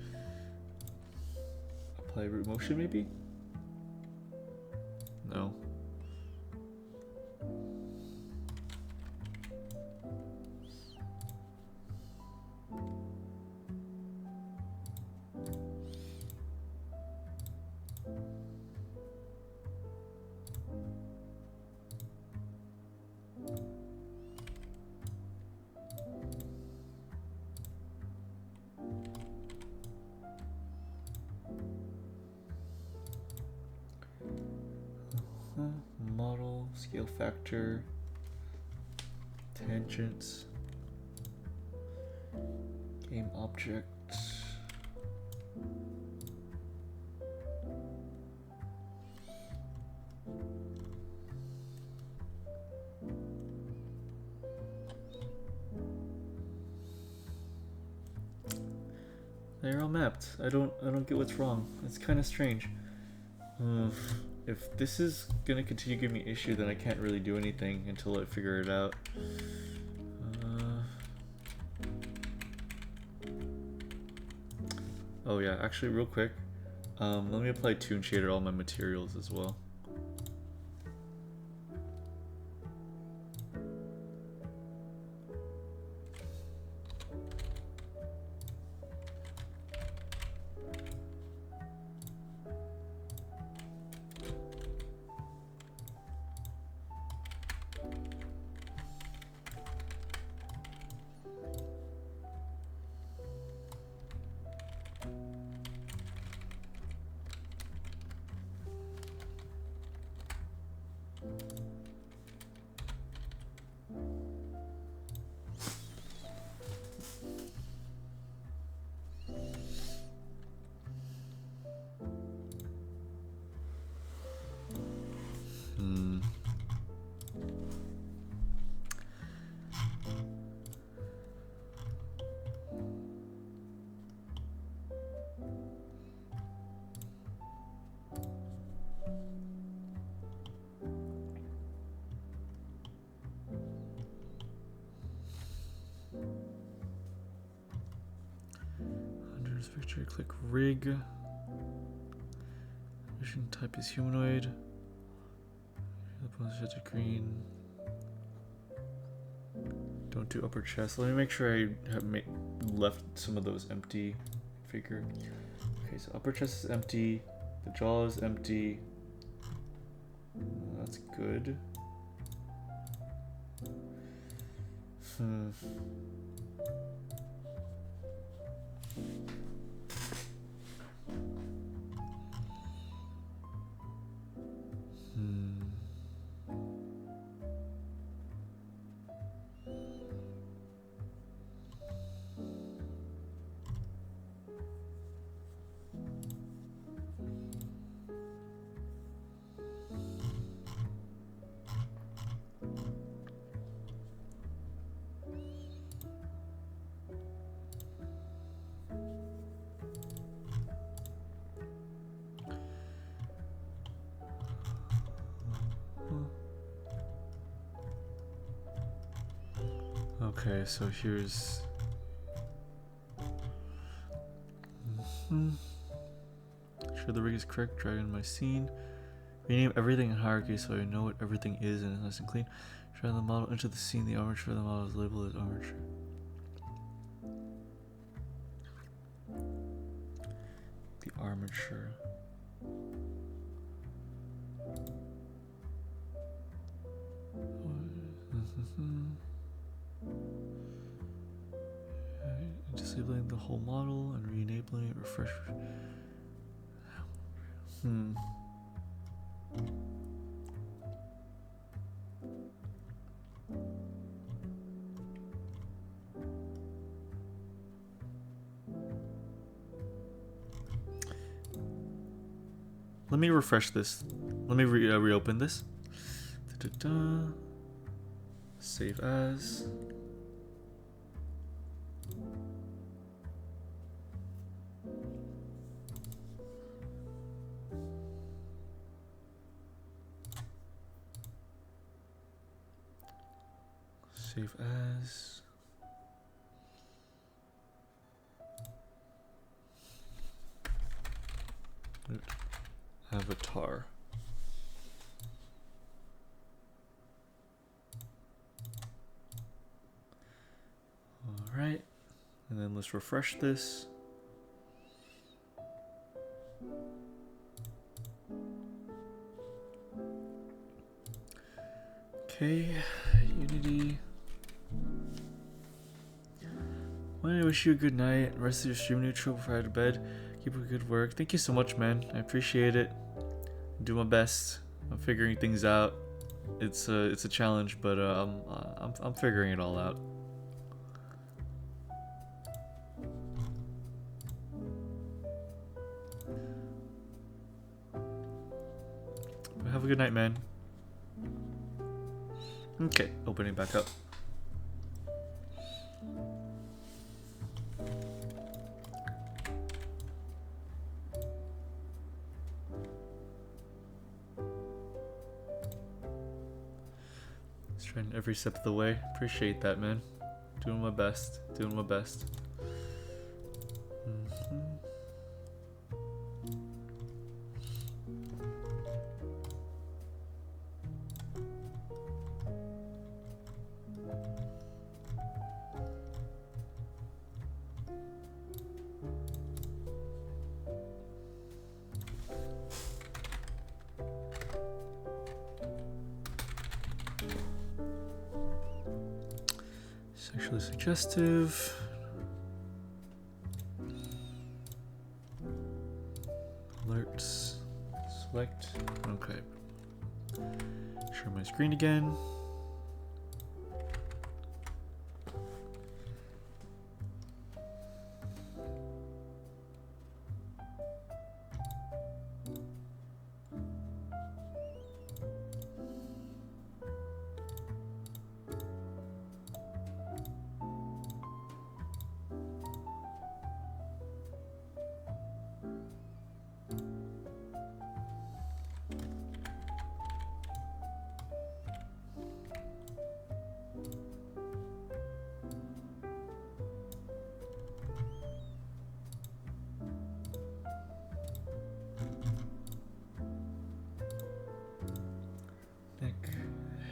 Apply root motion maybe? No. Model, scale factor, tangents, game object. They're all mapped. I don't get what's wrong. It's kind of strange. If this is gonna continue giving me issue, then I can't really do anything until I figure it out. Oh yeah, actually real quick, let me apply Toon Shader to all my materials as well. Hmm. Hunter's picture, click rig. Mission type is humanoid. The bones set to green. Don't do upper chest. Let me make sure I have left some of those empty figure. Okay, so upper chest is empty. The jaw is empty. That's good. Hmm. Hmm. Okay, so here's. Sure the rig is correct. Drag in my scene. Rename everything in hierarchy so I know what everything is and it's nice and clean. Drag the model into the scene. The armature of the model is labeled as armature. The armature. Disabling the whole model and re-enabling it. Refresh. Let me refresh this. Let me reopen this. Da-da-da. Save as. Save as. Avatar. All right, and then let's refresh this. Okay, Unity. Well, I wish you a good night. Rest of your stream neutral before I head to bed. Keep up good work. Thank you so much, man. I appreciate it. Do my best. I'm figuring things out. It's a challenge, but I'm figuring it all out. But have a good night, man. Okay, opening back up. Trying every step of the way. Appreciate that, man. Doing my best. Doing my best. Sexually suggestive. Alerts. Select. Okay. share my screen again.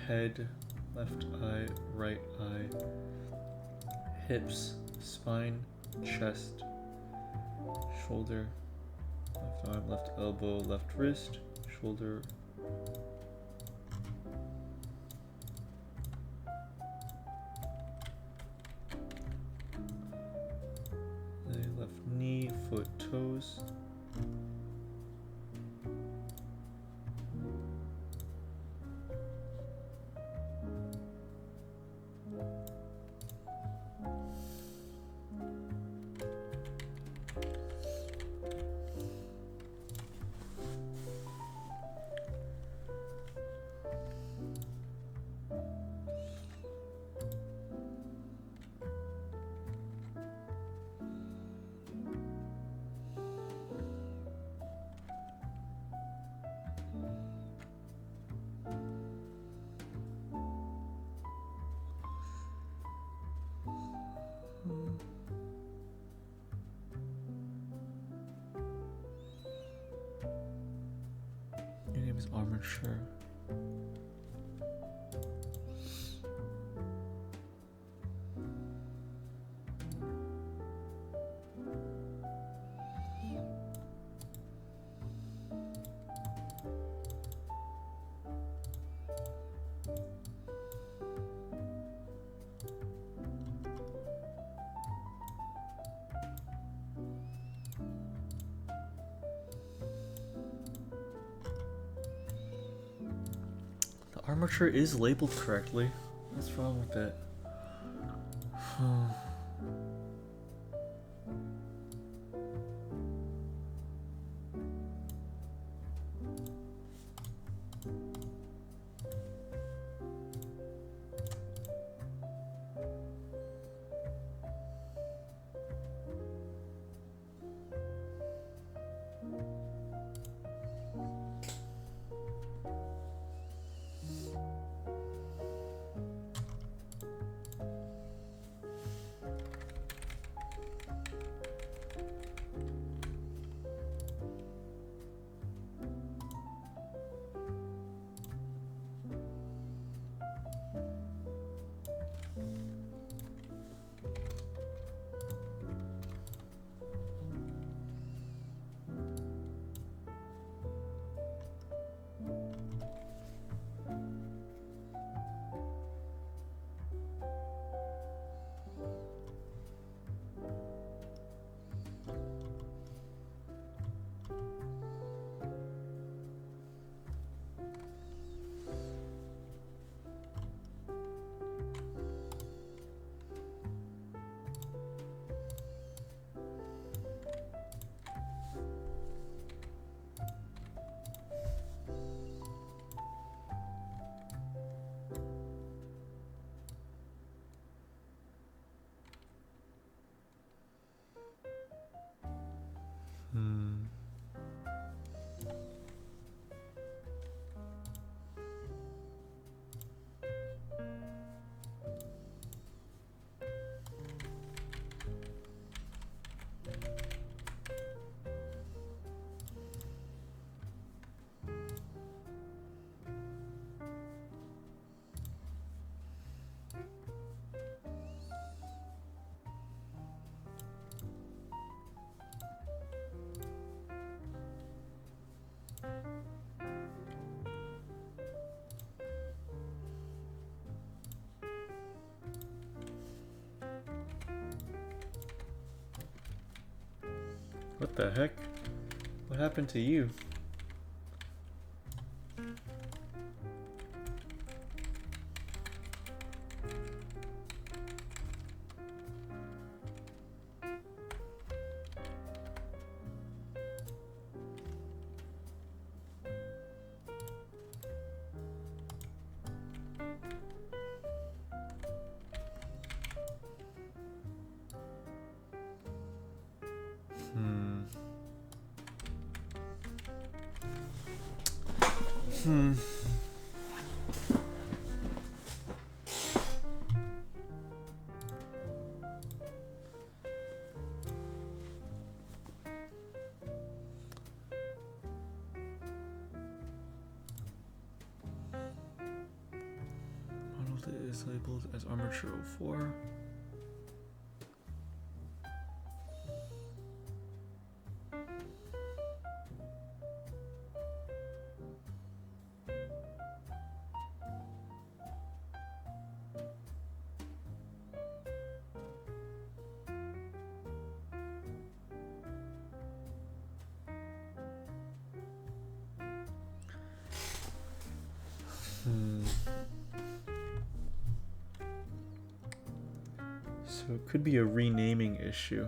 Head, left eye, right eye, hips, spine, chest, shoulder, left arm, left elbow, left wrist, shoulder, left knee, foot, toes. Your name is Armature. The armature is labeled correctly. What's wrong with it? What the heck? What happened to you? Hmm. Model that is labeled as Armature 04. So it could be a renaming issue.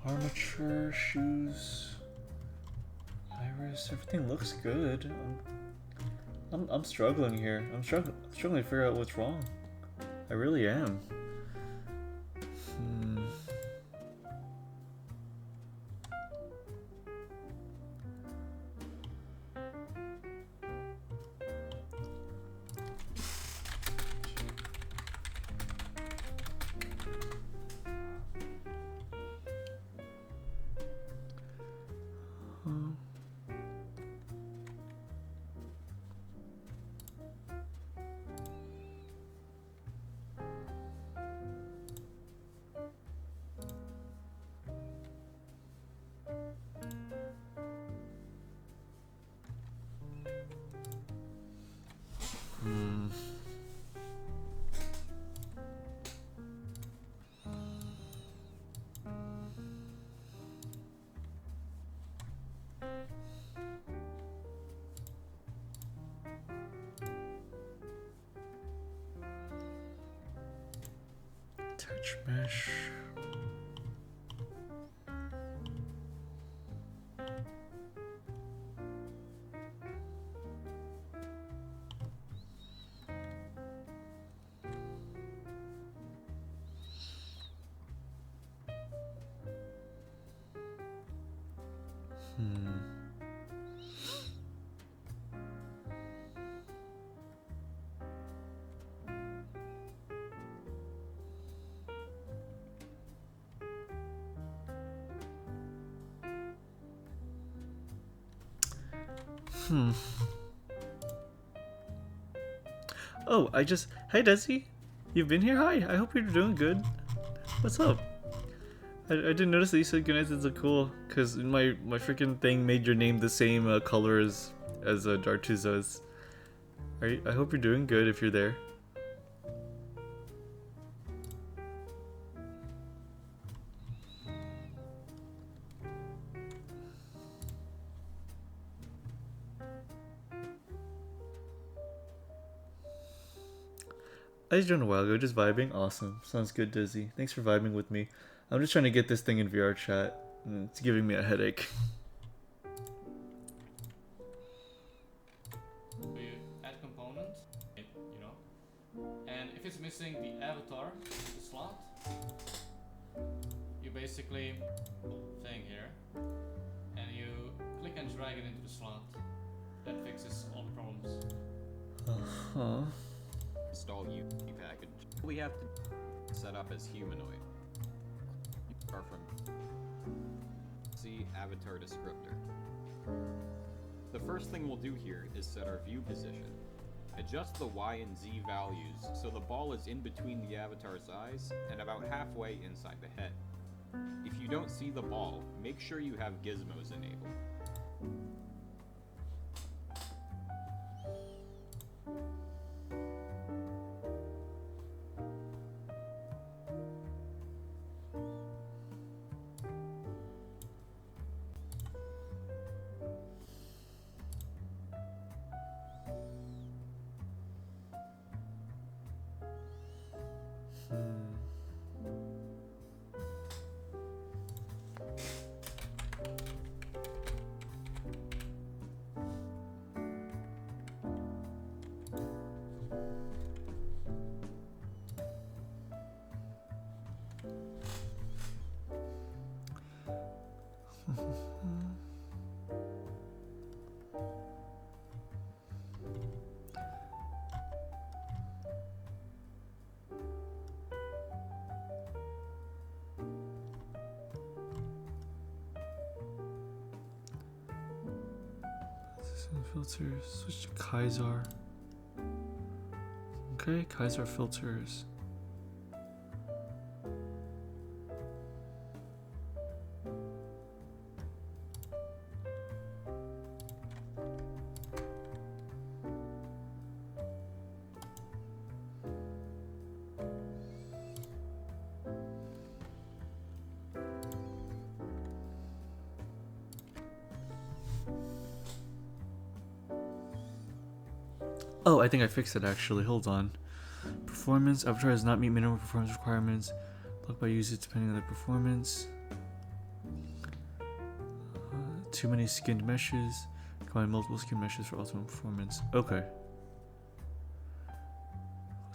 Armature, shoes, iris, everything looks good. I'm struggling here. I'm struggling to figure out what's wrong. I really am. Touch mesh. Oh, hey Desi, you've been here? Hi, I hope you're doing good. What's up? I didn't notice that you said goodnight. It's so cool, cause my freaking thing made your name the same color as Dartuzo's. I hope you're doing good if you're there. I just joined a while ago, just vibing. Awesome. Sounds good, Dizzy. Thanks for vibing with me. I'm just trying to get this thing in VRChat. It's giving me a headache. So you add component, you know, and if it's missing the avatar, the slot, you basically thing here, and you click and drag it into the slot. That fixes all the problems. Uh-huh. Install UV package. We have to set up as humanoid. Start from see avatar descriptor. The first thing we'll do here is set our view position. Adjust the Y and Z values so the ball is in between the avatar's eyes and about halfway inside the head. If you don't see the ball, make sure you have gizmos enabled. Filters. Switch to Kaiser. Okay, Kaiser filters. Oh, I think I fixed it actually. Hold on. Performance. Avatar does not meet minimum performance requirements. Blocked by users depending on their performance. Too many skinned meshes. Combine multiple skin meshes for optimal performance. Okay.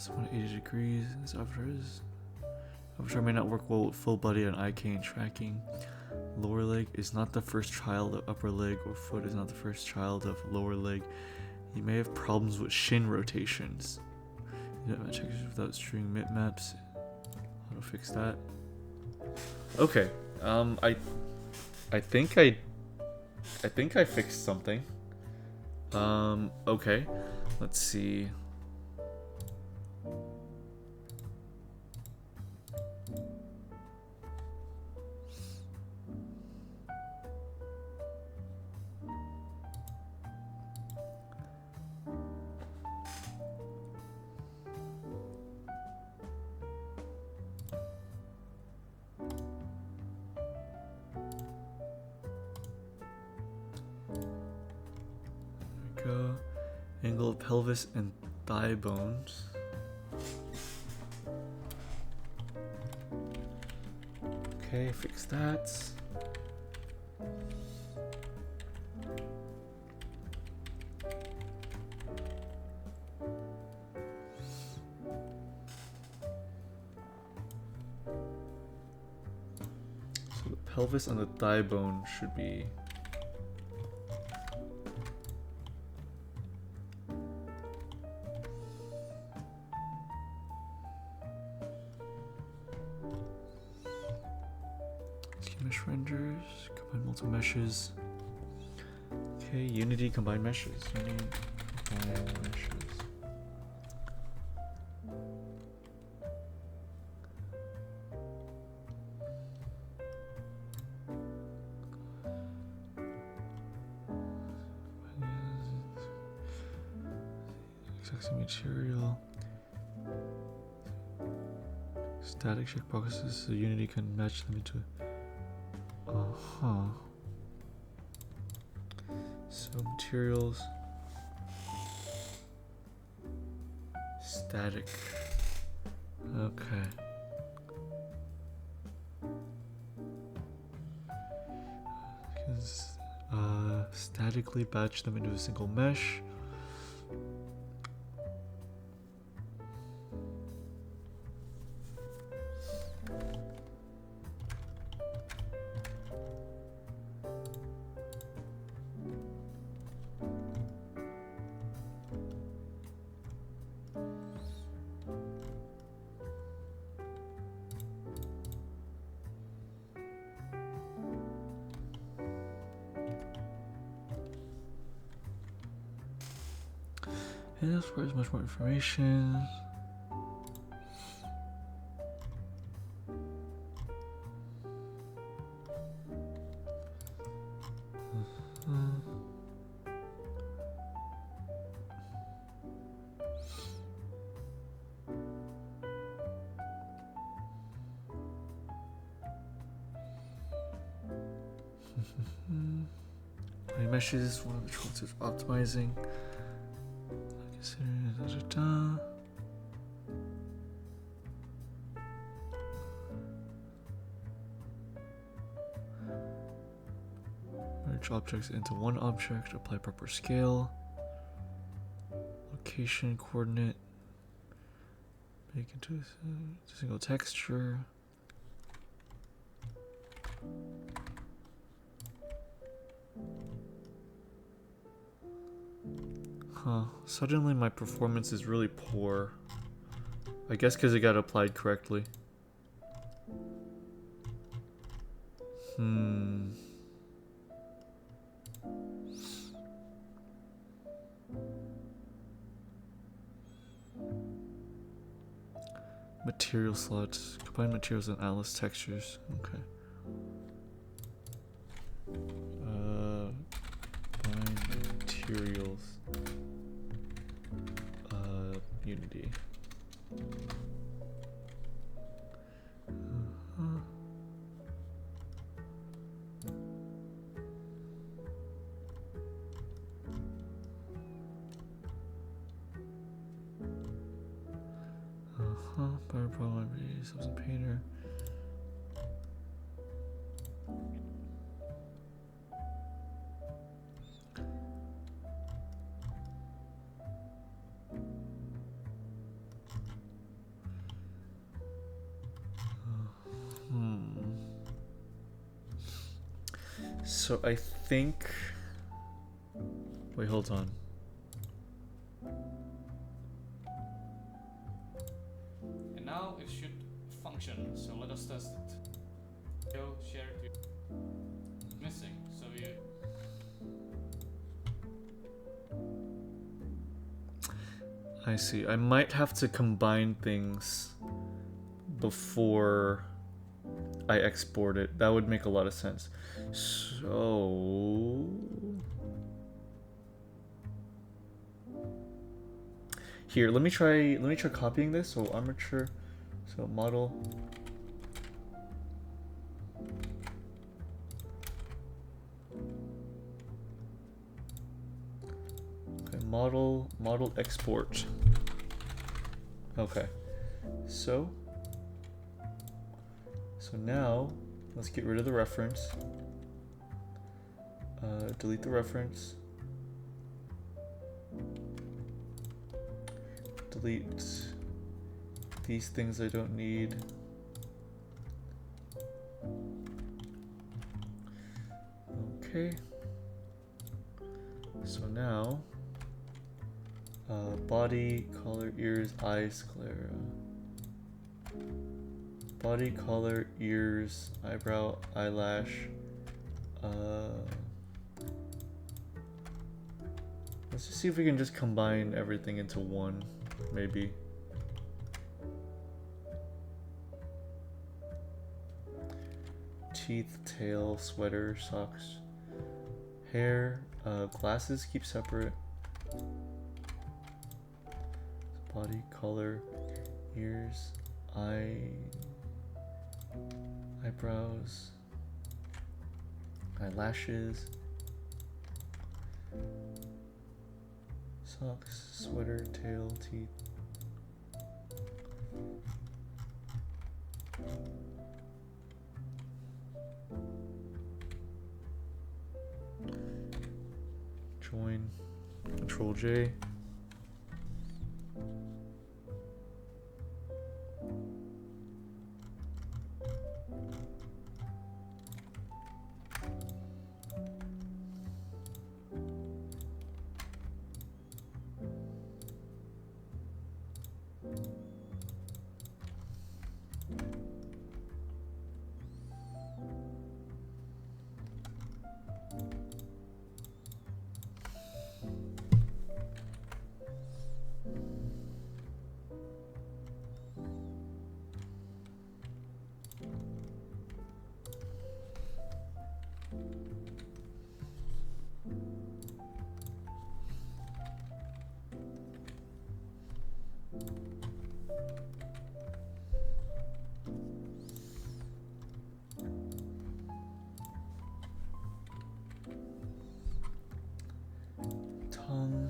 180 degrees. This avatar may not work well with full body and eye cane tracking. Lower leg is not the first child of upper leg, or foot is not the first child of lower leg. You may have problems with shin rotations. You don't check without string bitmaps. I'll fix that. Okay. I think I fixed something. Okay. Let's see. Go. Angle of pelvis and thigh bones. Okay, fix that. So the pelvis and the thigh bone should be mesh renders, combine multiple meshes. Okay, Unity combine meshes. Unity combine meshes. Exact material. Static checkboxes so Unity can match them into. So materials, static. Okay. Statically batch them into a single mesh. And this requires much more information. My meshes, one of the tools is optimizing. Merge objects into one object, apply proper scale, location, coordinate, make into a single texture. Huh. Suddenly my performance is really poor. I guess because it got applied correctly. Material slots. Combine materials and atlas textures. Okay. Combine materials. Unity. Power problem, substance painter. So I think. Wait, hold on. And now it should function, so let us test it. Go share it. Missing, so you. I see. I might have to combine things before I export it. That would make a lot of sense. So here, let me try copying this. So armature, so model. Okay, model export. Okay. So now let's get rid of the reference. Delete the reference. Delete these things I don't need. Okay. So now, body, collar, ears, eyes, sclera. Body, collar, ears, eyebrow, eyelash. Let's just see if we can just combine everything into one, maybe. Teeth, tail, sweater, socks, hair, glasses keep separate. Body, color, ears, eyebrows, eyelashes, socks, sweater, tail, teeth. Join, Control J. Tongue,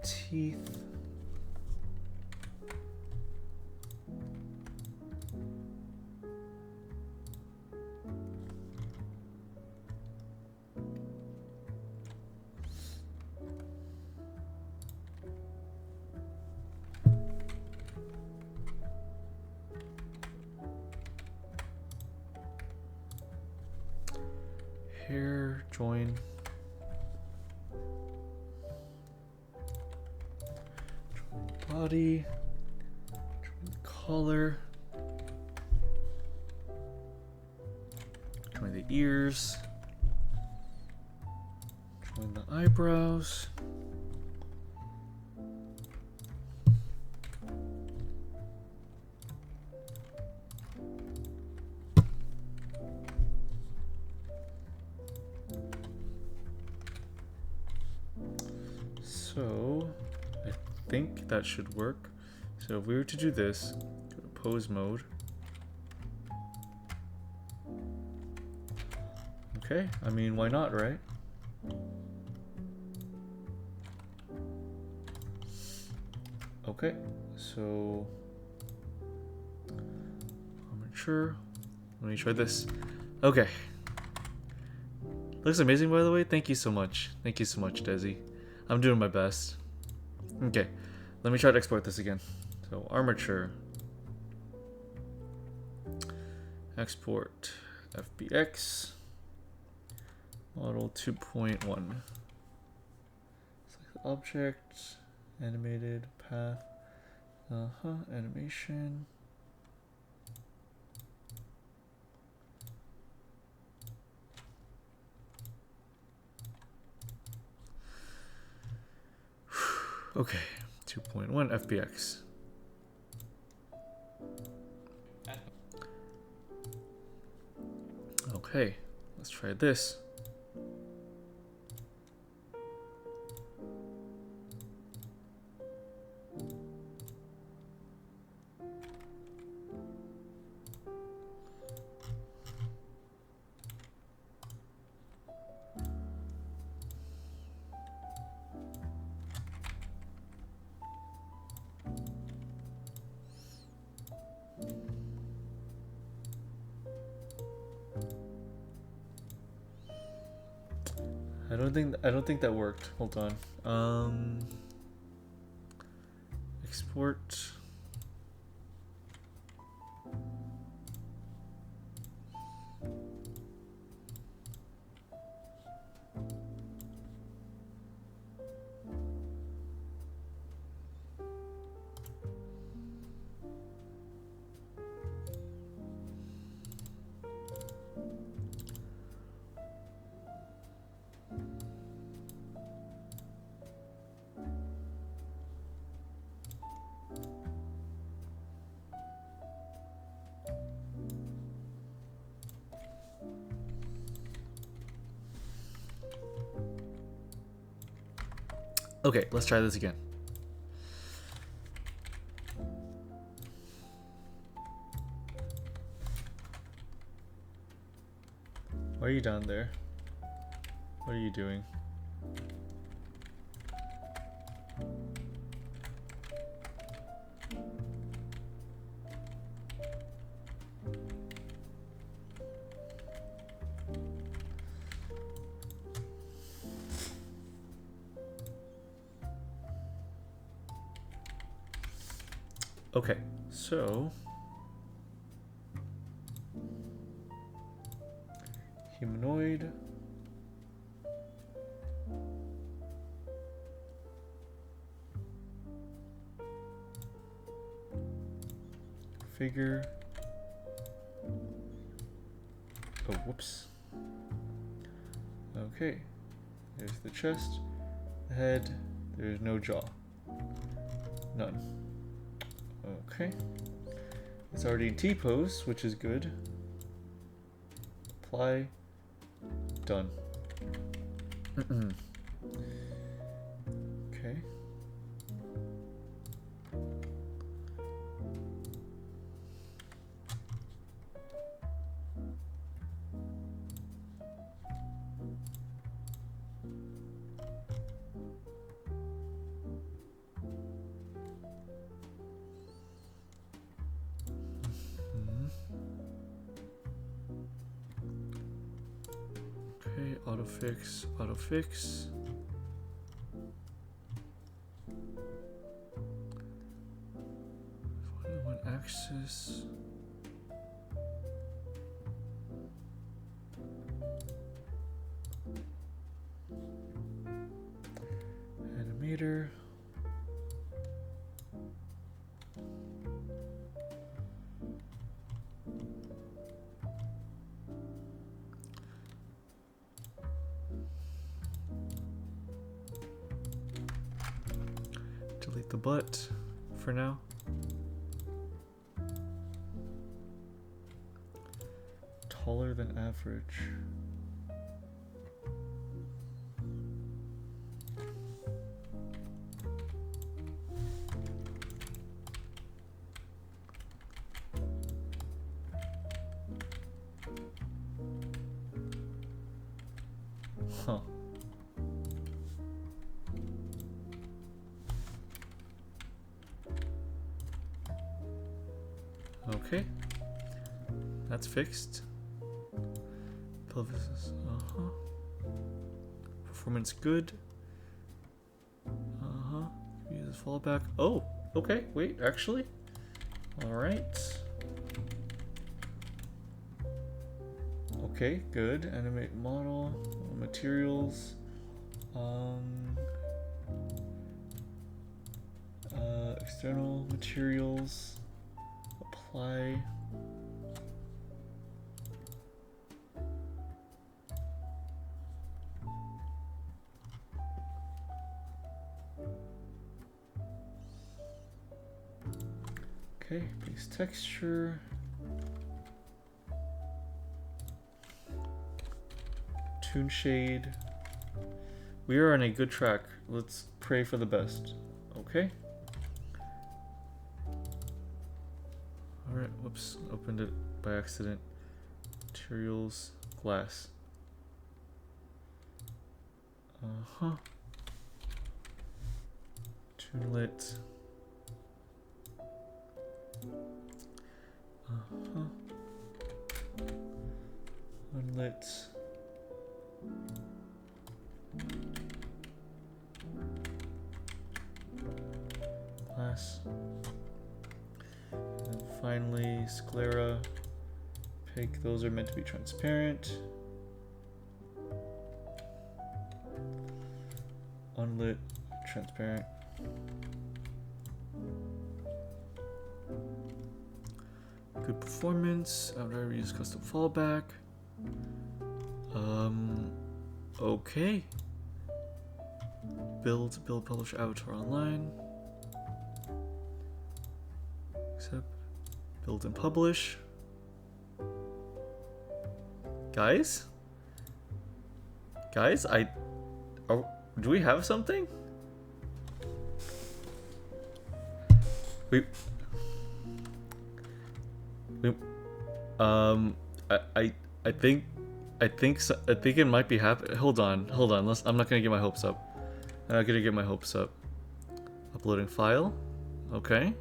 teeth, hair, join. body. Join the collar. Join the ears. Join the eyebrows. So, I think that should work. So if we were to do this, go to pose mode. Okay, I mean, why not, right? Okay, so armature. Let me try this. Okay. Looks amazing, by the way. Thank you so much. Thank you so much, Desi. I'm doing my best. Okay, let me try to export this again. So armature. Export FBX. Model 2.1. Select object. Animated path. Animation. Okay, 2.1 FBX. Okay, let's try this. I don't think that worked. Hold on. Export. Okay, let's try this again. Why are you down there? What are you doing? Okay, so humanoid, figure. Oh, whoops. Okay, there's the chest, the head. There's no jaw, none. Okay, it's already in T-pose, which is good. Apply. Done. Okay. Okay, autofix, autofix. One axis. Animator. the butt for now. Taller than average. Huh. Okay. That's fixed. Pelvis is, performance good. Use fallback. Oh, okay. Wait, actually. Alright. Okay, good. Animate model. Materials. External materials. Apply. Okay, base texture. Toon shade. We are on a good track. Let's pray for the best. Okay. Alright, whoops. Opened it by accident. Materials. Glass. Toonlet. Unlit. Glass. And finally, sclera. Pig. Those are meant to be transparent. Unlit. Transparent. Good performance. I've never used custom fallback. Okay. Build, publish, avatar online. Accept. Build and publish. Guys? Guys, do we have something? I think it might be happening. Hold on. I'm not gonna get my hopes up. I'm not gonna get my hopes up. Uploading file. Okay.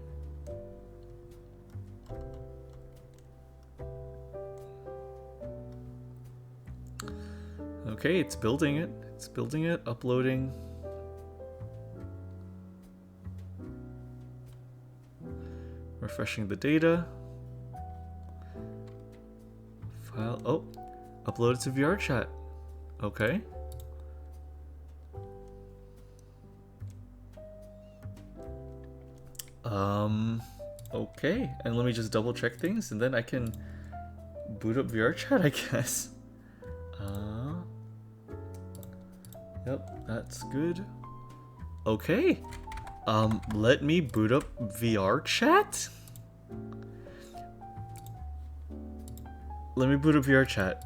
Okay, it's building it. Uploading. Refreshing the data. File. Oh, uploaded to VRChat. Okay. Okay. And let me just double check things, and then I can boot up VRChat, I guess. Yep, that's good. Okay. Let me boot up VRChat. Let me boot up VRChat.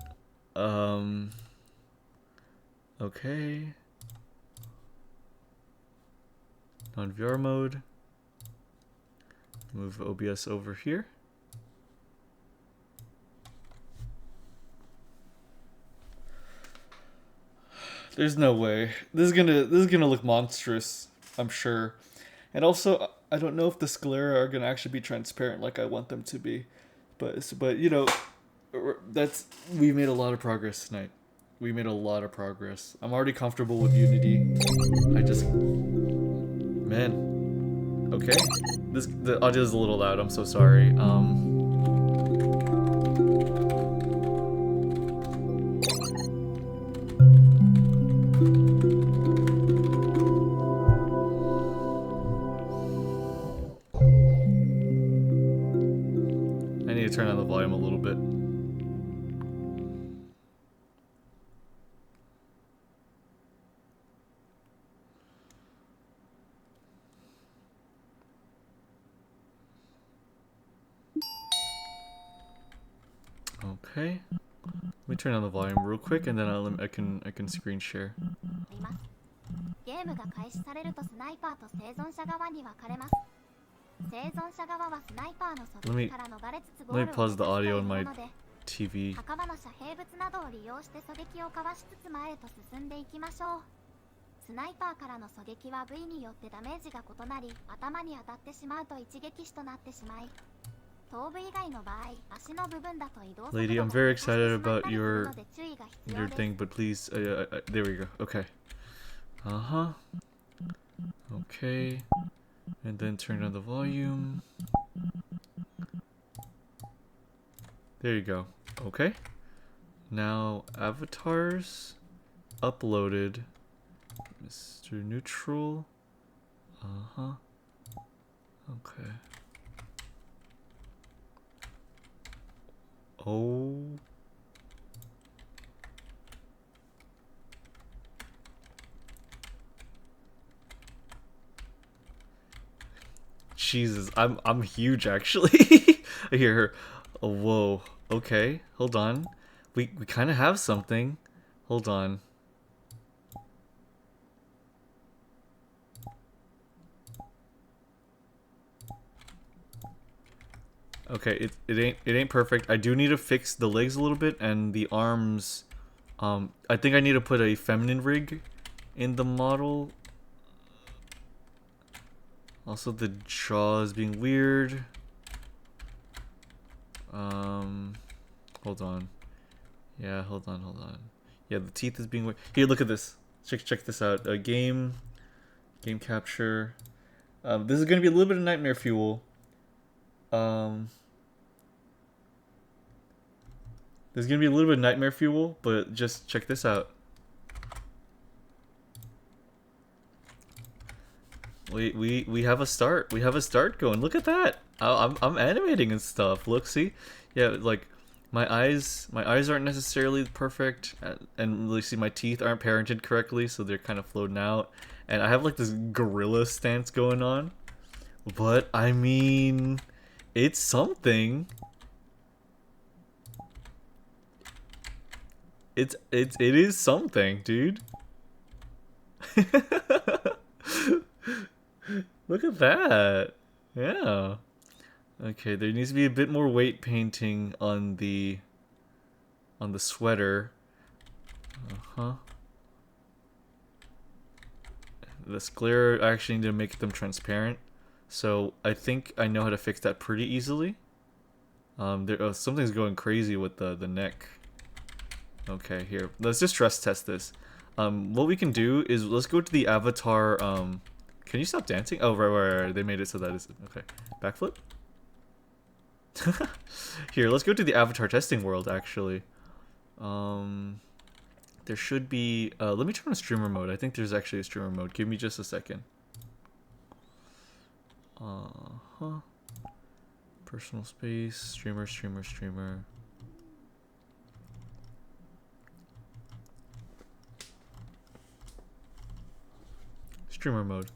Okay. Non-VR mode. Move OBS over here. There's no way. This is gonna look monstrous, I'm sure. And also, I don't know if the sclera are gonna actually be transparent like I want them to be. But you know, we made a lot of progress tonight. We made a lot of progress. I'm already comfortable with Unity. Man. Okay. The audio is a little loud. I'm so sorry. I need to turn down the volume a little bit. Okay. Let me turn on the volume real quick, and then I can screen share. ゲームが開始されるとスナイパーと生存者側に分かれます。生存者側はスナイパーの狙撃から逃れつつゴールを Let me pause the 目指してい audio る on も my ので、 TV. 墓場の遮蔽物などを利用して狙撃をかわしつつ前へと進んでいきましょう。スナイパーからの狙撃は部位によってダメージが異なり、頭に当たってしまうと一撃死となってしまい、頭部以外の場合、足の部分だと移動速度 Lady, I'm も very 低下して excited しまっ about たりする your ので注意が必要 your です。 thing, but please, there we go. Okay. Uh-huh. Okay. And then turn on the volume. There you go. Okay. Now, avatars uploaded. MrNeutral. Uh-huh. Okay. Oh. Jesus, I'm huge actually. I hear her. Oh, whoa. Okay, hold on. We kind of have something. Hold on. Okay, it ain't perfect. I do need to fix the legs a little bit and the arms. I think I need to put a feminine rig in the model. Also, the jaw is being weird. Hold on. Yeah, hold on. Yeah, the teeth is being weird. Here, look at this. Check this out. Game capture. This is gonna be a little bit of nightmare fuel. There's gonna be a little bit of nightmare fuel, but just check this out. We have a start. We have a start going. Look at that. I'm animating and stuff. Look, see, yeah, like my eyes aren't necessarily perfect, and you see my teeth aren't parented correctly, so they're kind of floating out, and I have like this gorilla stance going on. But I mean, it's something. It is something, dude. Look at that. Yeah. Okay, there needs to be a bit more weight painting on the sweater. Uh-huh. The glare, I actually need to make them transparent. So I think I know how to fix that pretty easily. Something's going crazy with the neck. Okay, here. Let's just stress test this. What we can do is let's go to the avatar. Can you stop dancing? Oh, right. They made it so that is okay. Backflip. Here, let's go to the avatar testing world. Actually, there should be. Let me turn on streamer mode. I think there's actually a streamer mode. Give me just a second. Personal space. Streamer. Streamer mode.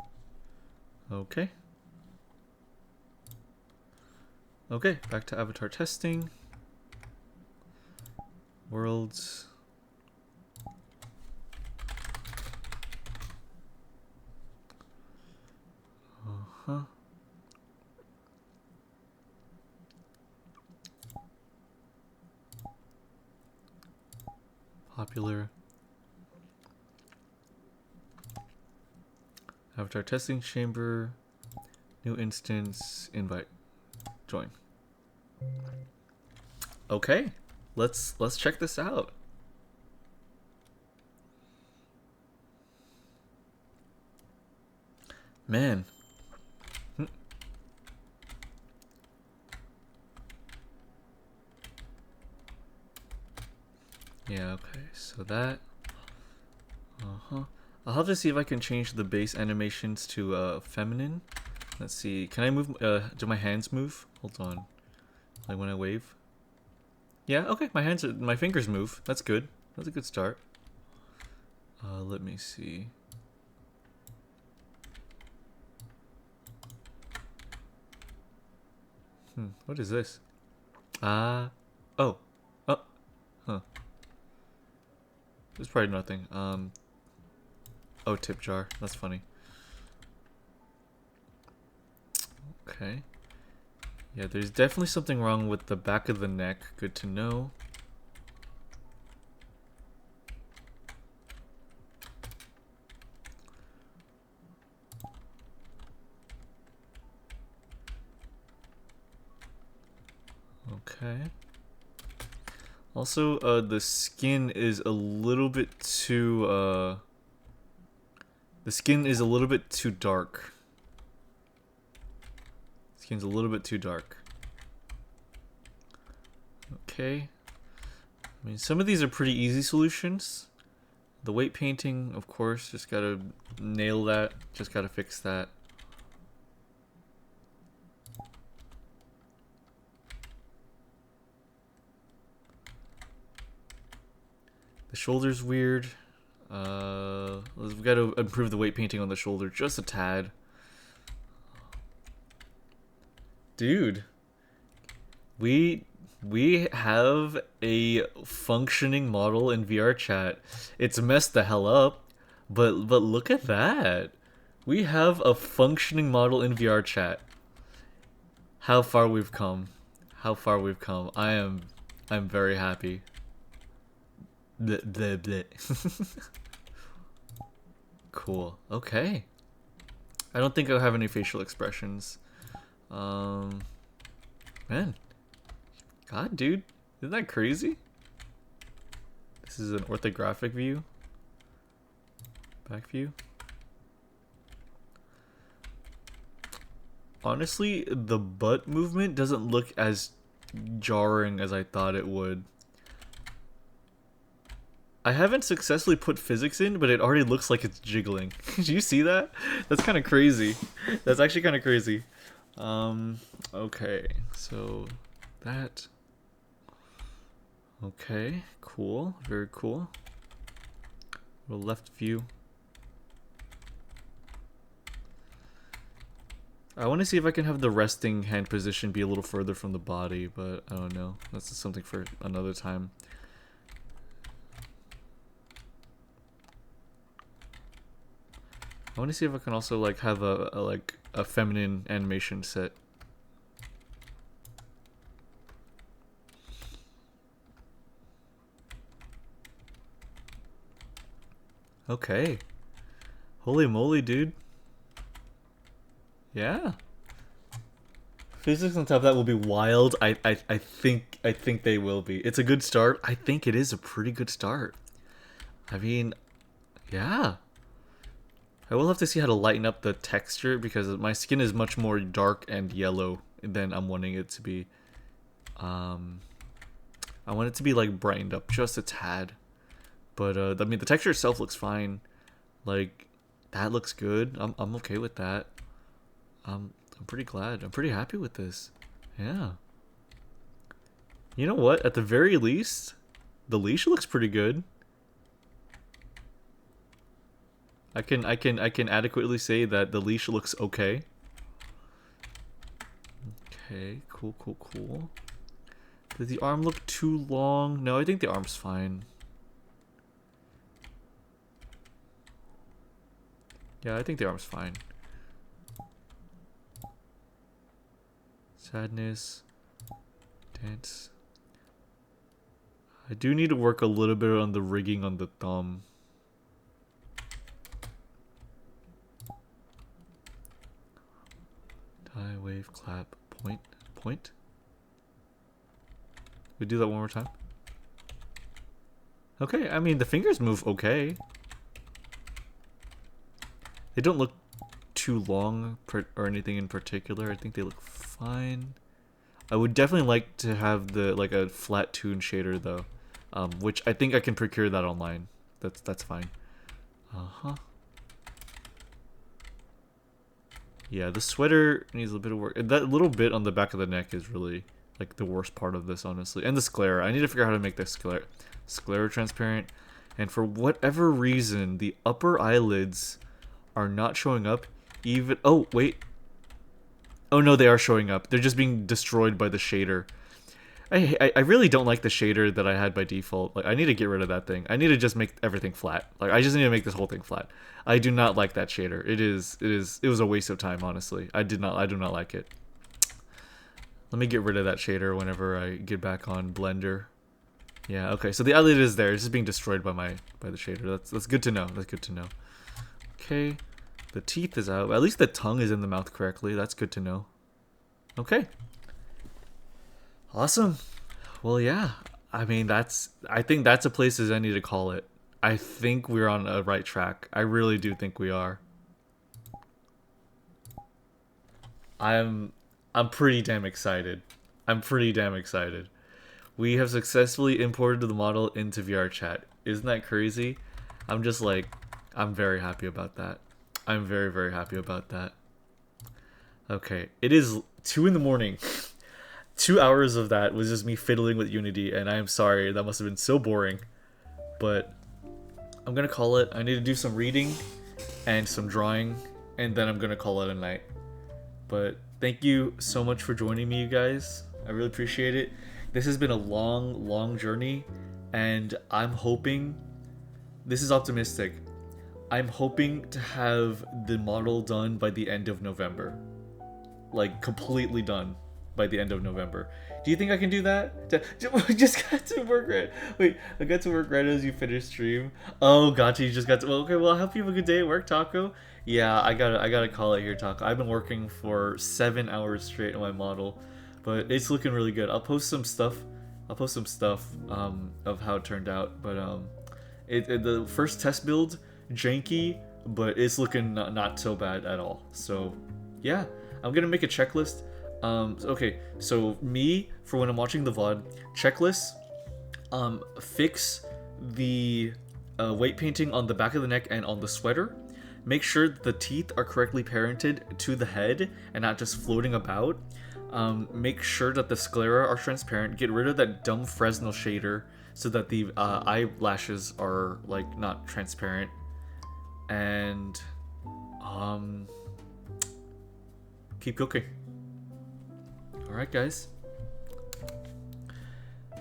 Okay. Okay, back to avatar testing. Worlds. Uh-huh. Popular. Avatar testing chamber. New instance. Invite. Join. Okay. Let's check this out. Man. Yeah, okay. So that. I'll have to see if I can change the base animations to feminine. Let's see. Can I move? Do my hands move? Hold on. Like when I wave. Yeah. Okay. My fingers move. That's good. That's a good start. Let me see. What is this? Oh. Huh. There's probably nothing. Oh, tip jar. That's funny. Okay. Yeah, there's definitely something wrong with the back of the neck. Good to know. Okay. Also, the skin is a little bit too, the skin is a little bit too dark. Skin's a little bit too dark. Okay. I mean, some of these are pretty easy solutions. The weight painting, of course, just gotta nail that. Just gotta fix that. The shoulder's weird. We've got to improve the weight painting on the shoulder just a tad. Dude, we have a functioning model in VRChat. It's messed the hell up, but look at that. We have a functioning model in VRChat. How far we've come. How far we've come. I'm very happy. Bleh, bleh, bleh. Cool. Okay. I don't think I'll have any facial expressions. Man. God, dude. Isn't that crazy? This is an orthographic view. Back view. Honestly, the butt movement doesn't look as jarring as I thought it would. I haven't successfully put physics in, but it already looks like it's jiggling. Do you see that? That's kind of crazy. That's actually kind of crazy. Okay, so that. Okay, cool. Very cool. The left view. I want to see if I can have the resting hand position be a little further from the body, but I don't know. That's something for another time. I want to see if I can also like have a feminine animation set. Okay. Holy moly, dude. Yeah. Physics on top of that will be wild. I think they will be. It's a good start. I think it is a pretty good start. I mean, yeah. I will have to see how to lighten up the texture because my skin is much more dark and yellow than I'm wanting it to be. I want it to be like brightened up just a tad. But I mean the texture itself looks fine. Like that looks good. I'm okay with that. I'm pretty glad. I'm pretty happy with this. Yeah. You know what? At the very least, the leash looks pretty good. I can adequately say that the leash looks okay. Okay, cool. Did the arm look too long? No, I think the arm's fine. Yeah, I think the arm's fine. Sadness. Dance. I do need to work a little bit on the rigging on the thumb. Die, wave, clap, point. We do that one more time. Okay, I mean the fingers move okay. They don't look too long or anything in particular. I think they look fine. I would definitely like to have the like a flat toon shader though, which I think I can procure that online. That's fine. Yeah, the sweater needs a bit of work. That little bit on the back of the neck is really like the worst part of this, honestly. And the sclera. I need to figure out how to make the sclera transparent. And for whatever reason, the upper eyelids are not showing up even. Oh, wait. Oh no, they are showing up. They're just being destroyed by the shader. I really don't like the shader that I had by default. Like, I need to get rid of that thing. I need to just make everything flat. Like, I just need to make this whole thing flat. I do not like that shader. It was a waste of time, honestly. I do not like it. Let me get rid of that shader whenever I get back on Blender. Yeah, okay. So the eyelid is there. It's just being destroyed by the shader. That's good to know. That's good to know. Okay. The teeth is out. At least the tongue is in the mouth correctly. That's good to know. Okay. Awesome. Well, yeah. I mean, I think that's a place as I need to call it. I think we're on a right track. I really do think we are. I'm pretty damn excited. I'm pretty damn excited. We have successfully imported the model into VRChat. Isn't that crazy? I'm just like, I'm very happy about that. I'm very, very happy about that. Okay, it is 2 in the morning. 2 hours of that was just me fiddling with Unity, and I am sorry, that must have been so boring. But I'm gonna call it. I need to do some reading and some drawing, and then I'm gonna call it a night. But thank you so much for joining me, you guys. I really appreciate it. This has been a long, long journey, and I'm hoping, this is optimistic, I'm hoping to have the model done by the end of November. Like, completely done by the end of November. Do you think I can do that? Just got to work right. Wait, I got to work right as you finish stream. Oh, gotcha. You just got to. Well, okay. Well, I hope you have a good day at work, Taco. Yeah, I gotta call it here, Taco. I've been working for 7 hours straight on my model, but it's looking really good. I'll post some stuff. Of how it turned out. But the first test build, janky, but it's looking not so bad at all. So yeah, I'm gonna make a checklist. Okay, so me, for when I'm watching the VOD, checklist, fix the weight painting on the back of the neck and on the sweater. Make sure the teeth are correctly parented to the head and not just floating about. Make sure that the sclera are transparent. Get rid of that dumb Fresnel shader so that the eyelashes are like not transparent. And keep cooking. Alright, guys.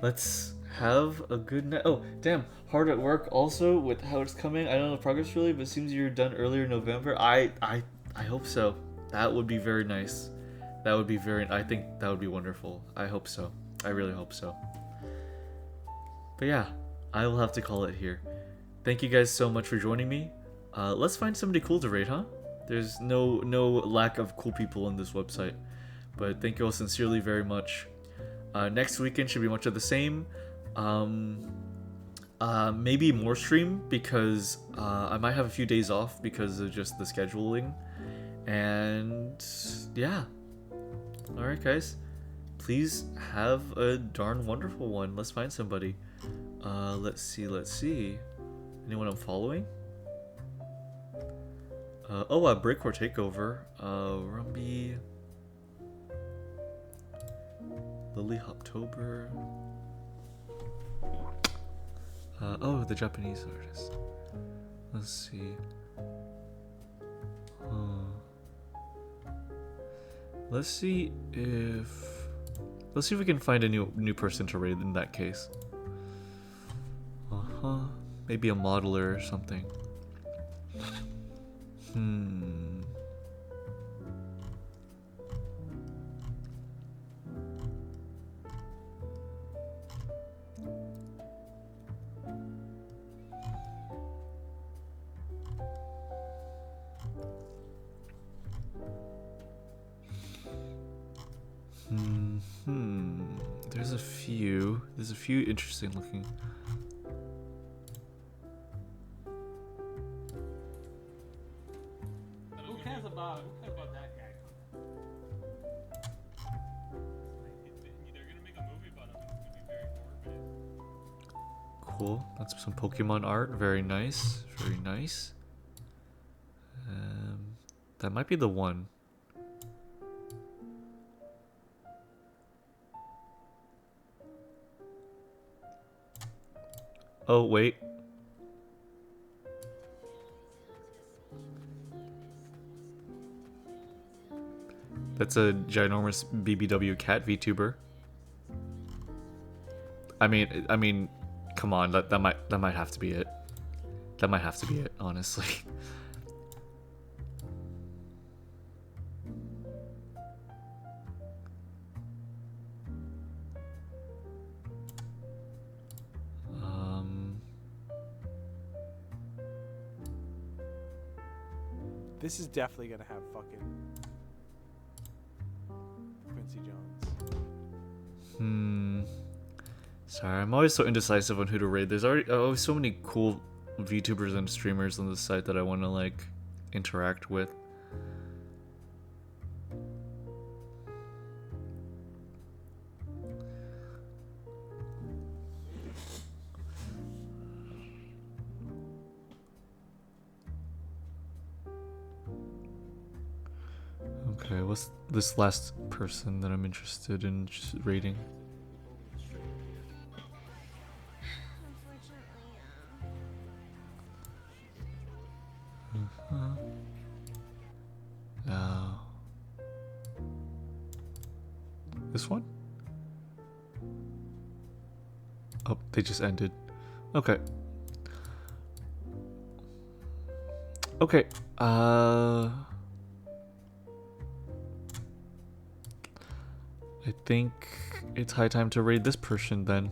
Let's have a good night. Oh, damn. Hard at work also with how it's coming. I don't know the progress really, but it seems you're done earlier in November. I hope so. That would be very nice. That would be I think that would be wonderful. I hope so. I really hope so. But yeah, I will have to call it here. Thank you guys so much for joining me. Let's find somebody cool to raid, huh? There's no lack of cool people on this website. But thank you all sincerely very much. Next weekend should be much of the same. Maybe more stream because I might have a few days off because of just the scheduling. And yeah. Alright, guys. Please have a darn wonderful one. Let's find somebody. Let's see. Anyone I'm following? Breakcore Takeover. Rumby. Lily Hoptober. The Japanese artist. Let's see. Let's see if we can find a new person to raid in that case. Maybe a modeler or something. There's a few interesting looking. Who cares about that guy? They're gonna make a movie about him. It's gonna be very morbid. Cool. That's some Pokemon art. Very nice. Very nice. That might be the one. Oh, wait. That's a ginormous BBW cat VTuber. I mean, come on, that might have to be it. That might have to be it, honestly. This is definitely gonna have fucking Quincy Jones. Sorry, I'm always so indecisive on who to raid. There's always so many cool VTubers and streamers on the site that I want to like interact with. Okay, what's this last person that I'm interested in just raiding? No. This one? Oh, they just ended. Okay. Okay. I think it's high time to raid this person then.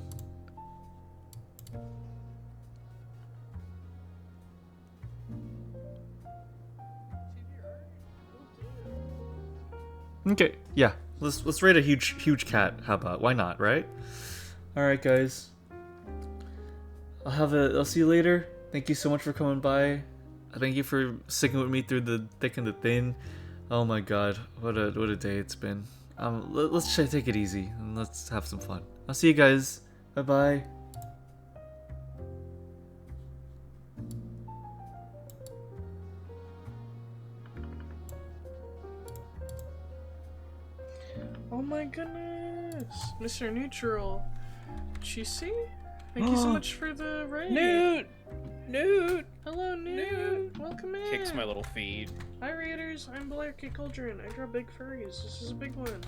Okay, yeah. Let's raid a huge cat. How about? Why not, right? All right, guys. I'll see you later. Thank you so much for coming by. Thank you for sticking with me through the thick and the thin. Oh my god, what a day it's been. Let's try to take it easy and let's have some fun. I'll see you guys. Bye bye. Oh my goodness, MrNeutral. Chisi? Thank you so much for the raid. Newt! Hello, Newt. Welcome in. Kicks my little feed. Hi, Raiders. I'm Blair K. Cauldron. I draw big furries. This is a big one.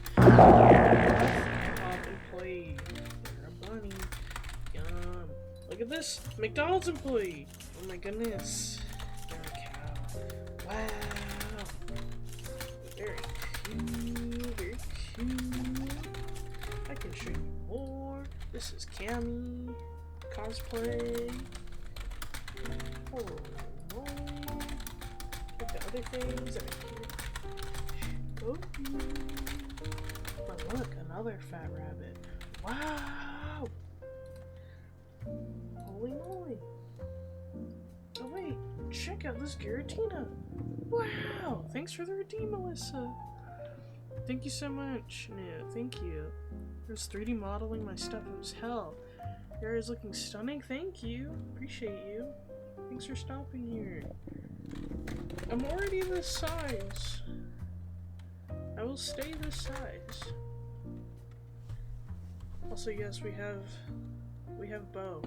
Employee. You're a bunny. Yum. Look at this. McDonald's employee. Oh my goodness. You're a cow. Wow. Very cute. Very cute. I can show you more. This is Cammy. Cosplay. Oh, no. Check the other things that are here. Go. But look, another fat rabbit. Wow! Holy moly. Oh wait, check out this Giratina. Wow! Thanks for the redeem, Melissa. Thank you so much. Yeah, thank you. I was 3D modeling my stuff. It was hell. Your hair is looking stunning. Thank you. Appreciate you. Thanks for stopping here. I'm already this size. I will stay this size. Also, yes, we have Bo.